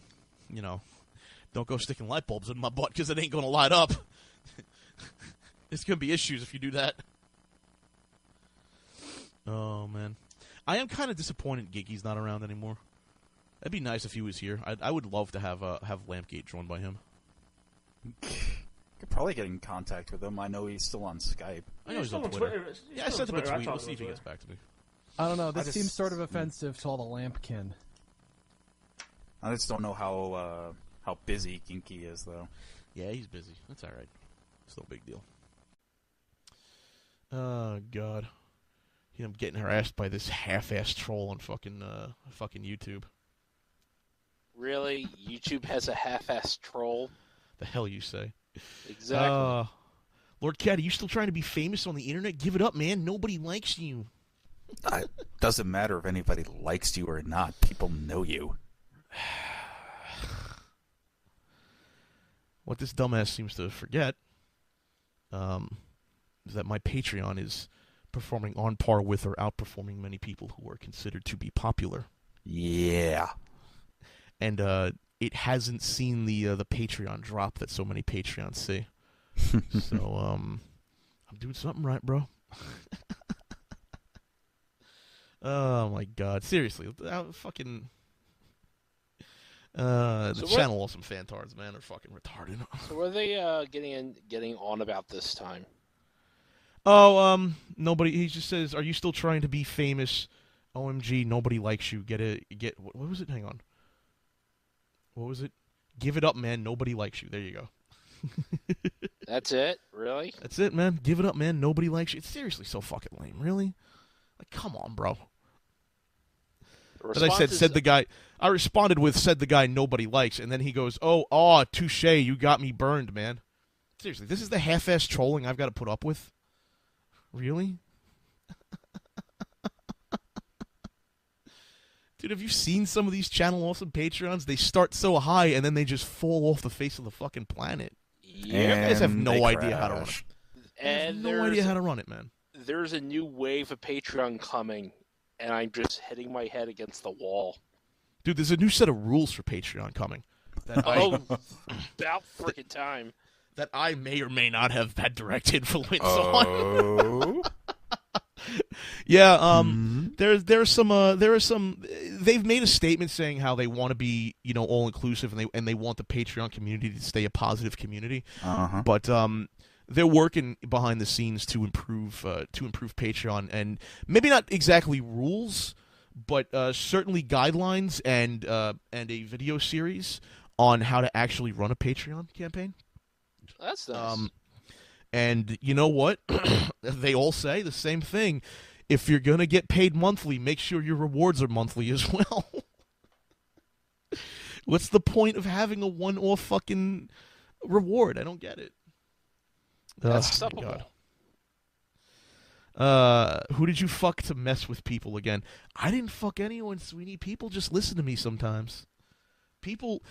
A: go sticking light bulbs in my butt, because it ain't going to light up. There's going to be issues if you do that. Oh, man. I am kind of disappointed Giggy's not around anymore. It'd be nice if he was here. I would love to have Lampgate joined by him.
B: Could probably get in contact with him. I know he's still on Skype.
A: I know he's on Twitter. Yeah, I sent him a tweet. We'll see if he gets back to me.
D: I don't know. This seems sort of offensive to all the Lampkin.
B: I just don't know how busy Ginky is, though.
A: Yeah, he's busy. That's all right. It's no big deal. Oh, God. I'm getting harassed by this half-assed troll on fucking YouTube.
J: Really? YouTube has a half-assed troll?
A: The hell you say?
J: Exactly.
A: LordKat, are you still trying to be famous on the internet? Give it up, man. Nobody likes you.
B: It doesn't matter if anybody likes you or not. People know you.
A: What this dumbass seems to forget is that my Patreon is performing on par with or outperforming many people who are considered to be popular.
B: Yeah.
A: And it hasn't seen the Patreon drop that so many Patreons see. So I'm doing something right, bro. Oh my God! Seriously, fucking the Channel Awesome fantards, man, are fucking retarded.
J: So what are they getting on about this time?
A: Oh, nobody. He just says, "Are you still trying to be famous?" OMG, nobody likes you. Get what was it? Hang on. What was it? Give it up, man. Nobody likes you. There you go.
J: That's it? Really?
A: That's it, man. Give it up, man. Nobody likes you. It's seriously so fucking lame. Really? Like, come on, bro. As I said the guy. I responded with, said the guy nobody likes, and then he goes, oh, touche, you got me burned, man. Seriously, this is the half-ass trolling I've got to put up with? Really? Dude, have you seen some of these Channel Awesome Patreons? They start so high, and then they just fall off the face of the fucking planet. Yeah, you guys have no idea how to run it.
J: And
A: no idea how to run it, man.
J: there's a new wave of Patreon coming, and I'm just hitting my head against the wall.
A: Dude, there's a new set of rules for Patreon coming. That
J: About freaking time.
A: That I may or may not have had direct influence on. Yeah, there are some. They've made a statement saying how they want to be, all inclusive, and they want the Patreon community to stay a positive community. But they're working behind the scenes to improve Patreon, and maybe not exactly rules, but certainly guidelines and a video series on how to actually run a Patreon campaign.
J: That's nice.
A: And you know what? They all say the same thing. If you're going to get paid monthly, make sure your rewards are monthly as well. What's the point of having a one-off fucking reward? I don't get it.
J: That's acceptable.
A: Who did you fuck to mess with people again? I didn't fuck anyone, Sweeney. People just listen to me sometimes. People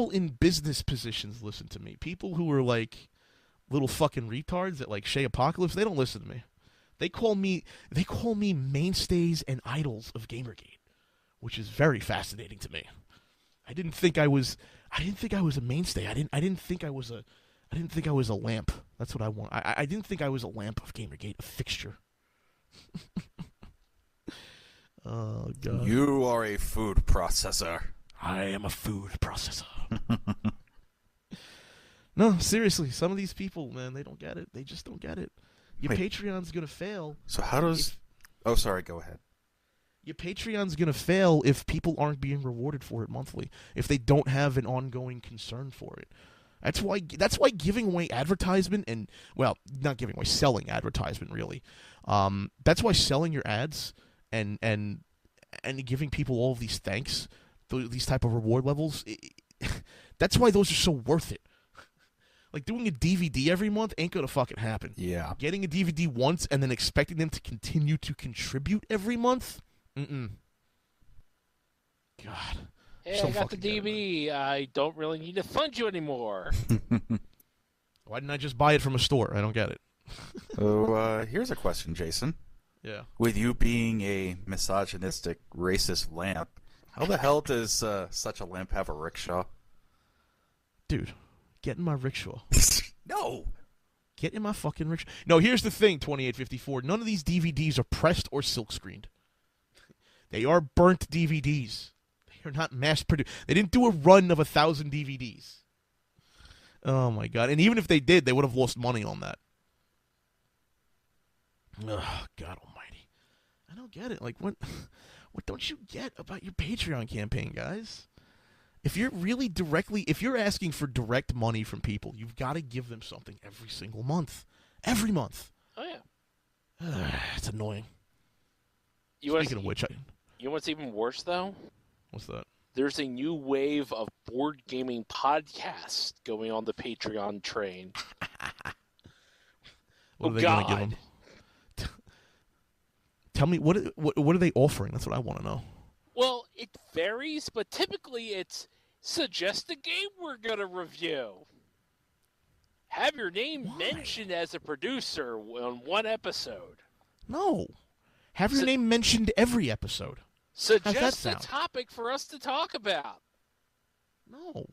A: in business positions listen to me. People who are like little fucking retards at like Chez Apocalypse, they don't listen to me. They call me mainstays and idols of Gamergate, which is very fascinating to me. I didn't think I was a mainstay. I didn't think I was a lamp. That's what I want. I didn't think I was a lamp of Gamergate, a fixture. Oh god.
B: You are a food processor.
A: I am a food processor. No, seriously, some of these people, man, they don't get it. They just don't get it. Your Patreon's gonna fail.
B: So how does... Oh, sorry, go ahead.
A: Your Patreon's gonna fail if people aren't being rewarded for it monthly, if they don't have an ongoing concern for it. That's why giving away advertisement and, well, not giving away, selling advertisement, really. That's why selling your ads and giving people all of these thanks, these type of reward levels, that's why those are so worth it. Like, doing a DVD every month ain't gonna fucking happen.
B: Yeah.
A: Getting a DVD once and then expecting them to continue to contribute every month? God.
J: Hey, I got the DVD. I don't really need to fund you anymore.
A: Why didn't I just buy it from a store? I don't get it.
B: So, here's a question, Jason.
A: Yeah.
B: With you being a misogynistic, racist lamp, how the hell does such a lamp have a rickshaw?
A: Dude, get in my rickshaw.
B: No!
A: Get in my fucking rickshaw. No, here's the thing, 2854. None of these DVDs are pressed or silk-screened. They are burnt DVDs. They are not mass-produced. They didn't do a run of 1,000 DVDs. Oh, my God. And even if they did, they would have lost money on that. Oh, God almighty. I don't get it. Like, what don't you get about your Patreon campaign, guys? If you're really if you're asking for direct money from people, you've got to give them something every single month. Every month.
J: Oh, yeah.
A: It's annoying.
J: Speaking of which, you know what's even worse, though?
A: What's that?
J: There's a new wave of board gaming podcasts going on the Patreon train.
A: What are they going to give them? Tell me, what are they offering? That's what I want to know.
J: Well, it varies, but typically it's suggest a game we're going to review. Have your name mentioned as a producer on one episode.
A: No. Have your name mentioned every episode.
J: Suggest a topic for us to talk about.
A: No.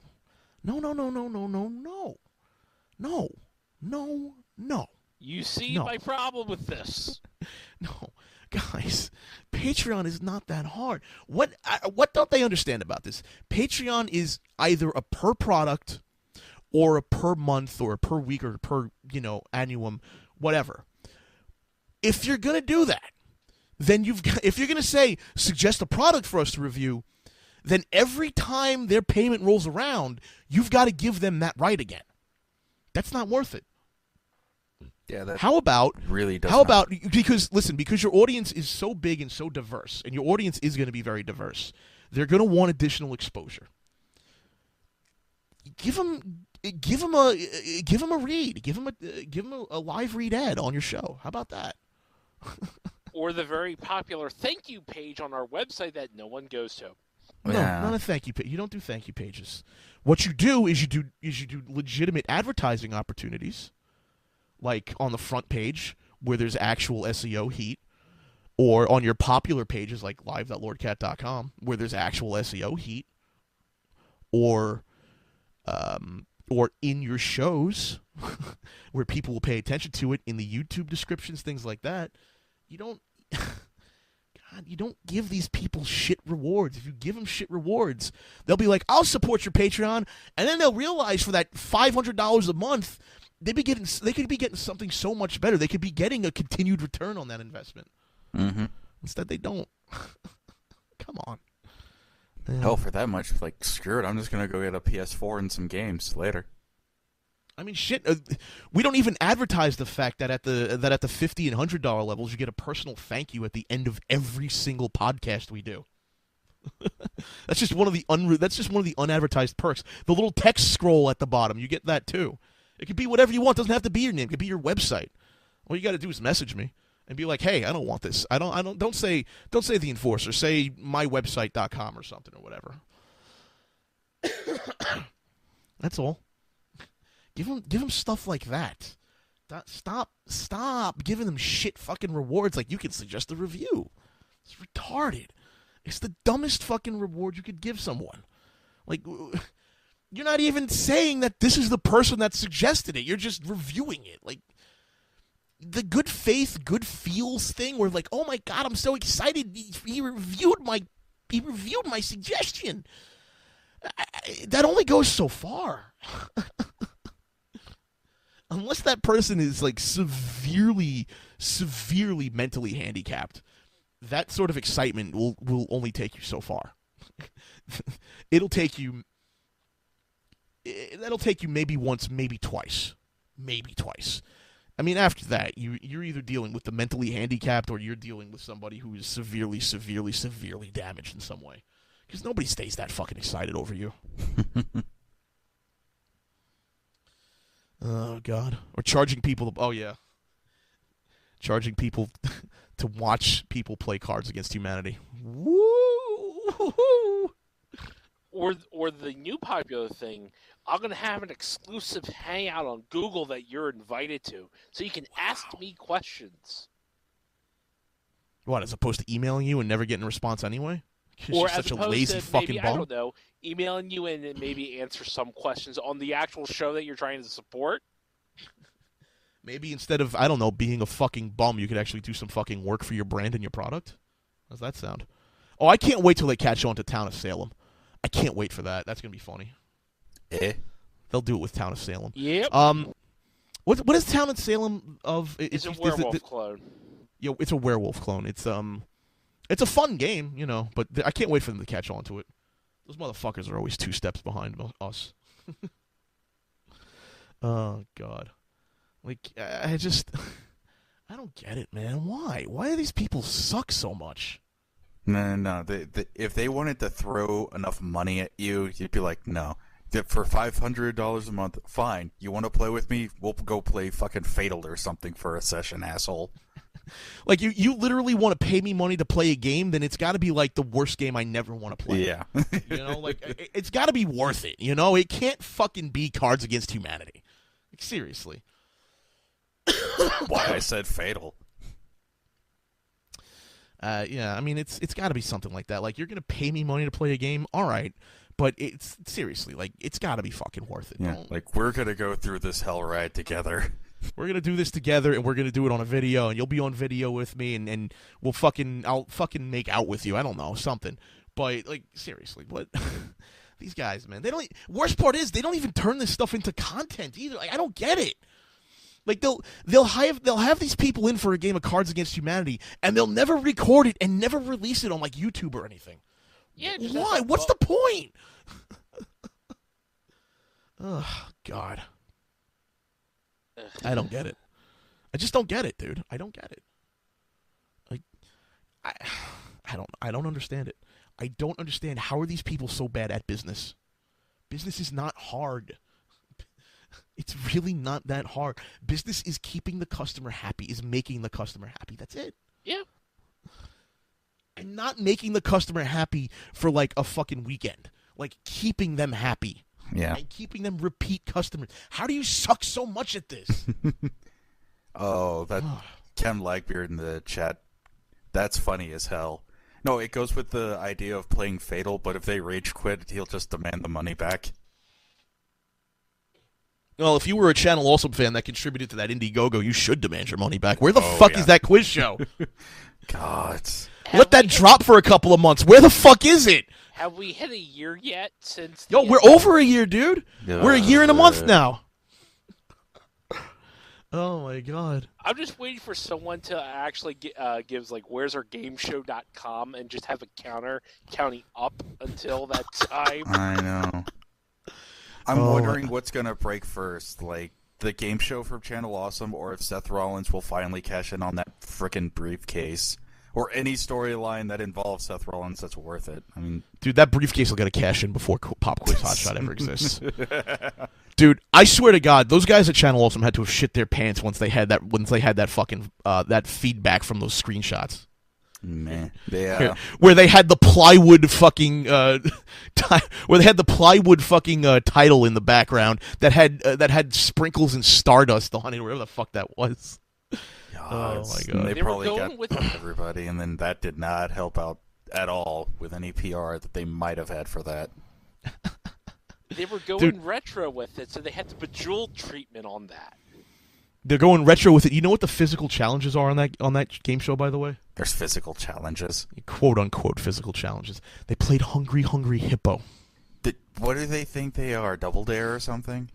A: No.
J: You see my problem with this.
A: No. Guys, Patreon is not that hard. What don't they understand about this? Patreon is either a per product or a per month or a per week or per, annuum, whatever. If you're going to do that, then if you're going to say, suggest a product for us to review, then every time their payment rolls around, you've got to give them that right again. That's not worth it.
B: Yeah, that
A: how about
B: really does
A: because your audience is so big and so diverse, and your audience is going to be very diverse. They're going to want additional exposure. Give them a read. Give them a live read ad on your show. How about that?
J: Or the very popular thank you page on our website that no one goes to.
A: No, not a thank you page. You don't do thank you pages. What you do is you do legitimate advertising opportunities, like on the front page, where there's actual SEO heat, or on your popular pages like live.lordkat.com where there's actual SEO heat, or in your shows where people will pay attention to it, in the YouTube descriptions, things like that. You don't give these people shit rewards. If you give them shit rewards, they'll be like, I'll support your Patreon, and then they'll realize for that $500 a month, they could be getting something so much better. They could be getting a continued return on that investment.
B: Mm-hmm.
A: Instead, they don't. Come on.
B: Hell, for that much, like, screw it. I'm just gonna go get a PS4 and some games later.
A: I mean, shit. We don't even advertise the fact that at the $50 and $100 levels, you get a personal thank you at the end of every single podcast we do. That's just one of the unadvertised perks. The little text scroll at the bottom, you get that too. It could be whatever you want. It doesn't have to be your name. It could be your website. All you got to do is message me and be like, "Hey, I don't want this. Don't say the Enforcer. Say mywebsite.com or something or whatever." That's all. Give them stuff like that. Stop giving them shit fucking rewards like you can suggest a review. It's retarded. It's the dumbest fucking reward you could give someone. Like, you're not even saying that this is the person that suggested it. You're just reviewing it. Like, the good faith, good feels thing where like, oh my god, I'm so excited. He reviewed my suggestion. That only goes so far. Unless that person is like severely mentally handicapped, that sort of excitement will only take you so far. That'll take you maybe once, maybe twice. I mean, after that, you're either dealing with the mentally handicapped or you're dealing with somebody who is severely damaged in some way. Because nobody stays that fucking excited over you. Oh, God. Or charging people... Oh, yeah. Charging people to watch people play Cards Against Humanity. Woo!
J: Or the new popular thing, I'm going to have an exclusive hangout on Google that you're invited to, so you can ask me questions.
A: What, as opposed to emailing you and never getting a response anyway?
J: Or
A: such
J: as
A: a
J: opposed
A: lazy
J: to
A: fucking
J: maybe,
A: bum?
J: I don't know, emailing you and then maybe answer some questions on the actual show that you're trying to support.
A: Maybe instead of, I don't know, being a fucking bum, you could actually do some fucking work for your brand and your product? How's that sound? Oh, I can't wait till they catch on to Town of Salem. I can't wait for that. That's going to be funny. They'll do it with Town of Salem.
J: Yep.
A: What is Town of Salem of?
J: It's a werewolf clone.
A: Yo, it's a werewolf clone. It's a fun game, you know, but I can't wait for them to catch on to it. Those motherfuckers are always 2 steps behind us. Oh, God. Like, I don't get it, man. Why? Why do these people suck so much?
B: No. If they wanted to throw enough money at you, you'd be like, no. For $500 a month, fine. You want to play with me? We'll go play fucking Fatal or something for a session, asshole.
A: Like, you literally want to pay me money to play a game, then it's got to be, like, the worst game I never want to play.
B: Yeah.
A: You know, like, it's got to be worth it, you know? It can't fucking be Cards Against Humanity. Like, seriously.
B: Why I said Fatal.
A: Yeah, I mean, it's got to be something like that. Like, you're going to pay me money to play a game? All right. But it's seriously, like, it's got to be fucking worth it.
B: Yeah, like, we're going to go through this hell ride together.
A: We're going to do this together, and we're going to do it on a video, and you'll be on video with me, and I'll fucking make out with you. I don't know, something. But, like, seriously, what? These guys, man, worst part is, they don't even turn this stuff into content either. Like, I don't get it. Like, they'll have these people in for a game of Cards Against Humanity, and they'll never record it and never release it on, like, YouTube or anything.
J: Yeah,
A: why? What's the point? Oh, God. I don't get it. I just don't get it, dude. I don't get it. Like, I don't understand it. I don't understand how are these people so bad at business. Business is not hard. It's really not that hard. Business is keeping the customer happy, is making the customer happy. That's it.
J: Yeah.
A: And not making the customer happy for, like, a fucking weekend. Like, keeping them happy.
B: Yeah.
A: And keeping them repeat customers. How do you suck so much at this?
B: Oh, Kem Lagbeard in the chat. That's funny as hell. No, it goes with the idea of playing Fatal, but if they rage quit, he'll just demand the money back.
A: Well, if you were a Channel Awesome fan that contributed to that InddieGoGo, you should demand your money back. Where the fuck is that quiz show?
B: God.
A: Let that drop for a couple of months. Where the fuck is it?
J: Have we hit a year yet since?
A: Yo, we're over a year, dude. We're a year and a month now. Oh my god.
J: I'm just waiting for someone to actually gives like where's our gameshow.com and just have a counter counting up until that time.
B: I know. I'm wondering what's going to break first, like the game show from Channel Awesome, or if Seth Rollins will finally cash in on that frickin' briefcase. Or any storyline that involves Seth Rollins that's worth it. I mean,
A: dude, that briefcase will get a cash in before Pop Quiz Hotshot ever exists. Dude, I swear to God, those guys at Channel Awesome had to have shit their pants once they had that fucking that feedback from those screenshots.
B: Man, yeah.
A: Where they had the plywood fucking title in the background that had sprinkles and stardust on it, whatever the fuck that was. Oh my god!
B: They probably got everybody, and then that did not help out at all with any PR that they might have had for that.
J: They were going retro with it, so they had the Bejeweled treatment on that.
A: They're going retro with it. You know what the physical challenges are on that game show, by the way?
B: There's physical challenges.
A: Quote unquote physical challenges. They played Hungry Hungry Hippo.
B: What do they think they are? Double Dare or something?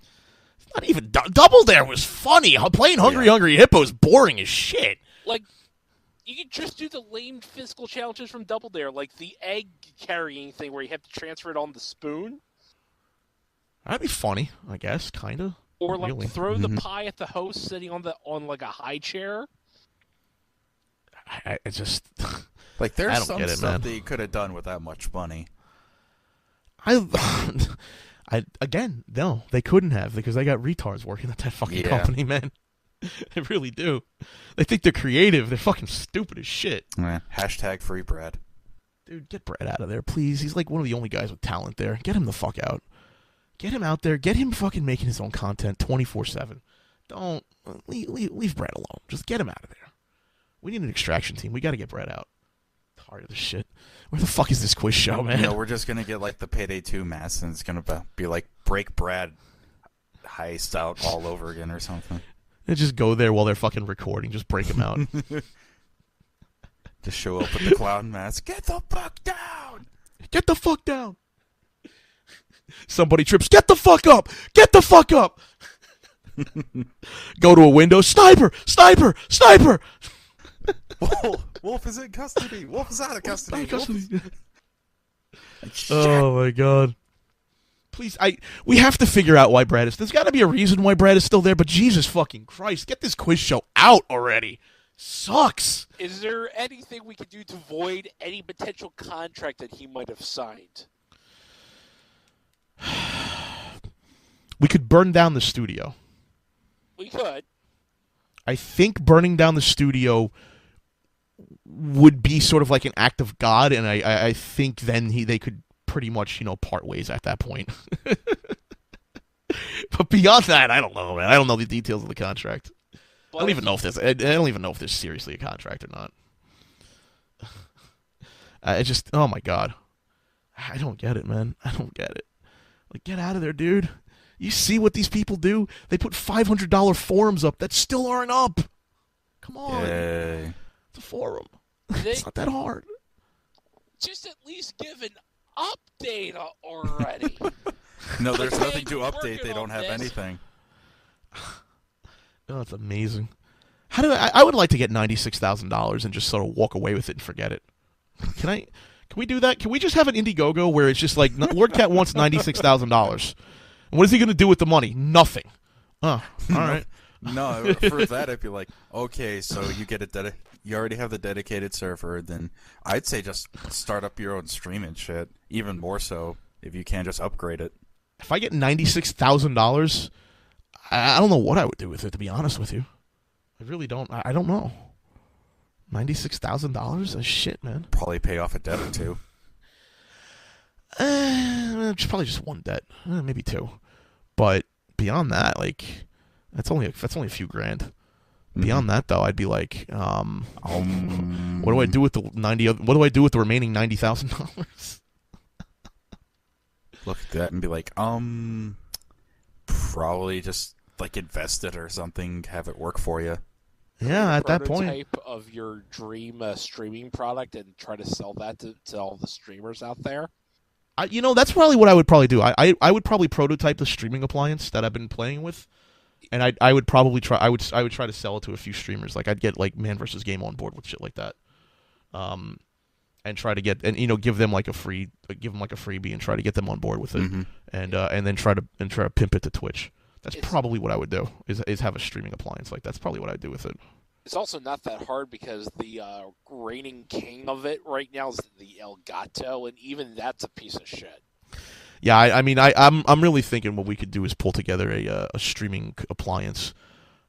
A: Not even Double Dare was funny. Playing Hungry Hungry Hippo is boring as shit.
J: Like, you could just do the lame physical challenges from Double Dare, like the egg carrying thing where you have to transfer it on the spoon. That'd
A: be funny, I guess, kind of.
J: Or like throw the pie at the host sitting on like a high chair.
A: I just
B: like there's some stuff that you could have done with that much money.
A: Again, no, they couldn't have because they got retards working at that fucking company, man. They really do. They think they're creative. They're fucking stupid as shit.
B: Hashtag free Brad.
A: Dude, get Brad out of there, please. He's like one of the only guys with talent there. Get him the fuck out. Get him out there. Get him fucking making his own content 24/7. Don't leave Brad alone. Just get him out of there. We need an extraction team. We got to get Brad out. Tired of this shit. Where the fuck is this quiz show, man?
B: No, we're just gonna get like the Payday 2 mask, and it's gonna be like Break Brad heist out all over again or something.
A: And just go there while they're fucking recording. Just break them out.
B: Just show up with the clown mask. Get the fuck down!
A: Get the fuck down! Somebody trips. Get the fuck up! Get the fuck up! Go to a window. Sniper! Sniper! Sniper!
B: Wolf is in custody. Wolf is out of custody.
A: Oh my god! Please, we have to figure out why Brad is. There's got to be a reason why Brad is still there. But Jesus fucking Christ, get this quiz show out already. Sucks.
J: Is there anything we could do to void any potential contract that he might have signed?
A: We could burn down the studio.
J: We could.
A: I think burning down the studio would be sort of like an act of God, and I think then they could pretty much, part ways at that point. But beyond that, I don't know, man. I don't know the details of the contract. I don't even know if there's seriously a contract or not. Oh my god. I don't get it, man. I don't get it. Like, get out of there, dude. You see what these people do? They put $500 forums up that still aren't up. Come on.
B: Yay.
A: It's a forum. It's not that hard.
J: Just at least give an update already.
B: No, there's nothing to update. They don't have anything.
A: Oh, it's amazing. I would like to get $96,000 and just sort of walk away with it and forget it. Can we do that? Can we just have an InddieGoGo where it's just like LordKat wants $96,000? And what is he going to do with the money? Nothing. Oh, all right.
B: No, for that I'd be like, okay, so you get you already have the dedicated server, then I'd say just start up your own stream and shit. Even more so if you can just upgrade it.
A: If I get $96,000, I don't know what I would do with it, to be honest with you. I really don't. I don't know. $96,000? Shit, man.
B: Probably pay off a debt or two.
A: Probably just one debt, maybe two. But beyond that, like that's only a few grand. Beyond that, though, I'd be like, what do I do with the What do I do with the remaining $90,000?
B: Look at that and be like, probably just like invest it or something, have it work for you.
A: Yeah, at that point.
J: Prototype of your dream streaming product and try to sell that to all the streamers out there.
A: That's probably what I would probably do. I would probably prototype the streaming appliance that I've been playing with, and I would probably try. I would try to sell it to a few streamers. Like I'd get like Man vs. Game on board with shit like that, and try to get give them like a freebie and try to get them on board with it, and then try to pimp it to Twitch. That's probably what I would do. Is have a streaming appliance like that's probably what I'd do with it.
J: It's also not that hard because the reigning king of it right now is the Elgato, and even that's a piece of shit.
A: Yeah, I'm really thinking what we could do is pull together a streaming appliance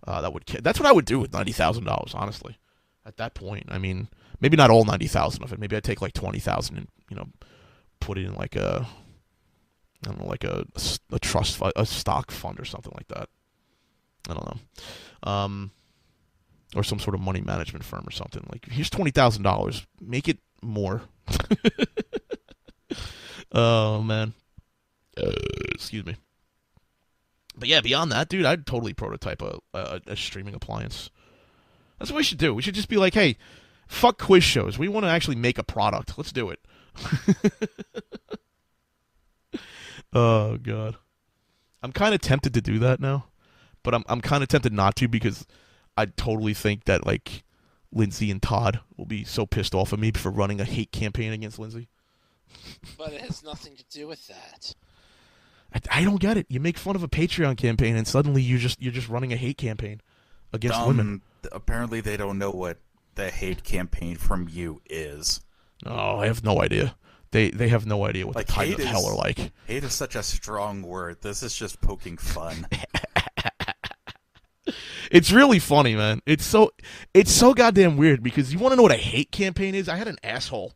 A: that's what I would do with $90,000. Honestly, at that point, I mean, maybe not all 90,000 of it. Maybe I'd take like 20,000 and put it in like a trust fund, a stock fund or something like that. I don't know. Or some sort of money management firm or something. Like, here's $20,000. Make it more. Oh, man. Excuse me. But yeah, beyond that, dude, I'd totally prototype a streaming appliance. That's what we should do. We should just be like, hey, fuck quiz shows. We want to actually make a product. Let's do it. Oh, God. I'm kind of tempted to do that now. But I'm kind of tempted not to because I totally think that, like, Lindsay and Todd will be so pissed off at me for running a hate campaign against Lindsay.
J: But it has nothing to do with that.
A: I don't get it. You make fun of a Patreon campaign, and suddenly you're just running a hate campaign against women.
B: Apparently, they don't know what the hate campaign from you is.
A: Oh, I have no idea. They have no idea what the tides of hell are like.
B: Hate is such a strong word. This is just poking fun.
A: It's really funny, man. It's so goddamn weird because you want to know what a hate campaign is? I had an asshole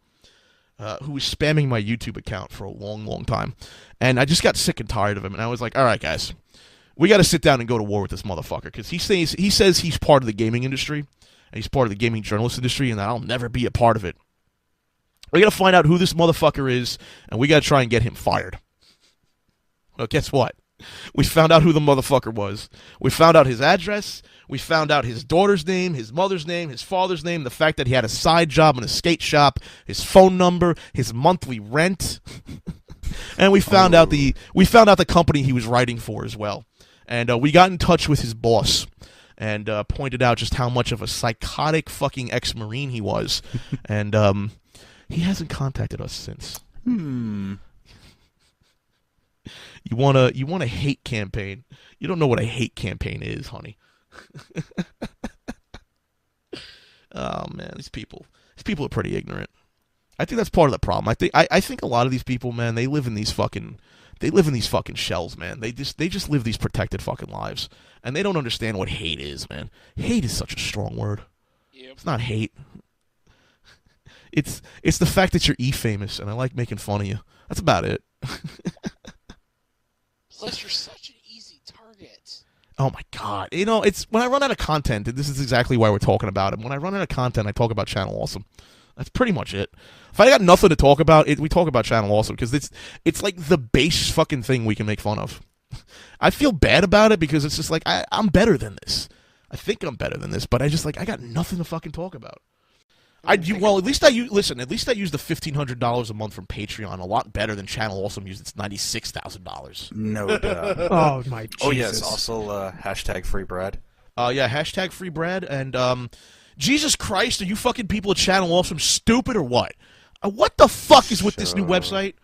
A: who was spamming my YouTube account for a long, long time, and I just got sick and tired of him. And I was like, all right, guys, we got to sit down and go to war with this motherfucker because he says he's part of the gaming industry and he's part of the gaming journalist industry, and that I'll never be a part of it. We got to find out who this motherfucker is, and we got to try and get him fired. Well, guess what? We found out who the motherfucker was. We found out his address. We found out his daughter's name, his mother's name, his father's name, the fact that he had a side job in a skate shop, his phone number, his monthly rent. And we found out the company he was writing for as well. And we got in touch with his boss and pointed out just how much of a psychotic fucking ex-Marine he was. And he hasn't contacted us since. You want a hate campaign? You don't know what a hate campaign is, honey. Oh man, these people are pretty ignorant. I think that's part of the problem. I think a lot of these people, man, they live in these fucking shells, man. They just live these protected fucking lives, and they don't understand what hate is, man. Hate is such a strong word. Yep. It's not hate. It's the fact that you're famous, and I like making fun of you. That's about it.
J: Plus, you're such an easy target.
A: Oh my God! It's when I run out of content, and this is exactly why we're talking about it. When I run out of content, I talk about Channel Awesome. That's pretty much it. If I got nothing to talk about, we talk about Channel Awesome because it's like the base fucking thing we can make fun of. I feel bad about it because it's just like I'm better than this. I think I'm better than this, but I got nothing to fucking talk about. At least I use the $1,500 a month from Patreon a lot better than Channel Awesome used its $96,000.
B: No doubt.
D: Oh my Jesus.
B: Oh yes, also hashtag free Brad.
A: Yeah, hashtag free Brad and Jesus Christ, are you fucking people at Channel Awesome stupid or what? What the fuck is with this new website?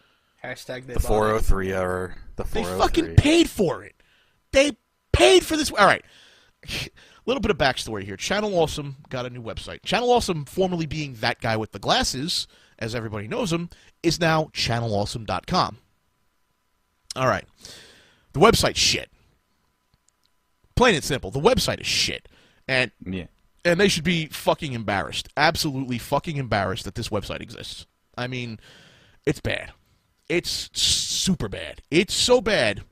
F: Hashtag
B: the 403 error. The 403.
A: They fucking paid for it. They paid for this. All right. Little bit of backstory here. Channel Awesome got a new website. Channel Awesome, formerly being that guy with the glasses, as everybody knows him, is now channelawesome.com. All right. The website's shit. Plain and simple. The website is shit. And they should be fucking embarrassed. Absolutely fucking embarrassed that this website exists. I mean, it's bad. It's super bad. It's so bad.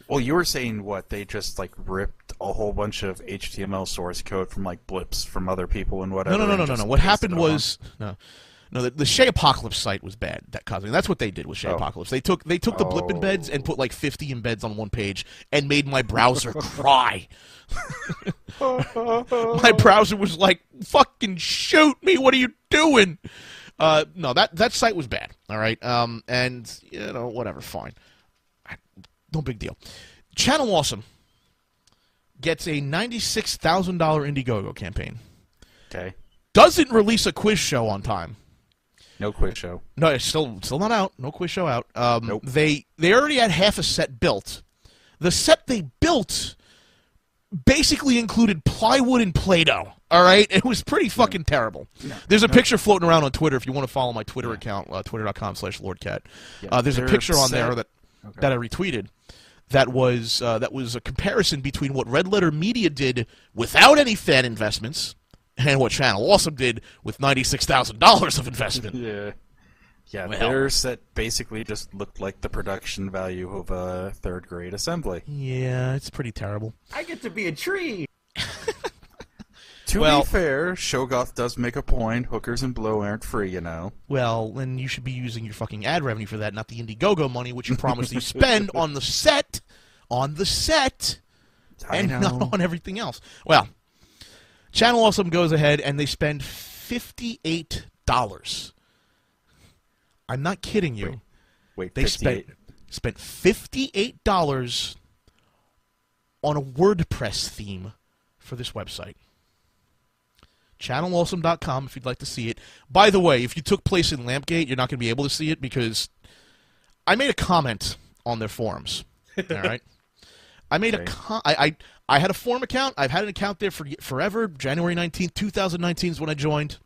B: Well, you were saying what? They just like ripped a whole bunch of HTML source code from like blips from other people and whatever.
A: No. What happened was the Chez Apocalypse site was bad. That's what they did with Chez Apocalypse. They took the blip embeds and put like 50 embeds on one page and made my browser cry. My browser was like, "Fucking shoot me! What are you doing?" No, that site was bad. All right, and whatever, fine. No big deal. Channel Awesome gets a $96,000 InddieGoGo campaign.
B: Okay.
A: Doesn't release a quiz show on time.
B: No quiz show.
A: No, it's still not out. No quiz show out.
B: Nope.
A: They already had half a set built. The set they built basically included plywood and Play-Doh. All right? It was pretty fucking terrible. There's a picture floating around on Twitter if you want to follow my Twitter account, twitter.com/LordKat. There's a picture on there that I retweeted. That was a comparison between what Red Letter Media did without any fan investments and what Channel Awesome did with $96,000 of investment.
B: Yeah, their set basically just looked like the production value of a third-grade assembly.
A: Yeah, it's pretty terrible.
I: I get to be a tree!
B: To be fair, Shogoth does make a point. Hookers and blow aren't free, you know.
A: Well, then you should be using your fucking ad revenue for that, not the InddieGoGo money, which you promised you spend on the set, and not on everything else. Well, Channel Awesome goes ahead and they spend $58. I'm not kidding you.
B: Wait,
A: they spent $58 on a WordPress theme for this website. ChannelAwesome.com if you'd like to see it. By the way, if you took place in Lampgate, you're not going to be able to see it because I made a comment on their forums. All right, I made I had a forum account. I've had an account there for forever. January 19th, 2019 is when I joined.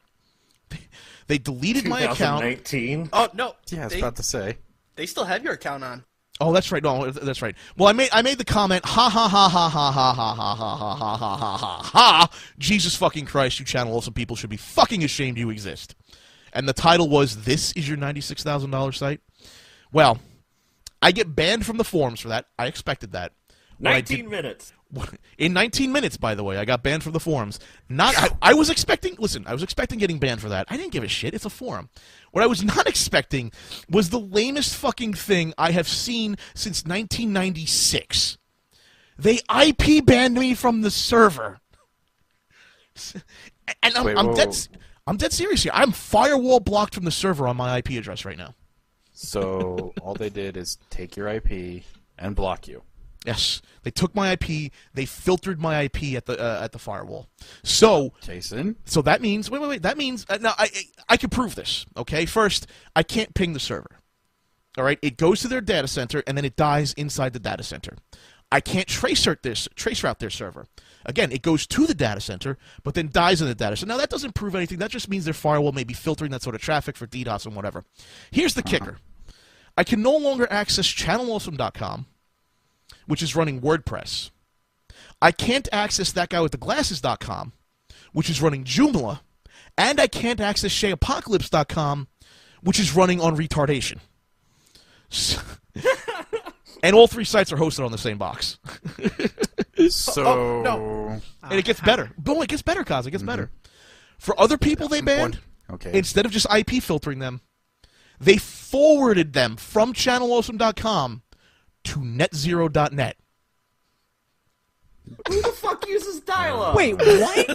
A: They deleted my account.
I: 2019?
F: Oh no!
B: Yeah, I was about to say.
F: They still have your account on.
A: Oh, that's right. No, that's right. Well, I made the comment. Ha ha ha ha ha ha ha ha ha ha ha ha ha ha ha. Jesus fucking Christ! You Channel Awesome people should be fucking ashamed you exist. And the title was, "This is your $96,000 site." Well, I get banned from the forums for that. I expected that.
I: 19 minutes.
A: In 19 minutes, by the way, I got banned from the forums. I was expecting. Listen, I was expecting getting banned for that. I didn't give a shit. It's a forum. What I was not expecting was the lamest fucking thing I have seen since 1996. They IP banned me from the server, and I'm dead serious here. I'm firewall blocked from the server on my IP address right now.
B: So all they did is take your IP and block you.
A: Yes, they took my IP. They filtered my IP at the firewall. So,
B: Jason.
A: So that means wait. That means now I can prove this. Okay, first I can't ping the server. All right, it goes to their data center and then it dies inside the data center. I can't trace route their server. Again, it goes to the data center, but then dies in the data center. Now that doesn't prove anything. That just means their firewall may be filtering that sort of traffic for DDoS and whatever. Here's the kicker: I can no longer access ChannelAwesome.com, which is running WordPress. I can't access that guy with the glasses.com, which is running Joomla, and I can't access ShayApocalypse.com, which is running on retardation. And all three sites are hosted on the same box.
B: No.
A: And it gets better. Boom, it gets better, Kaz. It gets better. For other people they banned, instead of just IP filtering them, they forwarded them from ChannelAwesome.com to netzero.net.
I: Who the fuck uses dial-up?
J: Wait, what?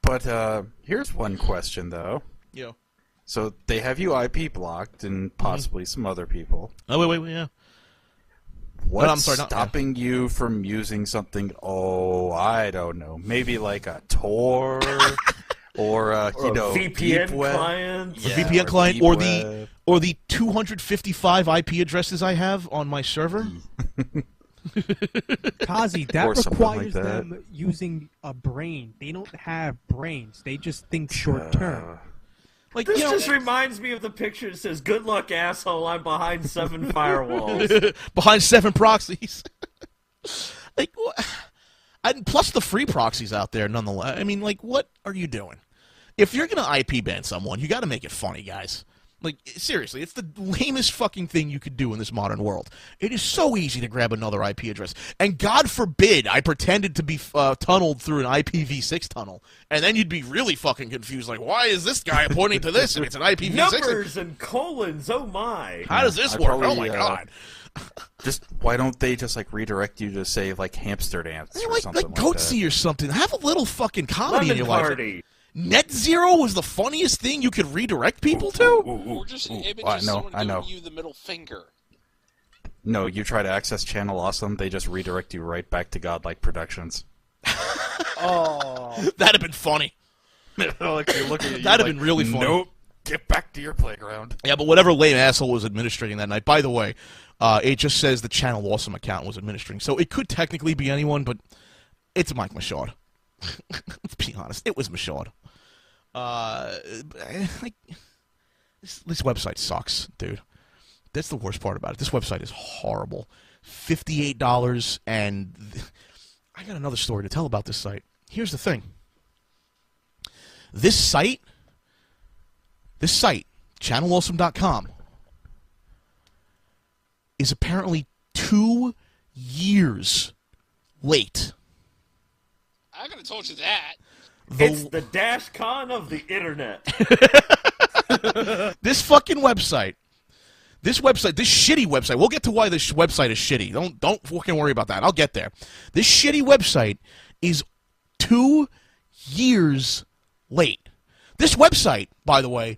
B: But here's one question, though.
A: Yeah.
B: So they have you IP blocked and possibly some other people.
A: Oh, wait, yeah.
B: What's stopping you from using something, I don't know, maybe like a Tor or
I: VPN client?
A: VPN client or the 255 IP addresses I have on my server?
M: Kazi, that requires
B: like that.
M: them using a brain. They don't have brains. They just think short term.
I: Like, this just reminds me of the picture that says, "Good luck, asshole, I'm behind 7 firewalls."
A: Behind 7 proxies. Like, and plus the free proxies out there, nonetheless. I mean, like, what are you doing? If you're going to IP ban someone, you got to make it funny, guys. Like, seriously, it's the lamest fucking thing you could do in this modern world. It is so easy to grab another IP address. And God forbid I pretended to be tunneled through an IPv6 tunnel. And then you'd be really fucking confused. Like, why is this guy pointing to this and it's an IPv6?
N: Numbers and colons, oh my.
A: How does this work? Oh my God.
B: Just, why don't they just, like, redirect you to, say, like, Hamster Dance or something like that?
A: Goatsy or something. Have a little fucking comedy in your
N: Party.
A: life. Net Zero was the funniest thing you could redirect people to?
J: Or just an image of someone giving you the middle finger.
B: No, you try to access Channel Awesome, they just redirect you right back to Godlike Productions.
A: Oh. That'd have been funny.
B: Like, you look at you,
A: that'd have been really funny.
B: Nope. Get back to your playground.
A: Yeah, but whatever lame asshole was administrating that night. By the way, it just says the Channel Awesome account was administering. So it could technically be anyone, but it's Mike Michaud. Let's be honest. It was Michaud. This website sucks, dude. That's the worst part about it. This website is horrible. $58, and I got another story to tell about this site. Here's the thing. This site, channelawesome.com, is apparently 2 years late.
J: I could have told you that.
N: It's the Dash Con of the internet.
A: This fucking website, this shitty website. We'll get to why this website is shitty. Don't fucking worry about that. I'll get there. This shitty website is 2 years late. This website, by the way,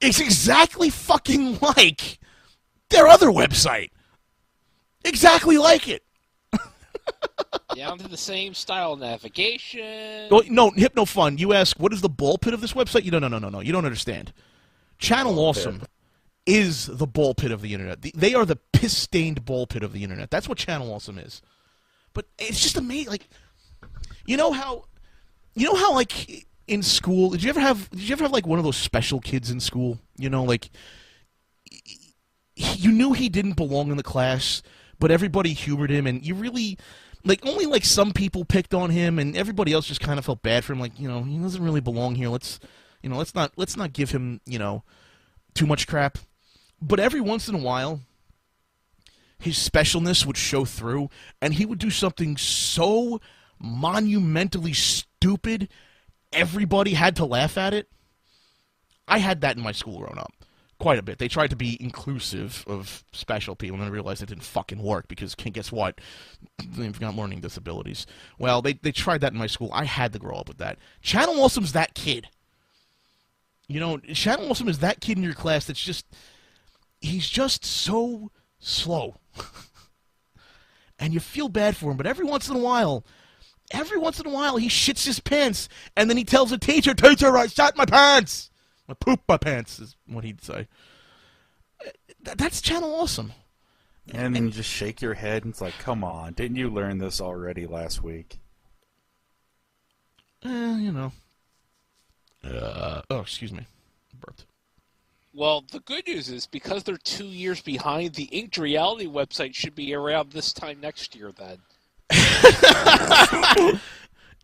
A: is exactly fucking like their other website. Exactly like it.
J: Down to the same style navigation.
A: Oh, no, HypnoFun. You ask, what is the ball pit of this website? No. You don't understand. Channel Awesome is the ball pit of the internet. They are the piss-stained ball pit of the internet. That's what Channel Awesome is. But it's just amazing. Like, you know how, like, in school, did you ever have like one of those special kids in school? You know, like, you knew he didn't belong in the class, but everybody humored him, and you really, like, only like some people picked on him, and everybody else just kind of felt bad for him. Like, he doesn't really belong here. Let's not give him, too much crap. But every once in a while, his specialness would show through, and he would do something so monumentally stupid, everybody had to laugh at it. I had that in my school growing up. Quite a bit. They tried to be inclusive of special people, and then realized it didn't fucking work, because guess what? They've got learning disabilities. Well, they tried that in my school. I had to grow up with that. Channel Awesome's that kid. Channel Awesome is that kid in your class that's just, he's just so slow. And you feel bad for him, but every once in a while, he shits his pants, and then he tells the teacher, "Teacher, I shot my pants! I pooped my pants," is what he'd say. That's Channel Awesome.
B: And then you just shake your head, and it's like, come on, didn't you learn this already last week?
A: Excuse me. Burped.
J: Well, the good news is, because they're 2 years behind, the Inked Reality website should be around this time next year, then.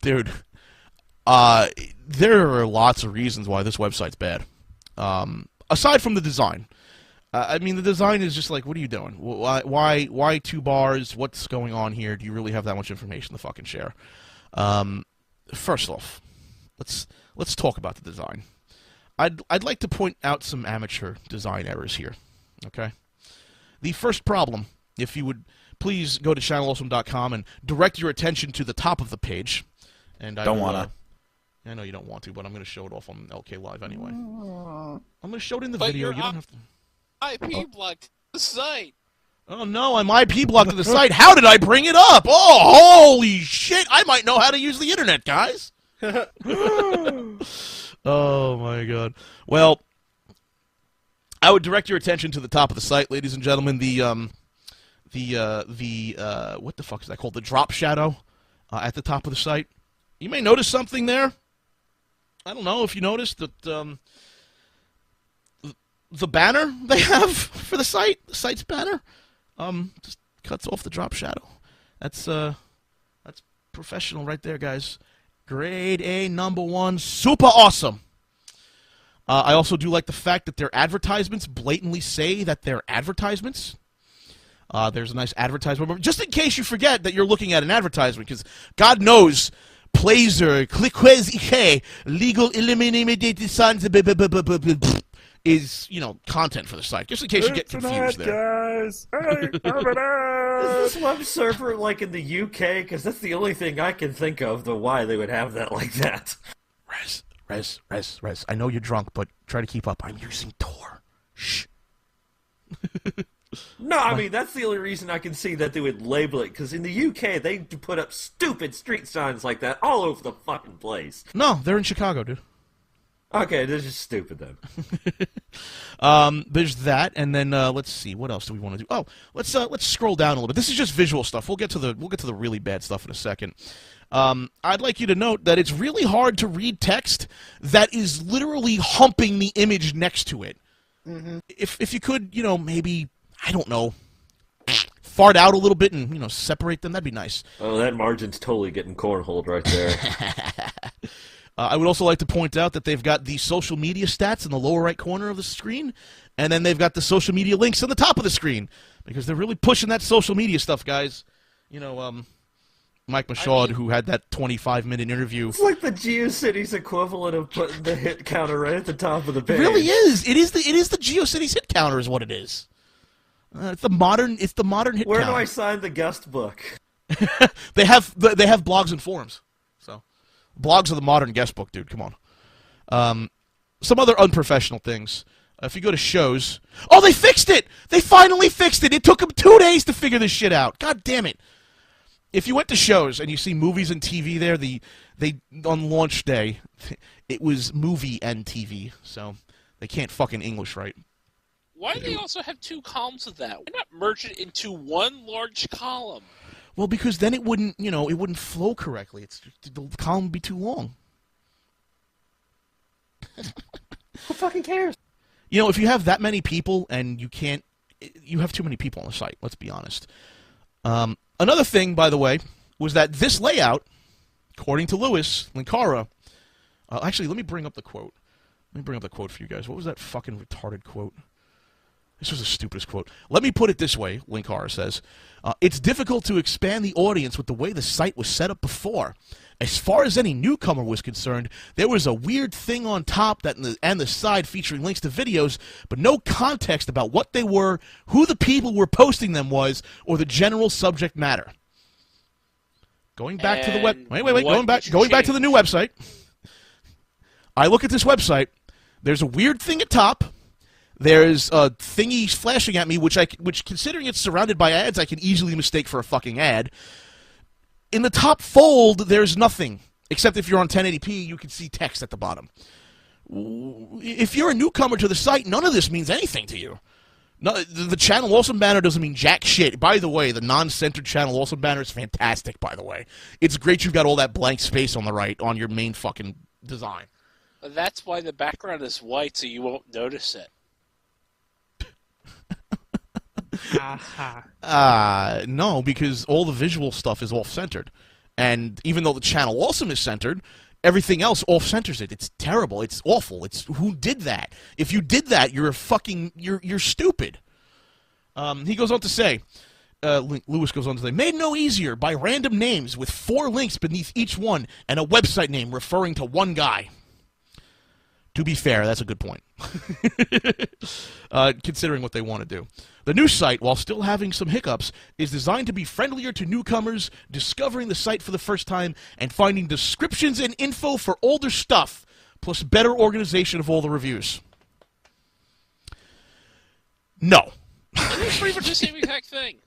A: Dude, there are lots of reasons why this website's bad. Aside from the design. The design is just like, what are you doing? Why 2 bars? What's going on here? Do you really have that much information to fucking share? First off, let's talk about the design. I'd like to point out some amateur design errors here. Okay? The first problem, if you would please go to channelawesome.com and direct your attention to the top of the page. And I know you don't want to, but I'm going to show it off on LK Live anyway. I'm going to show it in the video. You don't have to.
J: IP blocked the site.
A: Oh no, I'm IP blocked to the site. How did I bring it up? Oh, holy shit! I might know how to use the internet, guys. Oh my god. Well, I would direct your attention to the top of the site, ladies and gentlemen. The what the fuck is that called? The Dropshadow at the top of the site. You may notice something there. I don't know if you noticed that the banner they have for the site's banner, just cuts off the Dropshadow. That's professional right there, guys. Grade A, #1, super awesome. I also do like the fact that their advertisements blatantly say that they're advertisements. There's a nice advertisement, just in case you forget that you're looking at an advertisement, because God knows, Placer, Quiz Hotshot, legal eliminated sons is, content for the site, just in case you get confused there.
N: Guys. Hey, is this web server like in the UK? Because that's the only thing I can think of the why they would have that like that.
A: Rez. I know you're drunk, but try to keep up. I'm using Tor. Shh.
N: No, I mean, that's the only reason I can see that they would label it, because in the UK, they put up stupid street signs like that all over the fucking place.
A: No, they're in Chicago, dude.
N: Okay, they're just stupid then.
A: There's that, and then let's see, what else do we want to do? Oh, let's scroll down a little bit. This is just visual stuff. We'll get to the really bad stuff in a second. I'd like you to note that it's really hard to read text that is literally humping the image next to it. Mm-hmm. If you could, maybe, I don't know, fart out a little bit and, separate them, that'd be nice.
N: Oh, that margin's totally getting cornholed right there.
A: I would also like to point out that they've got the social media stats in the lower right corner of the screen, and then they've got the social media links on the top of the screen, because they're really pushing that social media stuff, guys. Mike Michaud, who had that 25-minute interview.
N: It's like the GeoCities equivalent of putting the hit counter right at the top of the page.
A: It really is. It is the GeoCities hit counter is what it is. It's the modern hit counter.
N: Where do I sign the guest book?
A: They have blogs and forums. So blogs are the modern guest book, dude. Come on. Some other unprofessional things. If you go to shows, oh, they fixed it. They finally fixed it. It took them 2 days to figure this shit out. God damn it. If you went to shows and you see movies and TV there, they on launch day, it was movie and TV, so they can't fucking English right.
J: Why do they also have 2 columns of that? Why not merge it into one large column?
A: Well, because then it wouldn't flow correctly. The column would be too long.
N: Who fucking cares?
A: If you have that many people and you have too many people on the site, let's be honest. Another thing, by the way, was that this layout, according to Louis Linkara, actually, let me bring up the quote. Let me bring up the quote for you guys. What was that fucking retarded quote? This was the stupidest quote. Let me put it this way, Linkara says. It's difficult to expand the audience with the way the site was set up before. As far as any newcomer was concerned, there was a weird thing on top and the side featuring links to videos, but no context about what they were, who the people were posting them was, or the general subject matter. Going back to the going back to the new website. I look at this website. There's a weird thing at top. There's a thingy flashing at me, which considering it's surrounded by ads, I can easily mistake for a fucking ad. In the top fold, there's nothing, except if you're on 1080p, you can see text at the bottom. If you're a newcomer to the site, none of this means anything to you. No, the Channel Olson banner doesn't mean jack shit. By the way, the non-centered Channel Olson banner is fantastic, by the way. It's great you've got all that blank space on the right on your main fucking design.
J: That's why the background is white, so you won't notice it.
A: No, because all the visual stuff is off-centered. And even though the channel also is centered, everything else off-centers it. It's terrible. It's awful. Who did that? If you did that, you're stupid. He goes on to say, Lewis goes on to say, made no easier by random names with 4 links beneath each one and a website name referring to one guy. To be fair, that's a good point. Considering what they want to do. The new site, while still having some hiccups, is designed to be friendlier to newcomers, discovering the site for the first time, and finding descriptions and info for older stuff, plus better organization of all the reviews. No.
J: It's pretty much the same exact thing.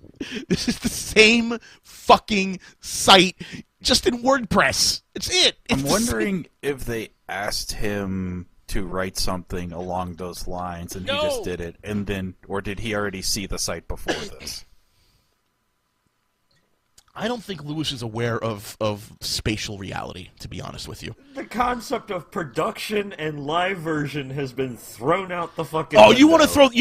A: This is the same fucking site, just in WordPress. It's it.
B: I'm wondering if they asked him to write something along those lines and he just did it, and then, or did he already see the site before this?
A: I don't think Lewis is aware of spatial reality, to be honest with you.
N: The concept of production and live version has been thrown out the fucking
A: Oh,
N: window.
A: you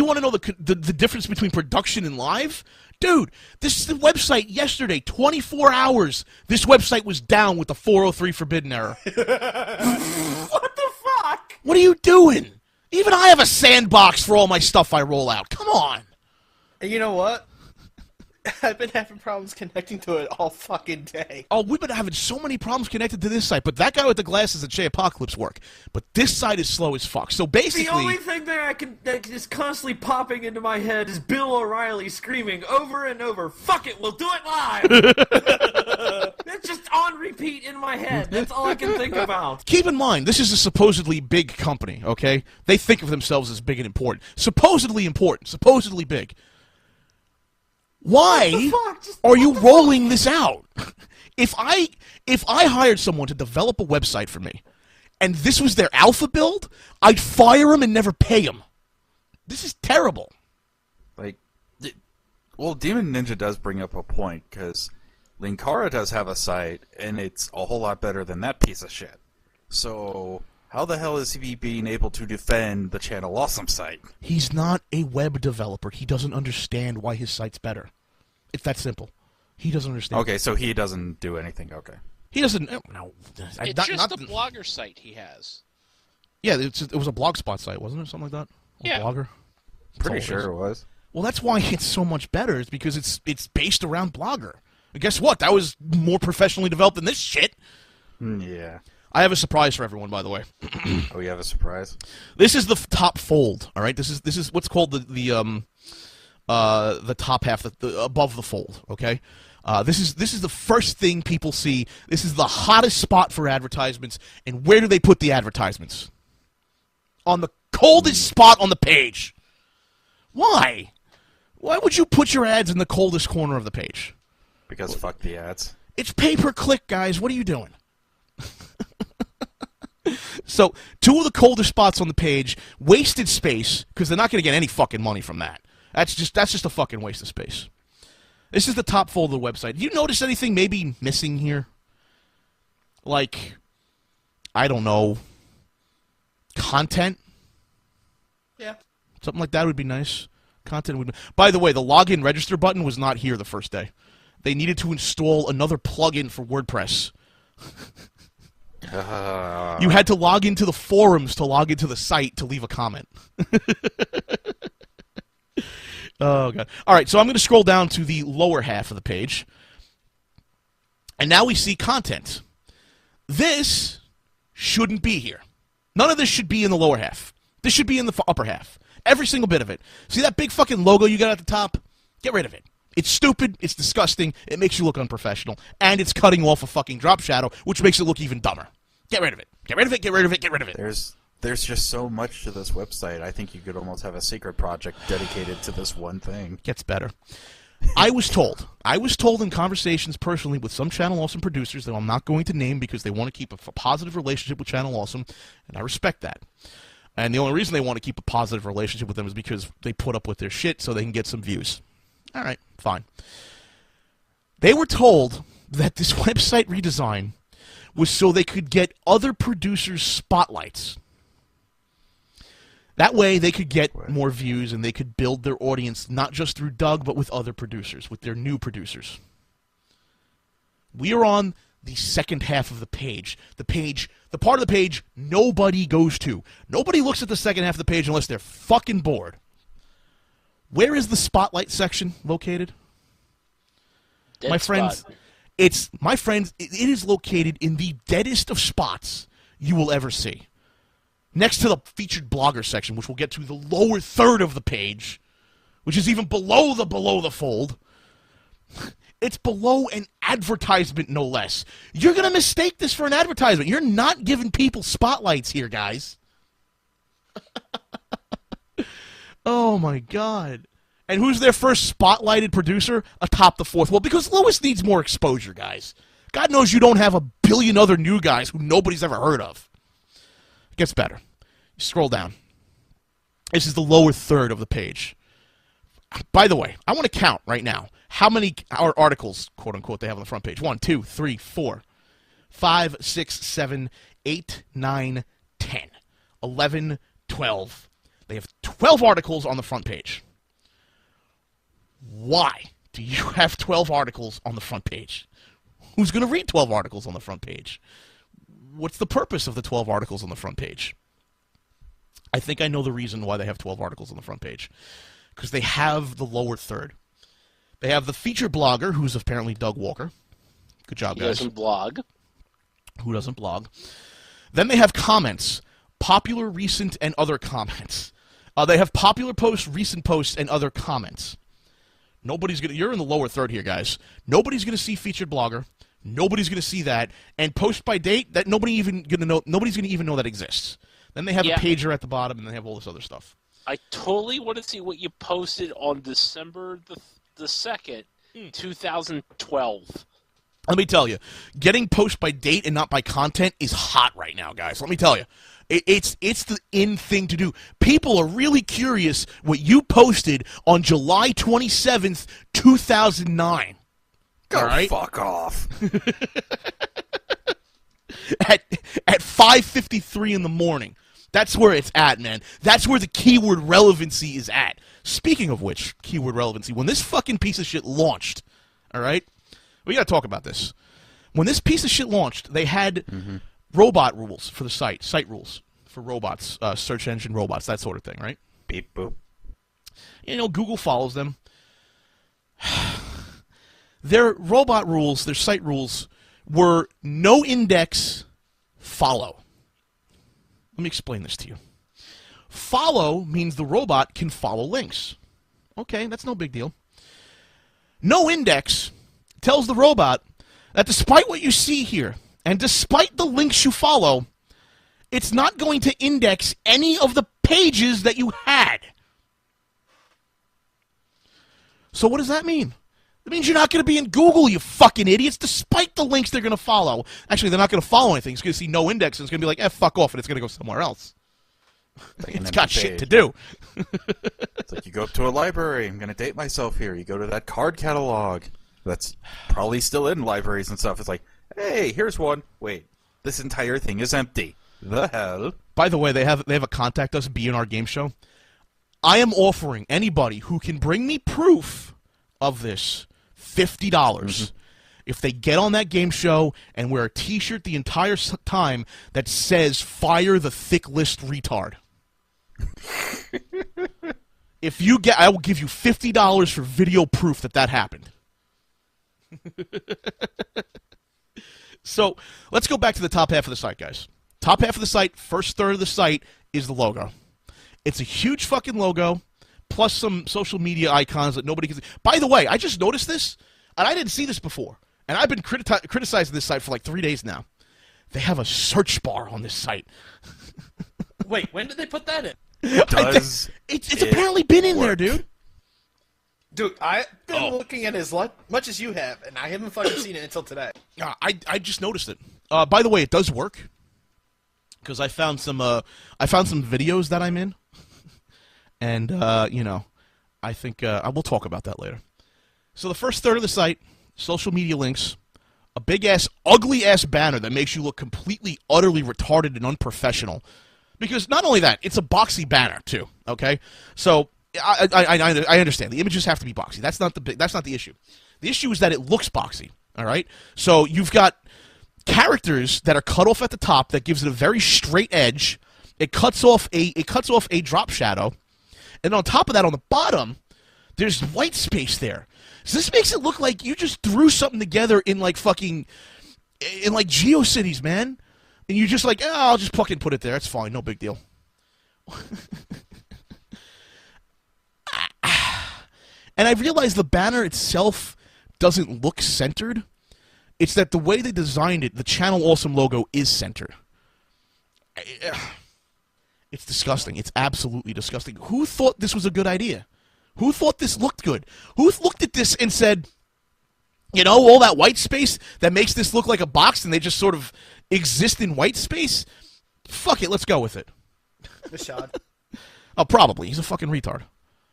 A: want to know the difference between production and live? Dude, this is the website yesterday, 24 hours. This website was down with the 403 forbidden error.
N: What the fuck?
A: What are you doing? Even I have a sandbox for all my stuff I roll out. Come on.
O: And you know what? I've been having problems connecting to it all fucking day.
A: Oh, we've been having so many problems connected to this site, but that guy with the glasses at Chez Apocalypse work. But this site is slow as fuck. So basically,
N: the only thing that is constantly popping into my head is Bill O'Reilly screaming over and over, "Fuck it, we'll do it live!" That's just on repeat in my head. That's all I can think about.
A: Keep in mind, this is a supposedly big company, okay? They think of themselves as big and important. Supposedly big. Why are you rolling this out? If I hired someone to develop a website for me, and this was their alpha build, I'd fire him and never pay him. This is terrible.
B: Well, Demon Ninja does bring up a point, because Linkara does have a site, and it's a whole lot better than that piece of shit. So, how the hell is he being able to defend the Channel Awesome site?
A: He's not a web developer. He doesn't understand why his site's better. It's that simple. He doesn't understand.
B: Okay, so he doesn't do anything. Okay.
A: He doesn't... No.
J: It's just a blogger site he has.
A: Yeah, it was a Blogspot site, wasn't it? Something like that?
J: Yeah.
A: Blogger?
B: Pretty sure it was.
A: Well, that's why it's so much better, is because it's based around Blogger. And guess what? That was more professionally developed than this shit.
B: Yeah.
A: I have a surprise for everyone, by the way.
B: Oh, you have a surprise?
A: This is the top fold, all right? This is what's called the top half, above the fold, okay? This is the first thing people see. This is the hottest spot for advertisements, and where do they put the advertisements? On the coldest spot on the page. Why? Why would you put your ads in the coldest corner of the page?
B: Because fuck the ads.
A: It's pay-per-click, guys. What are you doing? So, two of the coldest spots on the page, wasted space, because they're not going to get any fucking money from that. That's just a fucking waste of space. This is the top fold of the website. Do you notice anything maybe missing here? Like, I don't know, content?
O: Yeah.
A: Something like that would be nice. Content would be... By the way, the login register button was not here the first day. They needed to install another plugin for WordPress. You had to log into the forums to log into the site to leave a comment. Oh, God. All right, so I'm going to scroll down to the lower half of the page. And now we see content. This shouldn't be here. None of this should be in the lower half. This should be in the upper half. Every single bit of it. See that big fucking logo you got at the top? Get rid of it. It's stupid, it's disgusting, it makes you look unprofessional, and it's cutting off a fucking Dropshadow, which makes it look even dumber. Get rid of it. Get rid of it, get rid of it, get rid of it.
B: There's just so much to this website. I think you could almost have a secret project dedicated to this one thing.
A: Gets better. I was told in conversations personally with some Channel Awesome producers that I'm not going to name because they want to keep a positive relationship with Channel Awesome, and I respect that. And the only reason they want to keep a positive relationship with them is because they put up with their shit so they can get some views. All right, fine. They were told that this website redesign was so they could get other producers' spotlights. That way they could get more views and they could build their audience not just through Doug, but with other producers, with their new producers. We are on the second half of the page. The part of the page nobody goes to. Nobody looks at the second half of the page unless they're fucking bored. Where is the spotlight section located?
J: Dead
A: my friends,
J: spot.
A: It is located in the deadest of spots you will ever see. Next to the featured blogger section, which we'll get to the lower third of the page, which is even below the fold. It's below an advertisement, no less. You're going to mistake this for an advertisement. You're not giving people spotlights here, guys. Oh, my God. And who's their first spotlighted producer atop the fourth wall? Because Lewis needs more exposure, guys. God knows you don't have a billion other new guys who nobody's ever heard of. It gets better. You scroll down. This is the lower third of the page. By the way, I want to count right now how many articles, quote-unquote, they have on the front page. 1, 2, 3, 4, 5, 6, 7, 8, 9, 10, 11, 12. They have 12 articles on the front page. Why do you have 12 articles on the front page? Who's going to read 12 articles on the front page? What's the purpose of the 12 articles on the front page? I think I know the reason why they have 12 articles on the front page. Because they have the lower third. They have the feature blogger, who's apparently Doug Walker. Good job, guys.
J: He doesn't blog.
A: Who doesn't blog? Then they have comments. Popular, recent, and other comments. They have popular posts, recent posts, and other comments. Nobody's gonna. You're in the lower third here, guys. Nobody's gonna see featured blogger. Nobody's gonna see that. And post by date, that nobody's gonna even know that exists. Then they have a pager at the bottom, and they have all this other stuff.
J: I totally want to see what you posted on December the 2nd, 2012.
A: Let me tell you, getting post by date and not by content is hot right now, guys. Let me tell you. It's the in thing to do. People are really curious what you posted on July 27th, 2009.
B: Go
A: all right?
B: fuck off.
A: At 5:53 in the morning. That's where it's at, man. That's where the keyword relevancy is at. Speaking of which, keyword relevancy, when this fucking piece of shit launched, all right? We got to talk about this. When this piece of shit launched, they had robot rules for the site rules for robots, search engine robots, that sort of thing, right?
B: Beep boop.
A: You know, Google follows them. Their robot rules, their site rules, were no index, follow. Let me explain this to you. Follow means the robot can follow links. Okay, that's no big deal. No index tells the robot that despite what you see here, and despite the links you follow, it's not going to index any of the pages that you had. So what does that mean? It means you're not going to be in Google, you fucking idiots, despite the links they're going to follow. Actually, they're not going to follow anything. It's going to see no index, and it's going to be like, fuck off, and it's going to go somewhere else. It's got shit to do.
B: It's like you go up to a library. I'm going to date myself here. You go to that card catalog that's probably still in libraries and stuff. It's like, hey, here's one. Wait, this entire thing is empty. The hell?
A: By the way, they have a contact us, be in our game show. I am offering anybody who can bring me proof of this $50 if they get on that game show and wear a t-shirt the entire time that says fire the thick list retard. If you get, I will give you $50 for video proof that happened. So let's go back to the top half of the site, guys. Top half of the site, first third of the site is the logo. It's a huge fucking logo, plus some social media icons that nobody can see. By the way, I just noticed this, and I didn't see this before. And I've been criticizing this site for like 3 days now. They have a search bar on this site.
O: Wait, when did they put that in?
A: It's apparently been in there, dude.
O: Dude, I've been looking at it as much as you have, and I haven't fucking seen it until today.
A: I just noticed it. By the way, it does work. Because I found some videos that I'm in. And, I think I will talk about that later. So the first third of the site, social media links, a big-ass, ugly-ass banner that makes you look completely, utterly retarded and unprofessional. Because not only that, it's a boxy banner, too, okay? So I understand. The images have to be boxy. That's not the issue. The issue is that it looks boxy, all right? So you've got characters that are cut off at the top that gives it a very straight edge. It cuts off a drop shadow. And on top of that, on the bottom, there's white space there. So this makes it look like you just threw something together in like GeoCities, man. And you're just like, I'll just fucking put it there. It's fine. No big deal. And I realized the banner itself doesn't look centered. It's that the way they designed it, the Channel Awesome logo is centered. It's disgusting. It's absolutely disgusting. Who thought this was a good idea? Who thought this looked good? Who looked at this and said, all that white space that makes this look like a box and they just sort of exist in white space? Fuck it, let's go with it.
O: Mashad.
A: Oh, probably. He's a fucking retard.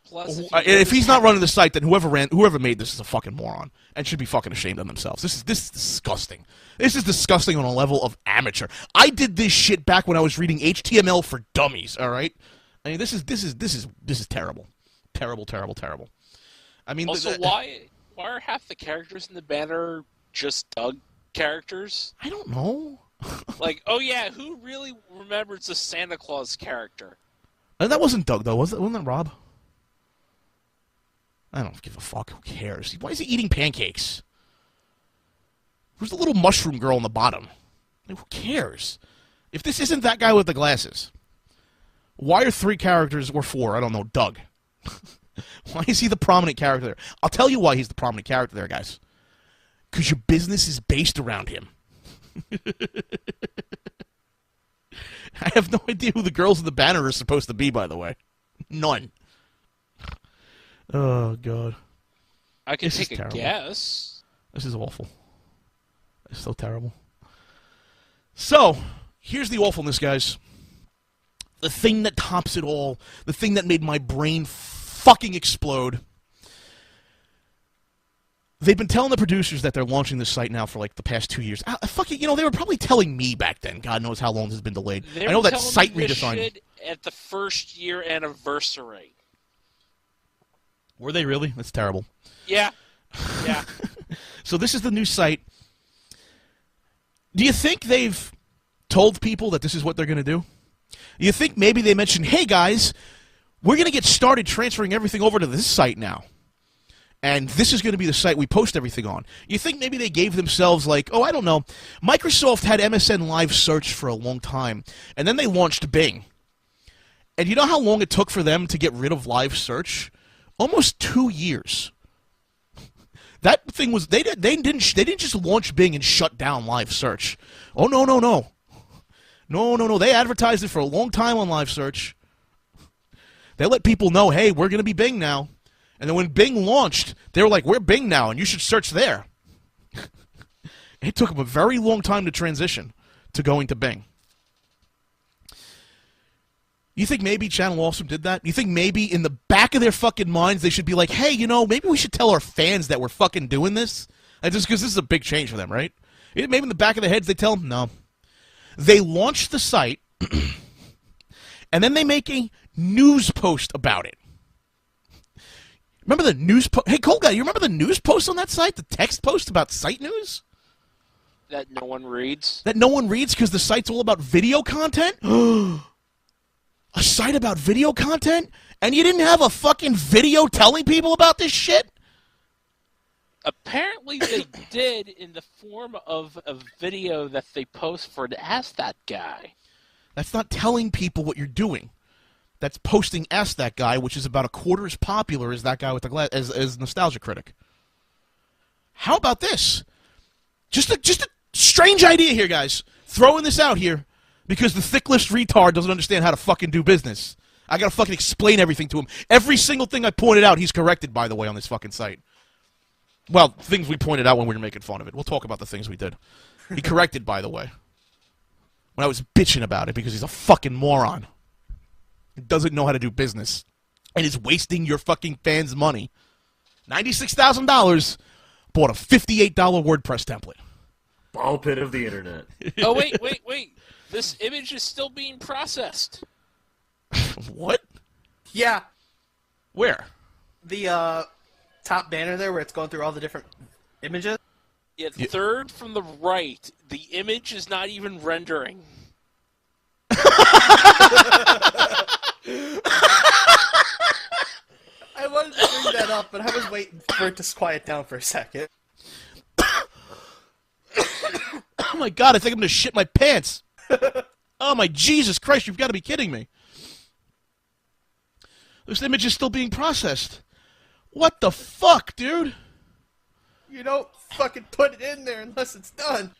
J: Plus,
A: if he's not running the site, then whoever made this is a fucking moron and should be fucking ashamed of themselves. This is disgusting. This is disgusting on a level of amateur. I did this shit back when I was reading HTML for Dummies. All right, I mean this is terrible, terrible, terrible, terrible. I mean,
J: also why are half the characters in the banner just Doug characters?
A: I don't know.
J: Like, oh yeah, who really remembers the Santa Claus character?
A: That wasn't Doug, though, was it? Wasn't that Rob? I don't give a fuck. Who cares? Why is he eating pancakes? Who's the little mushroom girl on the bottom? Who cares? If this isn't that guy with the glasses, why are 3 characters, or 4, I don't know, Doug? Why is he the prominent character there? I'll tell you why he's the prominent character there, guys. Because your business is based around him. I have no idea who the girls in the banner are supposed to be, by the way. None. Oh, God.
J: I can
A: This
J: take
A: is
J: a
A: terrible.
J: guess.
A: This is awful. It's so terrible. So, here's the awfulness, guys. The thing that tops it all, the thing that made my brain fucking explode. They've been telling the producers that they're launching this site now for like the past 2 years. Fucking, they were probably telling me back then. God knows how long this has been delayed.
J: They
A: I know
J: were
A: that
J: telling
A: site
J: me this
A: redesign.
J: shit at the first year anniversary.
A: Were they really? That's terrible.
J: Yeah. Yeah.
A: So this is the new site. Do you think they've told people that this is what they're going to do? Do you think maybe they mentioned, hey guys, we're going to get started transferring everything over to this site now. And this is going to be the site we post everything on. You think maybe they gave themselves like, oh, I don't know. Microsoft had MSN Live Search for a long time. And then they launched Bing. And you know how long it took for them to get rid of Live Search? Almost 2 years. That thing was they didn't just launch Bing and shut down Live Search. Oh no. They advertised it for a long time on Live Search. They let people know, hey, we're going to be Bing now. And then when Bing launched, they were like, we're Bing now, and you should search there. It took them a very long time to transition to going to Bing. You think maybe Channel Awesome did that? You think maybe in the back of their fucking minds they should be like, hey, maybe we should tell our fans that we're fucking doing this? Just because this is a big change for them, right? Maybe in the back of their heads they tell them, no. They launch the site, and then they make a news post about it. Remember the news post? Hey, Cold Guy, you remember the news post on that site? The text post about site news?
J: That no one reads?
A: That no one reads because the site's all about video content? A site about video content? And you didn't have a fucking video telling people about this shit?
J: Apparently they did in the form of a video that they post for the Ask That Guy.
A: That's not telling people what you're doing. That's posting Ask That Guy, which is about a quarter as popular as that guy with the glass, as Nostalgia Critic. How about this? Just a strange idea here, guys. Throwing this out here because the thick list retard doesn't understand how to fucking do business. I gotta fucking explain everything to him. Every single thing I pointed out, he's corrected, by the way, on this fucking site. Well, things we pointed out when we were making fun of it. We'll talk about the things we did. He corrected, by the way. When I was bitching about it because he's a fucking moron. He doesn't know how to do business. And is wasting your fucking fans' money. $96,000 bought a $58 WordPress template.
P: Ball pit of the internet.
J: Oh, wait. This image is still being processed.
A: What?
O: Yeah.
A: Where?
O: The top banner there where it's going through all the different images.
J: Yeah, third from the right. The image is not even rendering.
O: I wanted to bring that up, but I was waiting for it to quiet down for a second.
A: Oh my god, I think I'm gonna shit my pants. Oh my Jesus Christ, you've got to be kidding me. This image is still being processed. What the fuck, dude?
O: You don't fucking put it in there unless it's done.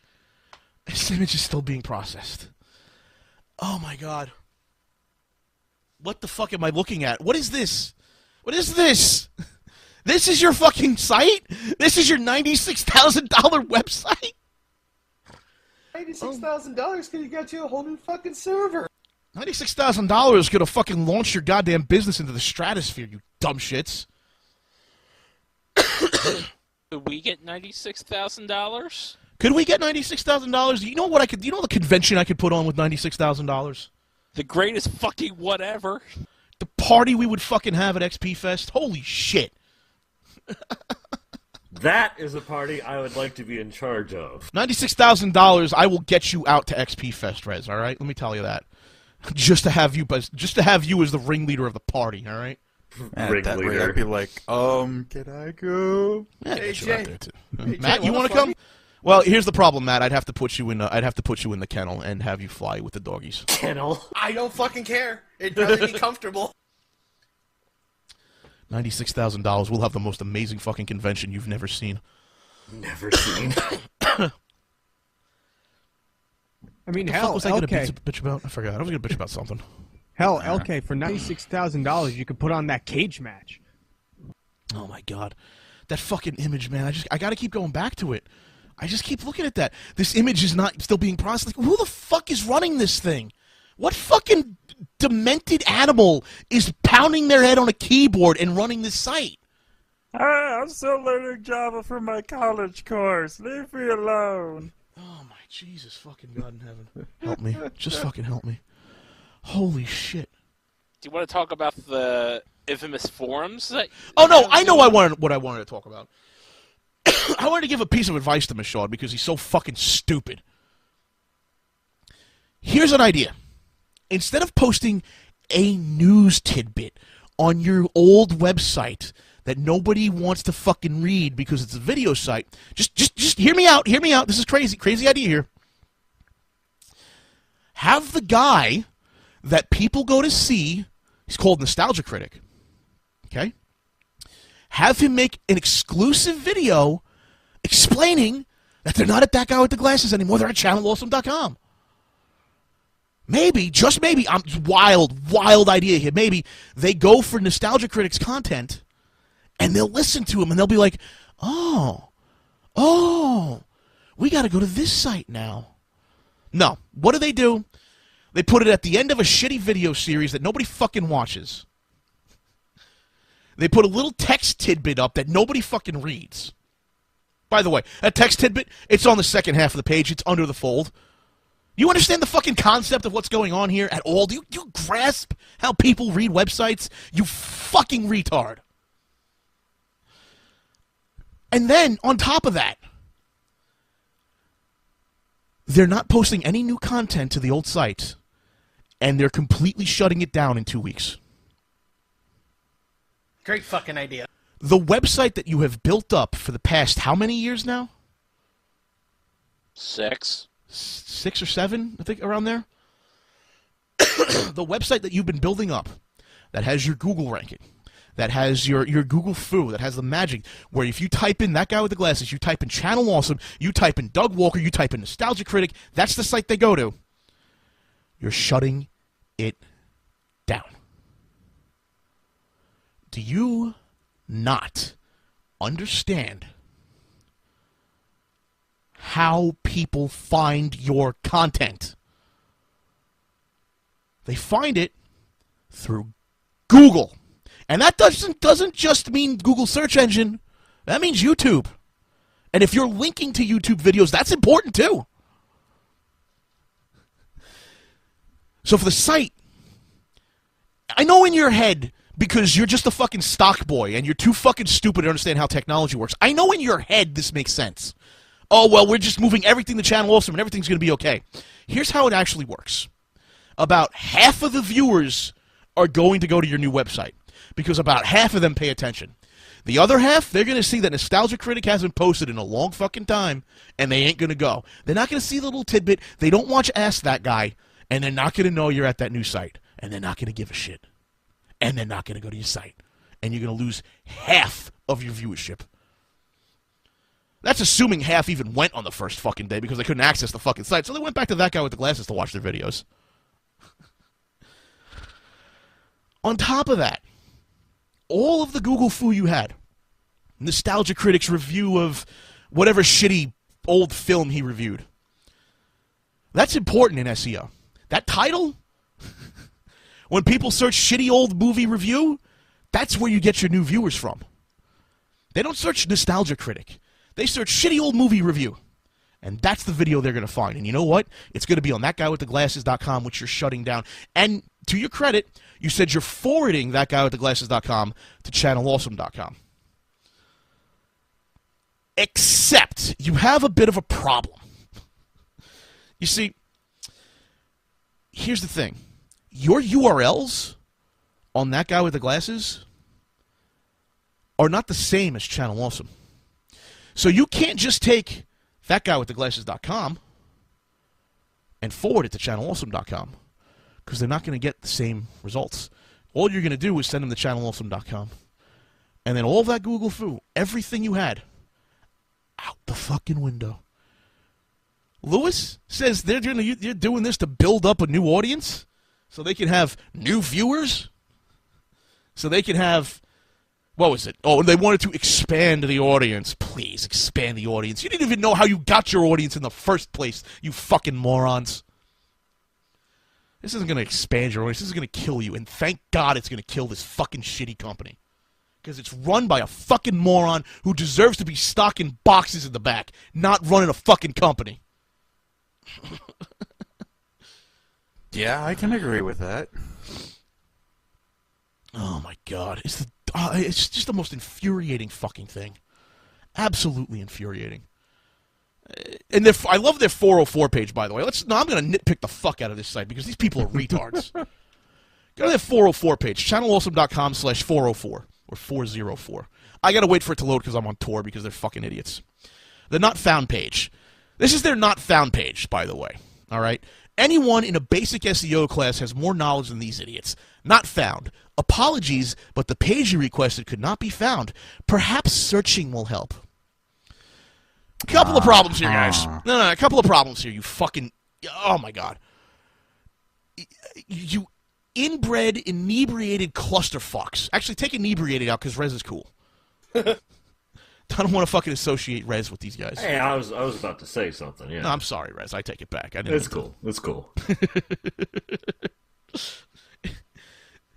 A: This image is still being processed. Oh my god. What the fuck am I looking at? What is this? What is this? This is your fucking site? This is your $96,000 website?
O: $96,000 could have got you a whole new fucking server.
A: $96,000 could have fucking launched your goddamn business into the stratosphere, you dumb shits.
J: Could we get $96,000?
A: Could we get $96,000? You know what I could? You know the convention I could put on with $96,000?
J: The greatest fucking whatever.
A: The party we would fucking have at XP Fest. Holy shit!
P: That is a party I would like to be in charge of.
A: $96,000. I will get you out to XP Fest, Rez. All right, let me tell you that. just to have you as the ringleader of the party. All right.
B: At that rate, I'd be like, can I go?
A: Yeah,
O: Hey,
A: get you out
O: Jay.
A: there too.
O: Hey,
A: Matt,
O: Jay,
A: you
O: wanna
A: want to
O: fly
A: come?
O: me?
A: Well, here's the problem, Matt. I'd have to put you in the kennel and have you fly with the doggies.
N: Kennel.
O: I don't fucking care. It'd rather be comfortable.
A: $96,000. We'll have the most amazing fucking convention you've never seen.
N: Never seen.
M: I mean,
A: What the
M: hell,
A: fuck was I gonna
M: LK.
A: bitch about? I forgot. I was gonna bitch about something.
M: Hell, LK, for $96,000, you could put on that cage match.
A: Oh my god, that fucking image, man! I gotta keep going back to it. I just keep looking at that. This image is not still being processed. Like, who the fuck is running this thing? What fucking demented animal is pounding their head on a keyboard and running this site?
Q: I'm still learning Java for my college course. Leave me alone.
A: Oh my Jesus fucking God in heaven. Help me. Just fucking help me. Holy shit.
J: Do you want to talk about the infamous forums?
A: Oh no, I know what I wanted to talk about. I wanted to give a piece of advice to Michaud because he's so fucking stupid. Here's an idea. Instead of posting a news tidbit on your old website that nobody wants to fucking read because it's a video site, just hear me out. Hear me out. This is crazy idea here. Have the guy that people go to see, he's called Nostalgia Critic, okay? Have him make an exclusive video explaining that they're not at That Guy with the Glasses anymore. They're at channelawesome.com. Maybe, just maybe, wild idea here. Maybe they go for Nostalgia Critic's content and they'll listen to him and they'll be like, oh, we got to go to this site now. No. What do? They put it at the end of a shitty video series that nobody fucking watches. They put a little text tidbit up that nobody fucking reads. By the way, a text tidbit, it's on the second half of the page. It's under the fold. You understand the fucking concept of what's going on here at all? Do you grasp how people read websites? You fucking retard. And then, on top of that, they're not posting any new content to the old site, and they're completely shutting it down in 2 weeks.
O: Great fucking idea.
A: The website that you have built up for the past how many years now?
J: 6
A: or 7, I think, around there. The website that you've been building up that has your Google ranking, that has your Google foo, that has the magic, where if you type in That Guy with the Glasses, you type in Channel Awesome, you type in Doug Walker, you type in Nostalgia Critic, that's the site they go to. You're shutting it down. Do you not understand how people find your content? They find it through Google. And that doesn't just mean Google search engine. That means YouTube. And if you're linking to YouTube videos, that's important too. So for the site, I know in your head, because you're just a fucking stock boy and you're too fucking stupid to understand how technology works, I know in your head this makes sense. Oh, well, we're just moving everything to Channel Awesome and everything's going to be okay. Here's how it actually works. About half of the viewers are going to go to your new website because about half of them pay attention. The other half, they're going to see that Nostalgia Critic hasn't posted in a long fucking time and they ain't going to go. They're not going to see the little tidbit. They don't watch Ask That Guy, and they're not going to know you're at that new site, and they're not going to give a shit. And they're not going to go to your site. And you're going to lose half of your viewership. That's assuming half even went on the first fucking day because they couldn't access the fucking site. So they went back to That Guy with the Glasses to watch their videos. On top of that, all of the Google foo you had, Nostalgia Critic's review of whatever shitty old film he reviewed, that's important in SEO. That title, when people search shitty old movie review, that's where you get your new viewers from. They don't search Nostalgia Critic. They search shitty old movie review. And that's the video they're going to find. And you know what? It's going to be on thatguywiththeglasses.com, which you're shutting down. And to your credit, you said you're forwarding thatguywiththeglasses.com to channelawesome.com. Except you have a bit of a problem. You see, here's the thing. your URLs on that guy with the glasses are not the same as Channel Awesome. So you can't just take thatguywiththeglasses.com and forward it to channelawesome.com because they're not going to get the same results. All you're going to do is send them to channelawesome.com. And then all that Google foo, everything you had, out the fucking window. Lewis says they're doing this to build up a new audience so they can have new viewers, so they can have, what was it? Oh, and they wanted to expand the audience. Please, expand the audience. You didn't even know how you got your audience in the first place, you fucking morons. This isn't going to expand your audience. This is going to kill you, and thank God it's going to kill this fucking shitty company. Because it's run by a fucking moron who deserves to be stocking boxes in the back, not running a fucking company.
B: Yeah, I can agree with that.
A: Oh my God, it's just the most infuriating fucking thing. Absolutely infuriating. And I love their 404 page, by the way. I'm going to nitpick the fuck out of this site because these people are retards. Go to their 404 page, channelawesome.com/404 or 404. I got to wait for it to load because I'm on tour because they're fucking idiots. The not found page. This is their not found page, by the way. All right? Anyone in a basic SEO class has more knowledge than these idiots. Not found. Apologies, but the page you requested could not be found. Perhaps searching will help. A couple of problems here, guys. No, a couple of problems here, you fucking... Oh, my God. You inbred, inebriated clusterfucks. Actually, take inebriated out, because Rez is cool. I don't want to fucking associate Rez with these guys.
P: Hey, I was about to say something, yeah.
A: No, I'm sorry, Rez. I take it back.
P: It's cool. It's cool.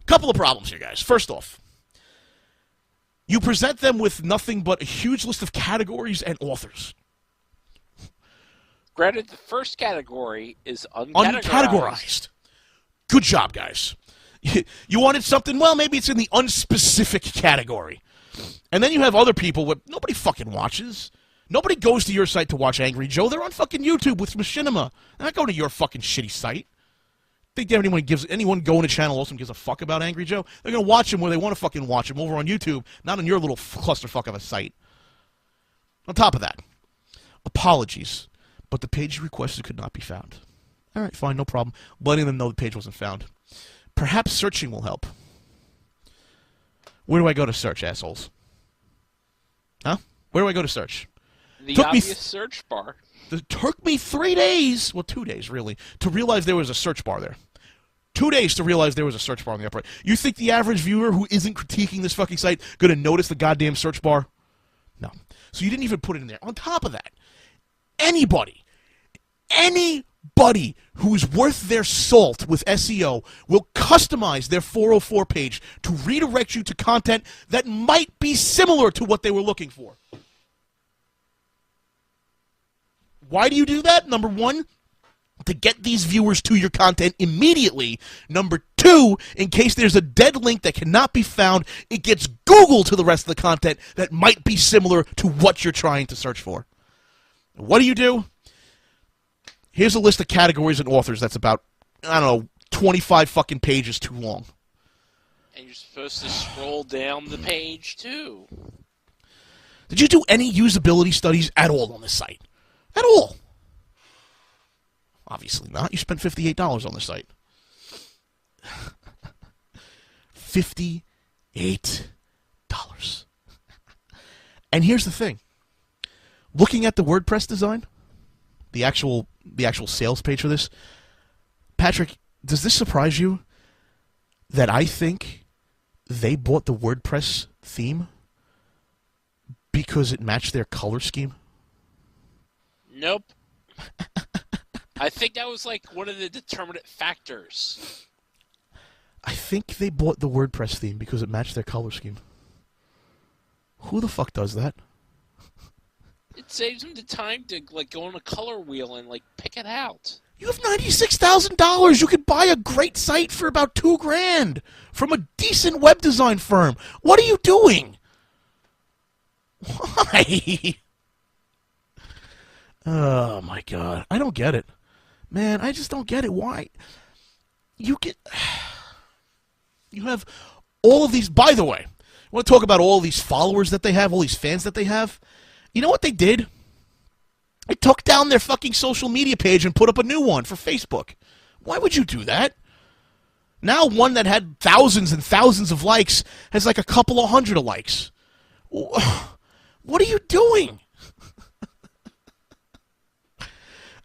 A: Couple of problems here, guys. First off, you present them with nothing but a huge list of categories and authors.
J: Granted, the first category is
A: Uncategorized. Good job, guys. You wanted something, well, maybe it's in the unspecific category. And then you have other people that nobody fucking watches. Nobody goes to your site to watch Angry Joe. They're on fucking YouTube with Machinima. They're not going to your fucking shitty site. Think anyone going to Channel Awesome gives a fuck about Angry Joe? They're going to watch him where they want to fucking watch him, over on YouTube, not on your little clusterfuck of a site. On top of that, apologies, but the page you requested could not be found. All right, fine, no problem. Letting them know the page wasn't found. Perhaps searching will help. Where do I go to search, assholes? Huh? Where do I go to search?
J: The obvious search bar.
A: It took me 3 days, well, 2 days, really, to realize there was a search bar there. 2 days to realize there was a search bar on the upper right. You think the average viewer who isn't critiquing this fucking site going to notice the goddamn search bar? No. So you didn't even put it in there. On top of that, anybody who's worth their salt with SEO will customize their 404 page to redirect you to content that might be similar to what they were looking for. Why do you do that? Number one, to get these viewers to your content immediately. Number two, in case there's a dead link that cannot be found, it gets Google to the rest of the content that might be similar to what you're trying to search for. What do? Here's a list of categories and authors that's about, 25 fucking pages too long.
J: And you're supposed to scroll down the page, too.
A: Did you do any usability studies at all on this site? At all? Obviously not. You spent $58 on the site. $58. And here's the thing. Looking at the WordPress design, the actual sales page for this, Patrick, does this surprise you that I think they bought the WordPress theme because it matched their color scheme?
J: Nope. I think that was like one of the determinant factors.
A: I think they bought the WordPress theme because it matched their color scheme. Who the fuck does that?
J: It saves them the time to go on a color wheel and pick it out.
A: You have $96,000. You could buy a great site for about $2,000 from a decent web design firm. What are you doing? Why? Oh my God, I don't get it, man. I just don't get it. Why? you have all of these. By the way, I want to talk about all these followers that they have, all these fans that they have. You know what they did? They took down their fucking social media page and put up a new one for Facebook. Why would you do that? Now one that had thousands and thousands of likes has like a couple of hundred of likes. What are you doing?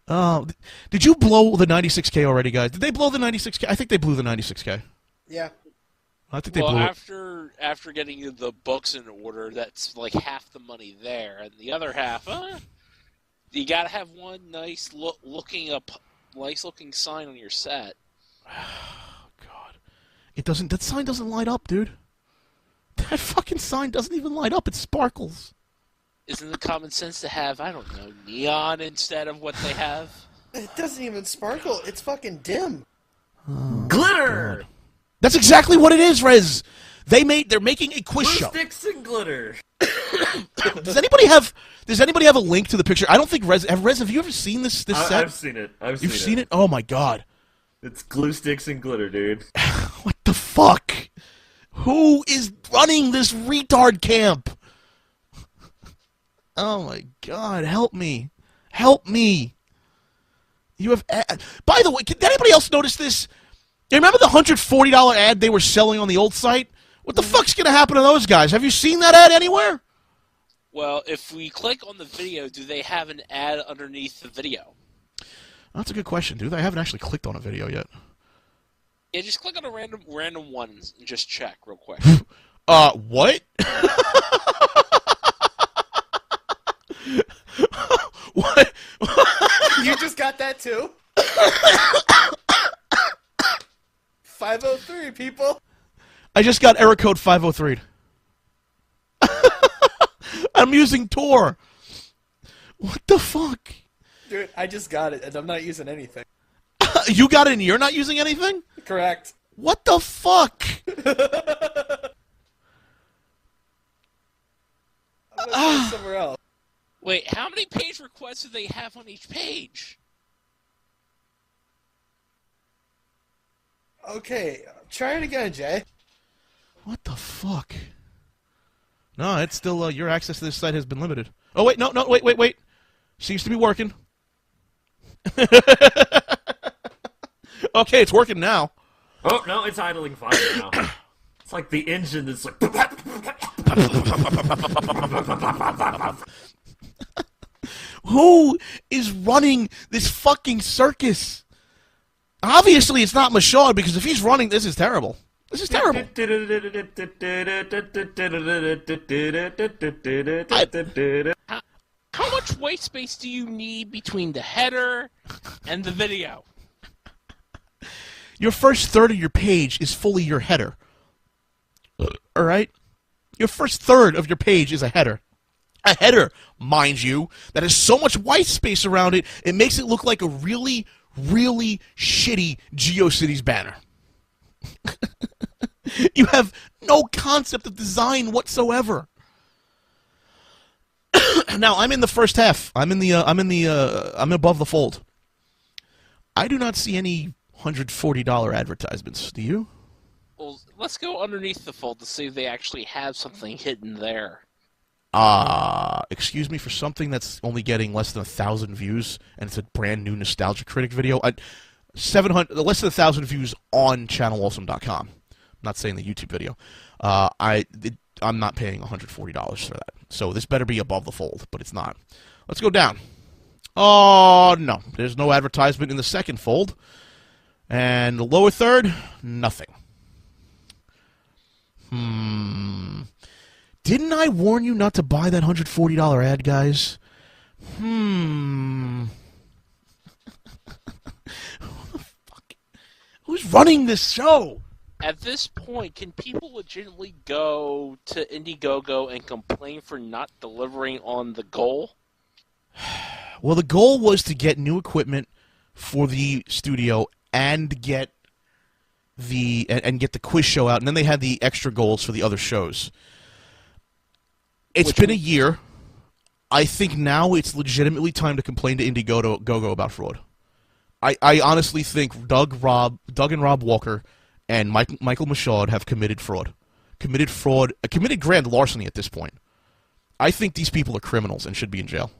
A: Did you blow the 96K already, guys? Did they blow the 96K? I think they blew the 96K.
J: Yeah.
A: I think they blew it.
J: After getting the books in order, that's like half the money there, and the other half, you gotta have one nice looking sign on your set.
A: God, it doesn't. That sign doesn't light up, dude. That fucking sign doesn't even light up. It sparkles.
J: Isn't it common sense to have, I don't know, neon instead of what they have?
O: It doesn't even sparkle. It's fucking dim.
N: Glitter!
A: God. That's exactly what it is, Rez. They're making a quiz show.
N: Sticks and glitter.
A: Does anybody have a link to the picture? I don't think Rez, have you ever seen this set?
P: I've seen it.
A: You've seen it? Oh my God.
P: It's glue sticks and glitter, dude.
A: What the fuck? Who is running this retard camp? Oh my God, help me. Help me. You have by the way, did anybody else notice this? You remember the $140 ad they were selling on the old site? What the fuck's going to happen to those guys? Have you seen that ad anywhere?
J: Well, if we click on the video, do they have an ad underneath the video?
A: That's a good question, dude. I haven't actually clicked on a video yet.
J: Yeah, just click on a random one and just check real quick.
A: What? What?
O: You just got that too? 503, people.
A: I just got error code 503. I'm using Tor. What the fuck?
O: Dude, I just got it, and I'm not using anything.
A: You got it and you're not using anything?
O: Correct.
A: What the fuck?
O: I'm gonna go somewhere else.
J: Wait, how many page requests do they have on each page?
O: Okay, try it again, Jay.
A: What the fuck? No, it's still, your access to this site has been limited. Oh, wait, no, wait. Seems to be working. Okay, it's working now.
P: Oh, no, it's idling fine now. It's like the engine that's like...
A: Who is running this fucking circus? Obviously, it's not Michaud, because if he's running, this is terrible. This is terrible.
J: How much white space do you need between the header and the video?
A: Your first third of your page is fully your header. Alright? Your first third of your page is a header. A header, mind you, that has so much white space around it, it makes it look like a really, really shitty GeoCities banner. You have no concept of design whatsoever. Now, I'm in the first half. I'm above the fold. I do not see any $140 advertisements. Do you?
J: Well, let's go underneath the fold to see if they actually have something hidden there.
A: Excuse me, for something that's only getting less than 1,000 views, and it's a brand new Nostalgia Critic video. Less than 1,000 views on channelawesome.com. I'm not saying the YouTube video. I'm not paying $140 for that. So this better be above the fold, but it's not. Let's go down. Oh, no. There's no advertisement in the second fold. And the lower third, nothing. Didn't I warn you not to buy that $140 ad, guys? Who's running this show?
J: At this point, can people legitimately go to InddieGoGo and complain for not delivering on the goal?
A: Well, the goal was to get new equipment for the studio and get the quiz show out, and then they had the extra goals for the other shows. It's been a year. I think now it's legitimately time to complain to InddieGoGo about fraud. I honestly think Doug and Rob Walker and Michael Michaud have committed fraud. Committed grand larceny at this point. I think these people are criminals and should be in jail.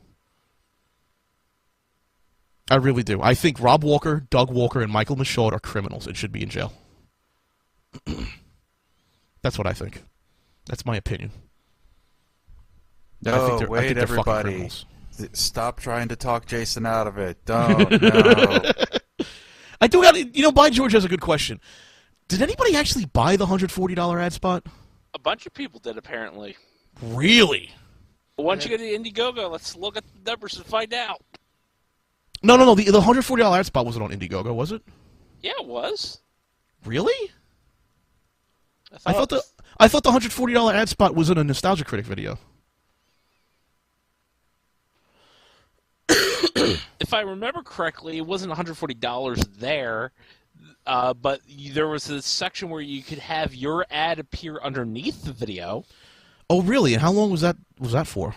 A: I really do. I think Rob Walker, Doug Walker, and Michael Michaud are criminals and should be in jail. That's what I think. That's my opinion.
B: No, wait, everybody. Stop trying to talk Jason out of it. Don't, no.
A: I do got, By George has a good question. Did anybody actually buy the $140 ad spot?
J: A bunch of people did, apparently.
A: Really?
J: Well, once you go to InddieGoGo, let's look at the numbers and find out.
A: No. The $140 ad spot wasn't on InddieGoGo, was it?
J: Yeah, it was.
A: Really? I thought the $140 ad spot was in a Nostalgia Critic video.
J: If I remember correctly, it wasn't $140 there, but there was a section where you could have your ad appear underneath the video.
A: Oh, really? And how long was that for?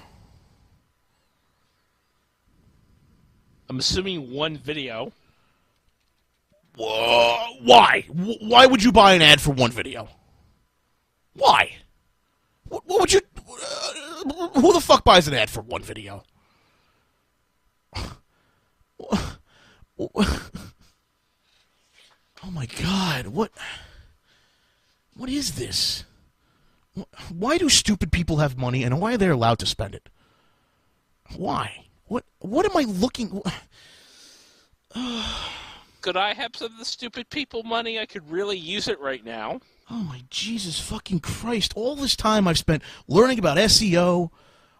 J: I'm assuming one video.
A: Whoa, why? Why would you buy an ad for one video? Why? What would you... who the fuck buys an ad for one video? Oh my God, what is this? Why do stupid people have money and why are they allowed to spend it? Why? What am I looking...
J: Could I have some of the stupid people money? I could really use it right now.
A: Oh my Jesus fucking Christ. All this time I've spent learning about SEO,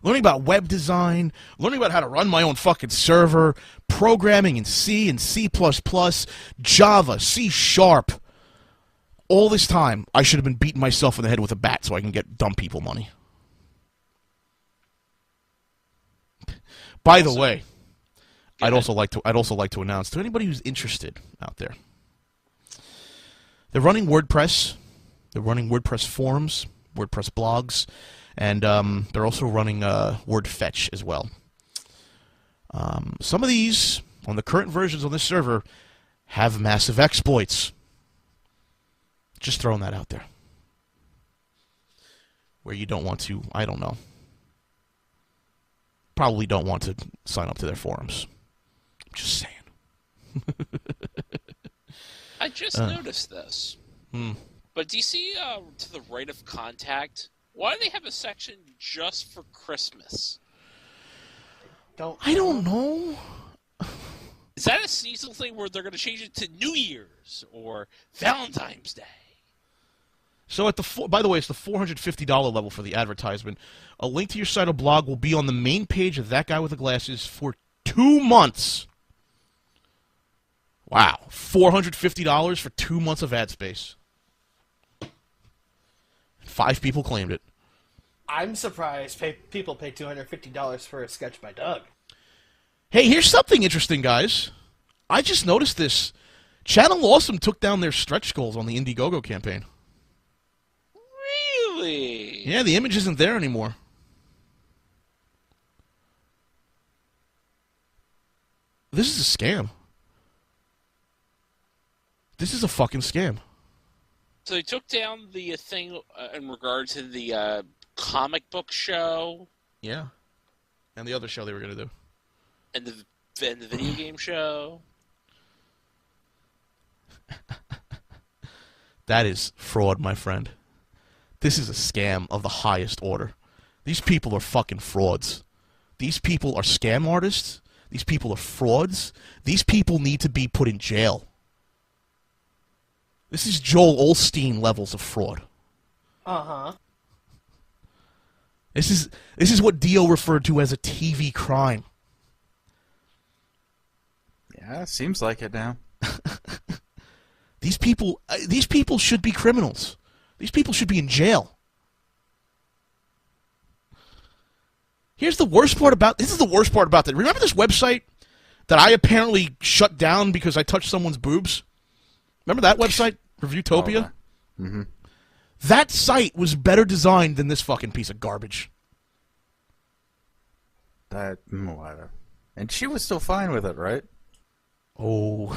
A: learning about web design, learning about how to run my own fucking server, programming in C and C++, Java, C#. All this time, I should have been beating myself in the head with a bat so I can get dumb people money. By the way, I'd also like to announce to anybody who's interested out there. They're running WordPress. They're running WordPress forums, WordPress blogs, and they're also running WordFetch as well. Some of these, on the current versions on this server, have massive exploits. Just throwing that out there. Where you don't want to, I don't know. Probably don't want to sign up to their forums. I'm just saying.
J: I just noticed this. But do you see to the right of contact, why do they have a section just for Christmas?
O: I don't know.
J: Is that a seasonal thing where they're going to change it to New Year's or Valentine's Day?
A: So by the way, it's the $450 level for the advertisement. A link to your site or blog will be on the main page of That Guy with the Glasses for 2 months. Wow, $450 for 2 months of ad space. 5 people claimed it.
O: I'm surprised people pay $250 for a sketch by Doug.
A: Hey, here's something interesting, guys. I just noticed this. Channel Awesome took down their stretch goals on the InddieGoGo campaign.
J: Really?
A: Yeah, the image isn't there anymore. This is a scam. This is a fucking scam.
J: So they took down the thing in regard to the comic book show.
A: Yeah. And the other show they were going to do.
J: And the video game show.
A: That is fraud, my friend. This is a scam of the highest order. These people are fucking frauds. These people are scam artists. These people are frauds. These people need to be put in jail. This is Joel Osteen levels of fraud.
O: Uh-huh.
A: This is what Dio referred to as a TV crime.
B: Yeah, seems like it now.
A: These people should be criminals. These people should be in jail. This is the worst part about that. Remember this website that I apparently shut down because I touched someone's boobs? Remember that website, Reviewtopia?
B: Oh, mm-hmm.
A: That site was better designed than this fucking piece of garbage.
B: Whatever. And she was still fine with it, right?
A: Oh,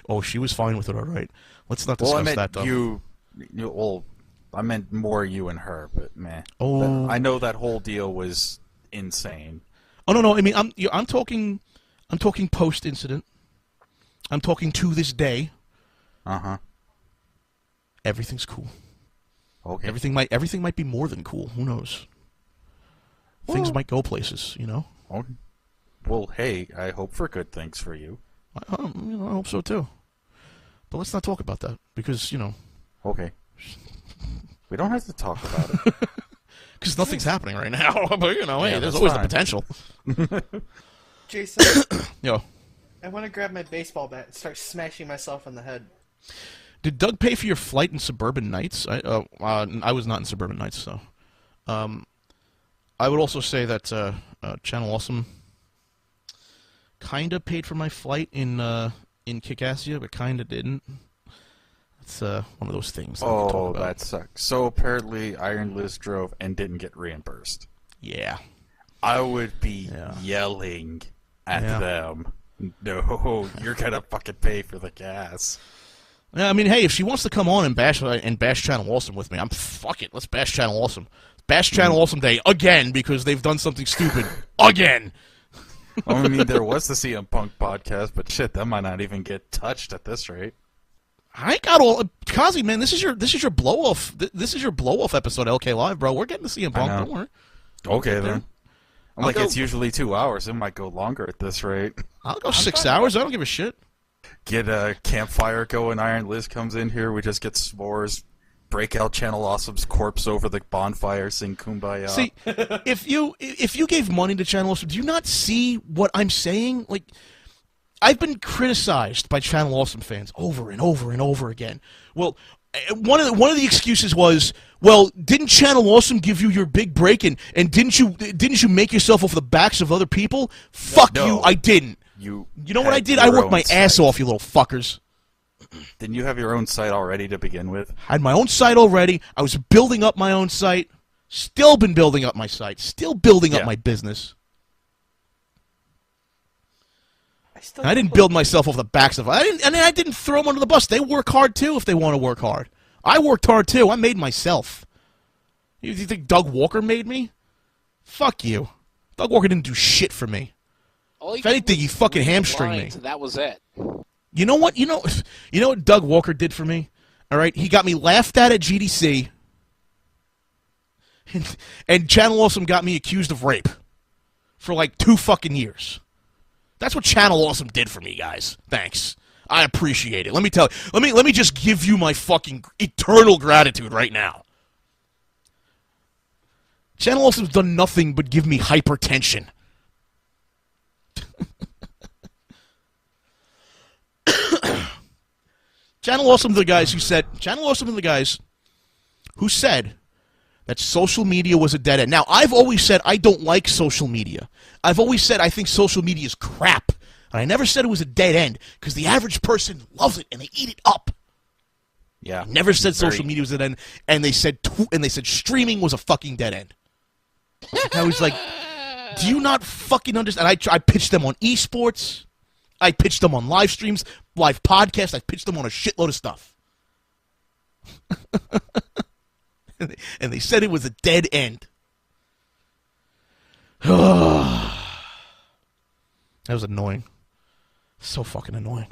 A: oh, she was fine with it. All right, let's not discuss that though.
B: Well, I meant more you and her, but meh.
A: Oh,
B: I know that whole deal was insane.
A: Oh no, I mean I'm talking post incident. I'm talking to this day. Everything's cool.
B: Okay.
A: Everything might be more than cool. Who knows? Things might go places, you know.
B: Okay. Well, hey, I hope for good things for you.
A: I hope so too. But let's not talk about that because
B: Okay. We don't have to talk about it.
A: Because nothing's happening right now. But hey, there's always the potential.
O: Jason.
A: Yo.
O: I want to grab my baseball bat and start smashing myself in the head.
A: Did Doug pay for your flight in Suburban Nights? I was not in Suburban Nights, so. I would also say that Channel Awesome kinda paid for my flight in Kickassia, but kinda didn't. It's one of those things.
B: Oh, that sucks. So apparently Iron Liz drove and didn't get reimbursed.
A: Yeah.
B: I would be yelling at them. No, you're gonna fucking pay for the gas.
A: Yeah, I mean, hey, if she wants to come on and bash Channel Awesome with me, fuck it. Let's bash Channel Awesome. Bash Channel Awesome Day again because they've done something stupid again.
B: I mean, there was the CM Punk podcast, but shit, that might not even get touched at this rate.
A: I got all Kazi, man. This is your blow off. This is your blow off episode of LK Live, bro. We're getting to CM Punk. Don't worry.
B: Okay then. It's usually 2 hours. It might go longer at this rate.
A: I'll go 6 hours. I don't give a shit.
B: Get a campfire going. Iron Liz comes in here. We just get s'mores. Break out Channel Awesome's corpse over the bonfire. Sing Kumbaya.
A: See, if you gave money to Channel Awesome, do you not see what I'm saying? Like, I've been criticized by Channel Awesome fans over and over and over again. Well, one of the excuses was, well, didn't Channel Awesome give you your big break and didn't you make yourself off the backs of other people? Fuck you, I didn't. You know what I did? I worked my ass off, you little fuckers.
B: Didn't you have your own site already to begin with?
A: I had my own site already. I was building up my own site. Still been building up my site. Still building up my business. I didn't build myself off the backs of. I didn't throw them under the bus. They work hard too if they want to work hard. I worked hard too. I made myself. You think Doug Walker made me? Fuck you. Doug Walker didn't do shit for me. If anything, he fucking hamstringed me.
J: That was it.
A: You know what? You know what Doug Walker did for me? All right, he got me laughed at GDC, and Channel Awesome got me accused of rape for like 2 fucking years. That's what Channel Awesome did for me, guys. Thanks. I appreciate it. Let me tell you. Let me just give you my fucking eternal gratitude right now. Channel Awesome's done nothing but give me hypertension. Channel Awesome are the guys who said that social media was a dead end. Now, I've always said I don't like social media. I've always said I think social media is crap. And I never said it was a dead end because the average person loves it and they eat it up.
B: Yeah.
A: I never said social media was a dead end, and they said streaming was a fucking dead end. I was like, do you not fucking understand? I pitched them on esports. I pitched them on live streams, live podcasts. I pitched them on a shitload of stuff. And they said it was a dead end. That was annoying. So fucking annoying.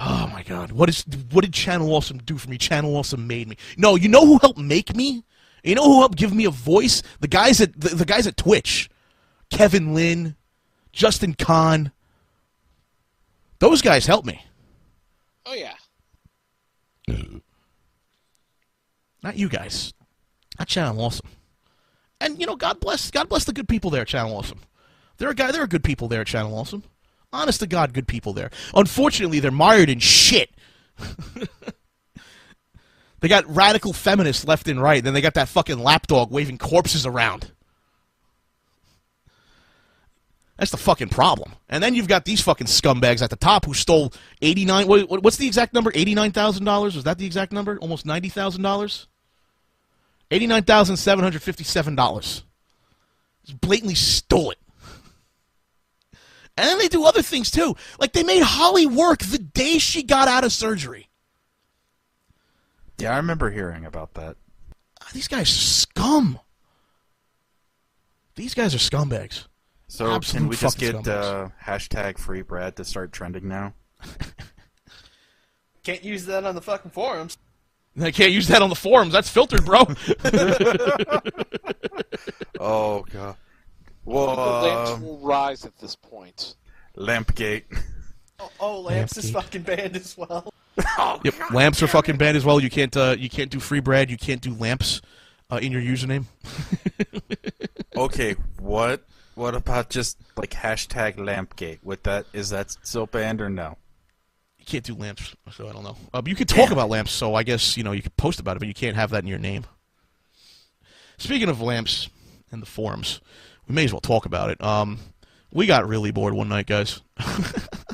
A: Oh my god. What did Channel Awesome do for me? Channel Awesome made me. No, you know who helped make me? You know who helped give me a voice? The guys at Twitch. Kevin Lynn, Justin Kahn. Those guys helped me.
J: Oh yeah.
A: Not you guys. Not Channel Awesome. And God bless the good people there at Channel Awesome. There are good people there at Channel Awesome. Honest to God, good people there. Unfortunately, they're mired in shit. They got radical feminists left and right. Then they got that fucking lapdog waving corpses around. That's the fucking problem. And then you've got these fucking scumbags at the top who stole what's the exact number? $89,000? Was that the exact number? Almost $90,000? $89,757. Just blatantly stole it. And then they do other things, too. Like, they made Holly work the day she got out of surgery.
B: Yeah, I remember hearing about that.
A: These guys are scum. These guys are scumbags.
B: So
A: Absolute
B: can we just
A: fucking
B: get
A: scumbags.
B: hashtag free Brad to start trending now?
O: Can't use that on the fucking forums.
A: I can't use that on the forums. That's filtered, bro.
B: Oh, God.
J: The
B: Well,
J: lamps will rise at this point.
B: Lampgate.
O: Oh, Lamps is fucking banned as well.
A: Yep, lamps are fucking banned as well. You can't do free Brad. You can't do lamps in your username.
B: Okay, what about just like hashtag Lampgate? Is that still banned or no?
A: You can't do lamps, so I don't know. You can talk about lamps, so I guess you can post about it, but you can't have that in your name. Speaking of lamps and the forums, we may as well talk about it. We got really bored one night, guys.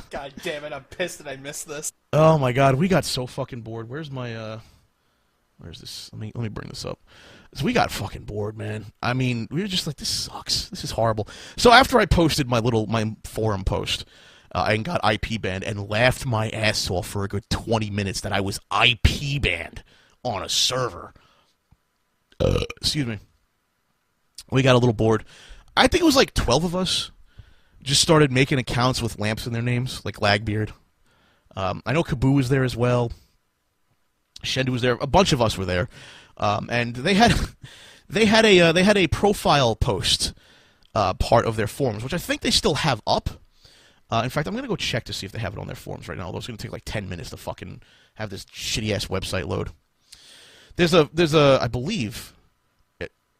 O: God damn it! I'm pissed that I missed this.
A: Oh my god, we got so fucking bored. Where's my where's this? Let me bring this up. So we got fucking bored, man. I mean, we were just like, this sucks. This is horrible. So after I posted my forum post, and got IP banned and laughed my ass off for a good 20 minutes that I was IP banned on a server. Excuse me. We got a little bored. I think it was like 12 of us just started making accounts with lamps in their names, like Lagbeard. I know Kaboo was there as well. Shendu was there. A bunch of us were there, and they had a profile post part of their forums, which I think they still have up. In fact, I'm gonna go check to see if they have it on their forums right now. Although it's gonna take like 10 minutes to fucking have this shitty ass website load. There's a I believe.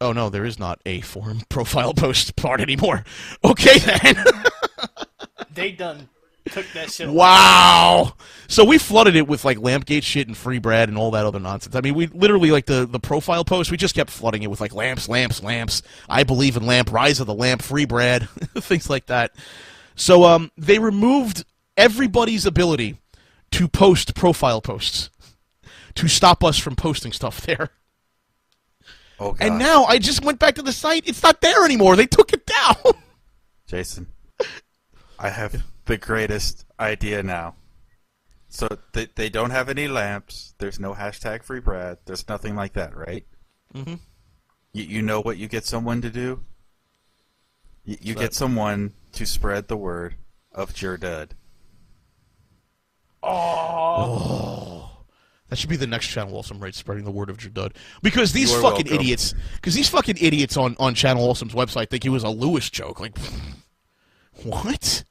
A: Oh no, there is not a forum profile post part anymore. Okay then.
O: They done took that shit.
A: Wow. So we flooded it with like Lampgate shit and free Brad and all that other nonsense. I mean, we literally like the profile post. We just kept flooding it with like lamps. I believe in lamp. Rise of the lamp. Free Brad. Things like that. So they removed everybody's ability to post profile posts to stop us from posting stuff there.
B: Oh, God.
A: And now I just went back to the site. It's not there anymore. They took it down.
B: Jason, I have the greatest idea now. So they don't have any lamps. There's no hashtag free Brad. There's nothing like that, right?
A: Mm-hmm.
B: You know what you get someone to do? You get someone to spread the word of Jerdud.
A: Oh. That should be the next Channel Awesome, right? Spreading the word of Jerdud. Because these fucking idiots on Channel Awesome's website think it was a Lewis joke. Like, what?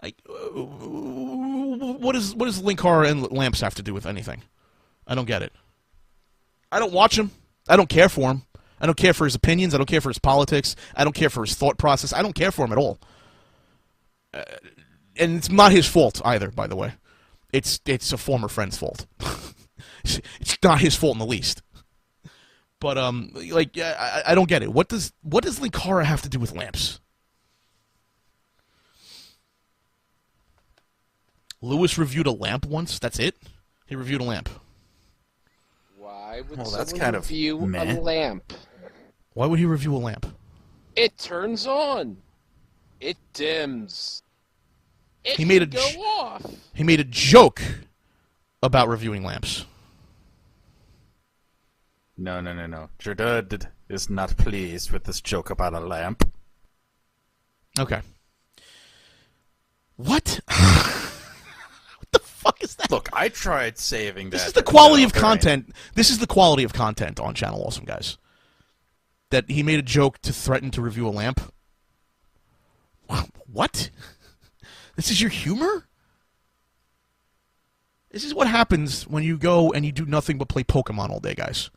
A: Like, what does Linkar and Lamps have to do with anything? I don't get it. I don't watch him. I don't care for him. I don't care for his opinions. I don't care for his politics. I don't care for his thought process. I don't care for him at all. And it's not his fault either, by the way. It's a former friend's fault. It's not his fault in the least. But I don't get it. What does Linkara have to do with lamps? Lewis reviewed a lamp once. That's it. He reviewed a lamp.
J: Why would
B: that's
J: someone
B: kind of
J: review a
B: meh.
J: lamp?
A: Why would he review a lamp?
J: It turns on. It dims. It
A: He made
J: can go off.
A: He made a joke about reviewing lamps.
B: No. Jerdud is not pleased with this joke about a lamp.
A: Okay. What? What the fuck is that?
B: Look, I tried saving that.
A: This is the quality of content. This is the quality of content on Channel Awesome, guys. That he made a joke to threaten to review a lamp. What? This is your humor? This is what happens when you go and you do nothing but play Pokemon all day, guys.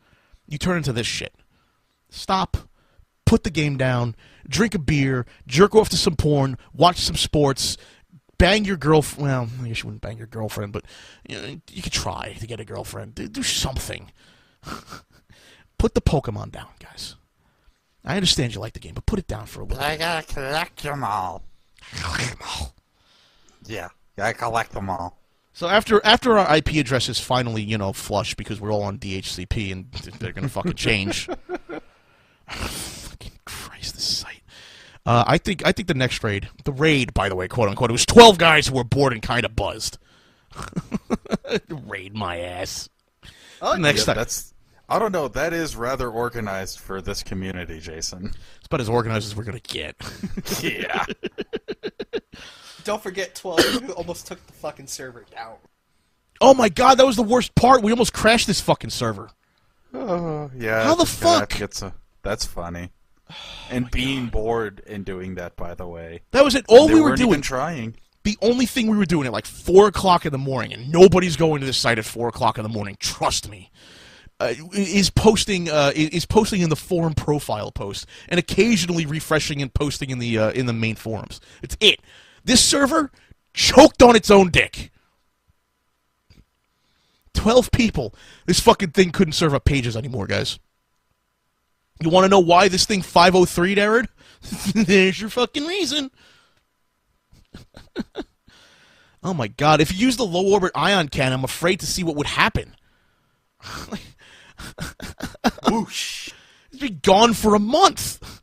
A: You turn into this shit. Stop. Put the game down. Drink a beer. Jerk off to some porn. Watch some sports. Bang your girlfriend. Well, I guess you wouldn't bang your girlfriend, but you could try to get a girlfriend. Do something. Put the Pokemon down, guys. I understand you like the game, but put it down for a little bit.
B: I gotta collect them all. Yeah, I collect them all.
A: So after our IP addresses finally, flush because we're all on DHCP and they're gonna fucking change. Fucking Christ, this site. I think the next raid, by the way, quote unquote, it was 12 guys who were bored and kind of buzzed. Raid my ass. Next time.
B: I don't know. That is rather organized for this community, Jason.
A: It's about as organized as we're gonna get.
B: Yeah.
O: Don't forget 12 almost took the fucking server down.
A: Oh my god, that was the worst part. We almost crashed this fucking server.
B: Oh, yeah.
A: How the fuck?
B: That's funny. And being bored and doing that, by the way.
A: That was it. All we were doing.
B: Even trying.
A: The only thing we were doing at like 4 o'clock in the morning, and nobody's going to this site at 4 o'clock in the morning. Trust me. Is posting in the forum profile post, and occasionally refreshing and posting in the main forums. It's it. This server choked on its own dick. 12 people. This fucking thing couldn't serve up pages anymore, guys. You want to know why this thing 503'd errored? There's your fucking reason. Oh my god, if you use the low orbit ion cannon, I'm afraid to see what would happen. Whoosh. It's been gone for a month.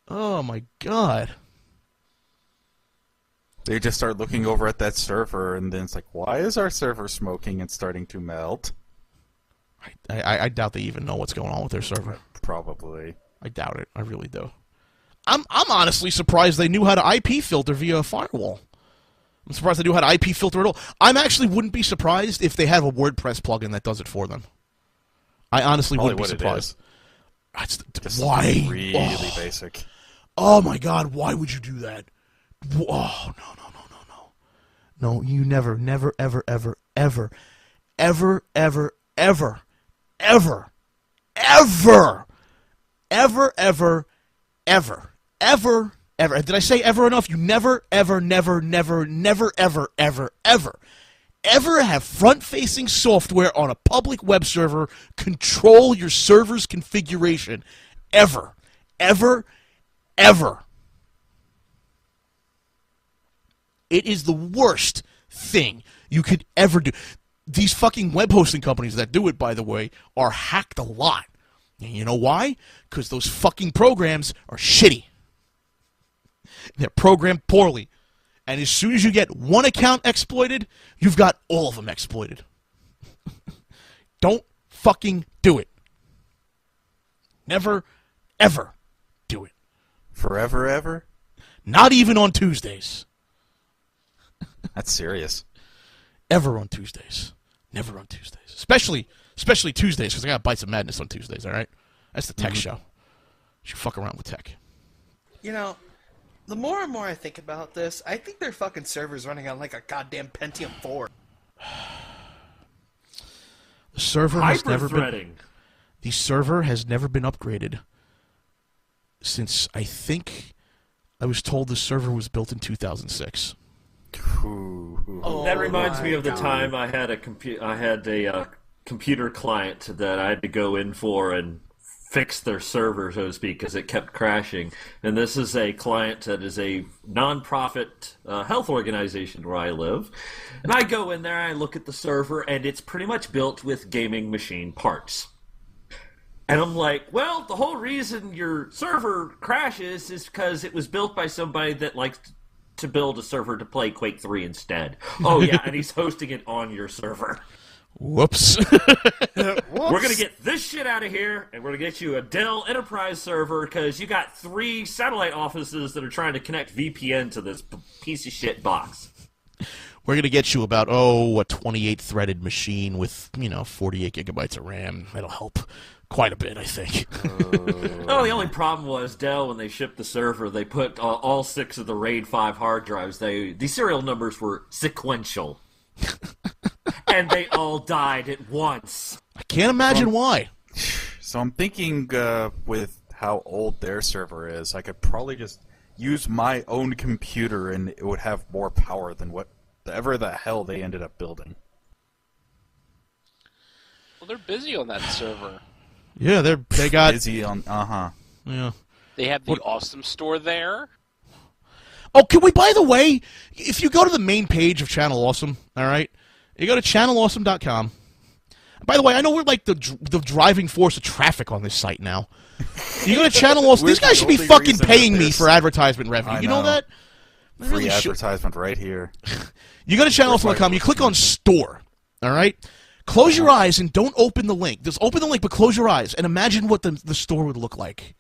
A: Oh my god.
B: They just start looking over at that server, and then it's like, why is our server smoking and starting to melt?
A: I doubt they even know what's going on with their server.
B: Probably.
A: I doubt it. I really do. I'm honestly surprised they knew how to IP filter via a firewall. I'm surprised they knew how to IP filter at all. I actually wouldn't be surprised if they have a WordPress plugin that does it for them. I honestly wouldn't be surprised. Why?
B: Really basic.
A: Oh my god, why would you do that? Oh, no. No, you never, ever, ever, ever, ever, ever, ever, ever, ever, ever, ever, ever, ever, ever. Did I say ever enough? You never, ever, never, never, never, ever, ever, ever, ever have front-facing software on a public web server control your server's configuration. Ever. Ever. Ever. It is the worst thing you could ever do. These fucking web hosting companies that do it, by the way, are hacked a lot. And you know why? Because those fucking programs are shitty. They're programmed poorly. And as soon as you get one account exploited, you've got all of them exploited. Don't fucking do it. Never, ever do it.
B: Forever, ever?
A: Not even on Tuesdays.
B: That's serious.
A: Ever on Tuesdays. Never on Tuesdays. Especially Tuesdays, because I got Bites of Madness on Tuesdays, all right? That's the tech show. You should fuck around with tech.
O: You know, the more and more I think about this, I think their fucking server's running on like a goddamn Pentium 4.
A: The server has never been... The server has never been upgraded since, I think, I was told the server was built in 2006.
P: That reminds me of the time I had a computer client that I had to go in for and fix their server, so to speak, because it kept crashing. And this is a client that is a non-profit health organization where I live. And I go in there, I look at the server, and it's pretty much built with gaming machine parts. And I'm like, well, the whole reason your server crashes is because it was built by somebody that likes to build a server to play Quake 3 instead. Oh, yeah, and he's hosting it on your server.
A: Whoops.
P: We're going to get this shit out of here, and we're going to get you a Dell Enterprise server because you got 3 satellite offices that are trying to connect VPN to this piece of shit box.
A: We're going to get you about, a 28-threaded machine with, 48 gigabytes of RAM. That'll help quite a bit, I think.
P: The only problem was Dell, when they shipped the server, they put all 6 of the RAID 5 hard drives. The serial numbers were sequential. And they all died at once.
A: I can't imagine why.
B: So I'm thinking with how old their server is, I could probably just use my own computer and it would have more power than whatever the hell they ended up building.
J: Well, they're busy on that server.
A: Yeah, they got
B: busy on.
A: Yeah.
J: They have the Awesome Store there.
A: Oh, can we? By the way, if you go to the main page of Channel Awesome, all right, you go to channelawesome.com. By the way, I know we're like the driving force of traffic on this site now. You go to Channel Awesome. These guys should be fucking paying me for advertisement revenue. You know that?
B: Free advertisement right here.
A: You go to channelawesome.com, you click on Store, all right? Close your eyes and don't open the link. Just open the link, but close your eyes and imagine what the store would look like.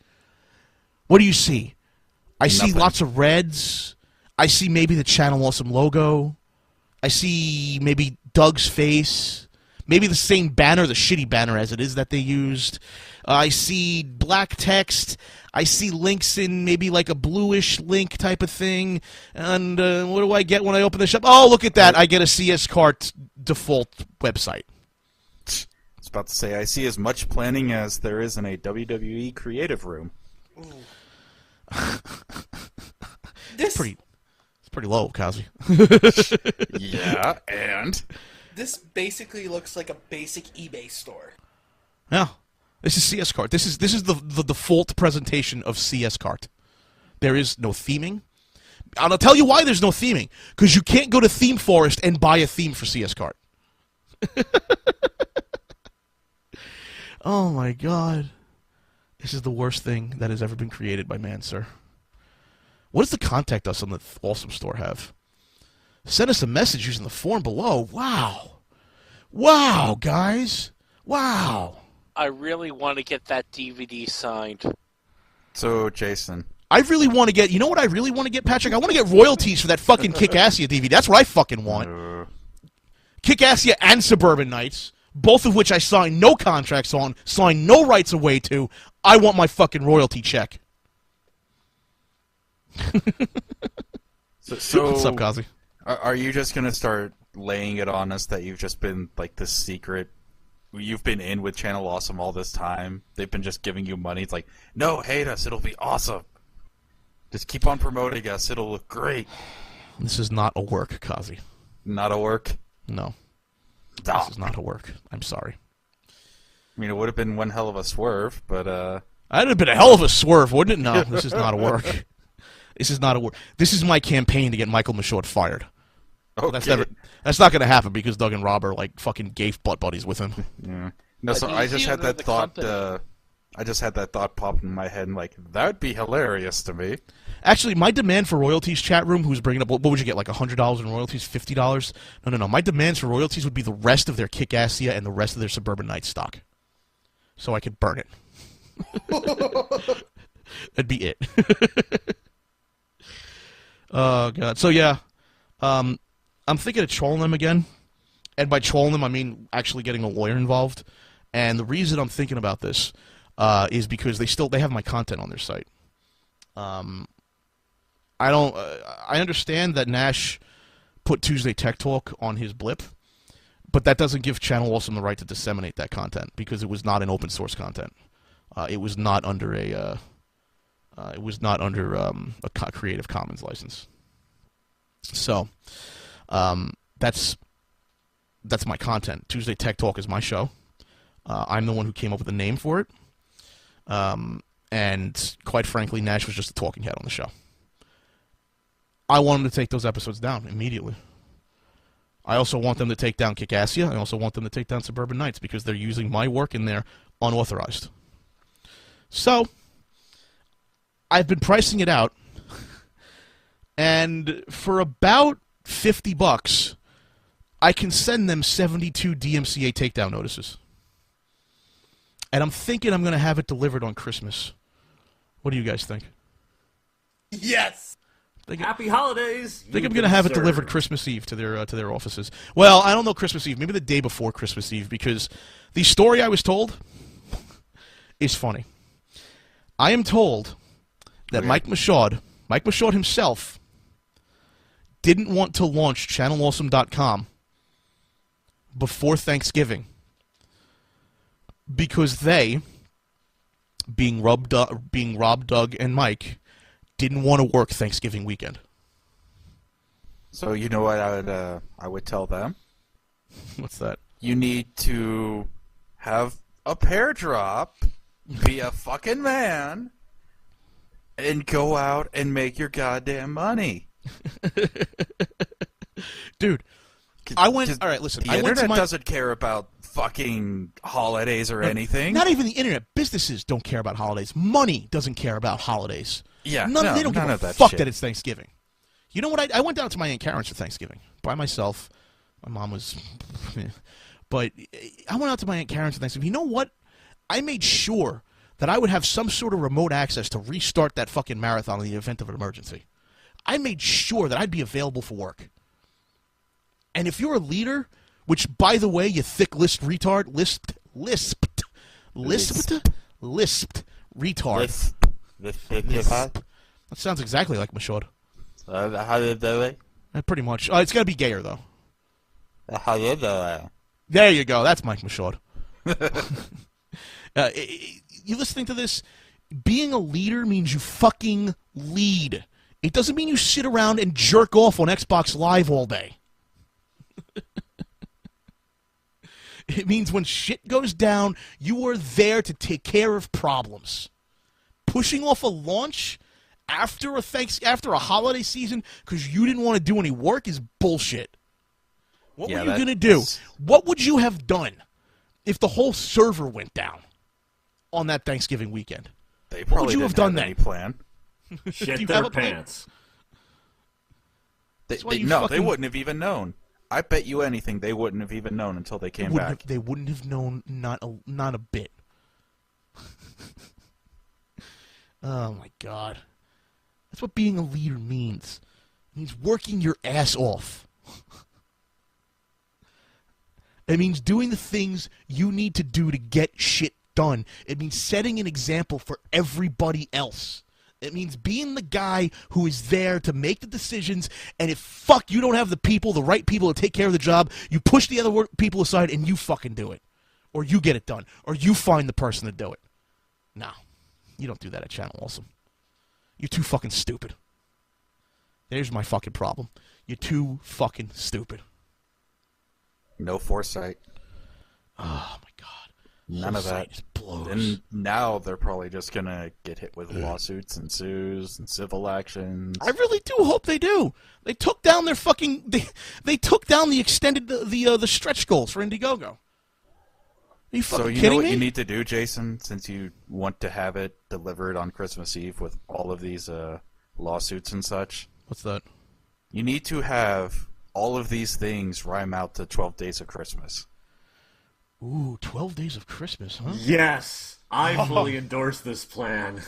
A: What do you see? I see lots of reds. I see maybe the Channel Awesome logo. I see maybe Doug's face. Maybe the same banner, the shitty banner as it is that they used. I see black text. I see links in maybe like a bluish link type of thing. And what do I get when I open the shop? Oh, look at that. I get a CS Cart default website.
B: I was about to say, I see as much planning as there is in a WWE creative room.
O: It's
A: pretty low, Kazi.
B: Yeah, and?
O: This basically looks like a basic eBay store.
A: Yeah. This is CS Cart. This is the default presentation of CS Cart. There is no theming. And I'll tell you why there's no theming. Because you can't go to Theme Forest and buy a theme for CS Cart. Oh my god. This is the worst thing that has ever been created by man, sir. What does the contact us on the Awesome Store have? Send us a message using the form below. Wow. Wow, guys. Wow.
J: I really want to get that DVD signed.
B: So, Jason.
A: I really want to get... You know what I really want to get, Patrick? I want to get royalties for that fucking Kick-Assia DVD. That's what I fucking want. Kick-Assia and Suburban Nights, both of which I signed no contracts on, signed no rights away to. I want my fucking royalty check.
B: So
A: what's up, Kazi?
B: Are you just going to start laying it on us that you've just been, like, this secret... You've been in with Channel Awesome all this time. They've been just giving you money. It's like, no, hate us. It'll be awesome. Just keep on promoting us. It'll look great.
A: This is not a work, Kazi.
B: Not a work?
A: No. This is not a work. I'm sorry.
B: I mean, it would have been one hell of a swerve, but,
A: That'd have been a hell of a swerve, wouldn't it? No, this is not a work. This is not a work. This is my campaign to get Michael Michaud fired.
B: Okay.
A: That's not going to happen because Doug and Rob are like fucking gay butt buddies with him.
B: Yeah. No, so I just had that thought. I just had that thought pop in my head, and like that would be hilarious to me.
A: Actually, my demand for royalties, chat room, who's bringing up, what would you get, like $100 in royalties, $50? No. My demands for royalties would be the rest of their Kick-Assia and the rest of their Suburban Nights stock, so I could burn it. That'd be it. Oh god. So yeah. I'm thinking of trolling them again, and by trolling them I mean actually getting a lawyer involved. And the reason I'm thinking about this is because they have my content on their site. I understand that Nash put Tuesday Tech Talk on his blip, but that doesn't give Channel Awesome the right to disseminate that content because it was not an open source content. It was not under a Creative Commons license. So. That's my content. Tuesday Tech Talk is my show. I'm the one who came up with the name for it. And quite frankly, Nash was just a talking head on the show. I want him to take those episodes down immediately. I also want them to take down Kick-Assia. I also want them to take down Suburban Nights because they're using my work in there unauthorized. So, I've been pricing it out. And for about $50, I can send them 72 DMCA takedown notices. And I'm thinking I'm going to have it delivered on Christmas. What do you guys think?
O: Yes!
P: Happy holidays!
A: I think I'm going to have it delivered Christmas Eve to their offices. Well, I don't know Christmas Eve. Maybe the day before Christmas Eve, because the story I was told is funny. I am told that Mike Michaud himself didn't want to launch ChannelAwesome.com before Thanksgiving because they, being Rob, Doug, and Mike, didn't want to work Thanksgiving weekend.
B: So you know what I would tell them?
A: What's that?
B: You need to have a pair drop, be a fucking man, and go out and make your goddamn money.
A: Dude, I went. All right, listen.
B: The
A: I went
B: internet
A: to my,
B: doesn't care about fucking holidays or anything.
A: Not even the internet. Businesses don't care about holidays. Money doesn't care about holidays.
B: Yeah,
A: they don't give a fuck that it's Thanksgiving. You know what? I went down to my Aunt Karen's for Thanksgiving by myself. My mom was, but I went out to my Aunt Karen's for Thanksgiving. You know what? I made sure that I would have some sort of remote access to restart that fucking marathon in the event of an emergency. I made sure that I'd be available for work. And if you're a leader, which, by the way, you thick lisped retard, lisped retard. Lisp. That sounds exactly like Michaud.
R: How did they?
A: Pretty much. It's got to be gayer, though.
R: How did they?
A: There you go. That's Mike Michaud. You listening to this? Being a leader means you fucking lead. It doesn't mean you sit around and jerk off on Xbox Live all day. It means when shit goes down, you are there to take care of problems. Pushing off a launch after a holiday season because you didn't want to do any work is bullshit. What were you going to do? What would you have done if the whole server went down on that Thanksgiving weekend?
B: They probably
A: what would you have done then?
B: Any plan.
P: Shit their pants.
B: They wouldn't have even known. I bet you anything they wouldn't have even known until they came back.
A: They wouldn't have known not a bit. Oh my God. That's what being a leader means. It means working your ass off. It means doing the things you need to do to get shit done. It means setting an example for everybody else. It means being the guy who is there to make the decisions, and if you don't have the right people to take care of the job, you push the other people aside and you fucking do it. Or you get it done. Or you find the person to do it. No. You don't do that at Channel Awesome. You're too fucking stupid. There's my fucking problem. You're too fucking stupid.
B: No foresight.
A: Oh my God.
B: None of that. And now they're probably just gonna get hit with lawsuits and sues and civil actions.
A: I really do hope they do. They took down their fucking. They took down the extended the stretch goals for InddieGoGo. Are you fucking kidding me?
B: So you know what you need to do, Jason, since you want to have it delivered on Christmas Eve with all of these lawsuits and such?
A: What's that?
B: You need to have all of these things rhyme out to 12 Days of Christmas.
A: Ooh, 12 Days of Christmas, huh?
P: Yes, I fully endorse this plan.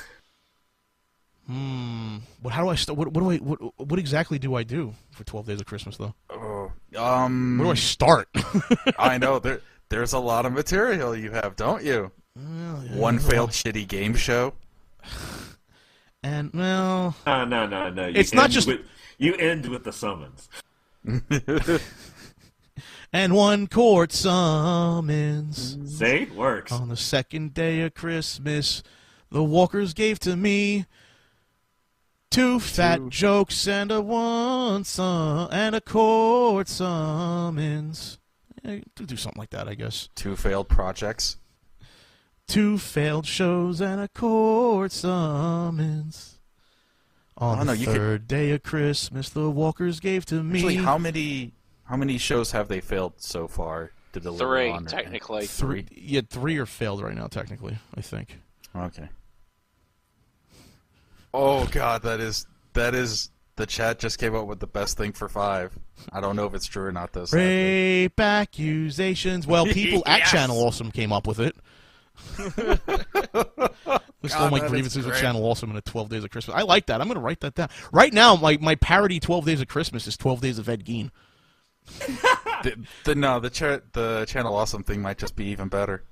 A: But how do I start? What exactly do I do for 12 Days of Christmas, though?
B: Where
A: do I start?
B: I know there's a lot of material you have, don't you? One failed shitty game show.
A: And no.
P: It's not just you end with the summons.
A: And one court summons.
P: See? Works.
A: On the second day of Christmas, the walkers gave to me 2 fat jokes and a court summons. Yeah, do something like that, I guess.
B: 2 failed projects.
A: 2 failed shows and a court summons. On the third day of Christmas, the walkers gave to me.
B: Actually, how many shows have they failed so far to deliver
J: 3,
B: on?
J: technically.
A: 3. Yeah, 3 are failed right now, technically, I think.
B: Okay. Oh God, that is the chat just came up with the best thing for 5. I don't know if it's true or not though.
A: Rape accusations. Well, people at Channel Awesome came up with it. List all my grievances with Channel Awesome in a 12 Days of Christmas. I like that. I'm going to write that down. Right now, my parody 12 Days of Christmas is 12 Days of Ed Gein.
B: The Channel Awesome thing might just be even better.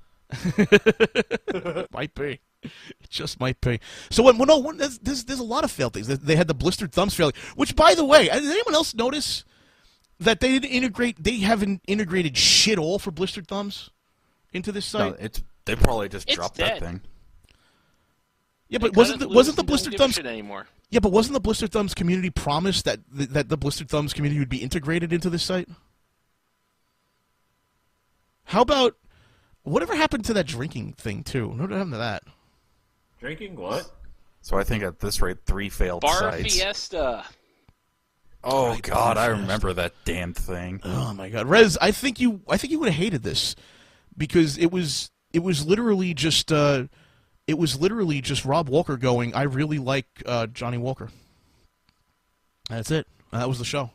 A: Might be. It just might be. So there's a lot of failed things. They had the blistered thumbs failing, which, by the way, did anyone else notice that they didn't integrate? They haven't integrated shit all for blistered thumbs into this site.
B: No, they probably just dropped that thing.
A: Yeah, but wasn't the blistered thumbs
J: anymore?
A: Yeah, but wasn't the blistered thumbs community promised that the blistered thumbs community would be integrated into this site? How about whatever happened to that drinking thing too? What happened to that?
P: Drinking what?
B: So I think at this rate, 3 failed
J: Bar
B: sites.
J: Fiesta.
B: Oh God, I remember that damn thing.
A: Oh my God, Rez, I think you would have hated this because it was literally just Rob Walker going, I really like Johnny Walker. That's it. That was the show.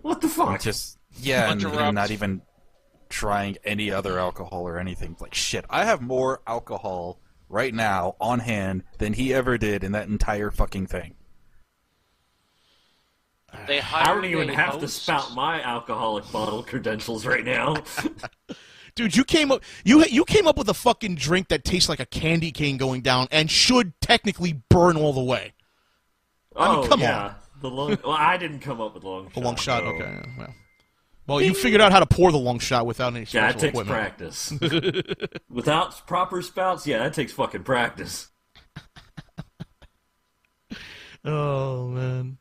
P: What the fuck?
B: And him not even trying any other alcohol or anything. Like, shit, I have more alcohol right now on hand than he ever did in that entire fucking thing.
P: I don't even have to spout my alcoholic bottle credentials right now.
A: Dude, you came up with a fucking drink that tastes like a candy cane going down and should technically burn all the way. I mean, come on.
P: Well, I didn't come up with the long shot.
A: The long shot, okay. Yeah, well, you figured out how to pour the long shot without any special equipment.
P: Yeah, it takes practice. Without proper spouts, yeah, that takes fucking practice.
A: Oh, man.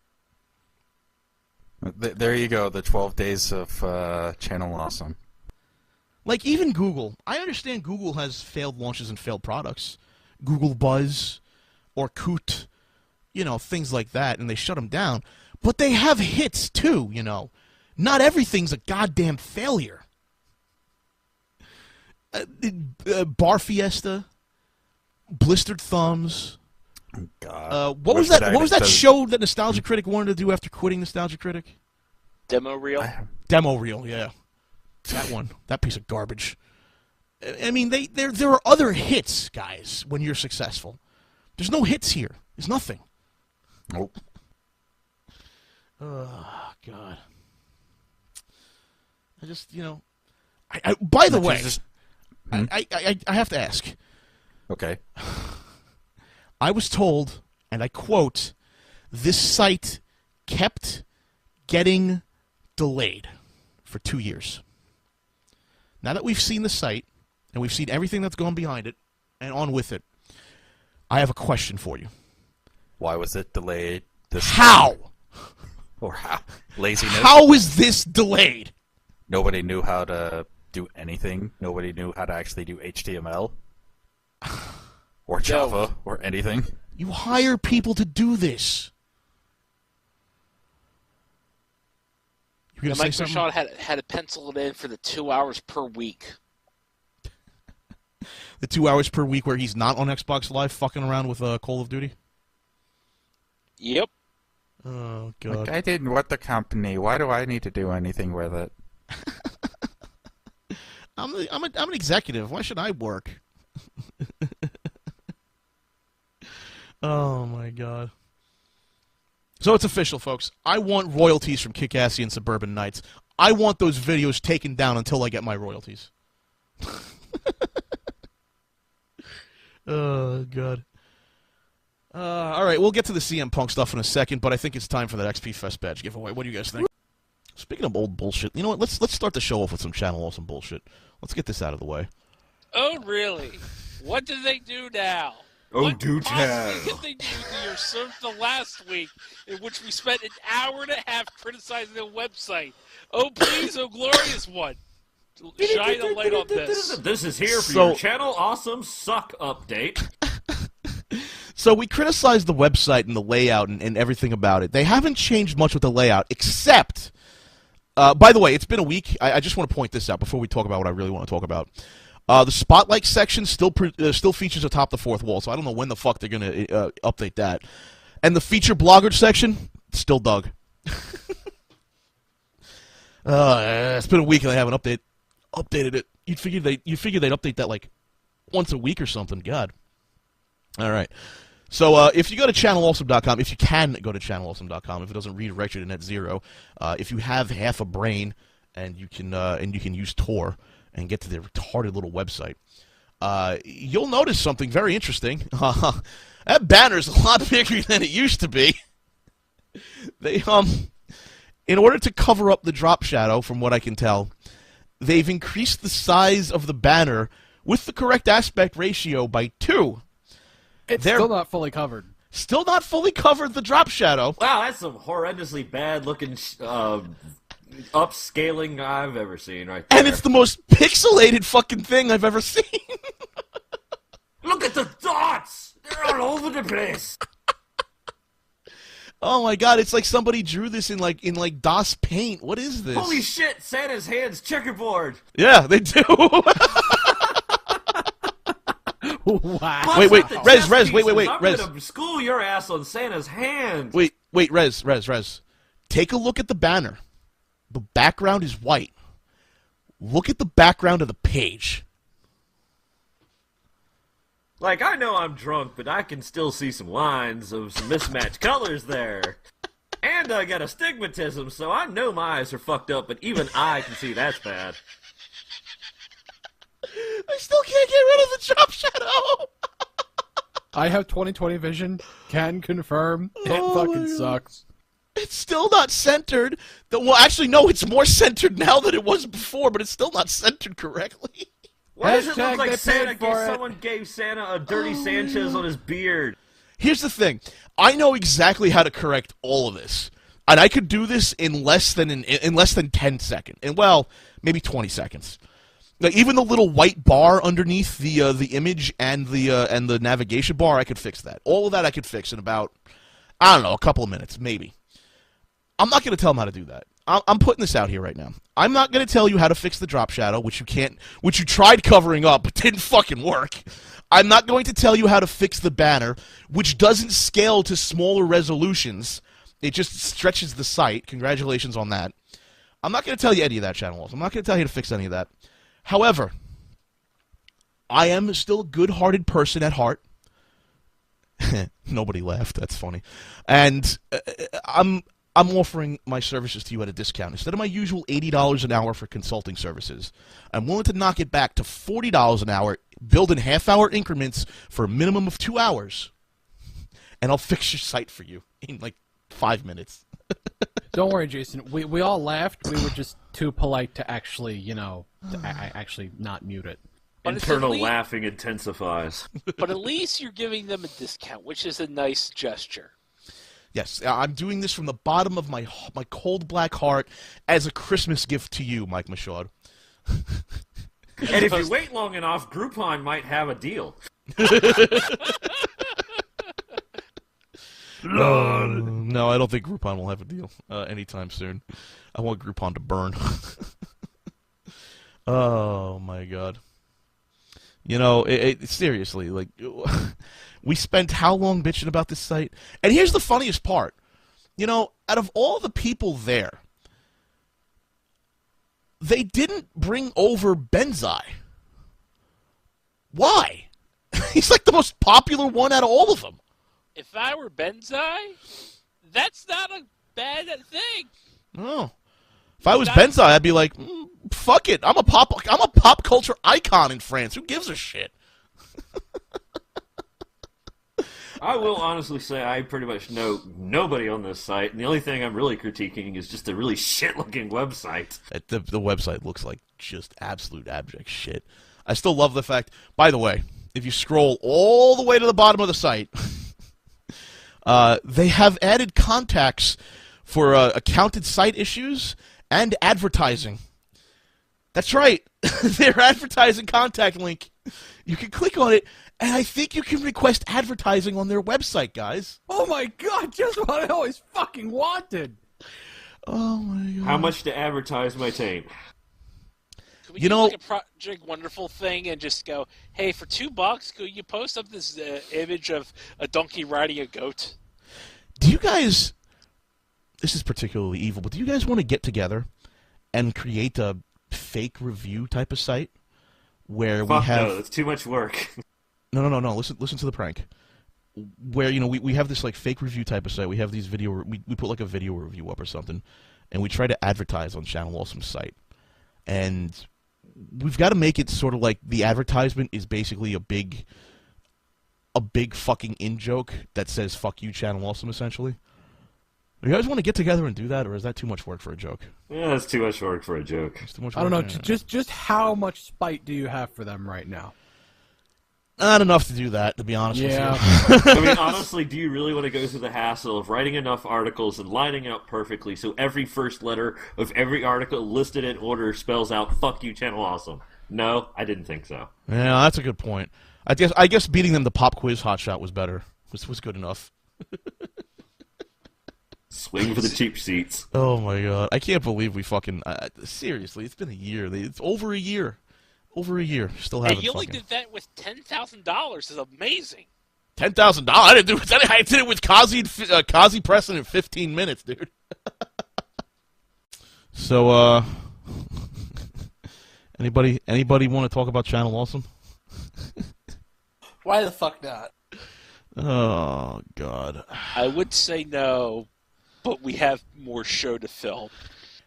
B: There you go, the 12 days of Channel Awesome.
A: Like, even Google. I understand Google has failed launches and failed products. Google Buzz or Coot, things like that, and they shut them down. But they have hits, too, Not everything's a goddamn failure. Bar Fiesta, Blistered Thumbs.
B: God.
A: What was that show that Nostalgia Critic wanted to do after quitting Nostalgia Critic?
J: Demo Reel?
A: Demo Reel, yeah. That one. That piece of garbage. I mean, there are other hits, guys, when you're successful. There's no hits here. There's nothing.
B: Nope.
A: Oh, God. I just, by the way, I have to ask.
B: Okay.
A: I was told, and I quote, this site kept getting delayed for 2 years. Now that we've seen the site, and we've seen everything that's gone behind it, and on with it, I have a question for you.
B: Why was it delayed?
A: How?
B: Or how? Laziness?
A: How is this delayed?
B: Nobody knew how to do anything. Nobody knew how to actually do HTML. Or Java, or anything.
A: You hire people to do this. You gonna say something?
J: Microsoft had to pencil it in for the 2 hours per week.
A: The 2 hours per week where he's not on Xbox Live fucking around with Call of Duty?
J: Yep.
A: Oh, God.
B: Like, I didn't want the company. Why do I need to do anything with it?
A: I'm an executive. Why should I work? Oh, my God. So it's official, folks. I want royalties from Kick-Assy and Suburban Nights. I want those videos taken down until I get my royalties. Oh, God. All right, we'll get to the CM Punk stuff in a second, but I think it's time for that XP Fest badge giveaway. What do you guys think? Speaking of old bullshit, you know what? Let's start the show off with some Channel Awesome bullshit. Let's get this out of the way.
J: Oh, really? What did they do now?
P: Oh, do tell.
J: What did they do to your surf the last week, in which we spent an hour and a half criticizing the website? Oh, please, oh, glorious one. Shine a light on this.
P: This is here for your Channel Awesome Suck update.
A: So we criticized the website and the layout and everything about it. They haven't changed much with the layout, except... by the way, it's been a week. I just want to point this out before we talk about what I really want to talk about. The Spotlight section still features atop the fourth wall, so I don't know when the fuck they're going to update that. And the Feature Blogger section, still dug. It's been a week and they haven't updated it. You'd figure they'd update that like once a week or something. God. All right. So if you go to channelawesome.com, if you can go to channelawesome.com, if it doesn't redirect you to NetZero, if you have half a brain and you can use Tor and get to their retarded little website, you'll notice something very interesting. That banner's a lot bigger than it used to be. They in order to cover up the Dropshadow, from what I can tell, they've increased the size of the banner with the correct aspect ratio by 2.
D: It's still not fully covered.
A: Still not fully covered the Dropshadow.
P: Wow, that's some horrendously bad-looking upscaling I've ever seen right there.
A: And it's the most pixelated fucking thing I've ever seen.
P: Look at the dots! They're all over the place!
A: Oh my god, it's like somebody drew this in like DOS Paint. What is this?
P: Holy shit, Santa's hands checkerboard.
A: Yeah, they do.
M: Wow.
A: Wait,
P: Plus,
A: Rez,
P: chess
A: wait,
P: pieces. I'm
A: Rez.
P: gonna school your ass on Santa's hands.
A: Wait, Rez. Take a look at the banner. The background is white. Look at the background of the page.
P: Like, I know I'm drunk, but I can still see some lines of some mismatched colors there. And I got astigmatism, so I know my eyes are fucked up, but even I can see that's bad.
A: I still can't get rid of the Dropshadow.
D: I have 20/20 vision. Can confirm. It fucking sucks.
A: It's still not centered. Well, actually, no, it's more centered now than it was before, but it's still not centered correctly.
P: Why does it look
D: Hashtag
P: like
D: they
P: Santa
D: paid for it.
P: someone gave Santa a dirty Sanchez on his beard?
A: Here's the thing. I know exactly how to correct all of this. And I could do this in less than 10 seconds. And, well, maybe 20 seconds. Like, even the little white bar underneath the image and the navigation bar, I could fix that. All of that I could fix in about, I don't know, a couple of minutes, maybe. I'm not going to tell them how to do that. I'm putting this out here right now. I'm not going to tell you how to fix the Dropshadow, which you tried covering up, but didn't fucking work. I'm not going to tell you how to fix the banner, which doesn't scale to smaller resolutions. It just stretches the site. Congratulations on that. I'm not going to tell you any of that, Channel Walls. I'm not going to tell you to fix any of that. However, I am still a good-hearted person at heart. Nobody laughed. That's funny. And I'm offering my services to you at a discount. Instead of my usual $80 an hour for consulting services, I'm willing to knock it back to $40 an hour, build in half-hour increments for a minimum of 2 hours, and I'll fix your site for you in, like, 5 minutes.
D: Don't worry, Jason. We all laughed. We were just too polite to actually, actually not mute it.
J: But
P: internal laughing intensifies.
J: But at least you're giving them a discount, which is a nice gesture.
A: Yes, I'm doing this from the bottom of my cold black heart as a Christmas gift to you, Mike Michaud.
P: And if you wait long enough, Groupon might have a deal.
A: No, I don't think Groupon will have a deal anytime soon. I want Groupon to burn. Oh, my God. Seriously, like, we spent how long bitching about this site? And here's the funniest part. Out of all the people there, they didn't bring over Benzai. Why? He's like the most popular one out of all of them.
J: If I were Benzai, that's not a bad thing.
A: Oh. If I was Benzai, I'd be like, fuck it. I'm a pop culture icon in France. Who gives a shit?
P: I will honestly say I pretty much know nobody on this site, and the only thing I'm really critiquing is just a really shit-looking website.
A: The website looks like just absolute abject shit. I still love the fact, by the way, if you scroll all the way to the bottom of the site, they have added contacts for accounted site issues and advertising. That's right. Their advertising contact link. You can click on it, and I think you can request advertising on their website, guys.
D: Oh my god, just what I always fucking wanted.
A: Oh my god.
P: How much to advertise my tape?
J: Could we do like a Project Wonderful thing and just go, hey, for $2, could you post up this image of a donkey riding a goat?
A: Do you guys... This is particularly evil, but do you guys want to get together and create a fake review type of site where we have...
P: No, it's too much work.
A: No. Listen to the prank. Where, we have this, like, fake review type of site. We have these video... We put, like, a video review up or something, and we try to advertise on Channel Awesome's site. And we've got to make it sort of like the advertisement is basically a big fucking in-joke that says, fuck you, Channel Awesome, essentially. You guys want to get together and do that, or is that too much work for a joke?
P: Yeah, that's too much work for a joke.
A: It's too much
D: I don't know.
A: work,
D: Just how much spite do you have for them right now?
A: Not enough to do that, to be honest with you.
P: I mean, honestly, do you really want to go through the hassle of writing enough articles and lining up perfectly so every first letter of every article listed in order spells out "fuck you, Channel Awesome"? No, I didn't think so.
A: Yeah, that's a good point. I guess beating them to pop quiz hotshot was better. Was good enough.
P: Swing for the cheap seats.
A: Oh my god. I can't believe we fucking... seriously, it's been a year. It's over a year. Over a year. Still haven't
J: And you only
A: fucking...
J: did that with $10,000 is amazing.
A: $10,000? I didn't do it. I did it with Kazi Preston in 15 minutes, dude. So, anybody want to talk about Channel Awesome?
O: Why the fuck not?
A: Oh, God.
J: I would say no, but we have more show to film.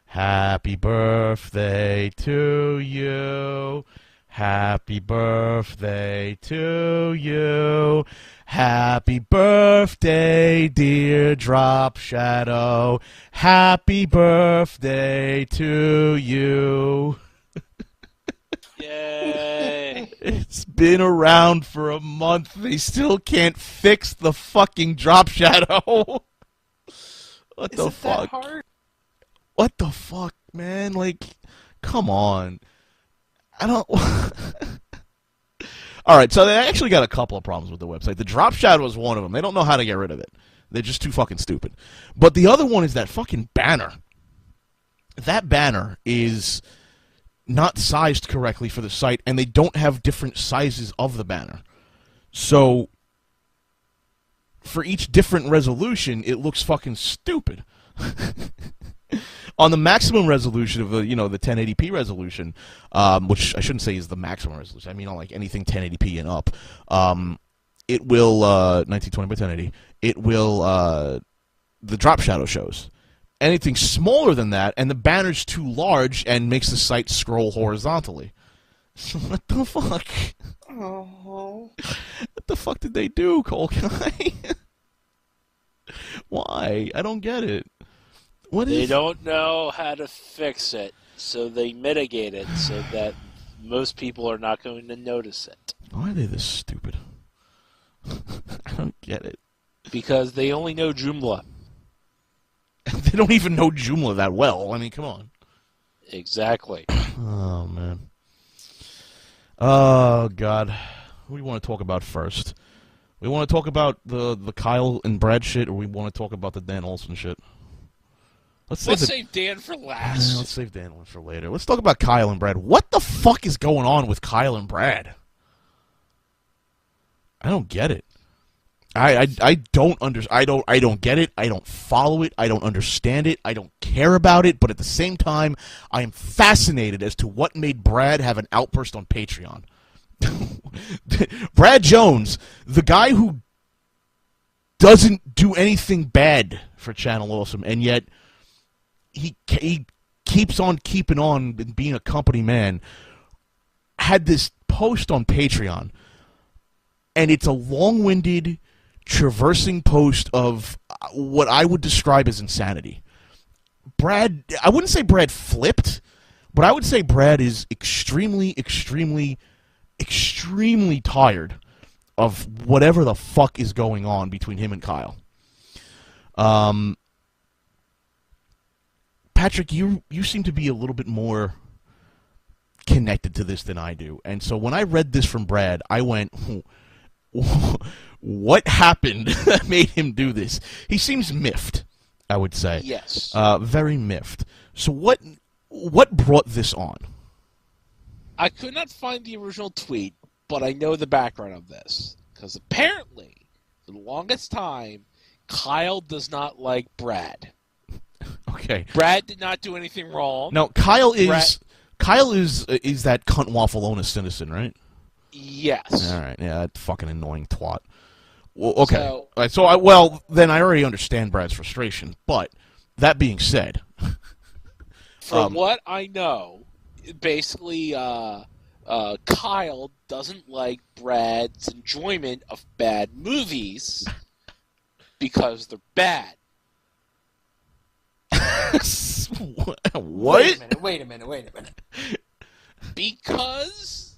A: Happy birthday to you. Happy birthday to you. Happy birthday, dear Dropshadow. Happy birthday to you.
J: Yay.
A: It's been around for a month. They still can't fix the fucking Dropshadow. What the fuck?
O: That hard?
A: What the fuck, man? Like, come on. I don't... Alright, so they actually got a couple of problems with the website. The Dropshadow is one of them. They don't know how to get rid of it. They're just too fucking stupid. But the other one is that fucking banner. That banner is not sized correctly for the site, and they don't have different sizes of the banner. So, for each different resolution, it looks fucking stupid. On the maximum resolution of the 1080p resolution, which I shouldn't say is the maximum resolution. I mean, on like anything 1080p and up, it will 1920 by 1080. It will the Dropshadow shows. Anything smaller than that, and the banner's too large and makes the site scroll horizontally. What the fuck?
O: Oh.
A: What the fuck did they do, Cole Guy? Why? I don't get it.
J: They don't know how to fix it, so they mitigate it so that most people are not going to notice it.
A: Why are they this stupid? I don't get it.
J: Because they only know Joomla.
A: They don't even know Joomla that well. I mean, come on.
J: Exactly.
A: Oh, man. Oh, God. What do we want to talk about first? We want to talk about the Kyle and Brad shit, or we want to talk about the Dan Olson shit? Let's
J: save Dan for last.
A: Let's save Dan for later. Let's talk about Kyle and Brad. What the fuck is going on with Kyle and Brad? I don't get it. I don't get it. I don't follow it. I don't understand it. I don't care about it. But at the same time, I am fascinated as to what made Brad have an outburst on Patreon. Brad Jones, the guy who doesn't do anything bad for Channel Awesome, and yet he keeps on keeping on and being a company man, had this post on Patreon, and it's a long-winded, traversing post of what I would describe as insanity. Brad, I wouldn't say Brad flipped, but I would say Brad is extremely, extremely, extremely tired of whatever the fuck is going on between him and Kyle. Patrick, you seem to be a little bit more connected to this than I do. And so when I read this from Brad, I went, what happened that made him do this? He seems miffed, I would say.
J: Yes.
A: Very miffed. So what brought this on?
J: I could not find the original tweet, but I know the background of this. Because apparently, for the longest time, Kyle does not like Brad.
A: Okay.
J: Brad did not do anything wrong.
A: No, Kyle is that cunt waffle citizen, right?
J: Yes.
A: All right. Yeah, that fucking annoying twat. Well, okay. So, then I already understand Brad's frustration. But that being said,
J: from what I know, basically, Kyle doesn't like Brad's enjoyment of bad movies because they're bad.
A: What?
O: Wait a minute.
J: Because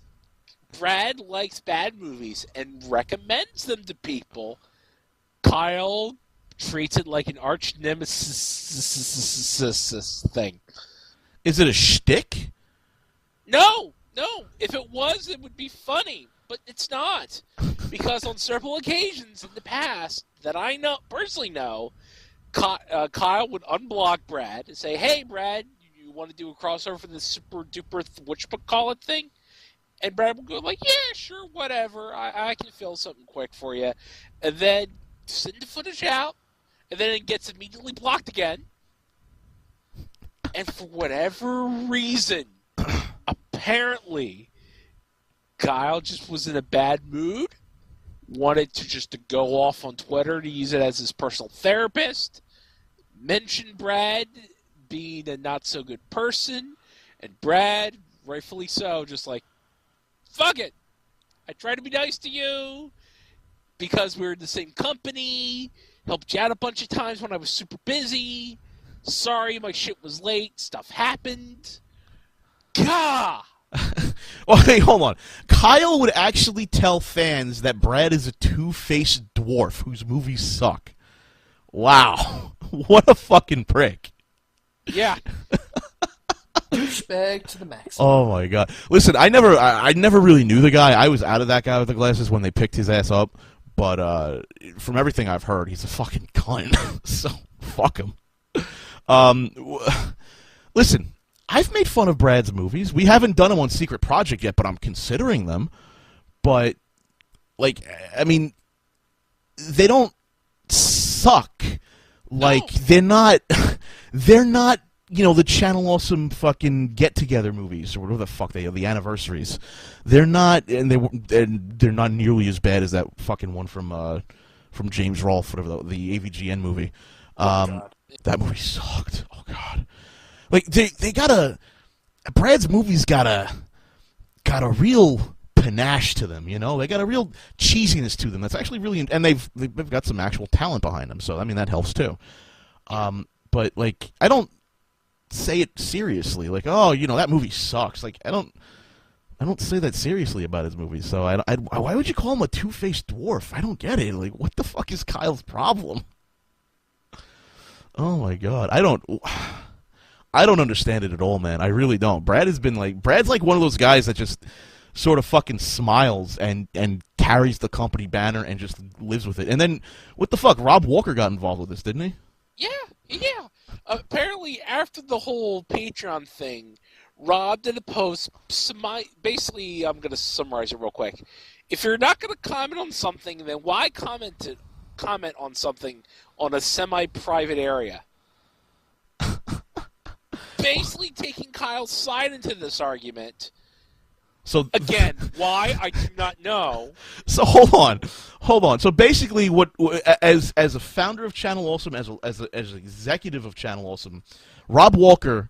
J: Brad likes bad movies and recommends them to people, Kyle treats it like an arch nemesis thing.
A: Is it a shtick?
J: No. If it was, it would be funny, but it's not. Because on several occasions in the past that I personally know, Kyle would unblock Brad and say, "Hey, Brad, you want to do a crossover for the super duper whatchamacallit thing?" And Brad would go like, "Yeah, sure, whatever. I can fill something quick for you," and then send the footage out, and then it gets immediately blocked again. And for whatever reason, apparently, Kyle just was in a bad mood, wanted to go off on Twitter to use it as his personal therapist, mentioned Brad being a not-so-good person, and Brad, rightfully so, just like, fuck it. I tried to be nice to you because we were in the same company, helped you out a bunch of times when I was super busy. Sorry, my shit was late. Stuff happened. Gah!
A: Well, hey, hold on. Kyle would actually tell fans that Brad is a two-faced dwarf whose movies suck. Wow. What a fucking prick.
J: Yeah.
O: Douchebag to the maximum.
A: Oh my god. Listen, I never really knew the guy. I was out of that guy with the glasses when they picked his ass up, but from everything I've heard, he's a fucking cunt. So, fuck him. Listen, I've made fun of Brad's movies. We haven't done them on Secret Project yet, but I'm considering them. But, like, I mean, they don't suck. Like, they're not, you know, the Channel Awesome fucking get-together movies, or whatever the fuck they are, the anniversaries. They're not, and they're not nearly as bad as that fucking one from James Rolfe, whatever, the AVGN movie. That movie sucked. Oh god. Like they got Brad's movies got a real panache to them, you know? They got a real cheesiness to them. That's actually really, and they've got some actual talent behind them. So I mean that helps too. But like I don't say it seriously. Like, oh, you know, that movie sucks. Like I don't say that seriously about his movies. So why would you call him a two-faced dwarf? I don't get it. Like what the fuck is Kyle's problem? Oh my god, I don't understand it at all, man. I really don't. Brad's like one of those guys that just sort of fucking smiles and carries the company banner and just lives with it. And then what the fuck? Rob Walker got involved with this, didn't he?
J: Yeah. Apparently, after the whole Patreon thing, Rob did a post. Basically, I'm going to summarize it real quick. If you're not going to comment on something, then why comment on something on a semi-private area? Basically taking Kyle's side into this argument.
A: So
J: again, why I do not know.
A: So hold on. So basically, what as a founder of Channel Awesome, as an executive of Channel Awesome, Rob Walker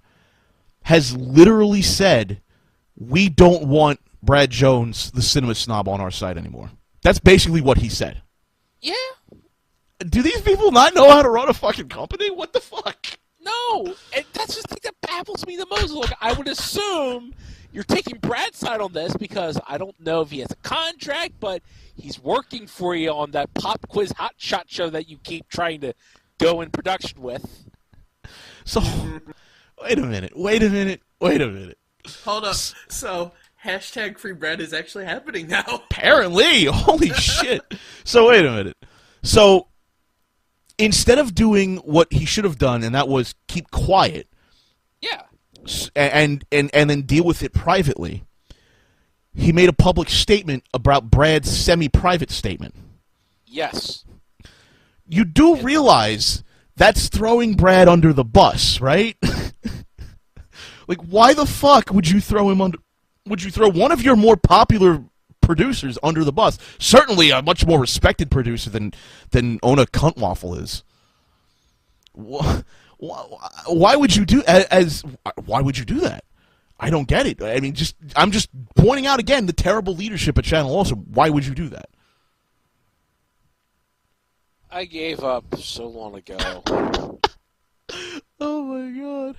A: has literally said, "We don't want Brad Jones, the cinema snob, on our side anymore." That's basically what he said.
J: Yeah.
A: Do these people not know how to run a fucking company? What the fuck?
J: No, and that's the thing that baffles me the most. Look, I would assume you're taking Brad's side on this because I don't know if he has a contract, but he's working for you on that pop quiz hotshot show that you keep trying to go in production with.
A: So, wait a minute.
O: Hold up. So, hashtag Free Brad is actually happening now.
A: Apparently. Holy shit. So, wait a minute. So, instead of doing what he should have done, and that was keep quiet,
J: yeah,
A: and then deal with it privately, he made a public statement about Brad's semi-private statement.
J: Yes.
A: You do realize that's throwing Brad under the bus, right? Like, why the fuck would you throw him under? Would you throw one of your more popular producers under the bus? Certainly a much more respected producer than Ona Cuntwaffle is. Why would you do why would you do that? I don't get it. I mean, I'm just pointing out again the terrible leadership at Channel Awesome. Why would you do that?
J: I gave up so long ago.
A: Oh my god.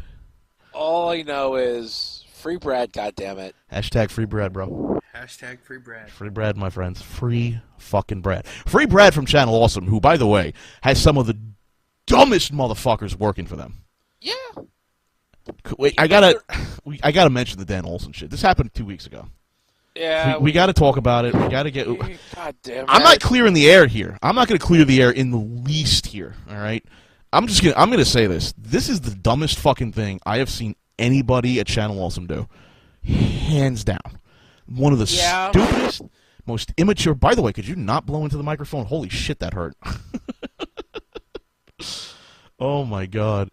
J: All I know is free Brad, goddammit.
A: Hashtag free Brad, bro.
O: Hashtag Free Brad.
A: Free Brad, my friends. Free fucking Brad. Free Brad from Channel Awesome, who, by the way, has some of the dumbest motherfuckers working for them.
J: Yeah.
A: Wait, I gotta mention the Dan Olson shit. This happened 2 weeks ago.
J: Yeah.
A: We gotta talk about it. We gotta get...
J: God damn it.
A: I'm not clearing the air here. I'm not gonna clear the air in the least here, all right? I'm gonna say this. This is the dumbest fucking thing I have seen anybody at Channel Olson do. Hands down. One of the stupidest, most immature. By the way, could you not blow into the microphone? Holy shit, that hurt. Oh my god.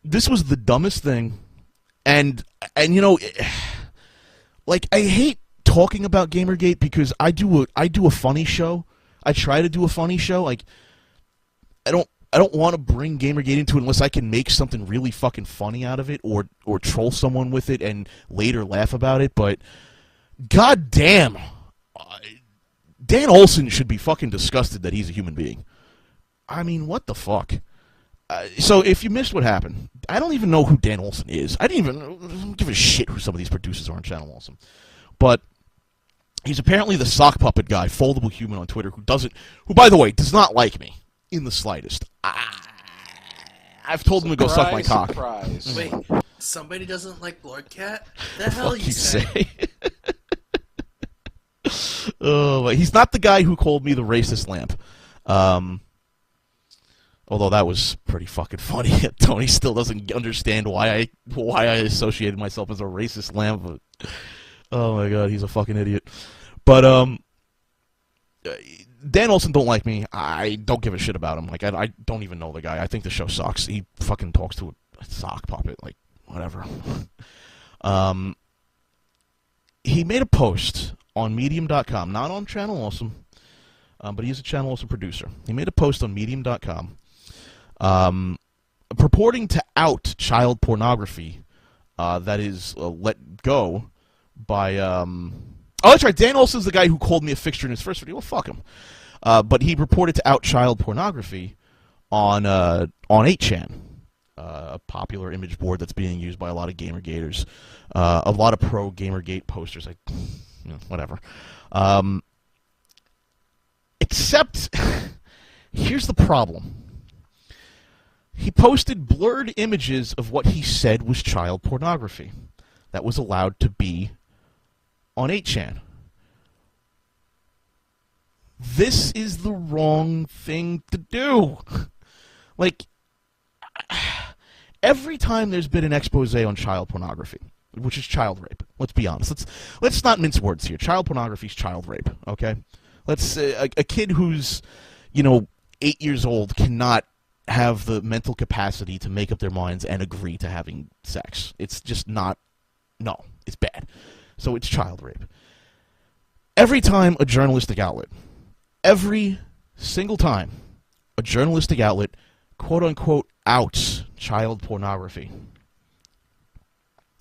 A: This was the dumbest thing. And you know, like, I hate talking about Gamergate because I do a funny show. I try to do a funny show. Like, I don't want to bring Gamergate into it unless I can make something really fucking funny out of it, or troll someone with it and later laugh about it. But god damn, Dan Olson should be fucking disgusted that he's a human being. I mean, what the fuck? So if you missed what happened, I don't even know who Dan Olson is. I don't give a shit who some of these producers are on Channel Olson. But he's apparently the sock puppet guy, foldable human on Twitter, who, by the way, does not like me in the slightest. I've told him to go suck my cock.
O: Surprise. Wait, somebody doesn't like LordKat? The hell you say?
A: Oh, he's not the guy who called me the racist lamp. Although that was pretty fucking funny. Tony still doesn't understand why I associated myself as a racist lamp. But, oh my god, he's a fucking idiot. But Dan Olson don't like me. I don't give a shit about him. Like, I don't even know the guy. I think the show sucks. He fucking talks to a sock puppet. Like, whatever. He made a post on Medium.com, not on Channel Olson, but he's a Channel Olson producer. He made a post on Medium.com purporting to out child pornography that is let go by... Oh, that's right. Dan Olson's the guy who called me a fixture in his first video. Well, fuck him. But he purported to out child pornography on 8chan, a popular image board that's being used by a lot of Gamergaters, a lot of pro Gamergate posters. Like, you know, whatever. Except, here's the problem. He posted blurred images of what he said was child pornography that was allowed to be on 8chan. This is the wrong thing to do. Like, every time there's been an expose on child pornography, which is child rape, let's be honest. Let's not mince words here. Child pornography is child rape, okay? Let's a kid who's, 8 years old cannot have the mental capacity to make up their minds and agree to having sex. It's just not... No, it's bad. So it's child rape. Every time a journalistic outlet, every single time a journalistic outlet, quote-unquote, outs child pornography,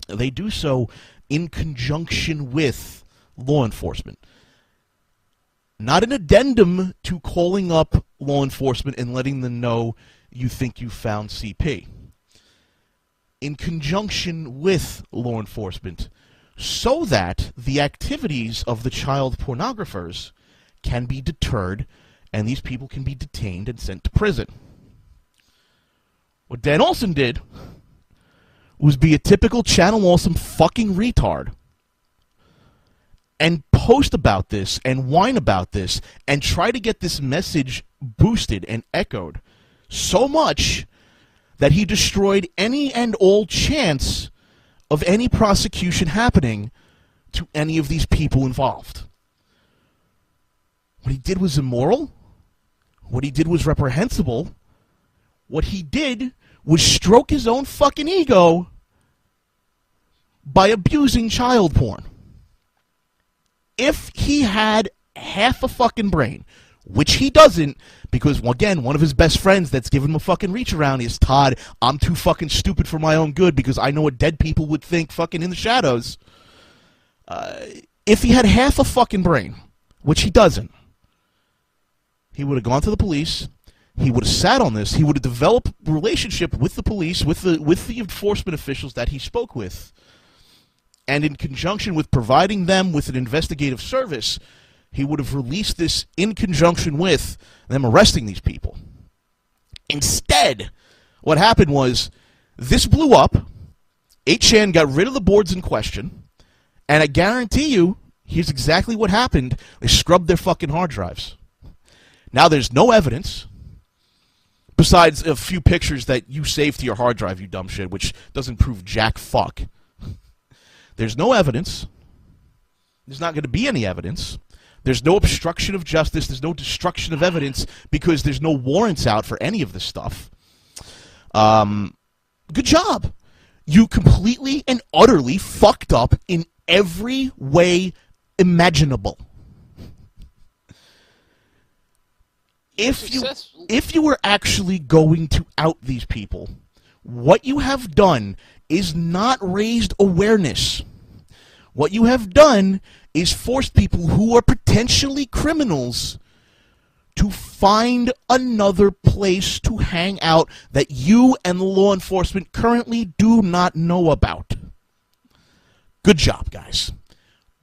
A: they do so in conjunction with law enforcement. Not an addendum to calling up law enforcement and letting them know you think you found CP. In conjunction with law enforcement, so that the activities of the child pornographers can be deterred and these people can be detained and sent to prison. What Dan Olson did was be a typical Channel Olson fucking retard and post about this and whine about this and try to get this message boosted and echoed so much that he destroyed any and all chance of any prosecution happening to any of these people involved. What he did was immoral. What he did was reprehensible. What he did was stroke his own fucking ego by abusing child porn. If he had half a fucking brain, which he doesn't, because, again, one of his best friends that's giving him a fucking reach around is, Todd, I'm too fucking stupid for my own good because I know what dead people would think fucking in the shadows. If he had half a fucking brain, which he doesn't, he would have gone to the police, he would have sat on this, he would have developed a relationship with the police, with the enforcement officials that he spoke with, and in conjunction with providing them with an investigative service, he would have released this in conjunction with them arresting these people. Instead, what happened was, this blew up, 8chan got rid of the boards in question, and I guarantee you, here's exactly what happened. They scrubbed their fucking hard drives. Now there's no evidence, Besides a few pictures that you saved to your hard drive, you dumb shit, which doesn't prove jack fuck. There's no evidence. There's not going to be any evidence. There's no obstruction of justice. There's no destruction of evidence because there's no warrants out for any of this stuff. Good job. You completely and utterly fucked up in every way imaginable. If you were actually going to out these people, what you have done is not raised awareness. What you have done is forced people who are potentially criminals to find another place to hang out that you and the law enforcement currently do not know about. Good job, guys.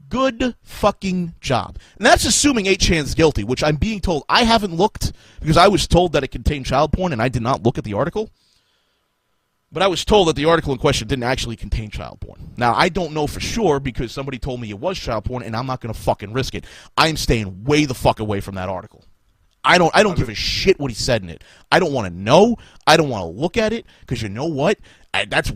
A: Good fucking job. And that's assuming 8chan's guilty, which I'm being told. I haven't looked because I was told that it contained child porn, and I did not look at the article. But I was told that the article in question didn't actually contain child porn. Now, I don't know for sure because somebody told me it was child porn, and I'm not going to fucking risk it. I'm staying way the fuck away from that article. I don't give a shit what he said in it. I don't want to know. I don't want to look at it because you know what? That's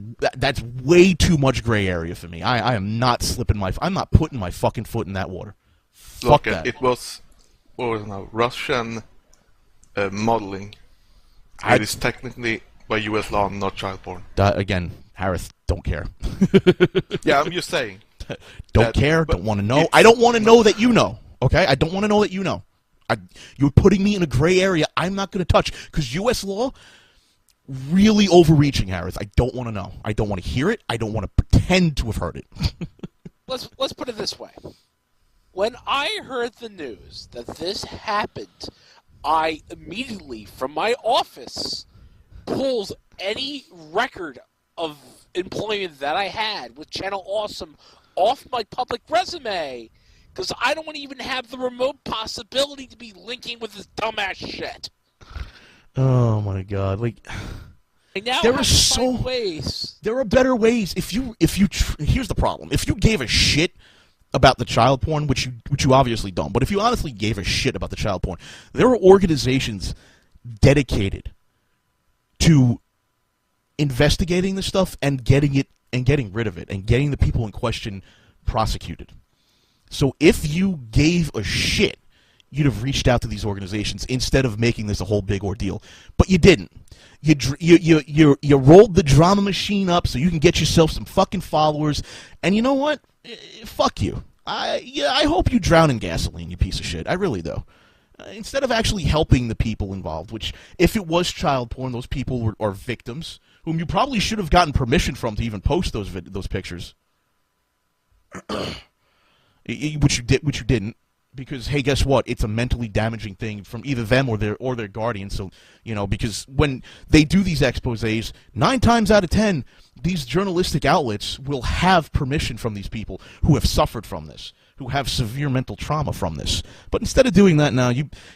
A: way too much gray area for me. I am not slipping I'm not putting my fucking foot in that water. Fuck that.
S: It was, what was it now? Russian modeling. It is technically by U.S. law not child porn.
A: Again, Harris, don't care.
S: Yeah, I'm just saying.
A: Don't care. Don't want to know. I don't want to know that you know. Okay, I don't want to know that you know. You're putting me in a gray area I'm not going to touch because U.S. law, really overreaching, Harris. I don't want to know. I don't want to hear it. I don't want to pretend to have heard it.
J: Let's put it this way. When I heard the news that this happened, I immediately, from my office, pulled any record of employment that I had with Channel Awesome off my public resume. Because I don't want to even have the remote possibility to be linking with this dumbass shit.
A: Oh my god! Like, there are so
J: ways.
A: There are better ways. Here's the problem: if you gave a shit about the child porn, which you obviously don't, but if you honestly gave a shit about the child porn, there are organizations dedicated to investigating this stuff and getting rid of it and getting the people in question prosecuted. So if you gave a shit, you'd have reached out to these organizations instead of making this a whole big ordeal. But you didn't. You rolled the drama machine up so you can get yourself some fucking followers. And you know what? Fuck you. I hope you drown in gasoline, you piece of shit. I really do. Instead of actually helping the people involved, which, if it was child porn, those people are victims, whom you probably should have gotten permission from to even post those pictures. Which you didn't, because hey, guess what? It's a mentally damaging thing from either them or their guardian. So because when they do these exposés, 9 times out of 10, these journalistic outlets will have permission from these people who have suffered from this, who have severe mental trauma from this. But instead of doing that now,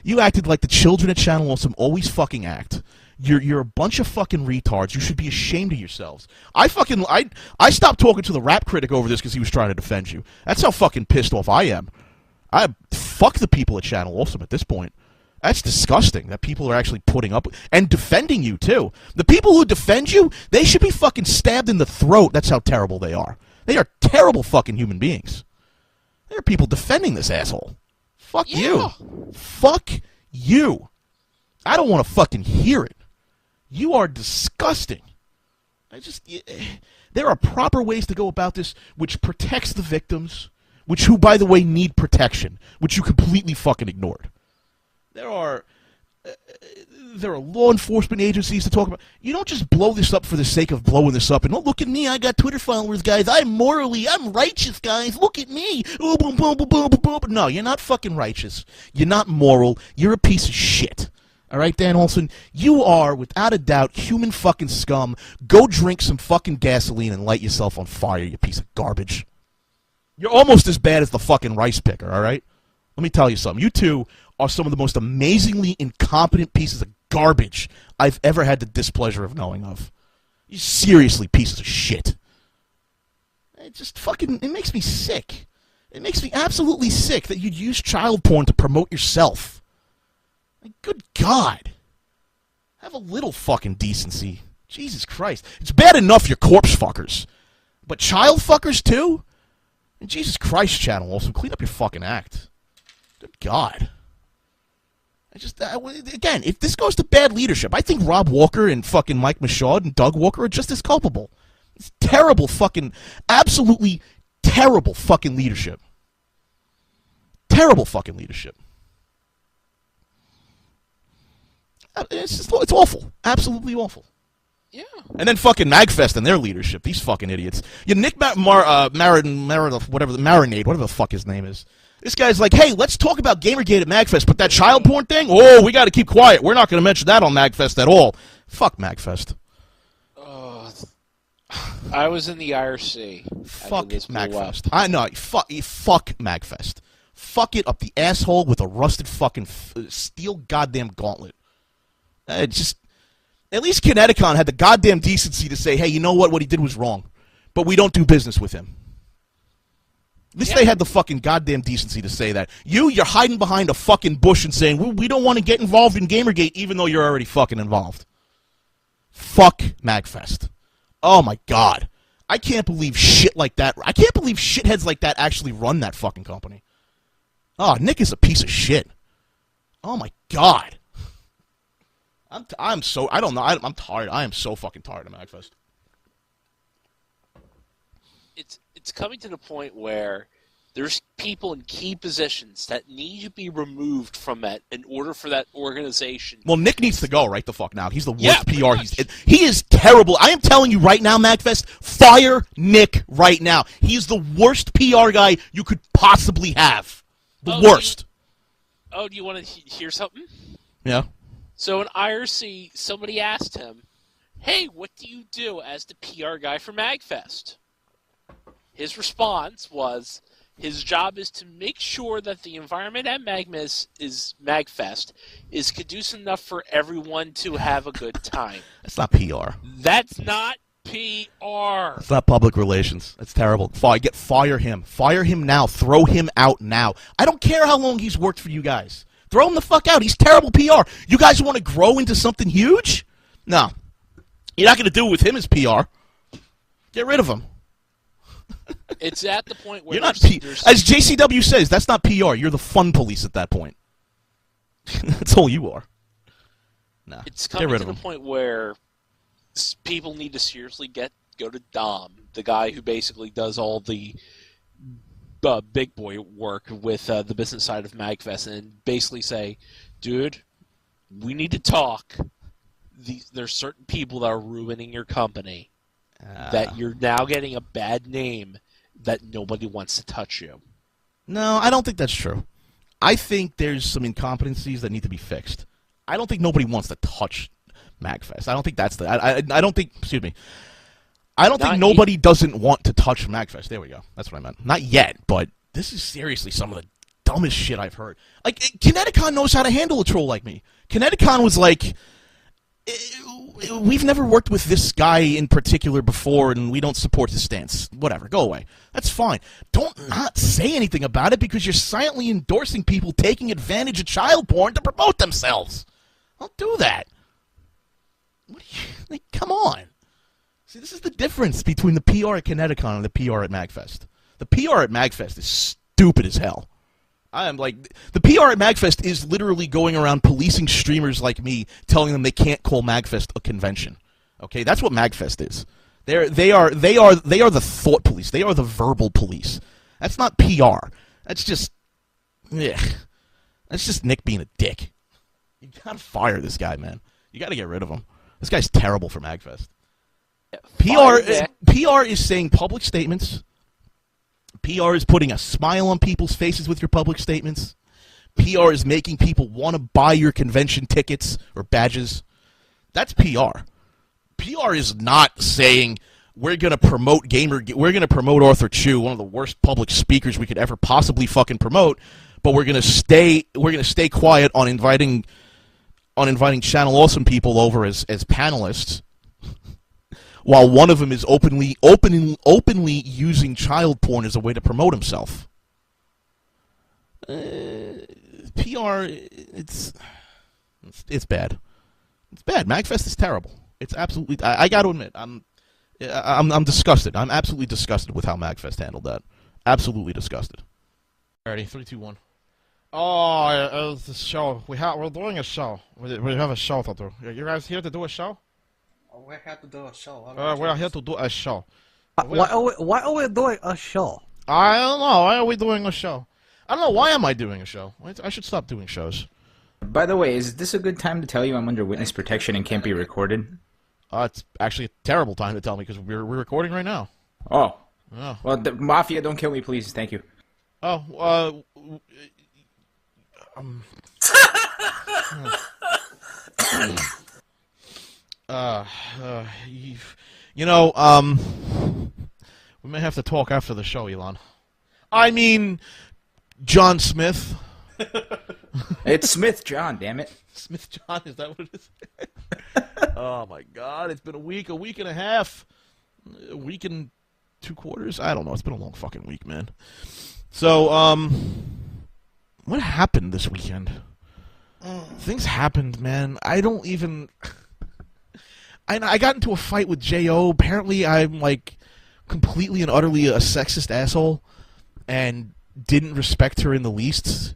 A: you acted like the children at Channel Awesome always fucking act. You're a bunch of fucking retards. You should be ashamed of yourselves. I stopped talking to the rap critic over this because he was trying to defend you. That's how fucking pissed off I am. Fuck the people at Channel Awesome at this point. That's disgusting that people are actually putting up and defending you too. The people who defend you, they should be fucking stabbed in the throat. That's how terrible they are. They are terrible fucking human beings. There are people defending this asshole. Fuck you. Fuck you. I don't want to fucking hear it. You are disgusting. There are proper ways to go about this which protects the victims, who, by the way, need protection, which you completely fucking ignored. There are law enforcement agencies to talk about. You don't just blow this up for the sake of blowing this up. And oh, look at me, I got Twitter followers, guys. I'm righteous, guys. Look at me. Oh, boom, boom, boom, boom, boom, boom. No, you're not fucking righteous. You're not moral. You're a piece of shit. All right, Dan Olson, you are, without a doubt, human fucking scum. Go drink some fucking gasoline and light yourself on fire, you piece of garbage. You're almost as bad as the fucking rice picker, all right? Let me tell you something. You two are some of the most amazingly incompetent pieces of garbage I've ever had the displeasure of knowing of. You seriously pieces of shit. It makes me sick. It makes me absolutely sick that you'd use child porn to promote yourself. Good God. Have a little fucking decency. Jesus Christ. It's bad enough you're corpse fuckers. But child fuckers too? And Jesus Christ, Channel also clean up your fucking act. Good God. Again, if this goes to bad leadership, I think Rob Walker and fucking Mike Michaud and Doug Walker are just as culpable. It's terrible fucking, absolutely terrible fucking leadership. Terrible fucking leadership. It's awful. Absolutely awful.
J: Yeah.
A: And then fucking Magfest and their leadership. These fucking idiots. Nick Marinade, whatever the fuck his name is. This guy's like, hey, let's talk about Gamergate at Magfest, but that child porn thing? Oh, we got to keep quiet. We're not going to mention that on Magfest at all. Fuck Magfest.
J: I was in the IRC.
A: Fuck Magfest. I know. Fuck Magfest. Fuck it up the asshole with a rusted fucking steel goddamn gauntlet. At least Kineticon had the goddamn decency to say, hey, you know what? What he did was wrong. But we don't do business with him. At least they had the fucking goddamn decency to say that. You're hiding behind a fucking bush and saying, we don't want to get involved in Gamergate even though you're already fucking involved. Fuck Magfest. Oh my God. I can't believe shit like that. I can't believe shitheads like that actually run that fucking company. Oh, Nick is a piece of shit. Oh my God. I'm tired. I am so fucking tired of Magfest.
J: It's coming to the point where there's people in key positions that need to be removed from that in order for that organization.
A: Well, Nick needs to go right the fuck now. He's the worst PR. He is terrible. I am telling you right now, Magfest, fire Nick right now. He is the worst PR guy you could possibly have. The worst.
J: Do you want to hear something?
A: Yeah.
J: So in IRC, somebody asked him, hey, what do you do as the PR guy for Magfest? His response was, his job is to make sure that the environment at Magfest is conducive enough for everyone to have a good time.
A: That's not PR.
J: That's not PR.
A: It's not public relations. That's terrible. Fire him. Fire him now. Throw him out now. I don't care how long he's worked for you guys. Throw him the fuck out. He's terrible PR. You guys want to grow into something huge? No. You're not going to do it with him as PR. Get rid of him.
J: It's at the point where
A: you're not as JCW says, that's not PR. You're the fun police at that point. That's all you are. Nah,
J: it's coming to the point where people need to seriously go to Dom, the guy who basically does all the big boy work with the business side of Magfest, and basically say, dude, we need to talk. There's certain people that are ruining your company. That you're now getting a bad name that nobody wants to touch you.
A: No, I don't think that's true. I think there's some incompetencies that need to be fixed. I don't think nobody wants to touch Magfest. I don't think that's the... I don't think... Excuse me. I don't think nobody doesn't want to touch Magfest. There we go. That's what I meant. Not yet, but this is seriously some of the dumbest shit I've heard. Like, Kineticon knows how to handle a troll like me. Kineticon was like... We've never worked with this guy in particular before, and we don't support his stance. Whatever, go away. That's fine. Don't not say anything about it because you're silently endorsing people taking advantage of child porn to promote themselves. Don't do that. Come on. See, this is the difference between the PR at Kineticon and the PR at Magfest. The PR at Magfest is stupid as hell. I am like, the PR at Magfest is literally going around policing streamers like me, telling them they can't call Magfest a convention. Okay, that's what Magfest is. They are the thought police. They are the verbal police. That's not PR. That's just, that's just Nick being a dick. You gotta fire this guy, man. You gotta get rid of him. This guy's terrible for Magfest. PR is saying public statements. PR is putting a smile on people's faces with your public statements. PR is making people want to buy your convention tickets or badges. That's PR. PR is not saying we're going to promote we're going to promote Arthur Chu, one of the worst public speakers we could ever possibly fucking promote, but we're going to stay quiet on inviting Channel Awesome people over as panelists. While one of them is openly using child porn as a way to promote himself. PR, it's bad. It's bad. MagFest is terrible. It's absolutely. I got to admit, I'm disgusted. I'm absolutely disgusted with how MagFest handled that. Absolutely disgusted. Alrighty, 3, 2, 1.
T: Oh, the show. We're doing a show. We have a show to do. You guys here to do a show?
O: We're here to do a show.
T: We're here to do a show.
D: Why are we doing a show?
T: I don't know. Why are we doing a show? I don't know. Why am I doing a show? I should stop doing shows.
U: By the way, is this a good time to tell you I'm under witness protection and can't be recorded?
A: It's actually a terrible time to tell me because we're recording right now.
U: Oh.
A: Oh.
U: Well, the Mafia, don't kill me, please. Thank you.
A: Oh, we may have to talk after the show, Elon. I mean, John Smith.
U: It's Smith John, damn it.
A: Smith John, is that what it is? Oh my God, it's been a week and a half, a week and 2 quarters. I don't know. It's been a long fucking week, man. So, what happened this weekend? Things happened, man. I don't even. I got into a fight with J.O. Apparently, I'm like completely and utterly a sexist asshole, and didn't respect her in the least.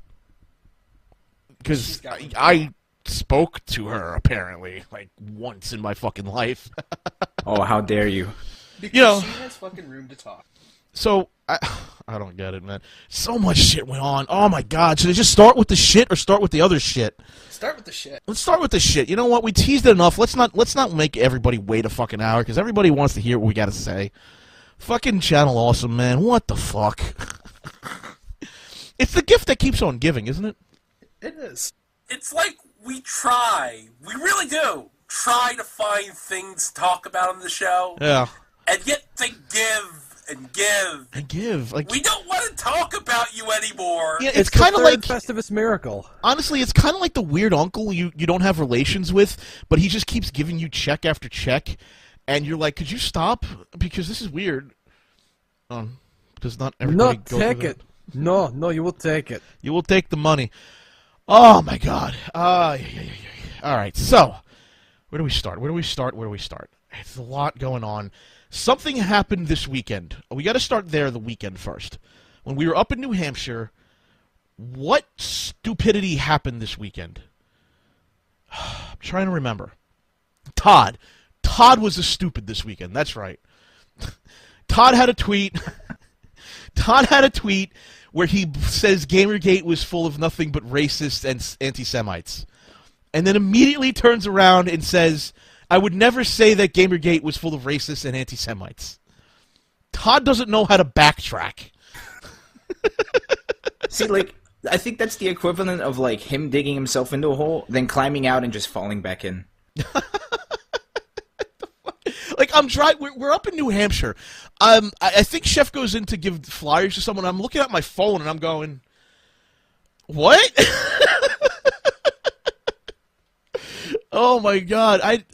A: Because I spoke to her, apparently, like, once in my fucking life.
U: Oh, how dare you.
O: Because she has fucking room to talk.
A: So, I don't get it, man. So much shit went on. Oh, my God. Should I just start with the shit or start with the other shit?
O: Start with the shit.
A: Let's start with the shit. You know what? We teased it enough. Let's not make everybody wait a fucking hour, because everybody wants to hear what we got to say. Fucking Channel Awesome, man. What the fuck? It's the gift that keeps on giving, isn't it?
O: It is.
V: It's like we really do, try to find things to talk about on the show.
A: Yeah.
V: And yet they give and give.
A: And give. Like,
V: we don't want to talk about you anymore.
A: Yeah, it's kind of like
D: Festivus Miracle.
A: Honestly, it's kind of like the weird uncle you don't have relations with, but he just keeps giving you check after check, and you're like, could you stop? Because this is weird. Because not everybody goes
D: take
A: with
D: it. No, you will take it.
A: You will take the money. Oh, my God. All right, so, where do we start? It's a lot going on. Something happened this weekend. We got to start there the weekend first. When we were up in New Hampshire, what stupidity happened this weekend? I'm trying to remember. Todd was a stupid this weekend. That's right. Todd had a tweet. Where he says Gamergate was full of nothing but racists and anti-Semites. And then immediately turns around and says, I would never say that Gamergate was full of racists and anti-Semites. Todd doesn't know how to backtrack.
U: See, like, I think that's the equivalent of, like, him digging himself into a hole, then climbing out and just falling back in.
A: Like, we're up in New Hampshire. I think Chef goes in to give flyers to someone. I'm looking at my phone and I'm going, what? Oh my God!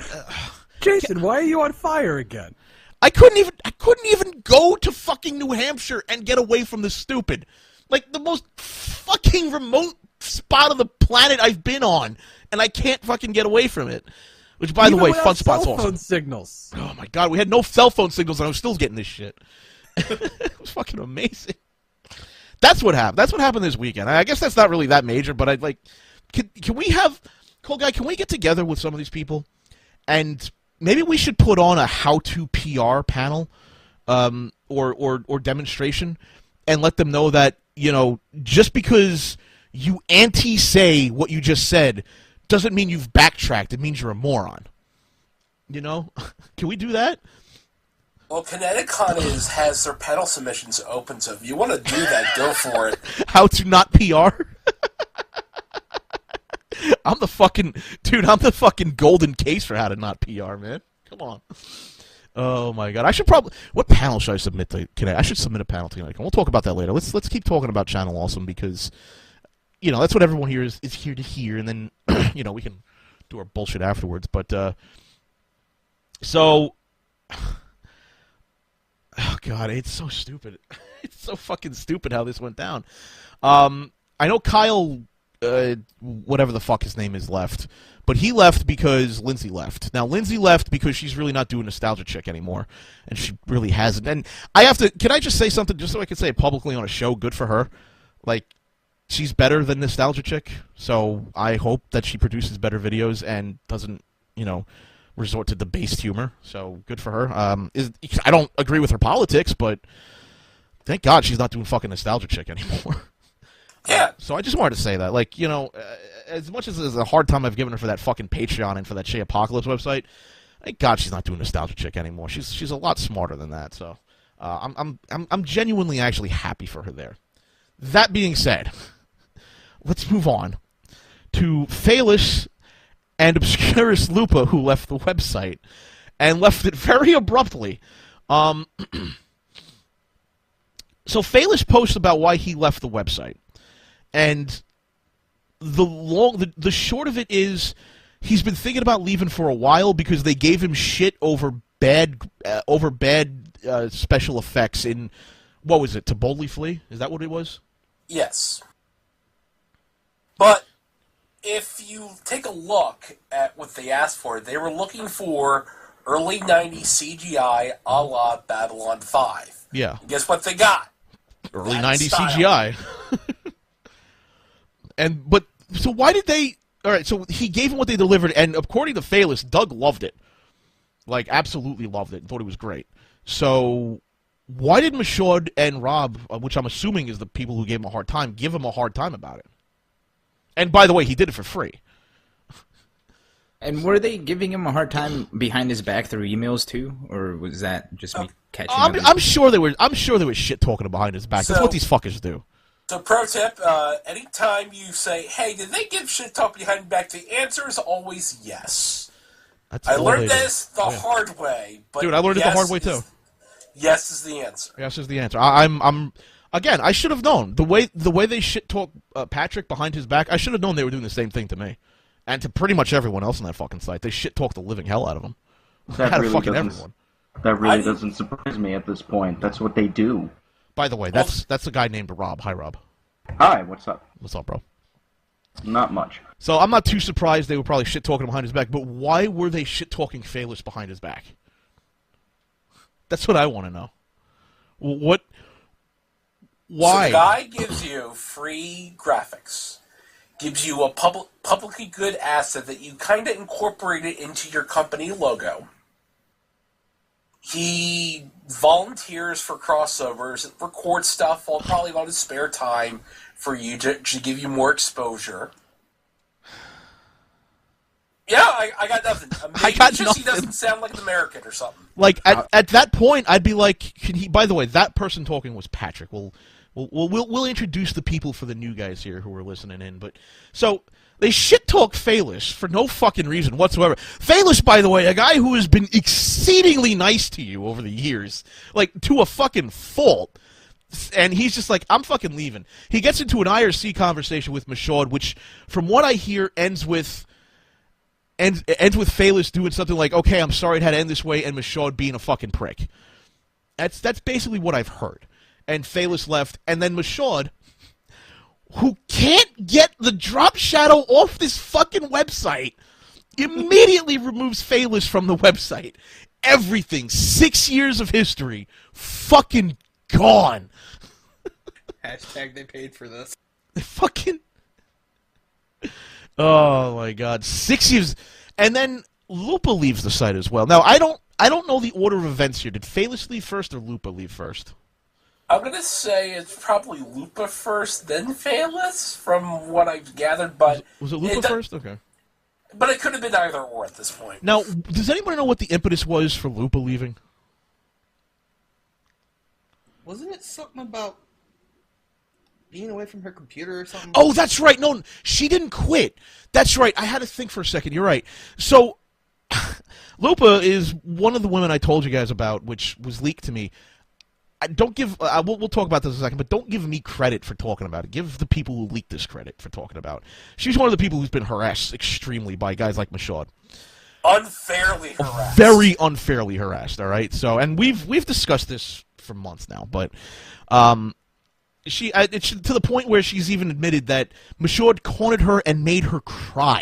D: Jason, why are you on fire again?
A: I couldn't even go to fucking New Hampshire and get away from this stupid, like the most fucking remote spot of the planet I've been on, and I can't fucking get away from it. Which, by the way, Fun Spot's awesome.
D: Phone signals.
A: Oh my God, we had no cell phone signals, and I was still getting this shit. It was fucking amazing. That's what happened. That's what happened this weekend. I guess that's not really that major, but I'd like. Can we have, Cold Guy? Can we get together with some of these people, and maybe we should put on a how-to PR panel, or demonstration, and let them know that, you know, just because you anti-say what you just said doesn't mean you've backtracked. It means you're a moron. You know? Can we do that?
V: Well, Kineticon has their panel submissions open, so if you want to do that, go for it.
A: How to not PR? I'm the fucking golden case for how to not PR, man. Come on. Oh my God. What panel should I submit to Kinetic? I should submit a panel to Kinetic. We'll talk about that later. Let's keep talking about Channel Awesome, because, you know, that's what everyone here is here to hear, and then, you know, we can do our bullshit afterwards. But, so, oh God, it's so stupid. It's so fucking stupid how this went down. I know Kyle whatever the fuck his name is left. But he left because Lindsay left. Now, Lindsay left because she's really not doing Nostalgia Chick anymore. And she really hasn't. And I have to... Can I just say something just so I can say it publicly on a show? Good for her. Like, she's better than Nostalgia Chick. So I hope that she produces better videos and doesn't, you know, resort to debased humor. So good for her. I don't agree with her politics, but thank God she's not doing fucking Nostalgia Chick anymore.
V: Yeah.
A: So I just wanted to say that, like, you know, as much as there's a hard time I've given her for that fucking Patreon and for that Chez Apocalypse website, thank God she's not doing Nostalgia Chick anymore. She's a lot smarter than that. So I'm genuinely actually happy for her there. That being said, let's move on to Phelous and Obscurus Lupa, who left the website and left it very abruptly. So Phelous posts about why he left the website. And the short of it is he's been thinking about leaving for a while because they gave him shit over bad special effects in, what was it, To Boldly Flee? Is that what it was?
V: Yes. But if you take a look at what they asked for, they were looking for early 90s CGI a la Babylon 5.
A: Yeah.
V: And guess what they got?
A: Early 90s CGI. But so why did they... Alright, so he gave him what they delivered, and according to Phelous, Doug loved it. Like, absolutely loved it, and thought it was great. So, why did Michaud and Rob, which I'm assuming is the people who gave him a hard time, give him a hard time about it? And by the way, he did it for free.
U: And were they giving him a hard time behind his back through emails too, or was that just me catching up?
A: I'm sure they were shit talking behind his back. That's what these fuckers do.
V: So, pro tip, anytime you say, hey, did they give shit talk behind your back, the answer is always yes. I learned this the hard way. But
A: dude, I learned it the hard way too.
V: Yes is the answer.
A: Yes is the answer. I'm again, I should have known. The way they shit talk Patrick behind his back, I should have known they were doing the same thing to me. And to pretty much everyone else on that fucking site. They shit talk the living hell out of them.
G: That really doesn't surprise me at this point. That's what they do.
A: By the way, that's a guy named Rob. Hi, Rob.
G: Hi, what's up?
A: What's up, bro?
G: Not much.
A: So I'm not too surprised they were probably shit talking behind his back, but why were they shit talking Phelous behind his back? That's what I want to know. What? Why?
V: So the guy gives you free graphics, gives you a publicly good asset that you kind of incorporated into your company logo. He volunteers for crossovers, records stuff probably on his spare time for you to give you more exposure. Yeah, I got nothing. Maybe he doesn't sound like an American or something.
A: Like at that point, I'd be like, can he? By the way, that person talking was Patrick. We'll introduce the people for the new guys here who are listening in. But so they shit talk Phelous for no fucking reason whatsoever. Phelous, by the way, a guy who has been exceedingly nice to you over the years, like to a fucking fault. And he's just like, I'm fucking leaving. He gets into an IRC conversation with Michaud, which, from what I hear, ends with Phelous doing something like, okay, I'm sorry it had to end this way, and Michaud being a fucking prick. That's basically what I've heard. And Phelous left, and then Michaud, who can't get the Dropshadow off this fucking website, immediately removes Phelous from the website. Everything, 6 years of history, fucking gone.
O: Hashtag they paid for this.
A: Fucking... Oh my god, 6 years, and then Lupa leaves the site as well. Now I don't know the order of events here. Did Phelous leave first or Lupa leave first?
V: I'm gonna say it's probably Lupa first, then Phelous, from what I've gathered. But
A: was it Lupa first? Okay.
V: But it could have been either or at this point.
A: Now, does anyone know what the impetus was for Lupa leaving?
O: Wasn't it something about being away from her computer or something?
A: Oh, that's right. No, she didn't quit. That's right. I had to think for a second. You're right. So, Lupa is one of the women I told you guys about, which was leaked to me. Don't give... we'll talk about this in a second, but don't give me credit for talking about it. Give the people who leaked this credit for talking about it. She's one of the people who's been harassed extremely by guys like Michaud.
V: Unfairly harassed.
A: Very unfairly harassed, all right? So, and we've discussed this for months now, but... It's to the point where she's even admitted that Michaud cornered her and made her cry.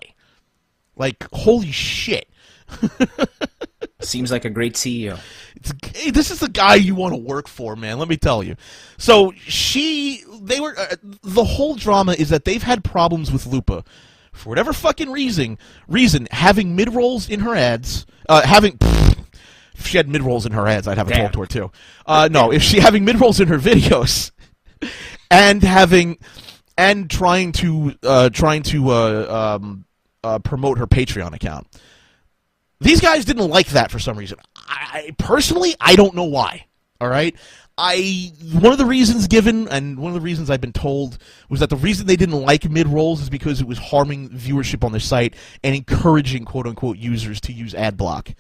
A: Like, holy shit.
U: Seems like a great CEO.
A: This is the guy you want to work for, man. Let me tell you. So the whole drama is that they've had problems with Lupa for whatever fucking reason having mid rolls in her ads. If she had mid rolls in her ads, I'd have a talk to her too. No, if she having mid rolls in her videos and trying to promote her Patreon account. These guys didn't like that for some reason. Personally, I don't know why. All right? One of the reasons given, and one of the reasons I've been told, was that the reason they didn't like mid-rolls is because it was harming viewership on their site and encouraging quote-unquote users to use ad block.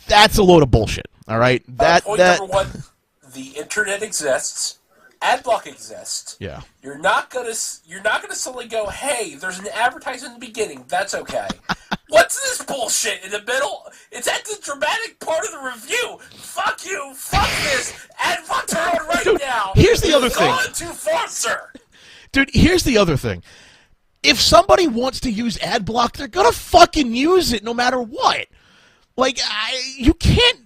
A: That's a load of bullshit. All right?
V: Point number one, the internet exists. Adblock exists.
A: Yeah.
V: You're not gonna suddenly go, hey, there's an advertisement in the beginning. That's okay. What's this bullshit in the middle? It's at the dramatic part of the review. Fuck you. Fuck this. And fuck her on right
A: Dude,
V: now.
A: here's the other thing.
V: Going too far, sir.
A: Dude, here's the other thing. If somebody wants to use ad block, they're gonna fucking use it no matter what. Like, you can't.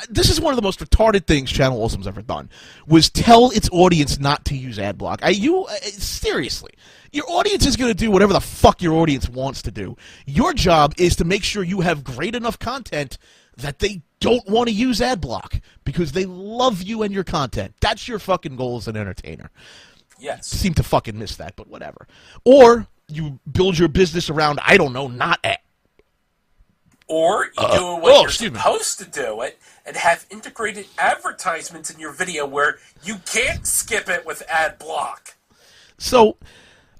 A: This is one of the most retarded things Channel Awesome's ever done, was tell its audience not to use ad block. Seriously. Your audience is going to do whatever the fuck your audience wants to do. Your job is to make sure you have great enough content that they don't want to use ad block because they love you and your content. That's your fucking goal as an entertainer.
V: Yes.
A: Seem to fucking miss that, but whatever. Or you build your business around, I don't know, not ad.
V: Or you do what you're supposed to do it and have integrated advertisements in your video where you can't skip it with ad block.
A: So,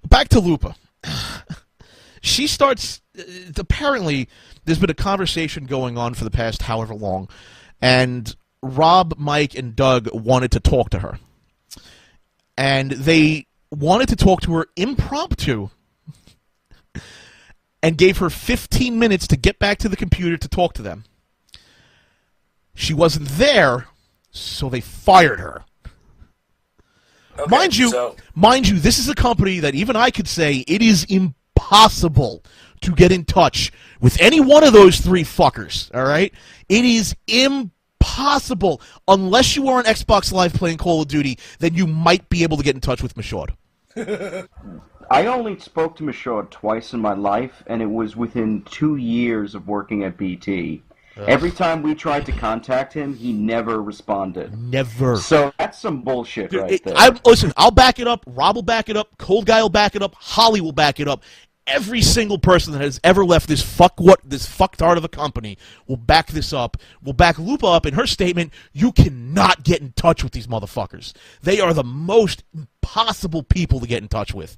A: back to Lupa. She starts... apparently, there's been a conversation going on for the past however long, and Rob, Mike, and Doug wanted to talk to her. And they wanted to talk to her impromptu and gave her 15 minutes to get back to the computer to talk to them. She wasn't there, so they fired her.
V: Okay,
A: mind you, this is a company that even I could say it is impossible to get in touch with any one of those three fuckers, all right? It is impossible. Unless you are on Xbox Live playing Call of Duty, then you might be able to get in touch with Michaud.
G: I only spoke to Michaud twice in my life, and it was within 2 years of working at BT. Every time we tried to contact him, he never responded.
A: Never.
G: So that's some bullshit right there.
A: Listen, I'll back it up. Rob will back it up. Cold Guy will back it up. Holly will back it up. Every single person that has ever left this fucktard of a company will back this up. Will back Lupa up in her statement. You cannot get in touch with these motherfuckers. They are the most impossible people to get in touch with.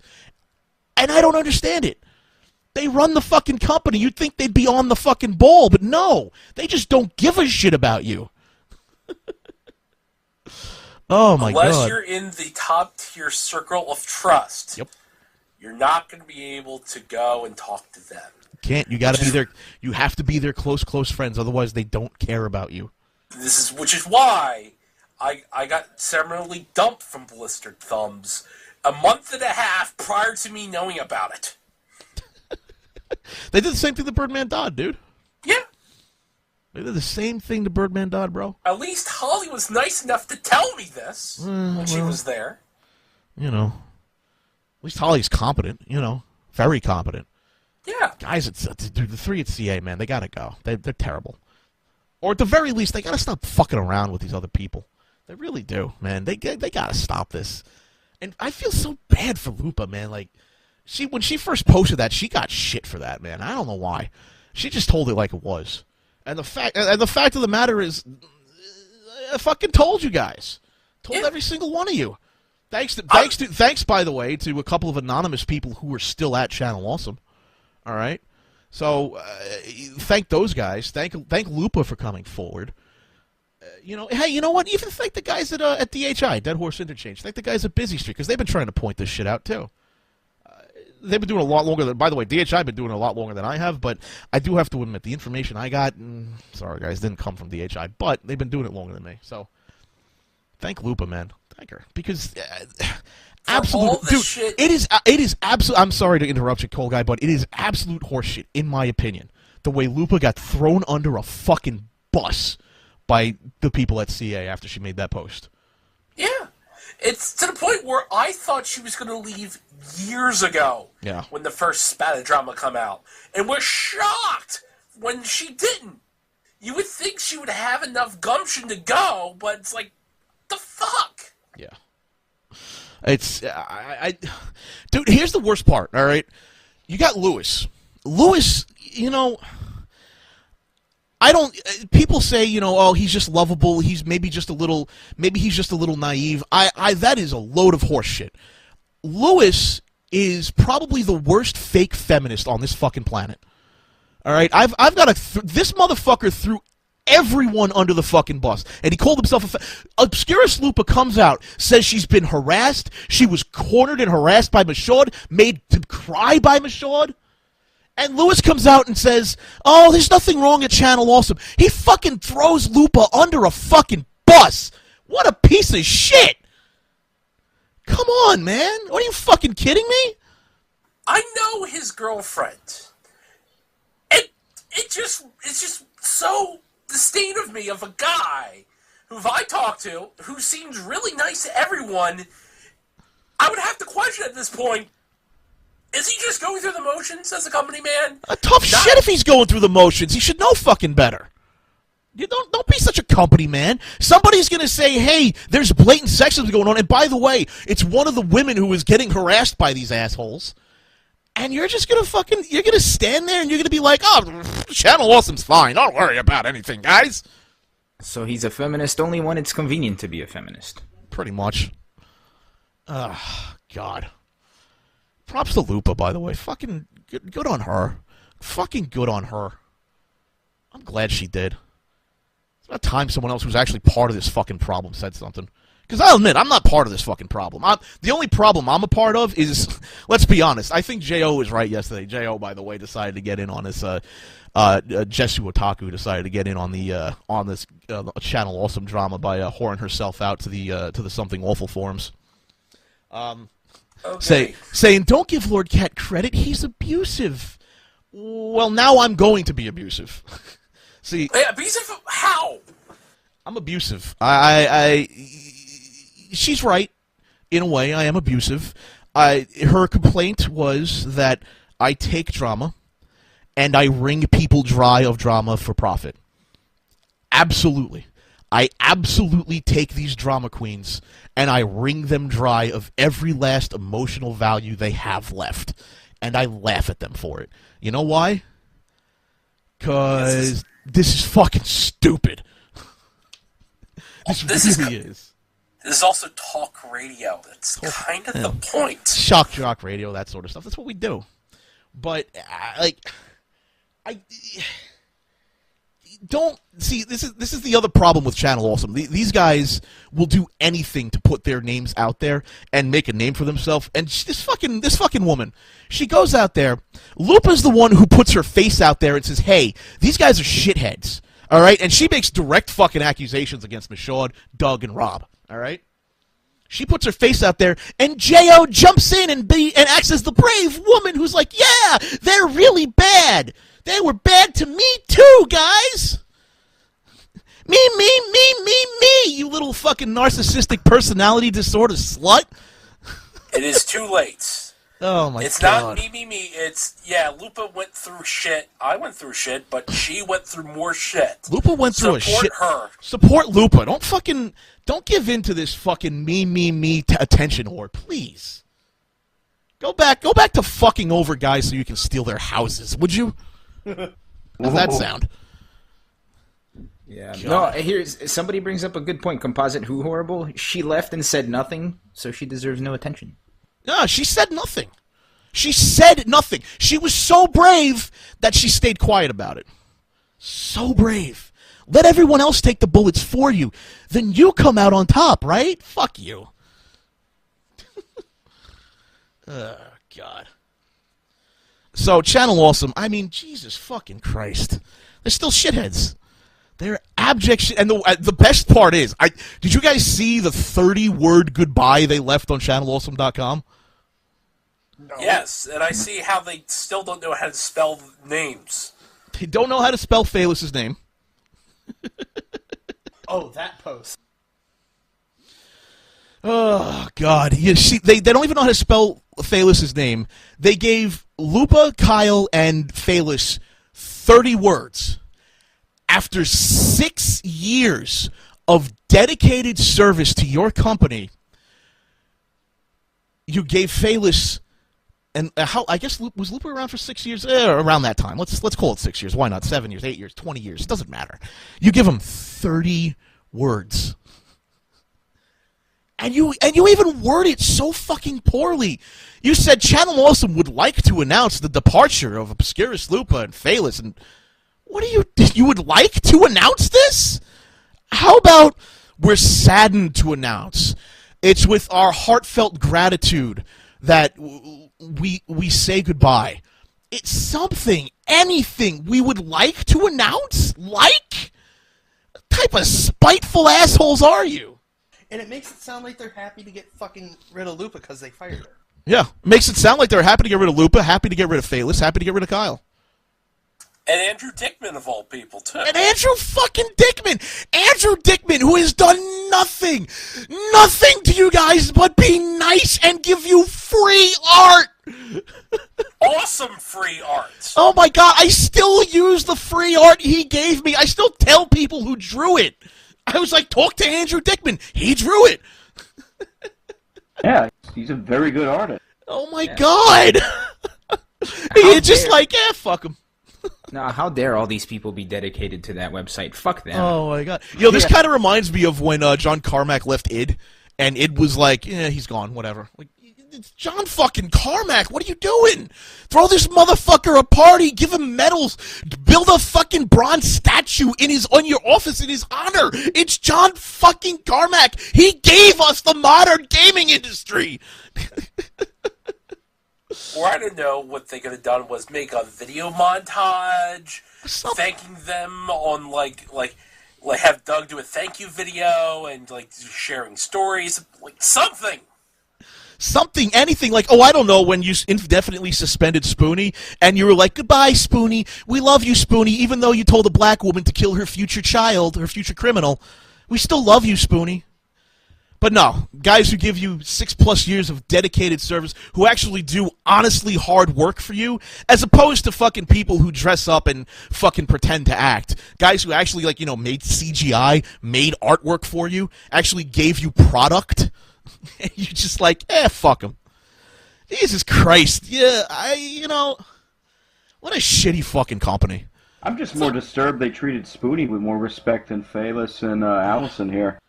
A: And I don't understand it. They run the fucking company. You'd think they'd be on the fucking ball, but no. They just don't give a shit about you. Oh, my God.
V: Unless you're in the top-tier circle of trust, you're not going to be able to go and talk to them.
A: Can't. You got to be there. You have to be their close friends. Otherwise, they don't care about you.
V: Which is why I got summarily dumped from Blistered Thumbs a month and a half prior to me knowing about it.
A: They did the same thing to Birdman Dodd, dude.
V: Yeah.
A: They did the same thing to Birdman Dodd, bro.
V: At least Holly was nice enough to tell me this when she was there.
A: You know. At least Holly's competent, you know. Very competent.
V: Yeah.
A: Guys, dude, the three at CA, man, they gotta go. They're terrible. Or at the very least, they gotta stop fucking around with these other people. They really do, man. They gotta stop this. And I feel so bad for Lupa, man. Like, when she first posted that, she got shit for that, man. I don't know why. She just told it like it was. And the fact of the matter is, I fucking told you guys. Told every single one of you. Thanks, by the way, to a couple of anonymous people who are still at Channel Awesome. All right? So, thank those guys. Thank Lupa for coming forward. You know, hey, you know what? Even thank the guys at DHI, Dead Horse Interchange. Thank the guys at Busy Street, because they've been trying to point this shit out, too. They've been doing a lot longer than... By the way, DHI have been doing a lot longer than I have, but I do have to admit, the information I got... sorry, guys, didn't come from DHI, but they've been doing it longer than me, so... Thank Lupa, man. Thank her. Because
V: all
A: absolute
V: the
A: dude,
V: shit-
A: it is absolute. I'm sorry to interrupt you, Cole guy, but it is absolute horseshit, in my opinion. The way Lupa got thrown under a fucking bus by the people at CA after she made that post.
V: Yeah. It's to the point where I thought she was going to leave years ago
A: Yeah.
V: when the first spat of drama come out. And was shocked when she didn't. You would think she would have enough gumption to go, but it's like, the fuck?
A: Yeah. It's... Dude, here's the worst part, all right? You got Lewis. Lewis, you know... I don't. People say, you know, oh, he's just lovable. He's maybe just a little naive. That is a load of horse shit. Lewis is probably the worst fake feminist on this fucking planet. All right, I've got this motherfucker threw everyone under the fucking bus, and he called himself Obscurus Lupa comes out, says she's been harassed. She was cornered and harassed by Michaud, made to cry by Michaud. And Lewis comes out and says, oh, there's nothing wrong at Channel Awesome. He fucking throws Lupa under a fucking bus. What a piece of shit. Come on, man. Are you fucking kidding me?
V: I know his girlfriend. It's just so disdain of me of a guy who, if I talk to, who seems really nice to everyone, I would have to question at this point, is he just going through the motions as a company man?
A: A tough shit if he's going through the motions. He should know fucking better. You don't be such a company man. Somebody's gonna say, hey, there's blatant sexism going on, and by the way, it's one of the women who is getting harassed by these assholes. And you're just gonna you're gonna stand there and you're gonna be like, oh, Channel Awesome's fine. Don't worry about anything, guys.
U: So he's a feminist only when it's convenient to be a feminist.
A: Pretty much. God. Props to Lupa, by the way. Fucking good on her. Fucking good on her. I'm glad she did. It's about time someone else who's actually part of this fucking problem said something. Because I'll admit, I'm not part of this fucking problem. The only problem I'm a part of is, let's be honest, I think J.O. was right yesterday. J.O., by the way, decided to get in on this, Jesu Otaku decided to get in on the, on this Channel Awesome drama by whoring herself out to the Something Awful forums.
V: Okay.
A: Saying, don't give LordKat credit, he's abusive. Well, now I'm going to be abusive. See,
V: abusive? How?
A: I'm abusive. She's right. In a way, I am abusive. Her complaint was that I take drama and I wring people dry of drama for profit. Absolutely. I absolutely take these drama queens and I wring them dry of every last emotional value they have left. And I laugh at them for it. You know why? Because this is fucking stupid. This really is.
V: This is also talk radio. That's kind of the point.
A: Shock jock radio, that sort of stuff. That's what we do. But, don't see. This is the other problem with Channel Awesome. These guys will do anything to put their names out there and make a name for themselves. And this fucking woman, she goes out there. Lupa's the one who puts her face out there and says, "Hey, these guys are shitheads." All right, and she makes direct fucking accusations against Michaud, Doug, and Rob. All right, she puts her face out there, and Jo jumps in and acts as the brave woman who's like, "Yeah, they're really bad. They were bad to me too, guys. Me, you little fucking narcissistic personality disorder slut."
V: It is too late.
A: Oh my god.
V: It's not me. It's, Lupa went through shit. I went through shit, but she went through more shit.
A: Lupa went through a shit.
V: Support her.
A: Support Lupa. Don't give in to this fucking me attention whore, please. Go back to fucking over guys so you can steal their houses, would you? How's that sound?
U: Yeah. God. No, somebody brings up a good point. Composite Who Horrible. She left and said nothing, so she deserves no attention.
A: No, she said nothing. She said nothing. She was so brave that she stayed quiet about it. So brave. Let everyone else take the bullets for you. Then you come out on top, right? Fuck you. Oh, God. So, Channel Awesome, I mean, Jesus fucking Christ. They're still shitheads. They're abject shit. And the best part is, did you guys see the 30-word goodbye they left on channelawesome.com?
V: No. Yes, and I see how they still don't know how to spell names.
A: They don't know how to spell Phelous' name.
O: Oh, that post.
A: Oh, God. You see, they don't even know how to spell Phelous' name. They gave Lupa, Kyle, and Phelous 30 words. After 6 years of dedicated service to your company, you gave Phelous, and I guess was Lupa around for 6 years? Around that time. Let's call it 6 years. Why not? 7 years, 8 years, 20 years. It doesn't matter. You give him 30 words. And you even word it so fucking poorly. You said Channel Awesome would like to announce the departure of Obscurus, Lupa, and Phelous, and what you would like to announce this? How about we're saddened to announce it's with our heartfelt gratitude that we say goodbye. It's something, anything we would like to announce? Like? What type of spiteful assholes are you?
O: And it makes it sound like they're happy to get fucking rid of Lupa because they fired her.
A: Yeah, makes it sound like they're happy to get rid of Lupa, happy to get rid of Phelous, happy to get rid of Kyle.
V: And Andrew Dickman, of all people, too.
A: And Andrew fucking Dickman! Andrew Dickman, who has done nothing to you guys but be nice and give you free art!
V: Awesome free art!
A: Oh my God, I still use the free art he gave me. I still tell people who drew it. I was like, talk to Andrew Dickman. He drew it.
G: Yeah, he's a very good artist.
A: Oh my God! He's just like, fuck him.
U: Now, how dare all these people be dedicated to that website? Fuck them.
A: Oh my God. This kind of reminds me of when John Carmack left id, and id was like, yeah, he's gone, whatever. Like, it's John fucking Carmack, what are you doing? Throw this motherfucker a party, give him medals, build a fucking bronze statue on your office in his honor. It's John fucking Carmack. He gave us the modern gaming industry.
V: Or I don't know, what they could have done was make a video montage thanking them on like have Doug do a thank you video and like sharing stories, like something.
A: Something, anything, like, I don't know, when you indefinitely suspended Spoonie, and you were like, goodbye, Spoonie, we love you, Spoonie, even though you told a black woman to kill her future child, her future criminal, we still love you, Spoonie. But no, guys who give you 6+ years of dedicated service, who actually do honestly hard work for you, as opposed to fucking people who dress up and fucking pretend to act. Guys who actually, like, made CGI, made artwork for you, actually gave you product. You're just like, fuck him. Jesus Christ. Yeah, what a shitty fucking company.
G: I'm just more disturbed they treated Spoonie with more respect than Phelous and Allison here.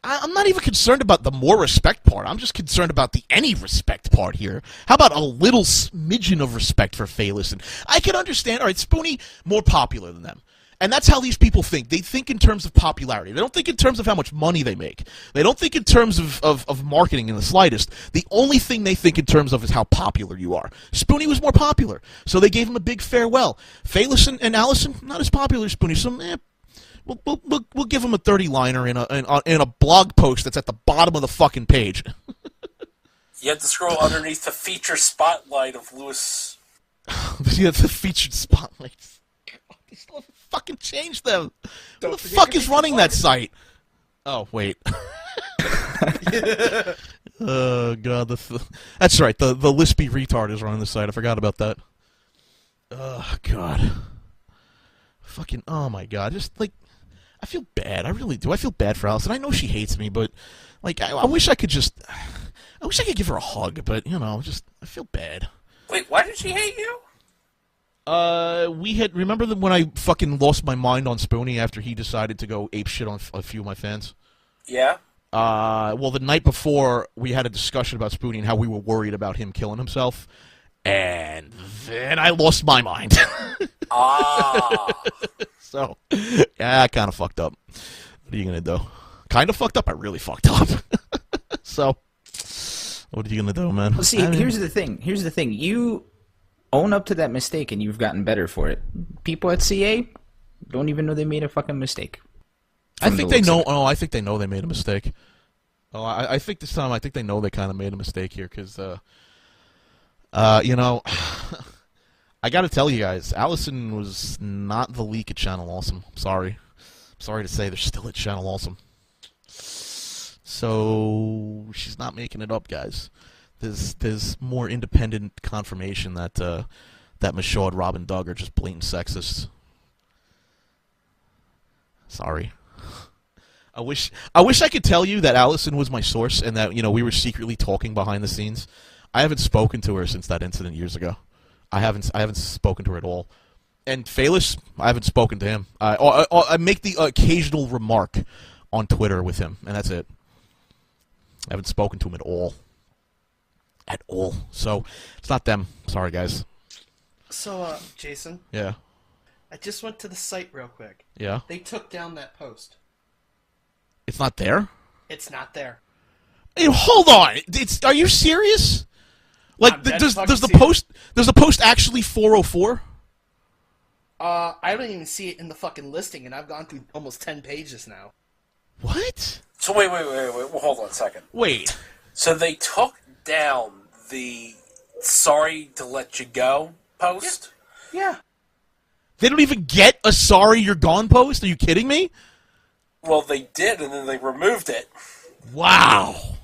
A: I'm not even concerned about the more respect part. I'm just concerned about the any respect part here. How about a little smidgen of respect for Phelous? And I can understand, all right, Spoonie, more popular than them. And that's how these people think. They think in terms of popularity. They don't think in terms of how much money they make. They don't think in terms of marketing in the slightest. The only thing they think in terms of is how popular you are. Spoonie was more popular, so they gave him a big farewell. Phelous and Allison, not as popular as Spoonie, so we'll give him a 30-liner in a blog post that's at the bottom of the fucking page.
V: You have to scroll underneath the feature spotlight of Lewis.
A: Yeah, the featured spotlights. Fucking change them. Who the fuck is running that site? Oh, wait. Oh, God. That's right. The lispy retard is running the site. I forgot about that. Oh, God. Fucking, oh, my God. Just, like, I feel bad. I really do. I feel bad for Allison. I know she hates me, but, like, I wish I could give her a hug, but, I feel bad.
V: Wait, why did she hate you?
A: Remember when I fucking lost my mind on Spoonie after he decided to go apeshit on a few of my fans?
V: Yeah.
A: Well, the night before, we had a discussion about Spoonie and how we were worried about him killing himself, and then I lost my mind. So, yeah, I kind of fucked up. What are you gonna do? Kind of fucked up? I really fucked up. So, what are you gonna do, man?
U: Well, see, here's the thing. You own up to that mistake, and you've gotten better for it. People at CA, don't even know they made a fucking mistake.
A: I think they know. Oh, I think they know they made a mistake. Oh, I think this time, I think they know they kind of made a mistake here because, you know, I got to tell you guys, Allison was not the leak at Channel Awesome. Sorry to say, they're still at Channel Awesome. So she's not making it up, guys. There's more independent confirmation that that Michaud, Rob, and Doug are just blatant sexists. Sorry. I wish I could tell you that Allison was my source and that, you know, we were secretly talking behind the scenes. I haven't spoken to her since that incident years ago. I haven't spoken to her at all. And Phelous, I haven't spoken to him. I make the occasional remark on Twitter with him, and that's it. I haven't spoken to him at all. At all. So, it's not them. Sorry, guys.
O: So, Jason?
A: Yeah?
O: I just went to the site real quick.
A: Yeah?
O: They took down that post.
A: It's not there?
O: It's not there.
A: Hey, hold on! Are you serious? Like, does the post actually 404?
O: I don't even see it in the fucking listing, and I've gone through almost 10 pages now.
A: What?
V: So wait, well, hold on a second.
A: Wait.
V: So they took down the "sorry to let you go" post?
O: Yeah.
A: They don't even get a "sorry you're gone" post? Are you kidding me?
V: Well, they did, and then they removed it.
A: Wow.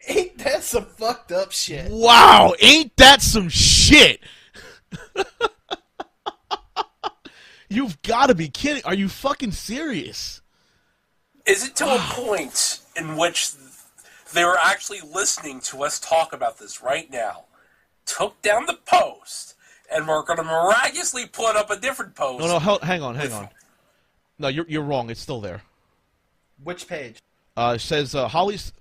O: Ain't that some fucked up shit?
A: Wow, ain't that some shit? You've got to be kidding. Are you fucking serious?
V: Is it to a point in which they were actually listening to us talk about this right now, took down the post, and we're going to miraculously put up a different post?
A: No, hang on. No, you're wrong. It's still there.
O: Which page?
A: It says Holly's...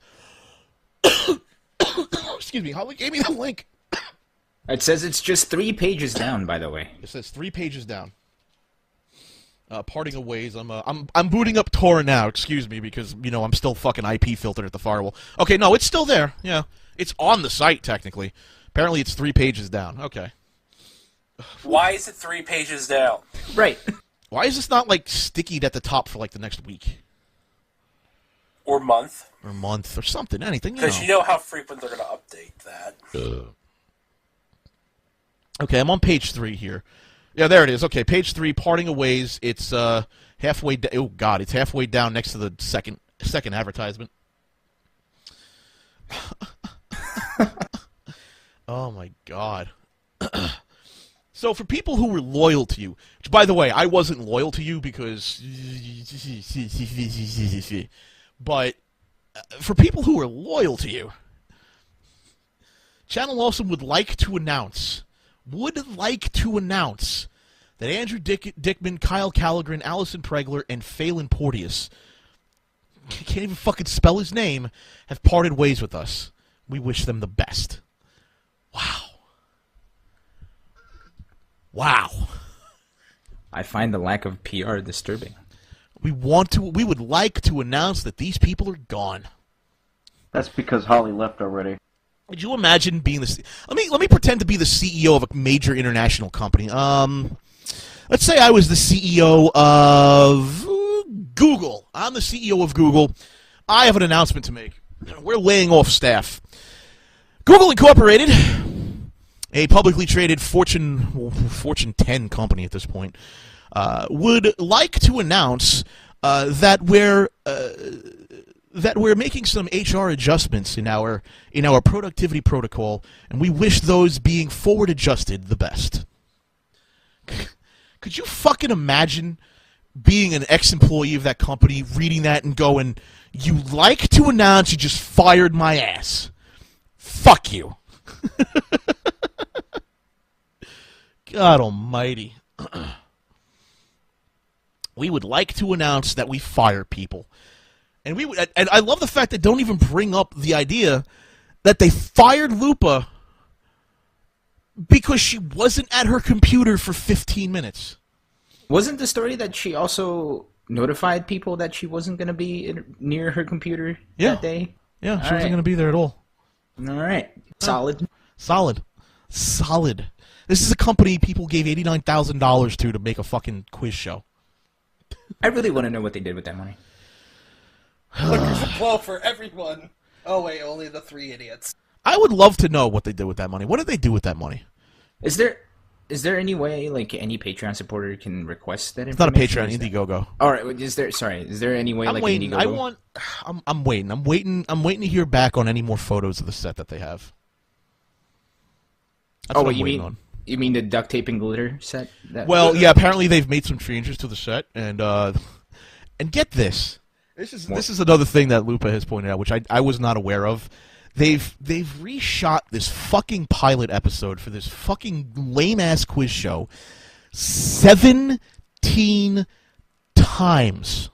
A: Excuse me, Holly gave me the link.
U: It says it's just 3 pages down, by the way.
A: It says 3 pages down. Parting of ways. I'm booting up Tor now. Excuse me, because you know I'm still fucking IP filtered at the firewall. Okay, no, it's still there. Yeah, it's on the site technically. Apparently, it's 3 pages down. Okay.
V: Why is it 3 pages down?
U: Right.
A: Why is this not like stickied at the top for like the next week?
V: Or month.
A: Or month or something. Anything.
V: Because you know how frequent they're going to update that.
A: Okay, I'm on page 3 here. Yeah, there it is. Okay, page 3, parting of ways. It's halfway. Oh God, it's halfway down next to the second advertisement. Oh my God. So for people who were loyal to you, which by the way, I wasn't loyal to you because, but for people who are loyal to you, Channel Awesome would like to announce that Andrew Dickman, Kyle Callaghan, Allison Pregler, and Phelan Porteous, can't even fucking spell his name, have parted ways with us. We wish them the best. Wow.
U: I find the lack of PR disturbing.
A: We would like to announce that these people are gone.
G: That's because Holly left already.
A: Could you imagine being the... Let me pretend to be the CEO of a major international company. Let's say I was the CEO of Google. I'm the CEO of Google. I have an announcement to make. We're laying off staff. Google Incorporated, a publicly traded Fortune 10 company at this point, would like to announce that we're making some HR adjustments in our productivity protocol, and we wish those being forward adjusted the best. Could you fucking imagine being an ex-employee of that company, reading that and going, "You like to announce you just fired my ass. Fuck you." God almighty. We would like to announce that we fire people. And I love the fact that they don't even bring up the idea that they fired Lupa because she wasn't at her computer for 15 minutes.
U: Wasn't the story that she also notified people that she wasn't going to be near her computer that day?
A: Yeah, she wasn't going to be there at all.
U: All right. Solid.
A: This is a company people gave $89,000 to make a fucking quiz show.
U: I really want to know what they did with that money.
O: Liquor's a blow for everyone. Oh wait, only the 3 idiots.
A: I would love to know what they did with that money. What did they do with that money?
U: Is there any way like any Patreon supporter can request that
A: It's not a
U: information?
A: Patreon, InddieGoGo.
U: All right, is there any way
A: I'm
U: like
A: waiting.
U: InddieGoGo?
A: I'm waiting to hear back on any more photos of the set that they have. That's what I'm
U: you
A: waiting
U: mean
A: on.
U: you mean the duct tape and glitter set?
A: Well, yeah. Apparently, they've made some changes to the set, and get this. This is another thing that Lupa has pointed out, which I was not aware of. They've reshot this fucking pilot episode for this fucking lame ass quiz show 17 times,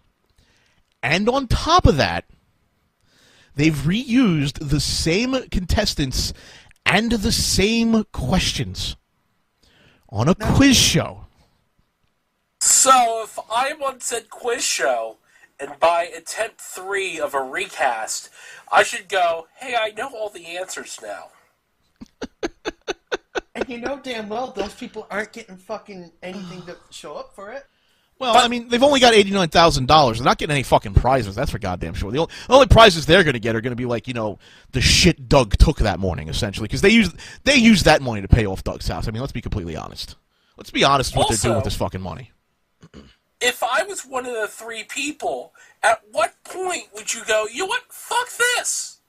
A: and on top of that, they've reused the same contestants and the same questions on a quiz show.
V: So, if I'm on said quiz show, and by attempt 3 of a recast, I should go, hey, I know all the answers now.
O: And you know damn well those people aren't getting fucking anything to show up for it.
A: Well, I mean, they've only got $89,000. They're not getting any fucking prizes. That's for goddamn sure. The only prizes they're going to get are going to be like, the shit Doug took that morning, essentially, because they used that money to pay off Doug's house. I mean, let's be completely honest. Let's be honest with what they're doing with this fucking money.
V: If I was one of the 3 people, at what point would you go, you know what, fuck this?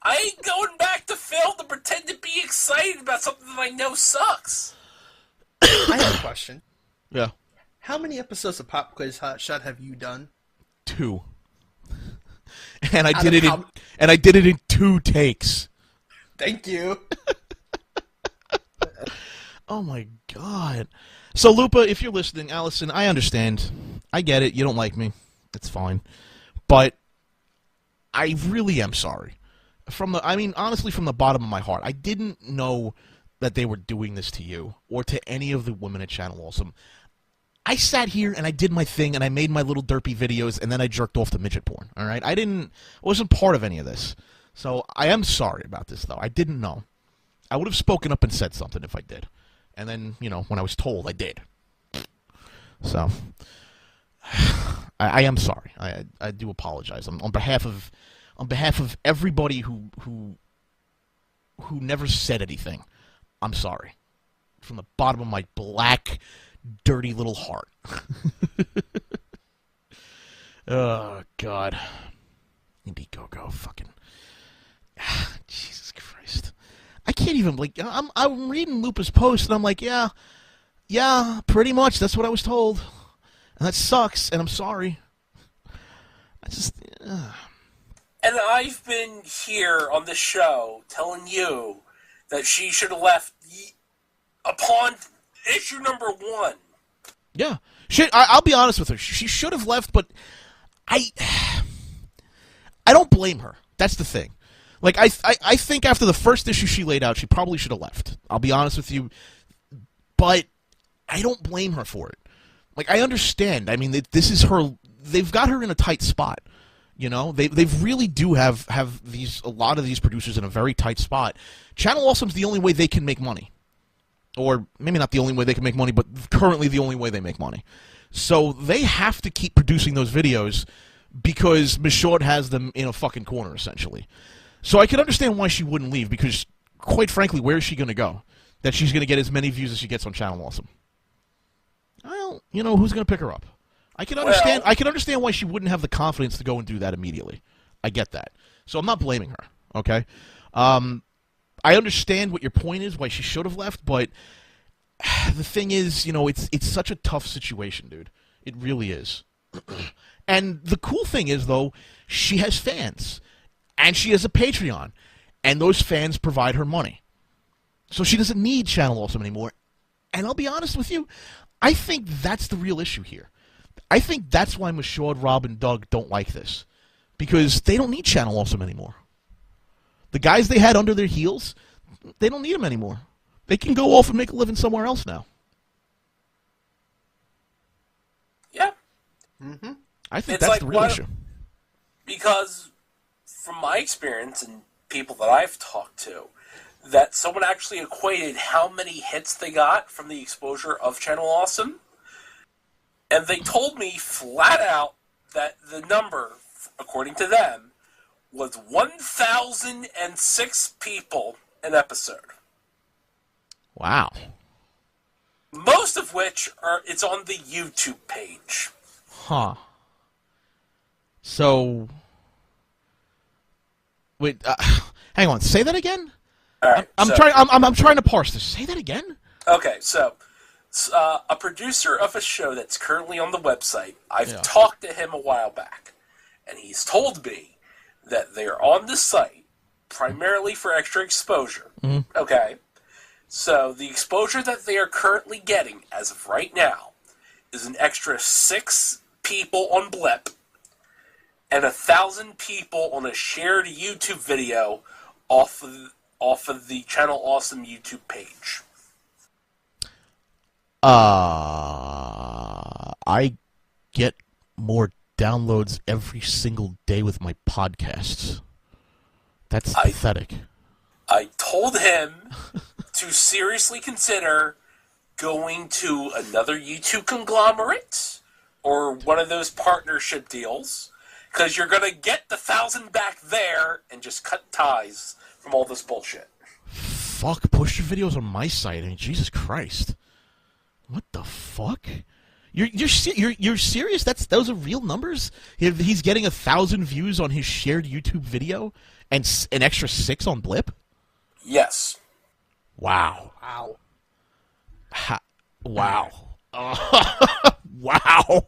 V: I ain't going back to Phil to pretend to be excited about something that I know sucks.
O: I have a question.
A: Yeah.
O: How many episodes of Pop Quiz Hotshot have you done?
A: 2. And I did it in 2 takes.
O: Thank you.
A: Oh my god. So, Lupa, if you're listening, Allison, I understand. I get it. You don't like me. It's fine. But I really am sorry. Honestly, from the bottom of my heart. I didn't know that they were doing this to you or to any of the women at Channel Awesome. I sat here and I did my thing and I made my little derpy videos and then I jerked off to midget porn, all right? I wasn't part of any of this. So I am sorry about this, though. I didn't know. I would have spoken up and said something if I did. And then, when I was told, I did. So, I am sorry. I do apologize on behalf of everybody who never said anything. I'm sorry, from the bottom of my black, dirty little heart. Oh God, InddieGoGo, fucking Jesus Christ. I can't even, I'm reading Lupa's post, and I'm like, yeah, pretty much, that's what I was told. And that sucks, and I'm sorry.
V: And I've been here on the show telling you that she should have left upon issue number 1.
A: Yeah. I'll be honest with her. She should have left, but I don't blame her. That's the thing. I think after the first issue she laid out, she probably should have left. I'll be honest with you. But I don't blame her for it. I understand. I mean, this is her. They've got her in a tight spot. They really do have a lot of these producers in a very tight spot. Channel Awesome's the only way they can make money. Or maybe not the only way they can make money, but currently the only way they make money. So they have to keep producing those videos because Michaud has them in a fucking corner, essentially. So I can understand why she wouldn't leave, because, quite frankly, where is she going to go? That she's going to get as many views as she gets on Channel Awesome. Well, who's going to pick her up? I can understand why she wouldn't have the confidence to go and do that immediately. I get that. So I'm not blaming her, okay? I understand what your point is, why she should have left, but the thing is, it's such a tough situation, dude. It really is. And the cool thing is, though, she has fans. And she has a Patreon. And those fans provide her money. So she doesn't need Channel Awesome anymore. And I'll be honest with you, I think that's the real issue here. I think that's why Michaud, Rob, and Doug don't like this. Because they don't need Channel Awesome anymore. The guys they had under their heels, they don't need them anymore. They can go off and make a living somewhere else now.
V: Yeah.
O: Mm-hmm.
A: I think that's the real issue.
V: Because, from my experience and people that I've talked to, that someone actually equated how many hits they got from the exposure of Channel Awesome And they told me flat out that the number, according to them, was 1,006 people an episode.
A: Wow.
V: Most of which it's on the YouTube page.
A: Huh. So, wait, hang on. Say that again.
V: All right,
A: I'm trying to parse this. Say that again.
V: Okay, so a producer of a show that's currently on the website. I've talked to him a while back, and he's told me that they're on the site primarily for extra exposure.
A: Mm-hmm.
V: Okay, so the exposure that they are currently getting as of right now is an extra 6 people on Blip and 1,000 people on a shared YouTube video off of the Channel Awesome YouTube page.
A: I get more downloads every single day with my podcasts. That's pathetic.
V: I told him to seriously consider going to another YouTube conglomerate or one of those partnership deals, because you're going to get the 1,000 back there and just cut ties from all this bullshit.
A: Fuck, push your videos on my site. I mean, Jesus Christ. What the fuck? You're serious? Those are real numbers? He's getting 1,000 views on his shared YouTube video and an extra 6 on Blip?
V: Yes.
A: Wow. Wow. Wow.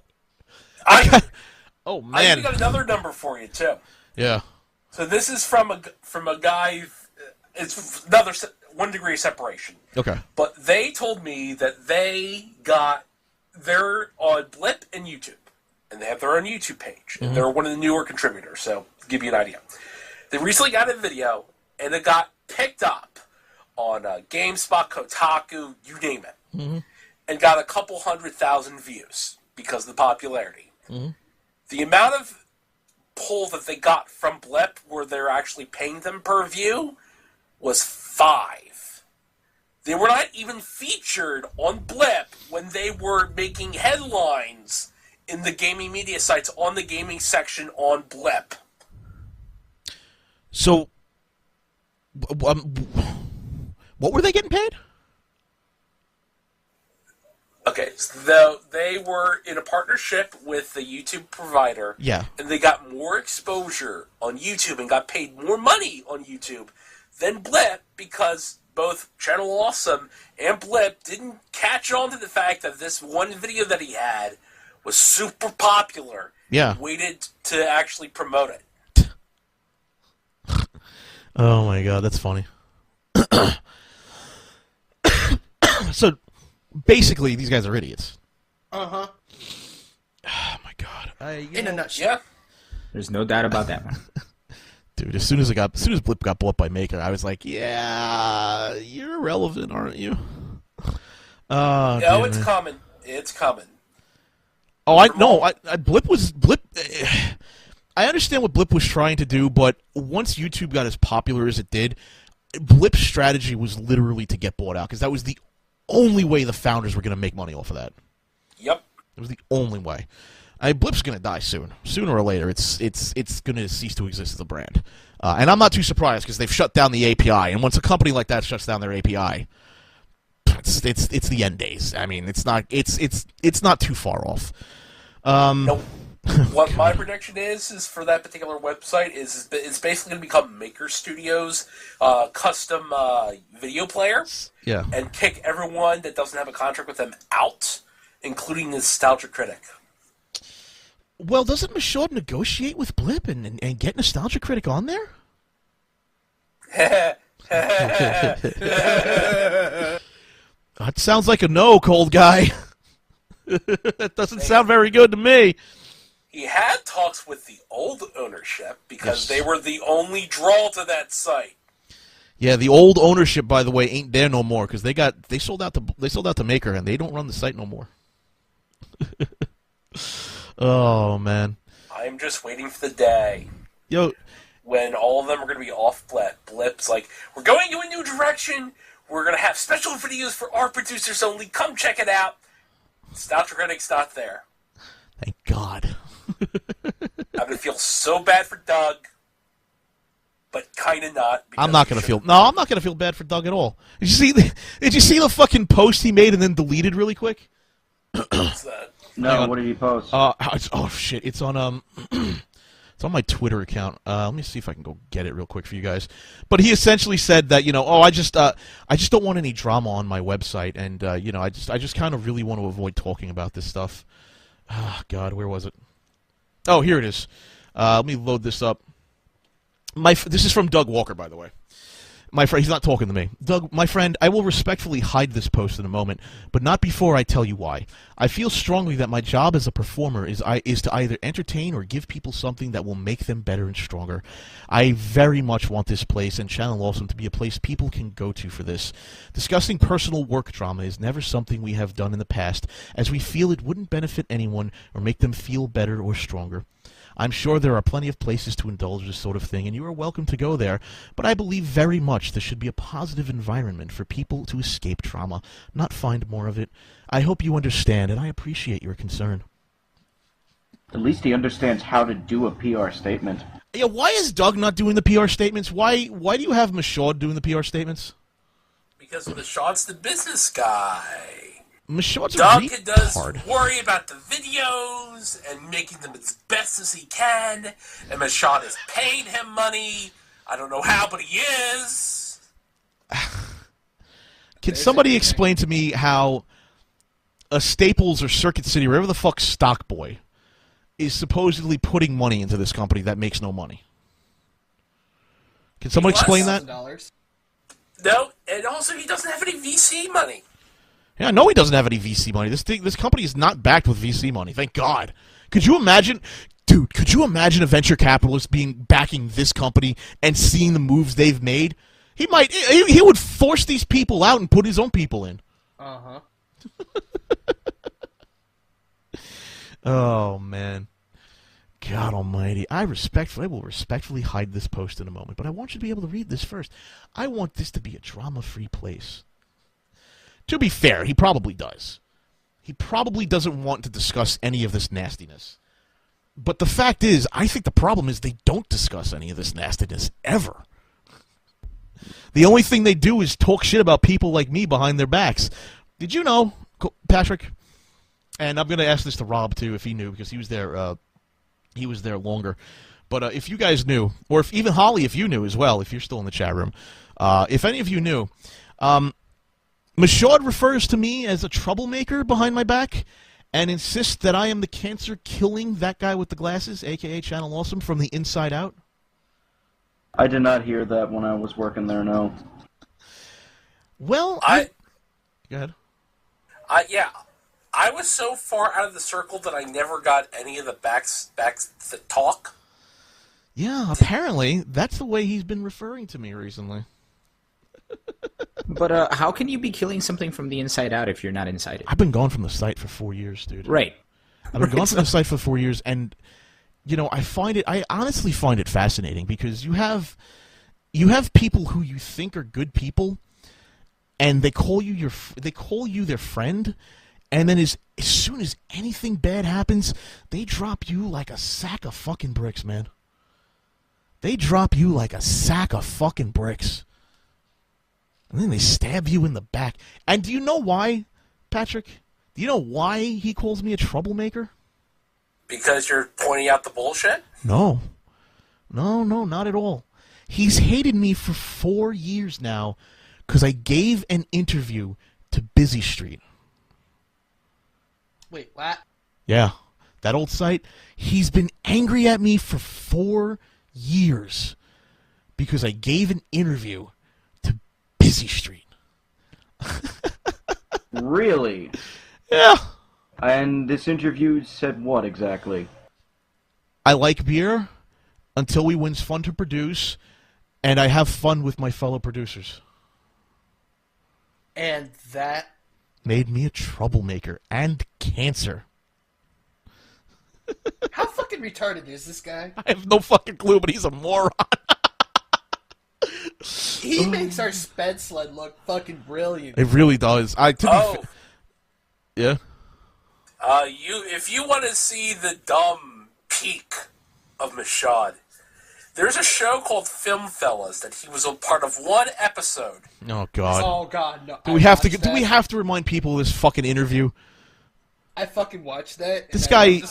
A: Oh man.
V: I got another number for you too.
A: Yeah.
V: So this is from a guy. It's another 1 degree of separation.
A: Okay.
V: But they told me that they're on Blip and YouTube, and they have their own YouTube page. And they're one of the newer contributors. So to give you an idea, they recently got a video, and it got picked up on GameSpot, Kotaku, you name it, and got a couple 100,000 views because of the popularity. The amount of pull that they got from Blip, where they're actually paying them per view, was 5. They were not even featured on Blip when they were making headlines in the gaming media sites on the gaming section on Blip.
A: So, what were they getting paid?
V: Okay, so they were in a partnership with the YouTube provider.
A: Yeah.
V: And they got more exposure on YouTube and got paid more money on YouTube than Blip, because both Channel Awesome and Blip didn't catch on to the fact that this one video that he had was super popular.
A: Yeah.
V: And waited to actually promote it.
A: Oh my god, that's funny. So, basically, these guys are idiots.
O: Uh-huh.
A: Oh my god.
O: In a nutshell.
V: Yeah.
U: There's no doubt about that one.
A: Dude, as soon as Blip got bought by Maker, I was like, yeah, you're irrelevant, aren't you?
V: No, it's coming. It's coming.
A: Oh, Blip. I understand what Blip was trying to do, but once YouTube got as popular as it did, Blip's strategy was literally to get bought out, because that was the only way the founders were going to make money off of that.
V: Yep.
A: It was the only way. Blip's going to die soon. Sooner or later, it's going to cease to exist as a brand. And I'm not too surprised, because they've shut down the API. And once a company like that shuts down their API, it's the end days. I mean, it's not too far off.
V: Nope. What my prediction is for that particular website is it's basically going to become Maker Studios' custom video player.
A: Yeah.
V: And kick everyone that doesn't have a contract with them out, including the Nostalgia Critic.
A: Well, doesn't Michaud negotiate with Blip and get Nostalgia Critic on there? That sounds like a no, cold guy. That doesn't sound very good to me.
V: He had talks with the old ownership because they were the only draw to that site.
A: Yeah, the old ownership, by the way, ain't there no more, because they sold out to Maker, and they don't run the site no more. Oh man,
V: I'm just waiting for the day, when all of them are going to be off Blip. Blip's like, we're going in a new direction. We're going to have special videos for our producers only. Come check it out. Nostalgia Critic's not there.
A: Thank God.
V: I'm gonna feel so bad for Doug, but kind of not.
A: I'm not gonna feel. No, I'm not gonna feel bad for Doug at all. Did you see the fucking post he made and then deleted really quick?
V: What's that?
G: No, what did he post?
A: Oh shit! It's on it's on my Twitter account. Let me see if I can go get it real quick for you guys. But he essentially said that I just don't want any drama on my website, and I just kind of really want to avoid talking about this stuff. Oh, God, where was it? Oh, here it is. Let me load this up. This is from Doug Walker, by the way. My friend, he's not talking to me. Doug, my friend, I will respectfully hide this post in a moment, but not before I tell you why. I feel strongly that my job as a performer is to either entertain or give people something that will make them better and stronger. I very much want this place and Channel Olson to be a place people can go to for this. Discussing personal work drama is never something we have done in the past, as we feel it wouldn't benefit anyone or make them feel better or stronger. I'm sure there are plenty of places to indulge this sort of thing, and you are welcome to go there, but I believe very much there should be a positive environment for people to escape trauma, not find more of it. I hope you understand, and I appreciate your concern.
G: At least he understands how to do a PR statement.
A: Yeah, why is Doug not doing the PR statements? Why do you have Michaud doing the PR statements?
V: Because Michaud's the business guy.
A: Michaud's
V: Doug
A: a
V: does
A: retard.
V: worry about the videos and making them as best as he can, and Michaud has paid him money. I don't know how, but he is.
A: Can somebody explain to me how a Staples or Circuit City, or whatever the fuck Stockboy, is supposedly putting money into this company that makes no money? Can someone explain that?
V: No, and also he doesn't have any VC money.
A: Yeah, I know he doesn't have any VC money. This company is not backed with VC money. Thank God. Could you imagine, dude? Could you imagine a venture capitalist backing this company and seeing the moves they've made? He would force these people out and put his own people in.
O: Uh-huh.
A: Oh man, God Almighty! I will respectfully hide this post in a moment, but I want you to be able to read this first. I want this to be a drama-free place. To be fair, he probably does. He probably doesn't want to discuss any of this nastiness. But the fact is, I think the problem is they don't discuss any of this nastiness ever. The only thing they do is talk shit about people like me behind their backs. Did you know, Patrick? And I'm going to ask this to Rob, too, if he knew, because he was there longer. But if you guys knew, or if even Holly, if you knew as well, if you're still in the chat room, if any of you knew, Michaud refers to me as a troublemaker behind my back and insists that I am the cancer killing that guy with the glasses, a.k.a. Channel Awesome, from the inside out.
G: I did not hear that when I was working there, no.
A: Well, Go ahead.
V: Yeah. I was so far out of the circle that I never got any of the backs that talk.
A: Yeah, apparently that's the way he's been referring to me recently.
U: But how can you be killing something from the inside out if you're not inside it?
A: I've been gone from the site for 4 years, dude.
U: Right.
A: I've been gone from the site for 4 years, and I honestly find it fascinating because you have people who you think are good people, and they call you their friend, and then as soon as anything bad happens, they drop you like a sack of fucking bricks, man. They drop you like a sack of fucking bricks. And then they stab you in the back. And do you know why, Patrick? Do you know why he calls me a troublemaker?
V: Because you're pointing out the bullshit?
A: No. No, not at all. He's hated me for 4 years now because I gave an interview to Busy Street.
O: Wait, what?
A: Yeah, that old site. He's been angry at me for 4 years because I gave an interview to Busy Street.
G: Really?
A: Yeah.
G: And this interview said what exactly?
A: I like beer until we when's fun to produce, and I have fun with my fellow producers.
O: And that
A: made me a troublemaker and cancer.
O: How fucking retarded is this guy?
A: I have no fucking clue, but he's a moron.
O: He makes our sped sled look fucking brilliant.
A: It really does. Yeah.
V: If you want to see the dumb peak of Michaud, there's a show called Phelous that he was a part of one episode.
A: Oh God.
O: Oh God, no.
A: Do we have to remind people of this fucking interview?
O: I fucking watched that.
A: This guy.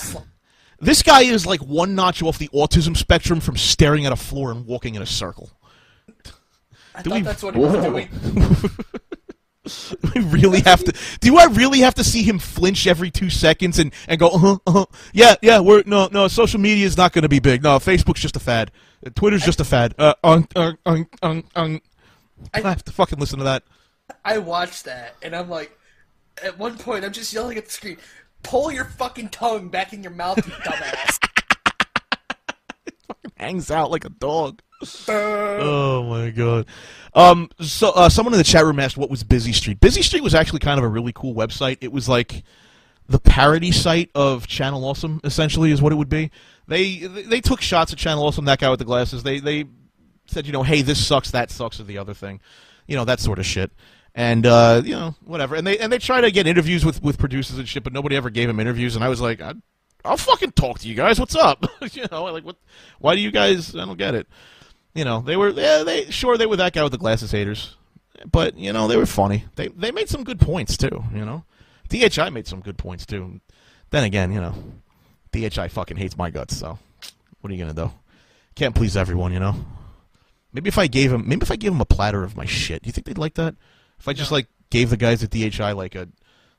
A: This guy is like one notch off the autism spectrum from staring at a floor and walking in a circle.
O: I thought that's what he was doing.
A: Do I really have to see him flinch every 2 seconds and go, yeah, no, social media is not going to be big. No, Facebook's just a fad. Twitter's just a fad. I have to fucking listen to that.
O: I watched that, and I'm like, at one point, I'm just yelling at the screen, pull your fucking tongue back in your mouth, you dumbass.
A: It fucking hangs out like a dog. Oh my God. So someone in the chat room asked what was Busy Street. Busy Street was actually kind of a really cool website. It was like the parody site of Channel Awesome, essentially, is what it would be. They took shots at Channel Awesome, that guy with the glasses. They said, hey, this sucks, that sucks, or the other thing. That sort of shit. And whatever. And they try to get interviews with producers and shit, but nobody ever gave him interviews. And I was like, I'll fucking talk to you guys. What's up? What? Why do you guys? I don't get it. They were they were that guy with the glasses haters, but they were funny. They made some good points too. DHI made some good points too. Then again, DHI fucking hates my guts. So what are you gonna do? Can't please everyone, Maybe if I gave him a platter of my shit, do you think they'd like that? If I just gave the guys at DHI like a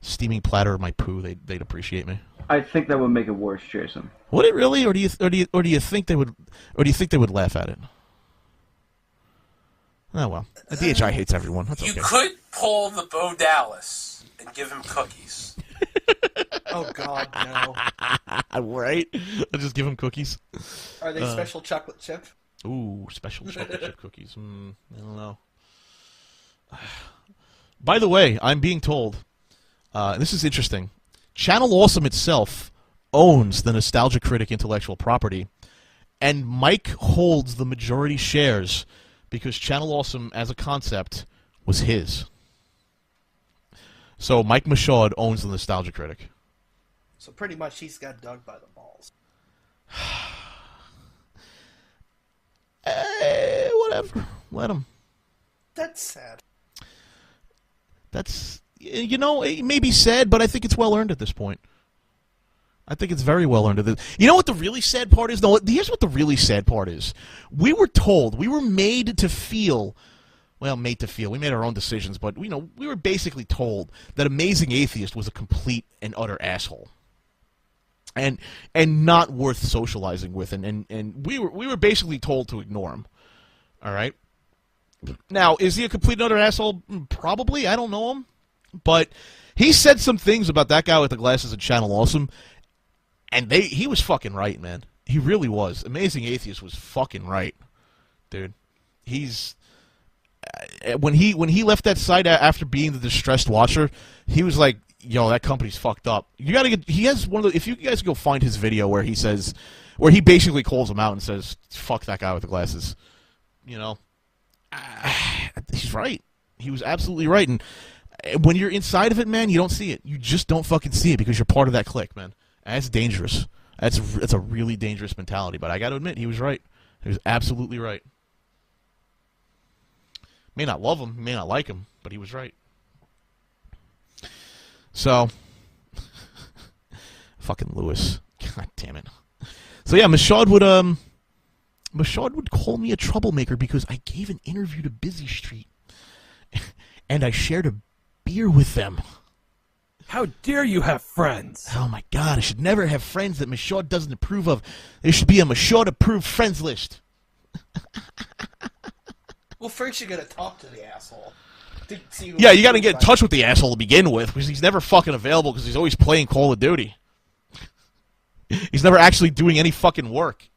A: steaming platter of my poo, they'd appreciate me.
G: I think that would make it worse, Jason.
A: Would it really, or do you think they would laugh at it? Oh well, the DHI hates everyone. That's okay.
V: You could pull the Bo Dallas and give him cookies.
O: Oh God, no!
A: Right? I'll just give him cookies.
O: Are they special chocolate chip?
A: Ooh, special chocolate chip cookies. I don't know. By the way, I'm being told, this is interesting, Channel Awesome itself owns the Nostalgia Critic intellectual property, and Mike holds the majority shares because Channel Awesome, as a concept, was his. So Mike Michaud owns the Nostalgia Critic.
O: So pretty much he's got dug by the balls.
A: Whatever. Let him.
O: That's sad.
A: That's, it may be sad, but I think it's well earned at this point. I think it's very well earned. You know what the really sad part is? No, here's what the really sad part is. We were told, we were made to feel, we made our own decisions, but we were basically told that Amazing Atheist was a complete and utter asshole. And not worth socializing with, and we were basically told to ignore him. All right. Now, is he a complete and utter asshole? Probably. I don't know him, but he said some things about that guy with the glasses at Channel Awesome, and he was fucking right, man. He really was. Amazing Atheist was fucking right, dude. He's when he left that site after being the distressed watcher, he was like, yo, that company's fucked up. You gotta get. He has one of the. If you guys go find his video where he basically calls him out and says, "Fuck that guy with the glasses," he's right. He was absolutely right. And when you're inside of it, man, you don't see it. You just don't fucking see it because you're part of that clique, man. And that's dangerous. That's a really dangerous mentality. But I got to admit, he was right. He was absolutely right. May not love him, may not like him, but he was right. So, fucking Lewis. God damn it. So yeah, Michaud would call me a troublemaker because I gave an interview to Busy Street, and I shared a beer with them.
M: How dare you have friends?
A: Oh my God, I should never have friends that Michaud doesn't approve of. There should be a Michaud-approved friends list.
O: Well, first you gotta talk to the asshole.
A: Yeah, you gotta get in touch with the asshole to begin with, because he's never fucking available because he's always playing Call of Duty. He's never actually doing any fucking work.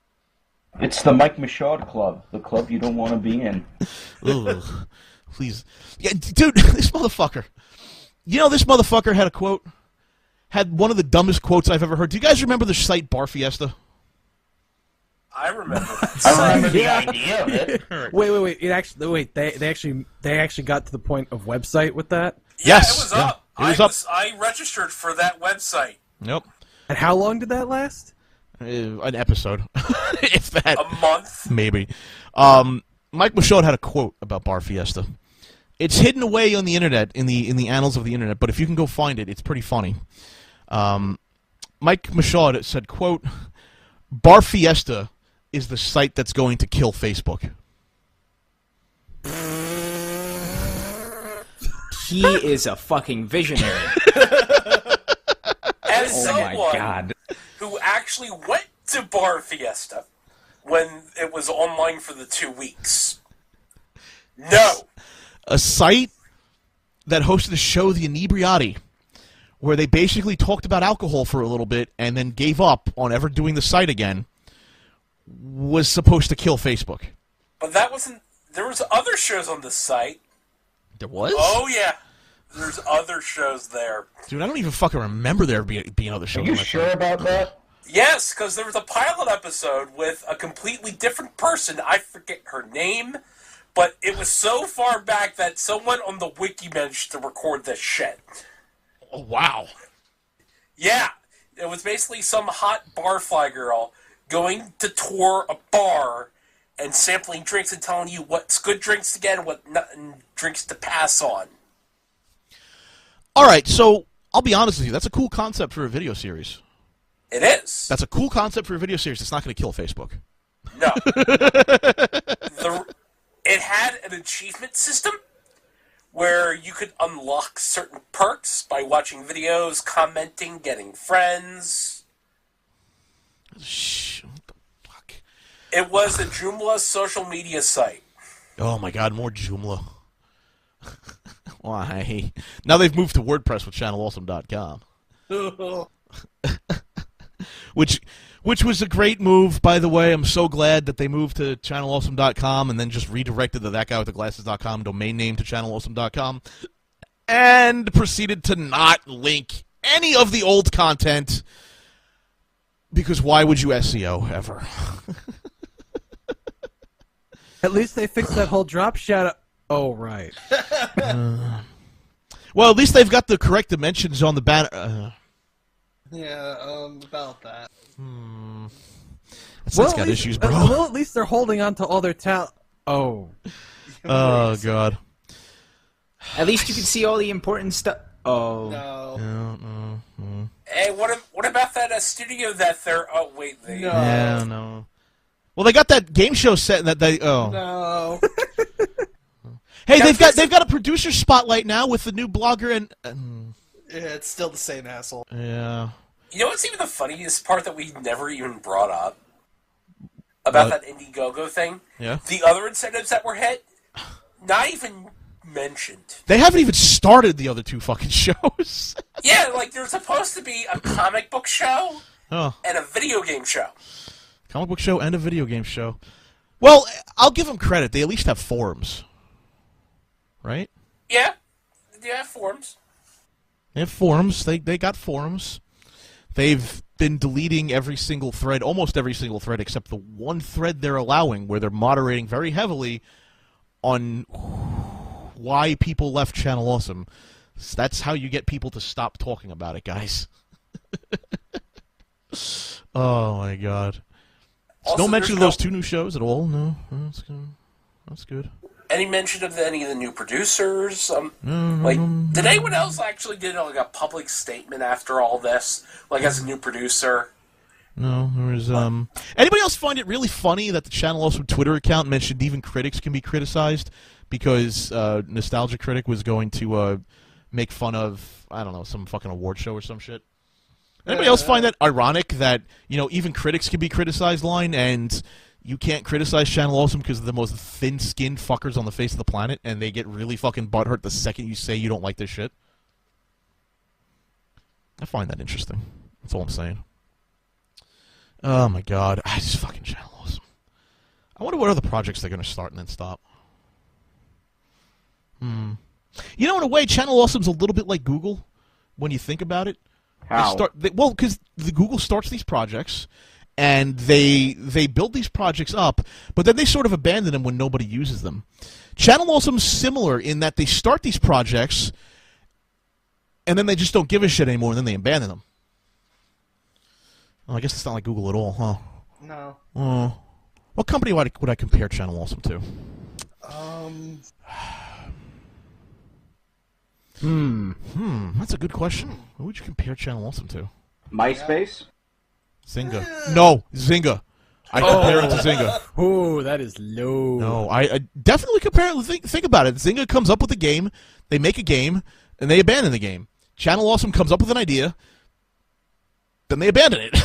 G: It's the Mike Michaud Club, the club you don't want to be in.
A: Ugh, please. Yeah, dude, this motherfucker. This motherfucker had a quote. Had one of the dumbest quotes I've ever heard. Do you guys remember the site Bar Fiesta?
V: I remember that.
G: I remember the idea of it.
M: Wait. They actually got to the point of website with that.
V: Yeah,
A: Yes,
V: it was up.
A: It was up.
V: I registered for that website.
A: Nope.
D: And how long did that last?
A: An episode, if that.
V: A month?
A: Maybe. Mike Michaud had a quote about Bar Fiesta. It's hidden away on the internet, in the annals of the internet, but if you can go find it, it's pretty funny. Mike Michaud said, quote, Bar Fiesta is the site that's going to kill Facebook.
U: He is a fucking visionary.
V: As
U: Oh my
V: someone
U: God.
V: who actually went to Bar Fiesta when it was online for the 2 weeks. No.
A: A site that hosted a show, The Inebriati, where they basically talked about alcohol for a little bit and then gave up on ever doing the site again, was supposed to kill Facebook.
V: But that wasn't... There was other shows on the site.
A: There was?
V: Oh, yeah. There's other shows there.
A: Dude, I don't even fucking remember there being other shows.
G: Are you sure about that?
V: Yes, because there was a pilot episode with a completely different person. I forget her name, but it was so far back that someone on the wiki managed to record this shit.
A: Oh, wow.
V: Yeah. It was basically some hot barfly girl going to tour a bar and sampling drinks and telling you what's good drinks to get and what drinks to pass on.
A: All right, so I'll be honest with you. That's a cool concept for a video series.
V: It is.
A: That's a cool concept for a video series. It's not going to kill Facebook.
V: No. It had an achievement system where you could unlock certain perks by watching videos, commenting, getting friends.
A: Shh, what the fuck?
V: It was a Joomla social media site.
A: Oh my God, more Joomla. Why? Now they've moved to WordPress with ChannelAwesome.com. Which was a great move, by the way. I'm so glad that they moved to ChannelAwesome.com and then just redirected the thatguywiththeglasses.com domain name to ChannelAwesome.com and proceeded to not link any of the old content because why would you SEO ever?
D: At least they fixed that whole Dropshadow. Oh, right.
A: Well, at least they've got the correct dimensions on the banner.
O: Yeah, about that.
A: That site's got issues, bro.
D: Well, at least they're holding on to all their talent. Oh.
A: Oh, God.
U: At least you can see all the important stuff. Oh.
O: No.
V: Hey, what about that studio that they're... Oh, wait. They,
A: Yeah, no. Well, they got that game show set that they... Oh.
O: No.
A: Hey, they've got a producer spotlight now with the new blogger and...
O: Yeah, it's still the same asshole.
A: Yeah.
V: You know what's even the funniest part that we never even brought up? About that InddieGoGo thing?
A: Yeah.
V: The other incentives that were hit? Not even mentioned.
A: They haven't even started the other two fucking shows.
V: Yeah, like there's supposed to be a comic book show
A: Oh.
V: and a video game show.
A: Comic book show and a video game show. Well, I'll give them credit. They at least have forums. Right?
V: Yeah. Yeah, forums.
A: They have forums. They got forums. They've been deleting every single thread, almost every single thread, except the one thread they're allowing, where they're moderating very heavily on why people left Channel Awesome. So that's how you get people to stop talking about it, guys. Oh, my God. So no mention of those two new shows at all? No? That's good. That's good.
V: Any mention of any of the new producers? Did anyone else actually get like a public statement after all this, like as a new producer?
A: No, there was. Anybody else find it really funny that the Channel Awesome Twitter account mentioned even critics can be criticized because Nostalgia Critic was going to make fun of, I don't know, some fucking award show or some shit? Anybody else find that ironic that, you know, even critics can be criticized line and you can't criticize Channel Awesome because they're the most thin-skinned fuckers on the face of the planet, and they get really fucking butthurt the second you say you don't like this shit? I find that interesting. That's all I'm saying. Oh, my God. I just fucking Channel Awesome. I wonder what other projects they're going to start and then stop. You know, in a way, Channel Awesome's a little bit like Google when you think about it.
G: How?
A: Well, because the Google starts these projects, and they build these projects up, but then they sort of abandon them when nobody uses them. Channel Awesome's similar in that they start these projects, and then they just don't give a shit anymore, and then they abandon them. Oh, I guess it's not like Google at all, huh?
O: No.
A: Oh. What company would I compare Channel Awesome to? That's a good question. Who would you compare Channel Awesome to?
G: MySpace?
A: Zynga. No, Zynga. I compare it to Zynga.
D: Oh, that is low.
A: No, I definitely compare it. Think about it. Zynga comes up with a game, they make a game, and they abandon the game. Channel Awesome comes up with an idea, then they abandon it.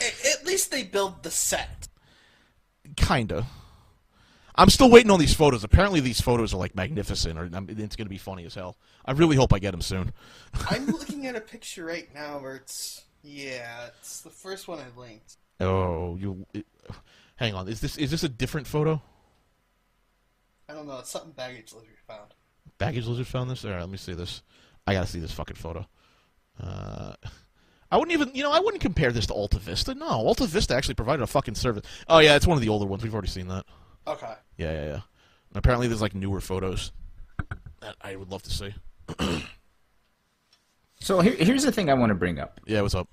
O: At least they build the set.
A: Kinda. I'm still waiting on these photos. Apparently these photos are like magnificent, or it's going to be funny as hell. I really hope I get them soon.
O: I'm looking at a picture right now where it's the first one I linked.
A: Oh, hang on. Is this a different photo?
O: I don't know. It's something Baggage Lizard found.
A: Baggage Lizard found this? All right, let me see this. I gotta see this fucking photo. I wouldn't even, I wouldn't compare this to Alta Vista. No, Alta Vista actually provided a fucking service. Oh yeah, it's one of the older ones. We've already seen that.
O: Okay.
A: Yeah. And apparently there's like newer photos that I would love to see.
U: So here's the thing I want to bring up.
A: Yeah, what's up?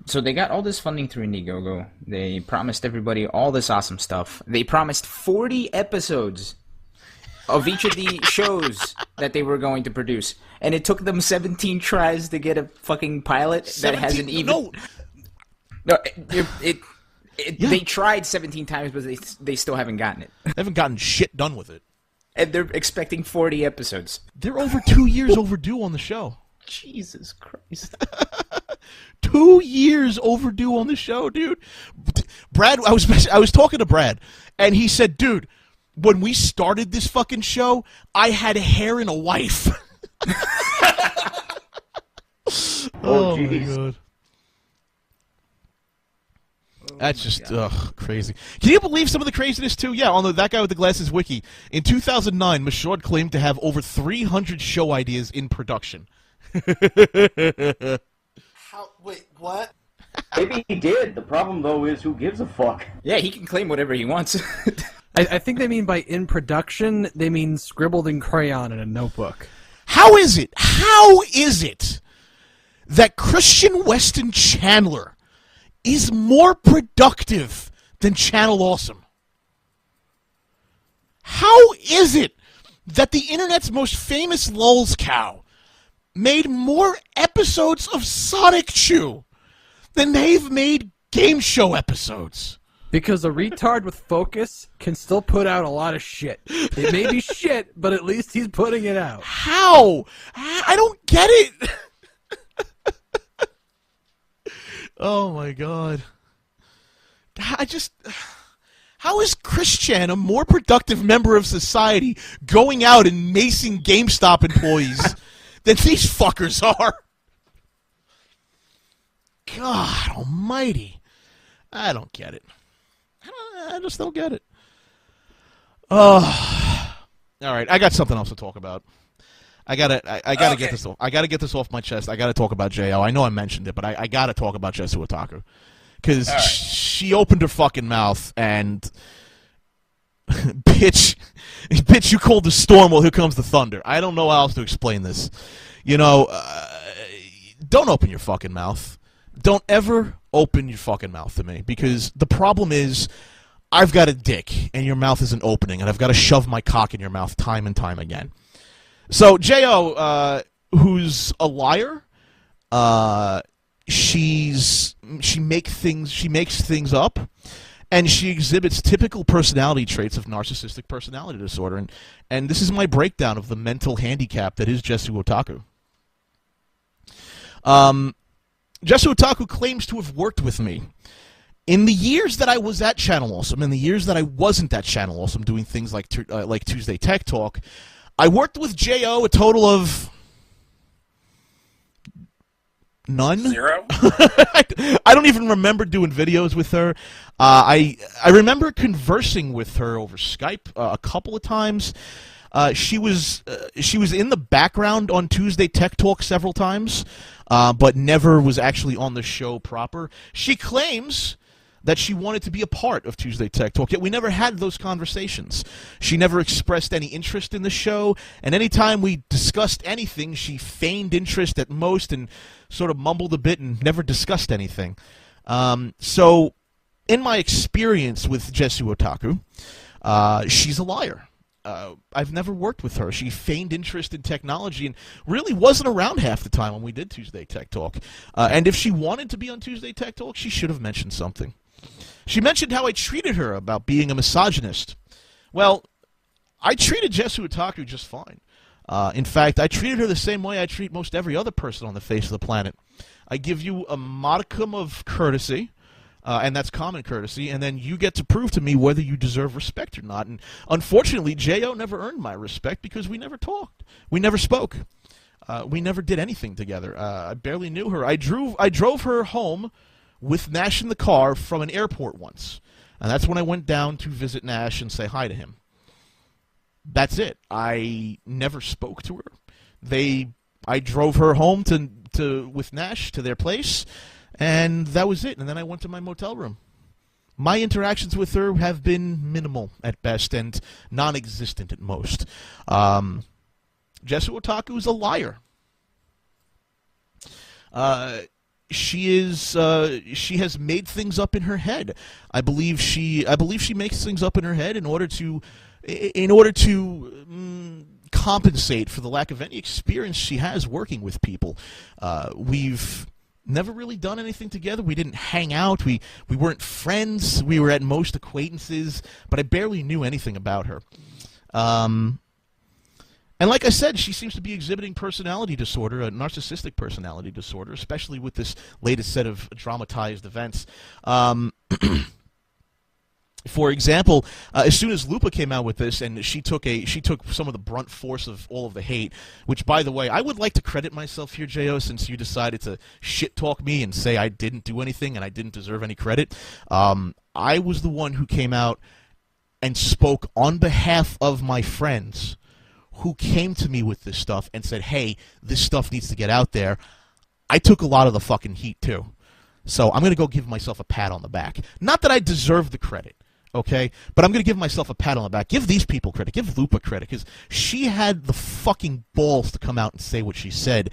U: So they got all this funding through InddieGoGo. They promised everybody all this awesome stuff. They promised 40 episodes of each of the shows that they were going to produce. And it took them 17 tries to get a fucking pilot that hasn't even... No, they tried 17 times, but they still haven't gotten it.
A: They haven't gotten shit done with it.
U: And they're expecting 40 episodes.
A: They're over 2 years overdue on the show.
U: Jesus Christ.
A: 2 years overdue on the show, dude. Brad, I was talking to Brad, and he said, dude, when we started this fucking show, I had hair and a wife. Oh my god. That's just crazy. Can you believe some of the craziness too? Yeah, on That Guy with the Glasses wiki. In 2009, Michaud claimed to have over 300 show ideas in production.
O: Wait, what?
G: Maybe he did. The problem, though, is who gives a fuck?
U: Yeah, he can claim whatever he wants.
D: I think they mean by in production, they mean scribbled in crayon in a notebook.
A: How is it that Christian Weston Chandler is more productive than Channel Awesome? How is it that the internet's most famous lulz cow made more episodes of Sonic Chew than they've made game show episodes?
D: Because a retard with focus can still put out a lot of shit. It may be shit, but at least he's putting it out.
A: How? I don't get it. Oh my god. How is Christian a more productive member of society going out and macing GameStop employees than these fuckers are? God almighty. I don't get it. I just don't get it. All right, I got something else to talk about. I gotta get this off. I gotta get this off my chest. I gotta talk about Jo. I know I mentioned it, but I gotta talk about Chez Otaku because she opened her fucking mouth and bitch, you called the storm. Well, here comes the thunder. I don't know how else to explain this. Don't open your fucking mouth. Don't ever open your fucking mouth to me because the problem is I've got a dick and your mouth isn't opening and I've got to shove my cock in your mouth time and time again. So Jo, who's a liar, she makes things up, and she exhibits typical personality traits of narcissistic personality disorder, and this is my breakdown of the mental handicap that is Chez Otaku. Chez Otaku claims to have worked with me in the years that I was at Channel Awesome, in the years that I wasn't at Channel Awesome, doing things like Tuesday Tech Talk. I worked with Jo a total of none.
V: 0?
A: I don't even remember doing videos with her. I remember conversing with her over Skype a couple of times. She was in the background on Tuesday Tech Talk several times, but never was actually on the show proper. She claims that she wanted to be a part of Tuesday Tech Talk, yet we never had those conversations. She never expressed any interest in the show, and anytime we discussed anything, she feigned interest at most and sort of mumbled a bit and never discussed anything. So, in my experience with Jesu Otaku, she's a liar. I've never worked with her. She feigned interest in technology and really wasn't around half the time when we did Tuesday Tech Talk. And if she wanted to be on Tuesday Tech Talk, she should have mentioned something. She mentioned how I treated her about being a misogynist. Well, I treated Jesu Otaku just fine. In fact, I treated her the same way I treat most every other person on the face of the planet. I give you a modicum of courtesy, and that's common courtesy, and then you get to prove to me whether you deserve respect or not. And unfortunately, J.O. never earned my respect because we never talked. We never spoke. We never did anything together. I barely knew her. I drove her home with Nash in the car from an airport once. And that's when I went down to visit Nash and say hi to him. That's it. I never spoke to her. I drove her home with Nash to their place, and that was it. And then I went to my motel room. My interactions with her have been minimal at best and non-existent at most. Jesu Otaku is a liar. She has made things up in her head. I believe she makes things up in her head in order to compensate for the lack of any experience she has working with people. We've never really done anything together. We didn't hang out. We weren't friends. We were at most acquaintances, but I barely knew anything about her. And like I said, she seems to be exhibiting personality disorder, a narcissistic personality disorder, especially with this latest set of dramatized events. For example, as soon as Lupa came out with this, and she took some of the brunt force of all of the hate, which, by the way, I would like to credit myself here, J.O., since you decided to shit-talk me and say I didn't do anything and I didn't deserve any credit. I was the one who came out and spoke on behalf of my friends who came to me with this stuff and said, hey, this stuff needs to get out there. I took a lot of the fucking heat, too. So I'm going to go give myself a pat on the back. Not that I deserve the credit, okay? But I'm going to give myself a pat on the back. Give these people credit. Give Lupa credit, because she had the fucking balls to come out and say what she said.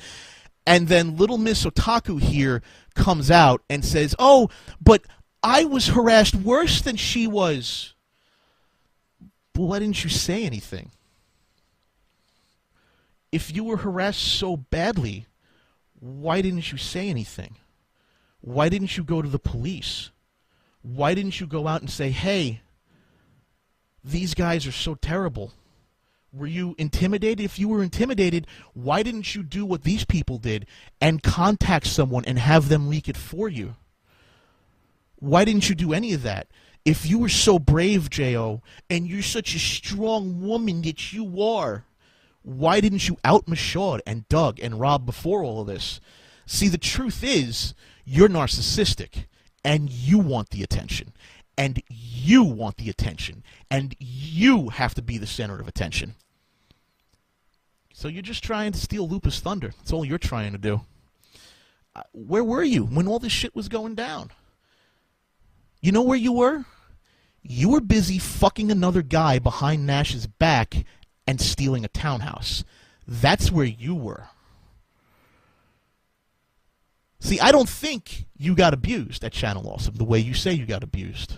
A: And then little Miss Otaku here comes out and says, oh, but I was harassed worse than she was. But why didn't you say anything? If you were harassed so badly, why didn't you say anything? Why didn't you go to the police? Why didn't you go out and say, hey, these guys are so terrible? Were you intimidated? If you were intimidated, why didn't you do what these people did and contact someone and have them leak it for you? Why didn't you do any of that? If you were so brave, J.O., and you're such a strong woman that you are, why didn't you out Michaud and Doug and Rob before all of this? See, the truth is, you're narcissistic, and you want the attention, and you want the attention, and you have to be the center of attention. So you're just trying to steal Lupa's thunder. That's all you're trying to do. Where were you when all this shit was going down? You know where you were? You were busy fucking another guy behind Nash's back and stealing a townhouse. That's where you were. See, I don't think you got abused at Channel Awesome the way you say you got abused.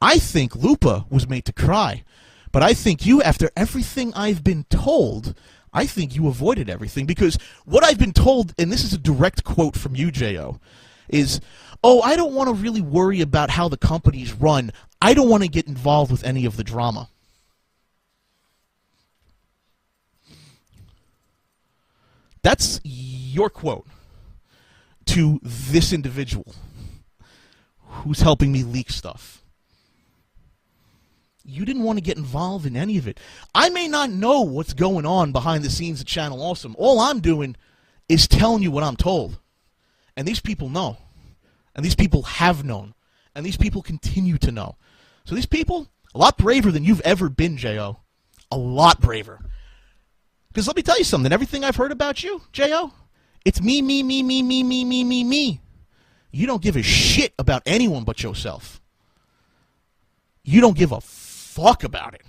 A: I think Lupa was made to cry. But I think you, after everything I've been told, I think you avoided everything. Because what I've been told, and this is a direct quote from you, J.O., is, oh, I don't want to really worry about how the companies run. I don't want to get involved with any of the drama. That's your quote to this individual who's helping me leak stuff. You didn't want to get involved in any of it. I may not know what's going on behind the scenes at Channel Awesome. All I'm doing is telling you what I'm told. And these people know. And these people have known. And these people continue to know. So these people, a lot braver than you've ever been, J.O. A lot braver. Because let me tell you something. Everything I've heard about you, J.O., it's me. You don't give a shit about anyone but yourself. You don't give a fuck about it.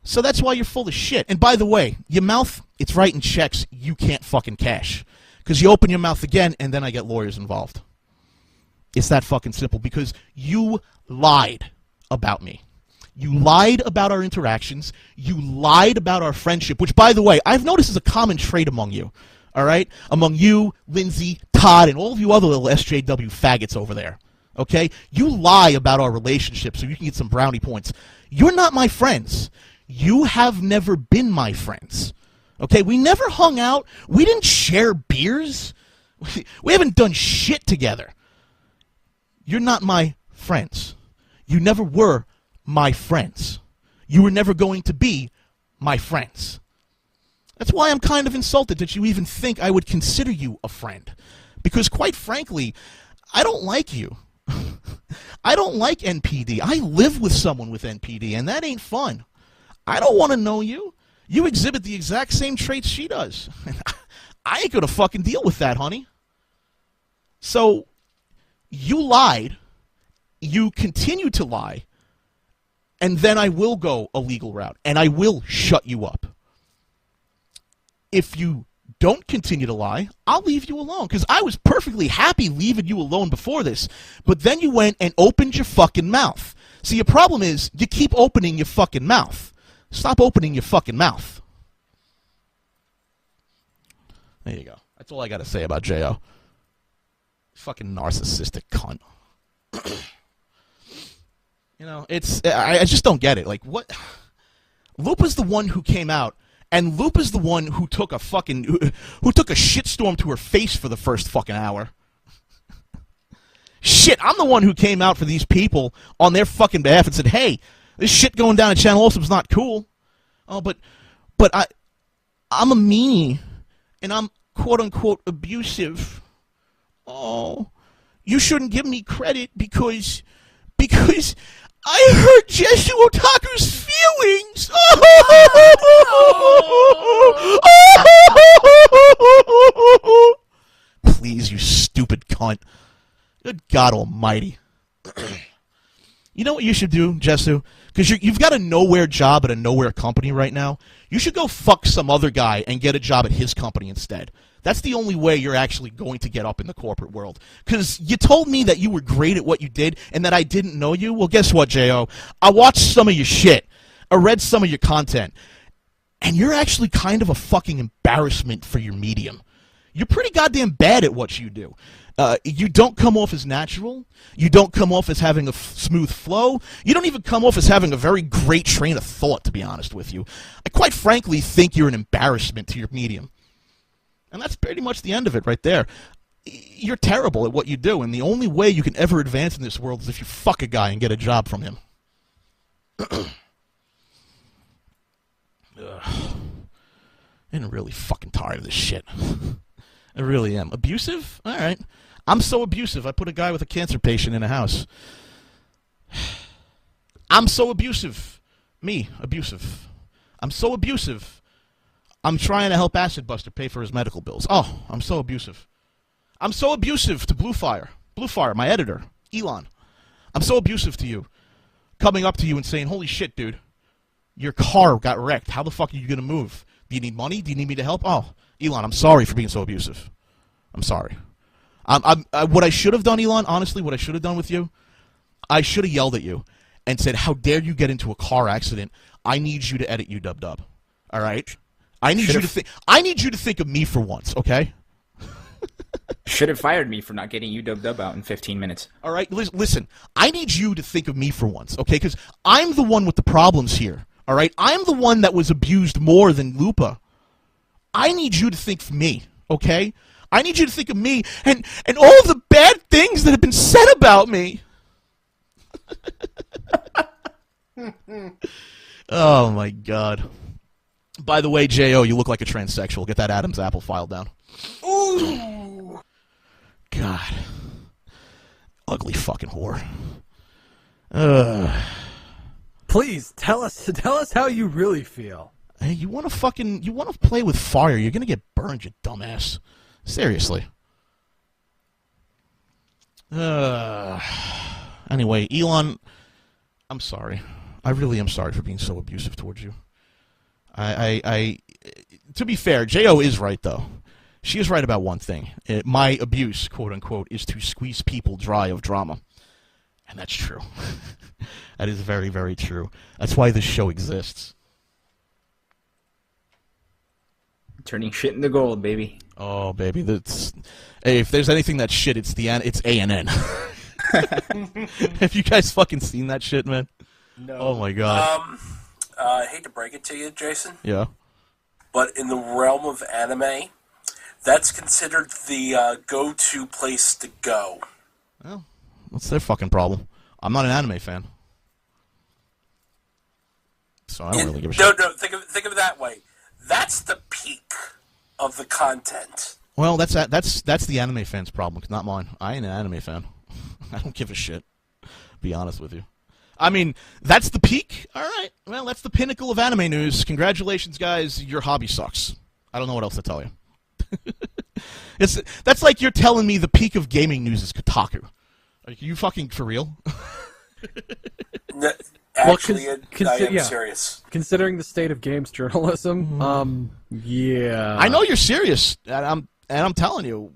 A: So that's why you're full of shit. And by the way, your mouth, it's writing checks you can't fucking cash. Because you open your mouth again, and then I get lawyers involved. It's that fucking simple. Because you lied about me. You lied about our interactions. You lied about our friendship. Which, by the way, I've noticed is a common trait among you. All right? Among you, Lindsay, Todd, and all of you other little SJW faggots over there. Okay? You lie about our relationship so you can get some brownie points. You're not my friends. You have never been my friends. Okay? We never hung out. We didn't share beers. We haven't done shit together. You're not my friends. You never were my friends. You were never going to be my friends. That's why I'm kind of insulted that you even think I would consider you a friend. Because quite frankly, I don't like you. I don't like NPD. I live with someone with NPD, and that ain't fun. I don't want to know you. You exhibit the exact same traits she does. I ain't going to fucking deal with that, honey. So, you lied. You continue to lie. And then I will go a legal route. And I will shut you up. If you don't continue to lie, I'll leave you alone. Because I was perfectly happy leaving you alone before this. But then you went and opened your fucking mouth. See, your problem is you keep opening your fucking mouth. Stop opening your fucking mouth. There you go. That's all I got to say about J.O. Fucking narcissistic cunt. You know, it's... I just don't get it. Like, what... Lupa's the one who came out, and Lupa's the one who took a fucking... Who took a shitstorm to her face for the first fucking hour. Shit, I'm the one who came out for these people on their fucking behalf and said, hey... This shit going down at Channel Olson's not cool. Oh, but I'm a meanie, and I'm quote-unquote abusive. Oh, you shouldn't give me credit because I hurt Jesu Otaku's feelings. Please, you stupid cunt. Good God almighty. You know what you should do, Jesu? Because you've got a nowhere job at a nowhere company right now. You should go fuck some other guy and get a job at his company instead. That's the only way you're actually going to get up in the corporate world. Because you told me that you were great at what you did and that I didn't know you. Well, guess what, J.O.? I watched some of your shit. I read some of your content. And you're actually kind of a fucking embarrassment for your medium. You're pretty goddamn bad at what you do. You don't come off as natural. You don't come off as having a smooth flow. You don't even come off as having a very great train of thought, to be honest with you. I quite frankly think you're an embarrassment to your medium. And that's pretty much the end of it right there. You're terrible at what you do, and the only way you can ever advance in this world is if you fuck a guy and get a job from him. I'm really fucking tired of this shit. I really am. Abusive? All right. I'm so abusive, I put a guy with a cancer patient in a house. I'm so abusive. Me, abusive. I'm so abusive. I'm trying to help Acid Buster pay for his medical bills. Oh, I'm so abusive. I'm so abusive to Bluefire. Bluefire, my editor. Elon. I'm so abusive to you. Coming up to you and saying, holy shit, dude. Your car got wrecked. How the fuck are you going to move? Do you need money? Do you need me to help? Oh, Elon, I'm sorry for being so abusive. I'm sorry. What I should have done, Elon, honestly, what I should have done with you, I should have yelled at you and said, how dare you get into a car accident? I need you to edit UW. All right? I need you to think of me for once, okay?
U: Should have fired me for not getting UW out in 15 minutes.
A: All right? Listen, I need you to think of me for once, okay? Because I'm the one with the problems here, all right? I'm the one that was abused more than Lupa. I need you to think of me, okay? I need you to think of me and all of the bad things that have been said about me. Oh, my God. By the way, J.O., you look like a transsexual. Get that Adam's apple file down.
O: Ooh!
A: God. Ugly fucking whore.
D: Please, tell us how you really feel.
A: Hey, you want to play with fire, you're going to get burned, you dumbass. Seriously. Anyway, Elon, I'm sorry. I really am sorry for being so abusive towards you. To be fair, J.O. is right, though. She is right about one thing. My abuse, quote-unquote, is to squeeze people dry of drama. And that's true. That is very, very true. That's why this show exists.
U: Turning shit into gold, baby.
A: Oh, baby. Hey, if there's anything that's shit, it's ANN. Have you guys fucking seen that shit, man?
O: No.
A: Oh, my God.
V: I hate to break it to you, Jason.
A: Yeah.
V: But in the realm of anime, that's considered the go-to place to go.
A: Well, what's their fucking problem? I'm not an anime fan. So I don't really give a shit.
V: No, think of it that way. That's the peak of the content.
A: Well, that's the anime fan's problem, not mine. I ain't an anime fan. I don't give a shit. Be honest with you. I mean, that's the peak? All right. Well, that's the pinnacle of anime news. Congratulations, guys. Your hobby sucks. I don't know what else to tell you. That's like you're telling me the peak of gaming news is Kotaku. Are you fucking for real?
V: Actually, I am serious.
D: Considering the state of games journalism, yeah.
A: I know you're serious, and I'm telling you,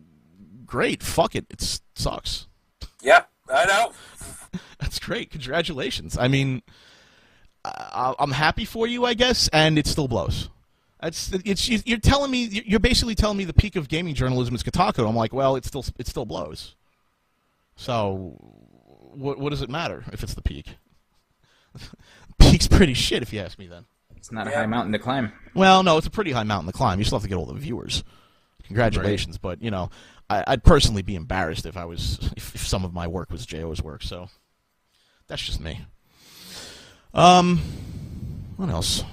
A: great. Fuck it. It sucks.
V: Yeah, I know.
A: That's great. Congratulations. I mean, I'm happy for you, I guess, and it still blows. You're telling me, you're basically telling me the peak of gaming journalism is Kotaku. I'm like, well, it still blows. So, what does it matter if it's the peak? Peak's pretty shit, if you ask me. Then
U: it's not a high mountain to climb.
A: Well, no, it's a pretty high mountain to climb. You still have to get all the viewers. Congratulations, right. But you know, I'd personally be embarrassed if some of my work was J.O.'s work. So that's just me. What else?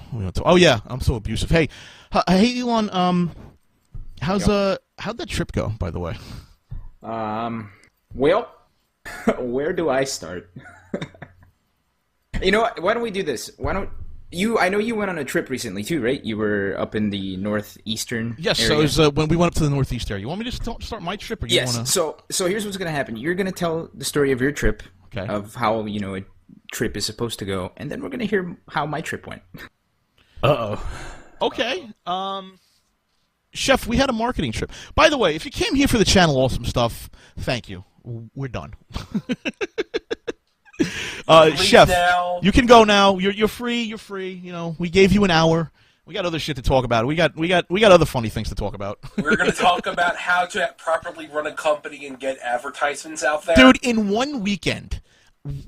A: Oh yeah, I'm so abusive. Hey, Elon. How'd that trip go? By the way.
U: Well, where do I start? You know what? Why don't we do this? Why don't you? I know you went on a trip recently too, right? You were up in the northeastern.
A: Yes,
U: area.
A: So it was when we went up to the northeast area. You want me to start my trip, or you
U: yes?
A: Want to?
U: So here's what's going to happen. You're going to tell the story of your trip,
A: okay.
U: Of how a trip is supposed to go, and then we're going to hear how my trip went.
A: Okay. Chef, we had a marketing trip. By the way, if you came here for the channel awesome stuff, thank you. We're done. Chef,
V: now.
A: You can go now. You're free. You're free. You know, we gave you an hour. We got other shit to talk about. We got other funny things to talk about.
V: We're going to talk about how to properly run a company and get advertisements out there.
A: Dude, in one weekend,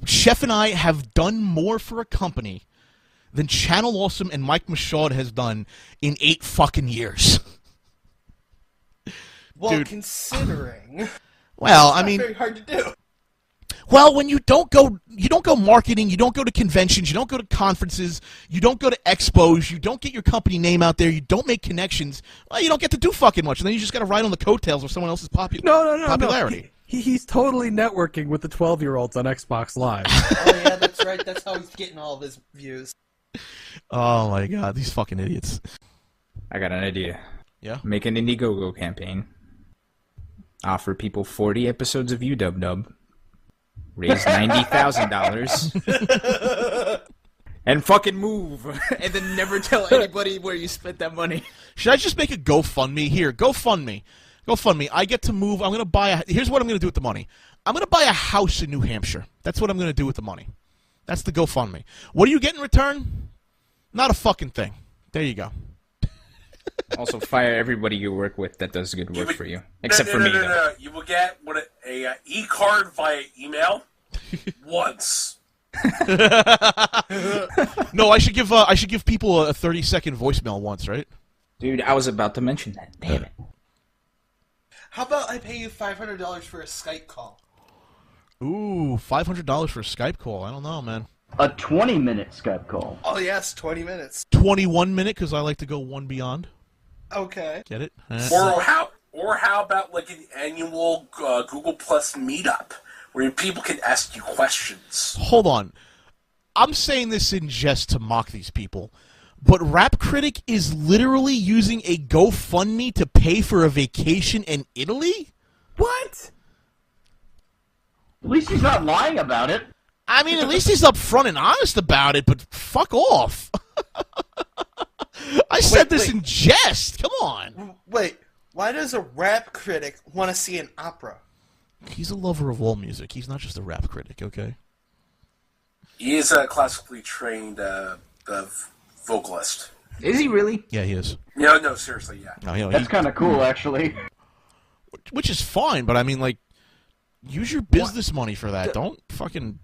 A: Chef and I have done more for a company than Channel Awesome and Mike Michaud has done in 8 fucking years.
O: Well,
A: Dude.
O: considering.
A: Well,
O: it's not very hard to do.
A: Well, when you don't go marketing, you don't go to conventions, you don't go to conferences, you don't go to expos, you don't get your company name out there, you don't make connections, well, you don't get to do fucking much, and then you just got to ride on the coattails of someone else's popularity.
D: No. He's totally networking with the 12-year-olds on Xbox Live.
O: Oh yeah, that's right. That's how he's getting all of his views.
A: Oh my god, these fucking idiots.
U: I got an idea.
A: Yeah?
U: Make an InddieGoGo campaign. Offer people 40 episodes of UW. Raise $90,000. And fucking move. And then never tell anybody where you spent that money.
A: Should I just make a GoFundMe? Here, GoFundMe. I get to move. I'm going to buy here's what I'm going to do with the money. I'm going to buy a house in New Hampshire. That's what I'm going to do with the money. That's the GoFundMe. What do you get in return? Not a fucking thing. There you go.
U: Also, fire everybody you work with that does good work for you. Except for me, though.
V: No. You will get a e-card via email once.
A: No, I should give people a 30-second voicemail once, right?
U: Dude, I was about to mention that. Damn it.
O: How about I pay you $500 for a Skype call?
A: Ooh, $500 for a Skype call. I don't know, man.
G: A 20-minute Skype call.
O: Oh yes, 20 minutes.
A: 21 minute, because I like to go one beyond.
O: Okay.
A: Get it?
V: Or how about like an annual Google Plus meetup where people can ask you questions?
A: Hold on. I'm saying this in jest to mock these people, but Rap Critic is literally using a GoFundMe to pay for a vacation in Italy?
O: What?
G: At least he's not lying about it.
A: I mean, at least he's upfront and honest about it, but fuck off. I said this in jest. Come on.
O: Wait, why does a rap critic want to see an opera?
A: He's a lover of all music. He's not just a rap critic, okay?
V: He is a classically trained vocalist.
U: Is he really?
A: Yeah, he is.
V: No, seriously, yeah.
A: No,
G: That's kind of cool, actually.
A: Which is fine, but I mean, like, use your business money for that. Don't fucking...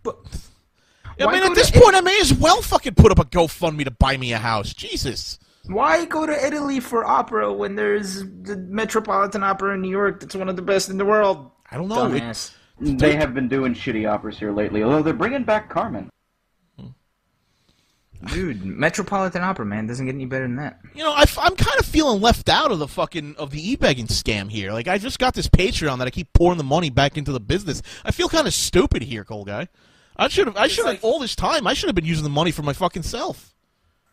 A: I mean, at this point, I may as well fucking put up a GoFundMe to buy me a house. Jesus.
U: Why go to Italy for opera when there's the Metropolitan Opera in New York that's one of the best in the world?
A: I don't know.
G: They have been doing shitty operas here lately, although they're bringing back Carmen.
U: Dude, Metropolitan Opera, man, doesn't get any better than that.
A: You know, I'm kind of feeling left out of the e-begging scam here. Like, I just got this Patreon that I keep pouring the money back into the business. I feel kind of stupid here, Cold Guy. I should have all this time. I should have been using the money for my fucking self.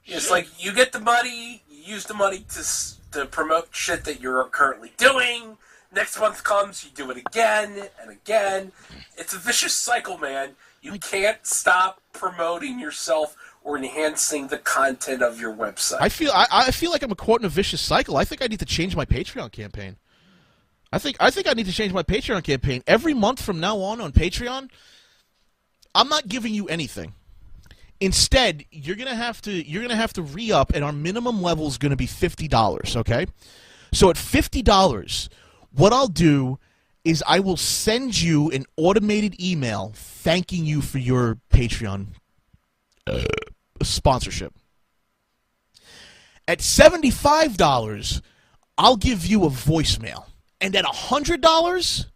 V: It's like you get the money, you use the money to promote shit that you're currently doing. Next month comes, you do it again and again. It's a vicious cycle, man. You can't stop promoting yourself or enhancing the content of your website.
A: I feel like I'm caught in a vicious cycle. I think I need to change my Patreon campaign. I think I need to change my Patreon campaign. Every month from now on Patreon, I'm not giving you anything. Instead, you're gonna have to re-up, and our minimum level is gonna be $50. Okay, so at $50, what I'll do is I will send you an automated email thanking you for your Patreon sponsorship. At $75, I'll give you a voicemail, and at $100,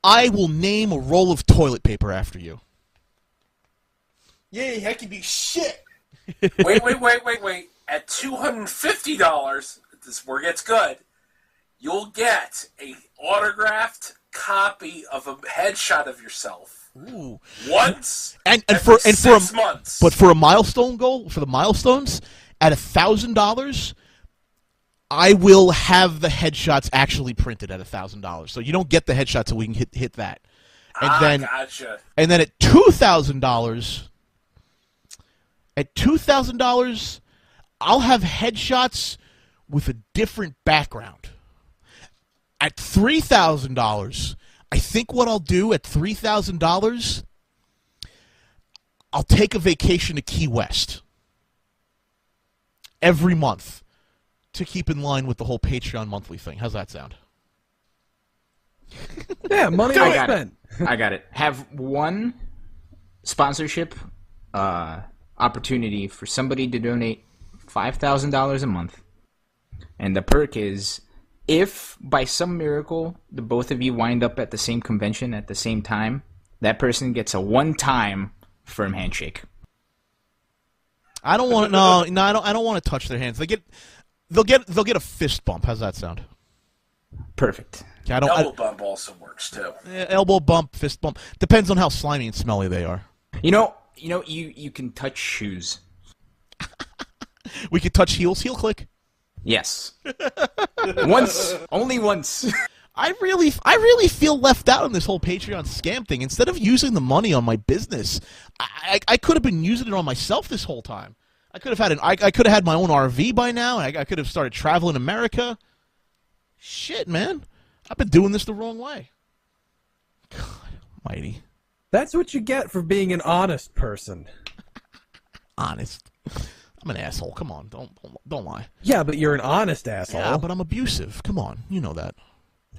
A: I will name a roll of toilet paper after you.
O: Yay, that could be shit.
V: Wait. At $250, this is where it gets good, you'll get a autographed copy of a headshot of yourself.
A: Ooh.
V: Once
A: and
V: every
A: for
V: 6 months.
A: But for a milestone goal, for the milestones, at $1,000, I will have the headshots actually printed at $1,000. So you don't get the headshot till we can hit that. And
V: gotcha.
A: And then at $2,000, I'll have headshots with a different background. At $3,000, I think what I'll do at $3,000, I'll take a vacation to Key West every month to keep in line with the whole Patreon monthly thing. How's that sound?
D: Yeah, money well spent.
U: I got it. Have one sponsorship opportunity for somebody to donate $5,000 a month. And the perk is, if by some miracle the both of you wind up at the same convention at the same time, that person gets a one-time firm handshake.
A: I don't want I don't want to touch their hands. They'll get a fist bump. How's that sound?
U: Perfect.
V: Yeah, elbow bump also works too.
A: Elbow bump, fist bump. Depends on how slimy and smelly they are.
U: You can touch shoes.
A: We could touch heels. Heel click.
U: Yes. Once. Only once.
A: I really feel left out on this whole Patreon scam thing. Instead of using the money on my business, I could have been using it on myself this whole time. I could have had my own RV by now. I could have started traveling America. Shit, man. I've been doing this the wrong way. God almighty.
D: That's what you get for being an honest person.
A: Honest. I'm an asshole. Come on, don't lie.
D: Yeah, but you're an honest asshole.
A: Yeah, but I'm abusive. Come on, you know that.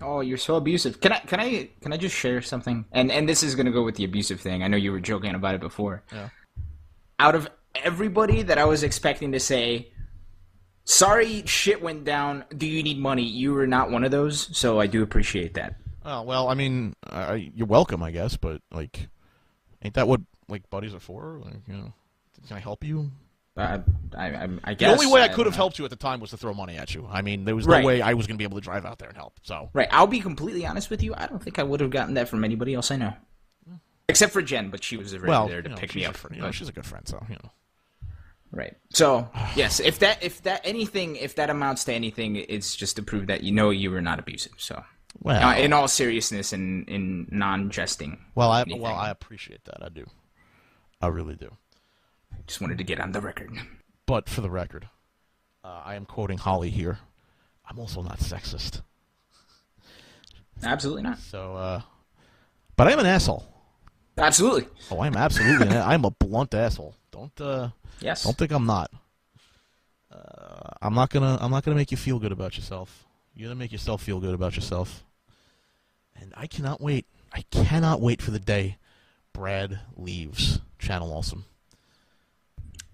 U: Oh, you're so abusive. Can I just share something? And this is gonna go with the abusive thing. I know you were joking about it before.
A: Yeah.
U: Out of everybody that I was expecting to say, sorry, shit went down. Do you need money? You were not one of those, so I do appreciate that.
A: Oh, well, I mean, you're welcome, I guess, but like, ain't that what like buddies are for? Like, you know, can I help you?
U: I guess
A: the only way I could have helped you at the time was to throw money at you. I mean, there was no way I was going to be able to drive out there and help. So
U: right, I'll be completely honest with you. I don't think I would have gotten that from anybody else I know, except for Jen. But she was there to pick me up.
A: She's a good friend, so you know.
U: Right. So yes, if that amounts to anything, it's just to prove that you were not abusive. So,
A: well,
U: in all seriousness and in non-jesting.
A: Well, I appreciate that. I do. I really do.
U: Just wanted to get on the record.
A: But for the record, I am quoting Holly here. I'm also not sexist.
U: Absolutely not.
A: So, but I am an asshole.
U: Absolutely.
A: Oh, I'm absolutely. I'm a blunt asshole.
U: Yes.
A: Don't think I'm not. I'm not gonna make you feel good about yourself. You're gonna make yourself feel good about yourself. And I cannot wait. I cannot wait for the day Brad leaves Channel Awesome.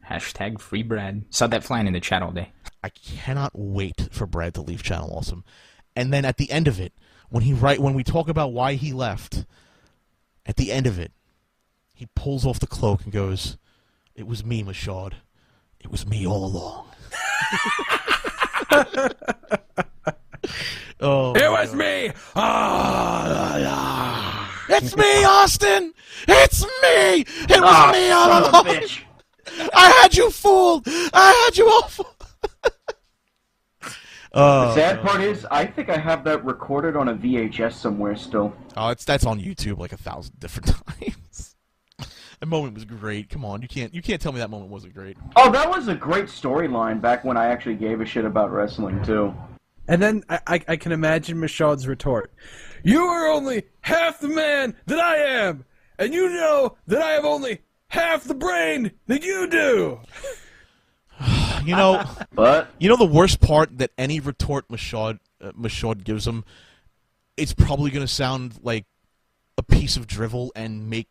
U: Hashtag free Brad. Saw that flying in the chat all day.
A: I cannot wait for Brad to leave Channel Awesome. And then at the end of it, when we talk about why he left, at the end of it, he pulls off the cloak and goes, "It was me, Mashad. It was me all along." Oh,
C: it was me!
A: It's me, Austin! It's me! It was me all
G: son of a
A: along!
G: bitch.
A: I had you fooled! I had you all fooled!
G: The sad part is, I think I have that recorded on a VHS somewhere still.
A: Oh, that's on YouTube like 1,000 different times. That moment was great. Come on, you can't tell me that moment wasn't great.
G: Oh, that was a great storyline back when I actually gave a shit about wrestling too.
D: And then I can imagine Michaud's retort. You are only half the man that I am, and you know that I have only half the brain that you do.
A: You know,
G: but
A: the worst part that any retort Michaud gives him, it's probably going to sound like a piece of drivel and make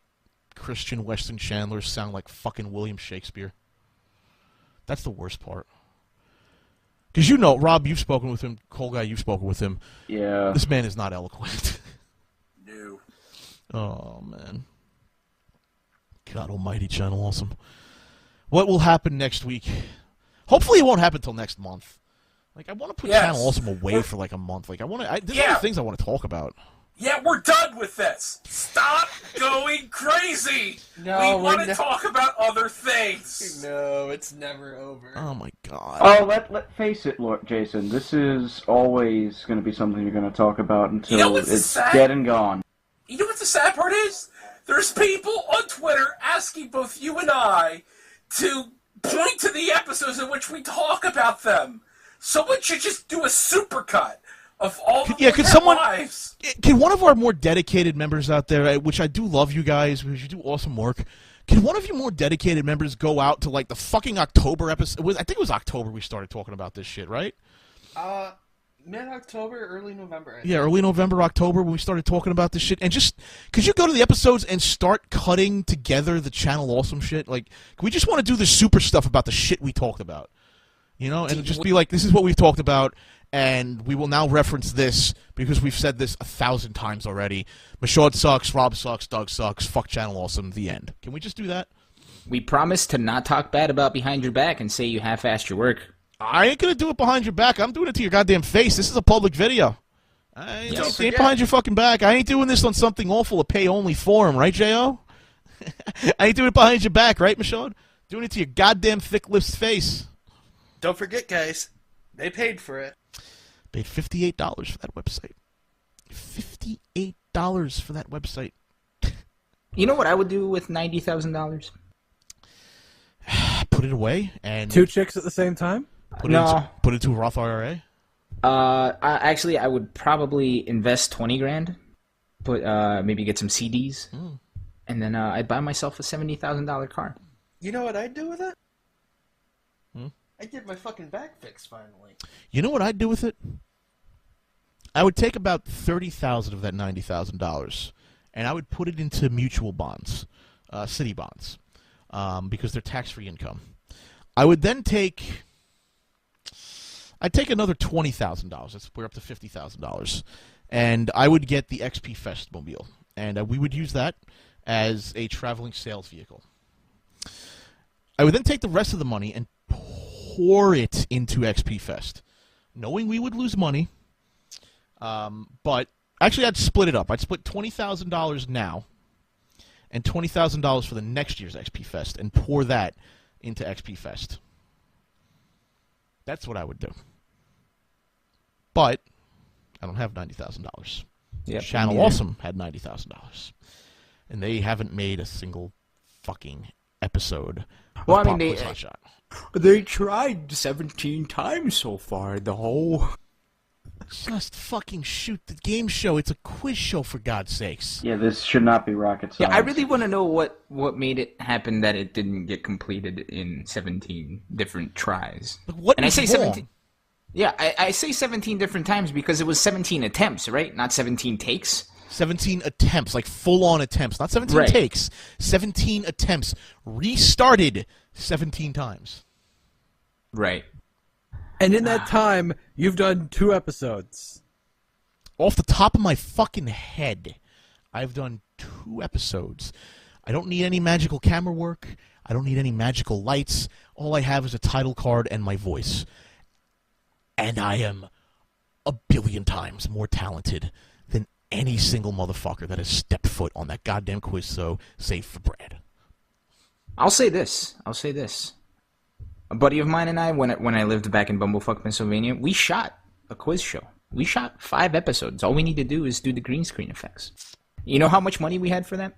A: Christian Weston Chandler sound like fucking William Shakespeare. That's the worst part. Because Rob, you've spoken with him. Cole Guy, you've spoken with him.
G: Yeah.
A: This man is not eloquent.
V: No.
A: Oh, man. God almighty, Channel Awesome. What will happen next week? Hopefully it won't happen until next month. Like, I want to put Channel Awesome away for like a month. Like, there's other things I want to talk about.
V: Yeah, we're done with this. Stop going crazy.
O: No,
V: we want to talk about other things.
O: No, it's never over.
A: Oh my god.
G: Oh, let face it, Lord Jason. This is always going to be something you're going to talk about until it's dead and gone.
V: You know what the sad part is? There's people on Twitter asking both you and I to point to the episodes in which we talk about them. Someone should just do a supercut of all the lives.
A: Can one of our more dedicated members out there, which I do love you guys, because you do awesome work, can one of you more dedicated members go out to like the fucking October episode? I think it was October we started talking about this shit, right?
O: Mid-October, early November.
A: Yeah, early November, October, when we started talking about this shit. And just, could you go to the episodes and start cutting together the Channel Awesome shit? Like, we just want to do the super stuff about the shit we talked about. You know, and just be like, this is what we've talked about, and we will now reference this because we've said this 1,000 times already. Michaud sucks, Rob sucks, Doug sucks, fuck Channel Awesome, the end. Can we just do that?
U: We promise to not talk bad about behind your back and say you half-assed your work.
A: I ain't gonna do it behind your back. I'm doing it to your goddamn face. This is a public video. I ain't behind your fucking back. I ain't doing this on something awful, a pay-only forum, right, J.O.? I ain't doing it behind your back, right, Michaud? Doing it to your goddamn thick-lipped face.
O: Don't forget, guys, they paid for it.
A: Paid $58 for that website. $58 for that website.
U: You know what I would do with $90,000?
A: Put it away and
D: 2 chicks at the same time?
A: Put it into a Roth IRA.
U: Actually, I would probably invest $20,000. Put maybe get some CDs, and then I'd buy myself a $70,000 car.
O: You know what I'd do with it? I'd get my fucking back fixed finally.
A: You know what I'd do with it? I would take about $30,000 of that $90,000, and I would put it into mutual bonds, city bonds, because they're tax-free income. I would then take another $20,000. We're up to $50,000, and I would get the XP Fest mobile, and we would use that as a traveling sales vehicle. I would then take the rest of the money and pour it into XP Fest, knowing we would lose money. But actually, I'd split it up. I'd split $20,000 now and $20,000 for the next year's XP Fest and pour that into XP Fest. That's what I would do. But I don't have $90,000.
U: Yep,
A: Channel
U: neither.
A: Awesome had $90,000. And they haven't made a single fucking episode of
U: Well, I mean,
A: Quiz Hotshot.
U: They tried 17 times so far, though.
A: Just fucking shoot the game show. It's a quiz show, for God's sakes.
G: Yeah, this should not be rocket science.
U: Yeah, I really want to know what made it happen that it didn't get completed in 17 different tries.
A: But what
U: and I
A: is
U: say
A: wrong?
U: 17. Yeah, I say 17 different times because it was 17 attempts, right? Not 17 takes.
A: 17 attempts, like full-on attempts. Not 17
U: Right.
A: takes. 17 attempts. Restarted 17 times.
U: Right.
D: And in that time, you've done 2 episodes.
A: Off the top of my fucking head, I've done 2 episodes. I don't need any magical camera work. I don't need any magical lights. All I have is a title card and my voice. And I am a billion times more talented than any single motherfucker that has stepped foot on that goddamn quiz show, save for Brad.
U: I'll say this. A buddy of mine and I, when I lived back in Bumblefuck, Pennsylvania, we shot a quiz show. We shot 5 episodes. All we need to do is do the green screen effects. You know how much money we had for that?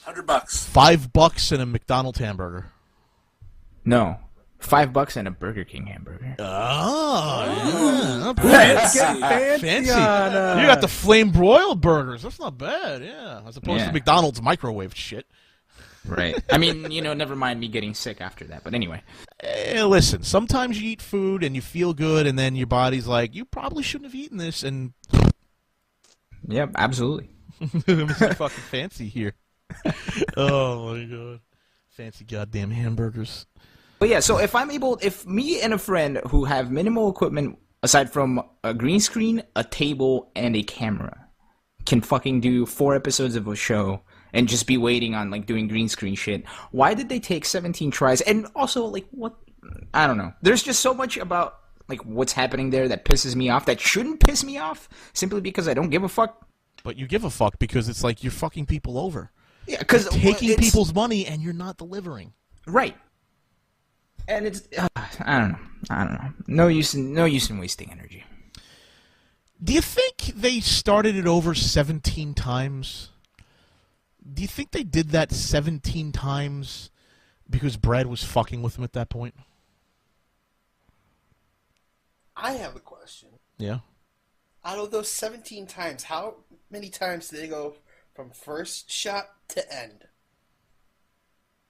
V: $100.
A: $5 and a McDonald's hamburger.
U: No. $5 and a Burger King hamburger.
A: Oh,
U: Fancy.
A: Fancy. You got the flame broiled burgers. That's not bad, yeah. As opposed to McDonald's microwave shit.
U: Right. I mean, never mind me getting sick after that. But anyway.
A: Listen, sometimes you eat food and you feel good, and then your body's like, you probably shouldn't have eaten this, and...
U: Yep, absolutely.
A: Mr. fucking fancy here. Oh, my God. Fancy goddamn hamburgers.
U: But yeah, so if me and a friend who have minimal equipment, aside from a green screen, a table, and a camera, can fucking do 4 episodes of a show and just be waiting on, like, doing green screen shit, why did they take 17 tries? And also, like, what? I don't know. There's just so much about, like, what's happening there that pisses me off that shouldn't piss me off simply because I don't give a fuck.
A: But you give a fuck because it's like you're fucking people over.
U: Yeah, because
A: you're taking people's money and you're not delivering.
U: Right. And it's I don't know. No use in wasting energy.
A: Do you think they started it over 17 times? Do you think they did that 17 times because Brad was fucking with them at that point?
O: I have a question.
A: Yeah.
O: Out of those 17 times, how many times did they go from first shot to end?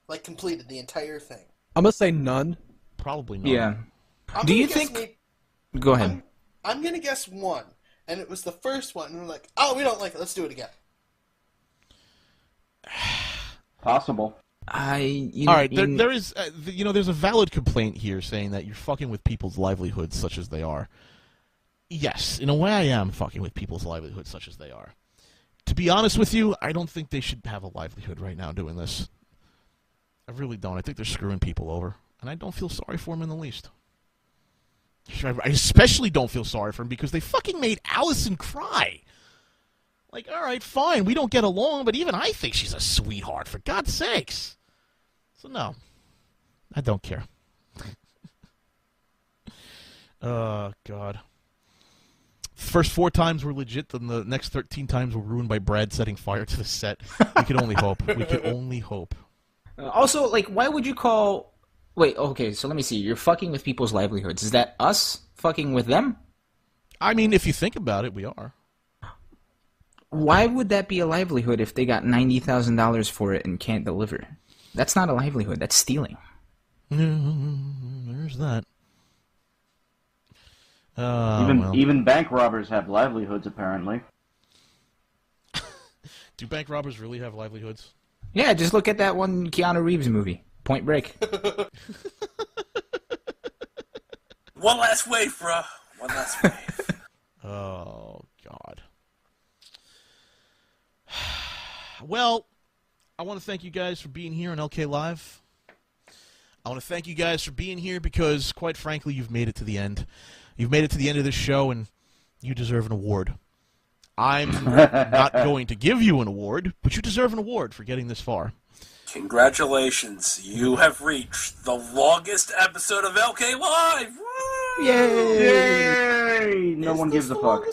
O: Like, completed the entire thing?
D: I'm going to say none.
A: Probably not.
U: Yeah.
O: I'm
U: Do you
O: gonna guess
U: think... Go ahead.
O: I'm going to guess 1. And it was the first one, and we're like, oh, we don't like it, let's do it again.
G: Possible.
A: All right, there is, there's a valid complaint here saying that you're fucking with people's livelihoods such as they are. Yes, in a way I am fucking with people's livelihoods such as they are. To be honest with you, I don't think they should have a livelihood right now doing this. I really don't. I think they're screwing people over. And I don't feel sorry for them in the least. I especially don't feel sorry for them because they fucking made Allison cry. Like, all right, fine, we don't get along, but even I think she's a sweetheart, for God's sakes. So, no. I don't care. Oh, God. First 4 times were legit, then the next 13 times were ruined by Brad setting fire to the set. We could only hope. We could only hope.
U: Also, like, why would you call... Wait, okay, so let me see. You're fucking with people's livelihoods. Is that us fucking with them?
A: I mean, if you think about it, we are.
U: Why would that be a livelihood if they got $90,000 for it and can't deliver? That's not a livelihood. That's stealing.
A: There's that.
G: Even bank robbers have livelihoods, apparently.
A: Do bank robbers really have livelihoods?
U: Yeah, just look at that one Keanu Reeves movie, Point Break.
V: One last wave, bro. One last wave.
A: Oh, God. Well, I want to thank you guys for being here on LK Live. I want to thank you guys for being here because, quite frankly, you've made it to the end. You've made it to the end of this show, and you deserve an award. I'm not going to give you an award, but you deserve an award for getting this far.
V: Congratulations, you have reached the longest episode of LK Live! Woo!
G: Yay! No one gives a fuck.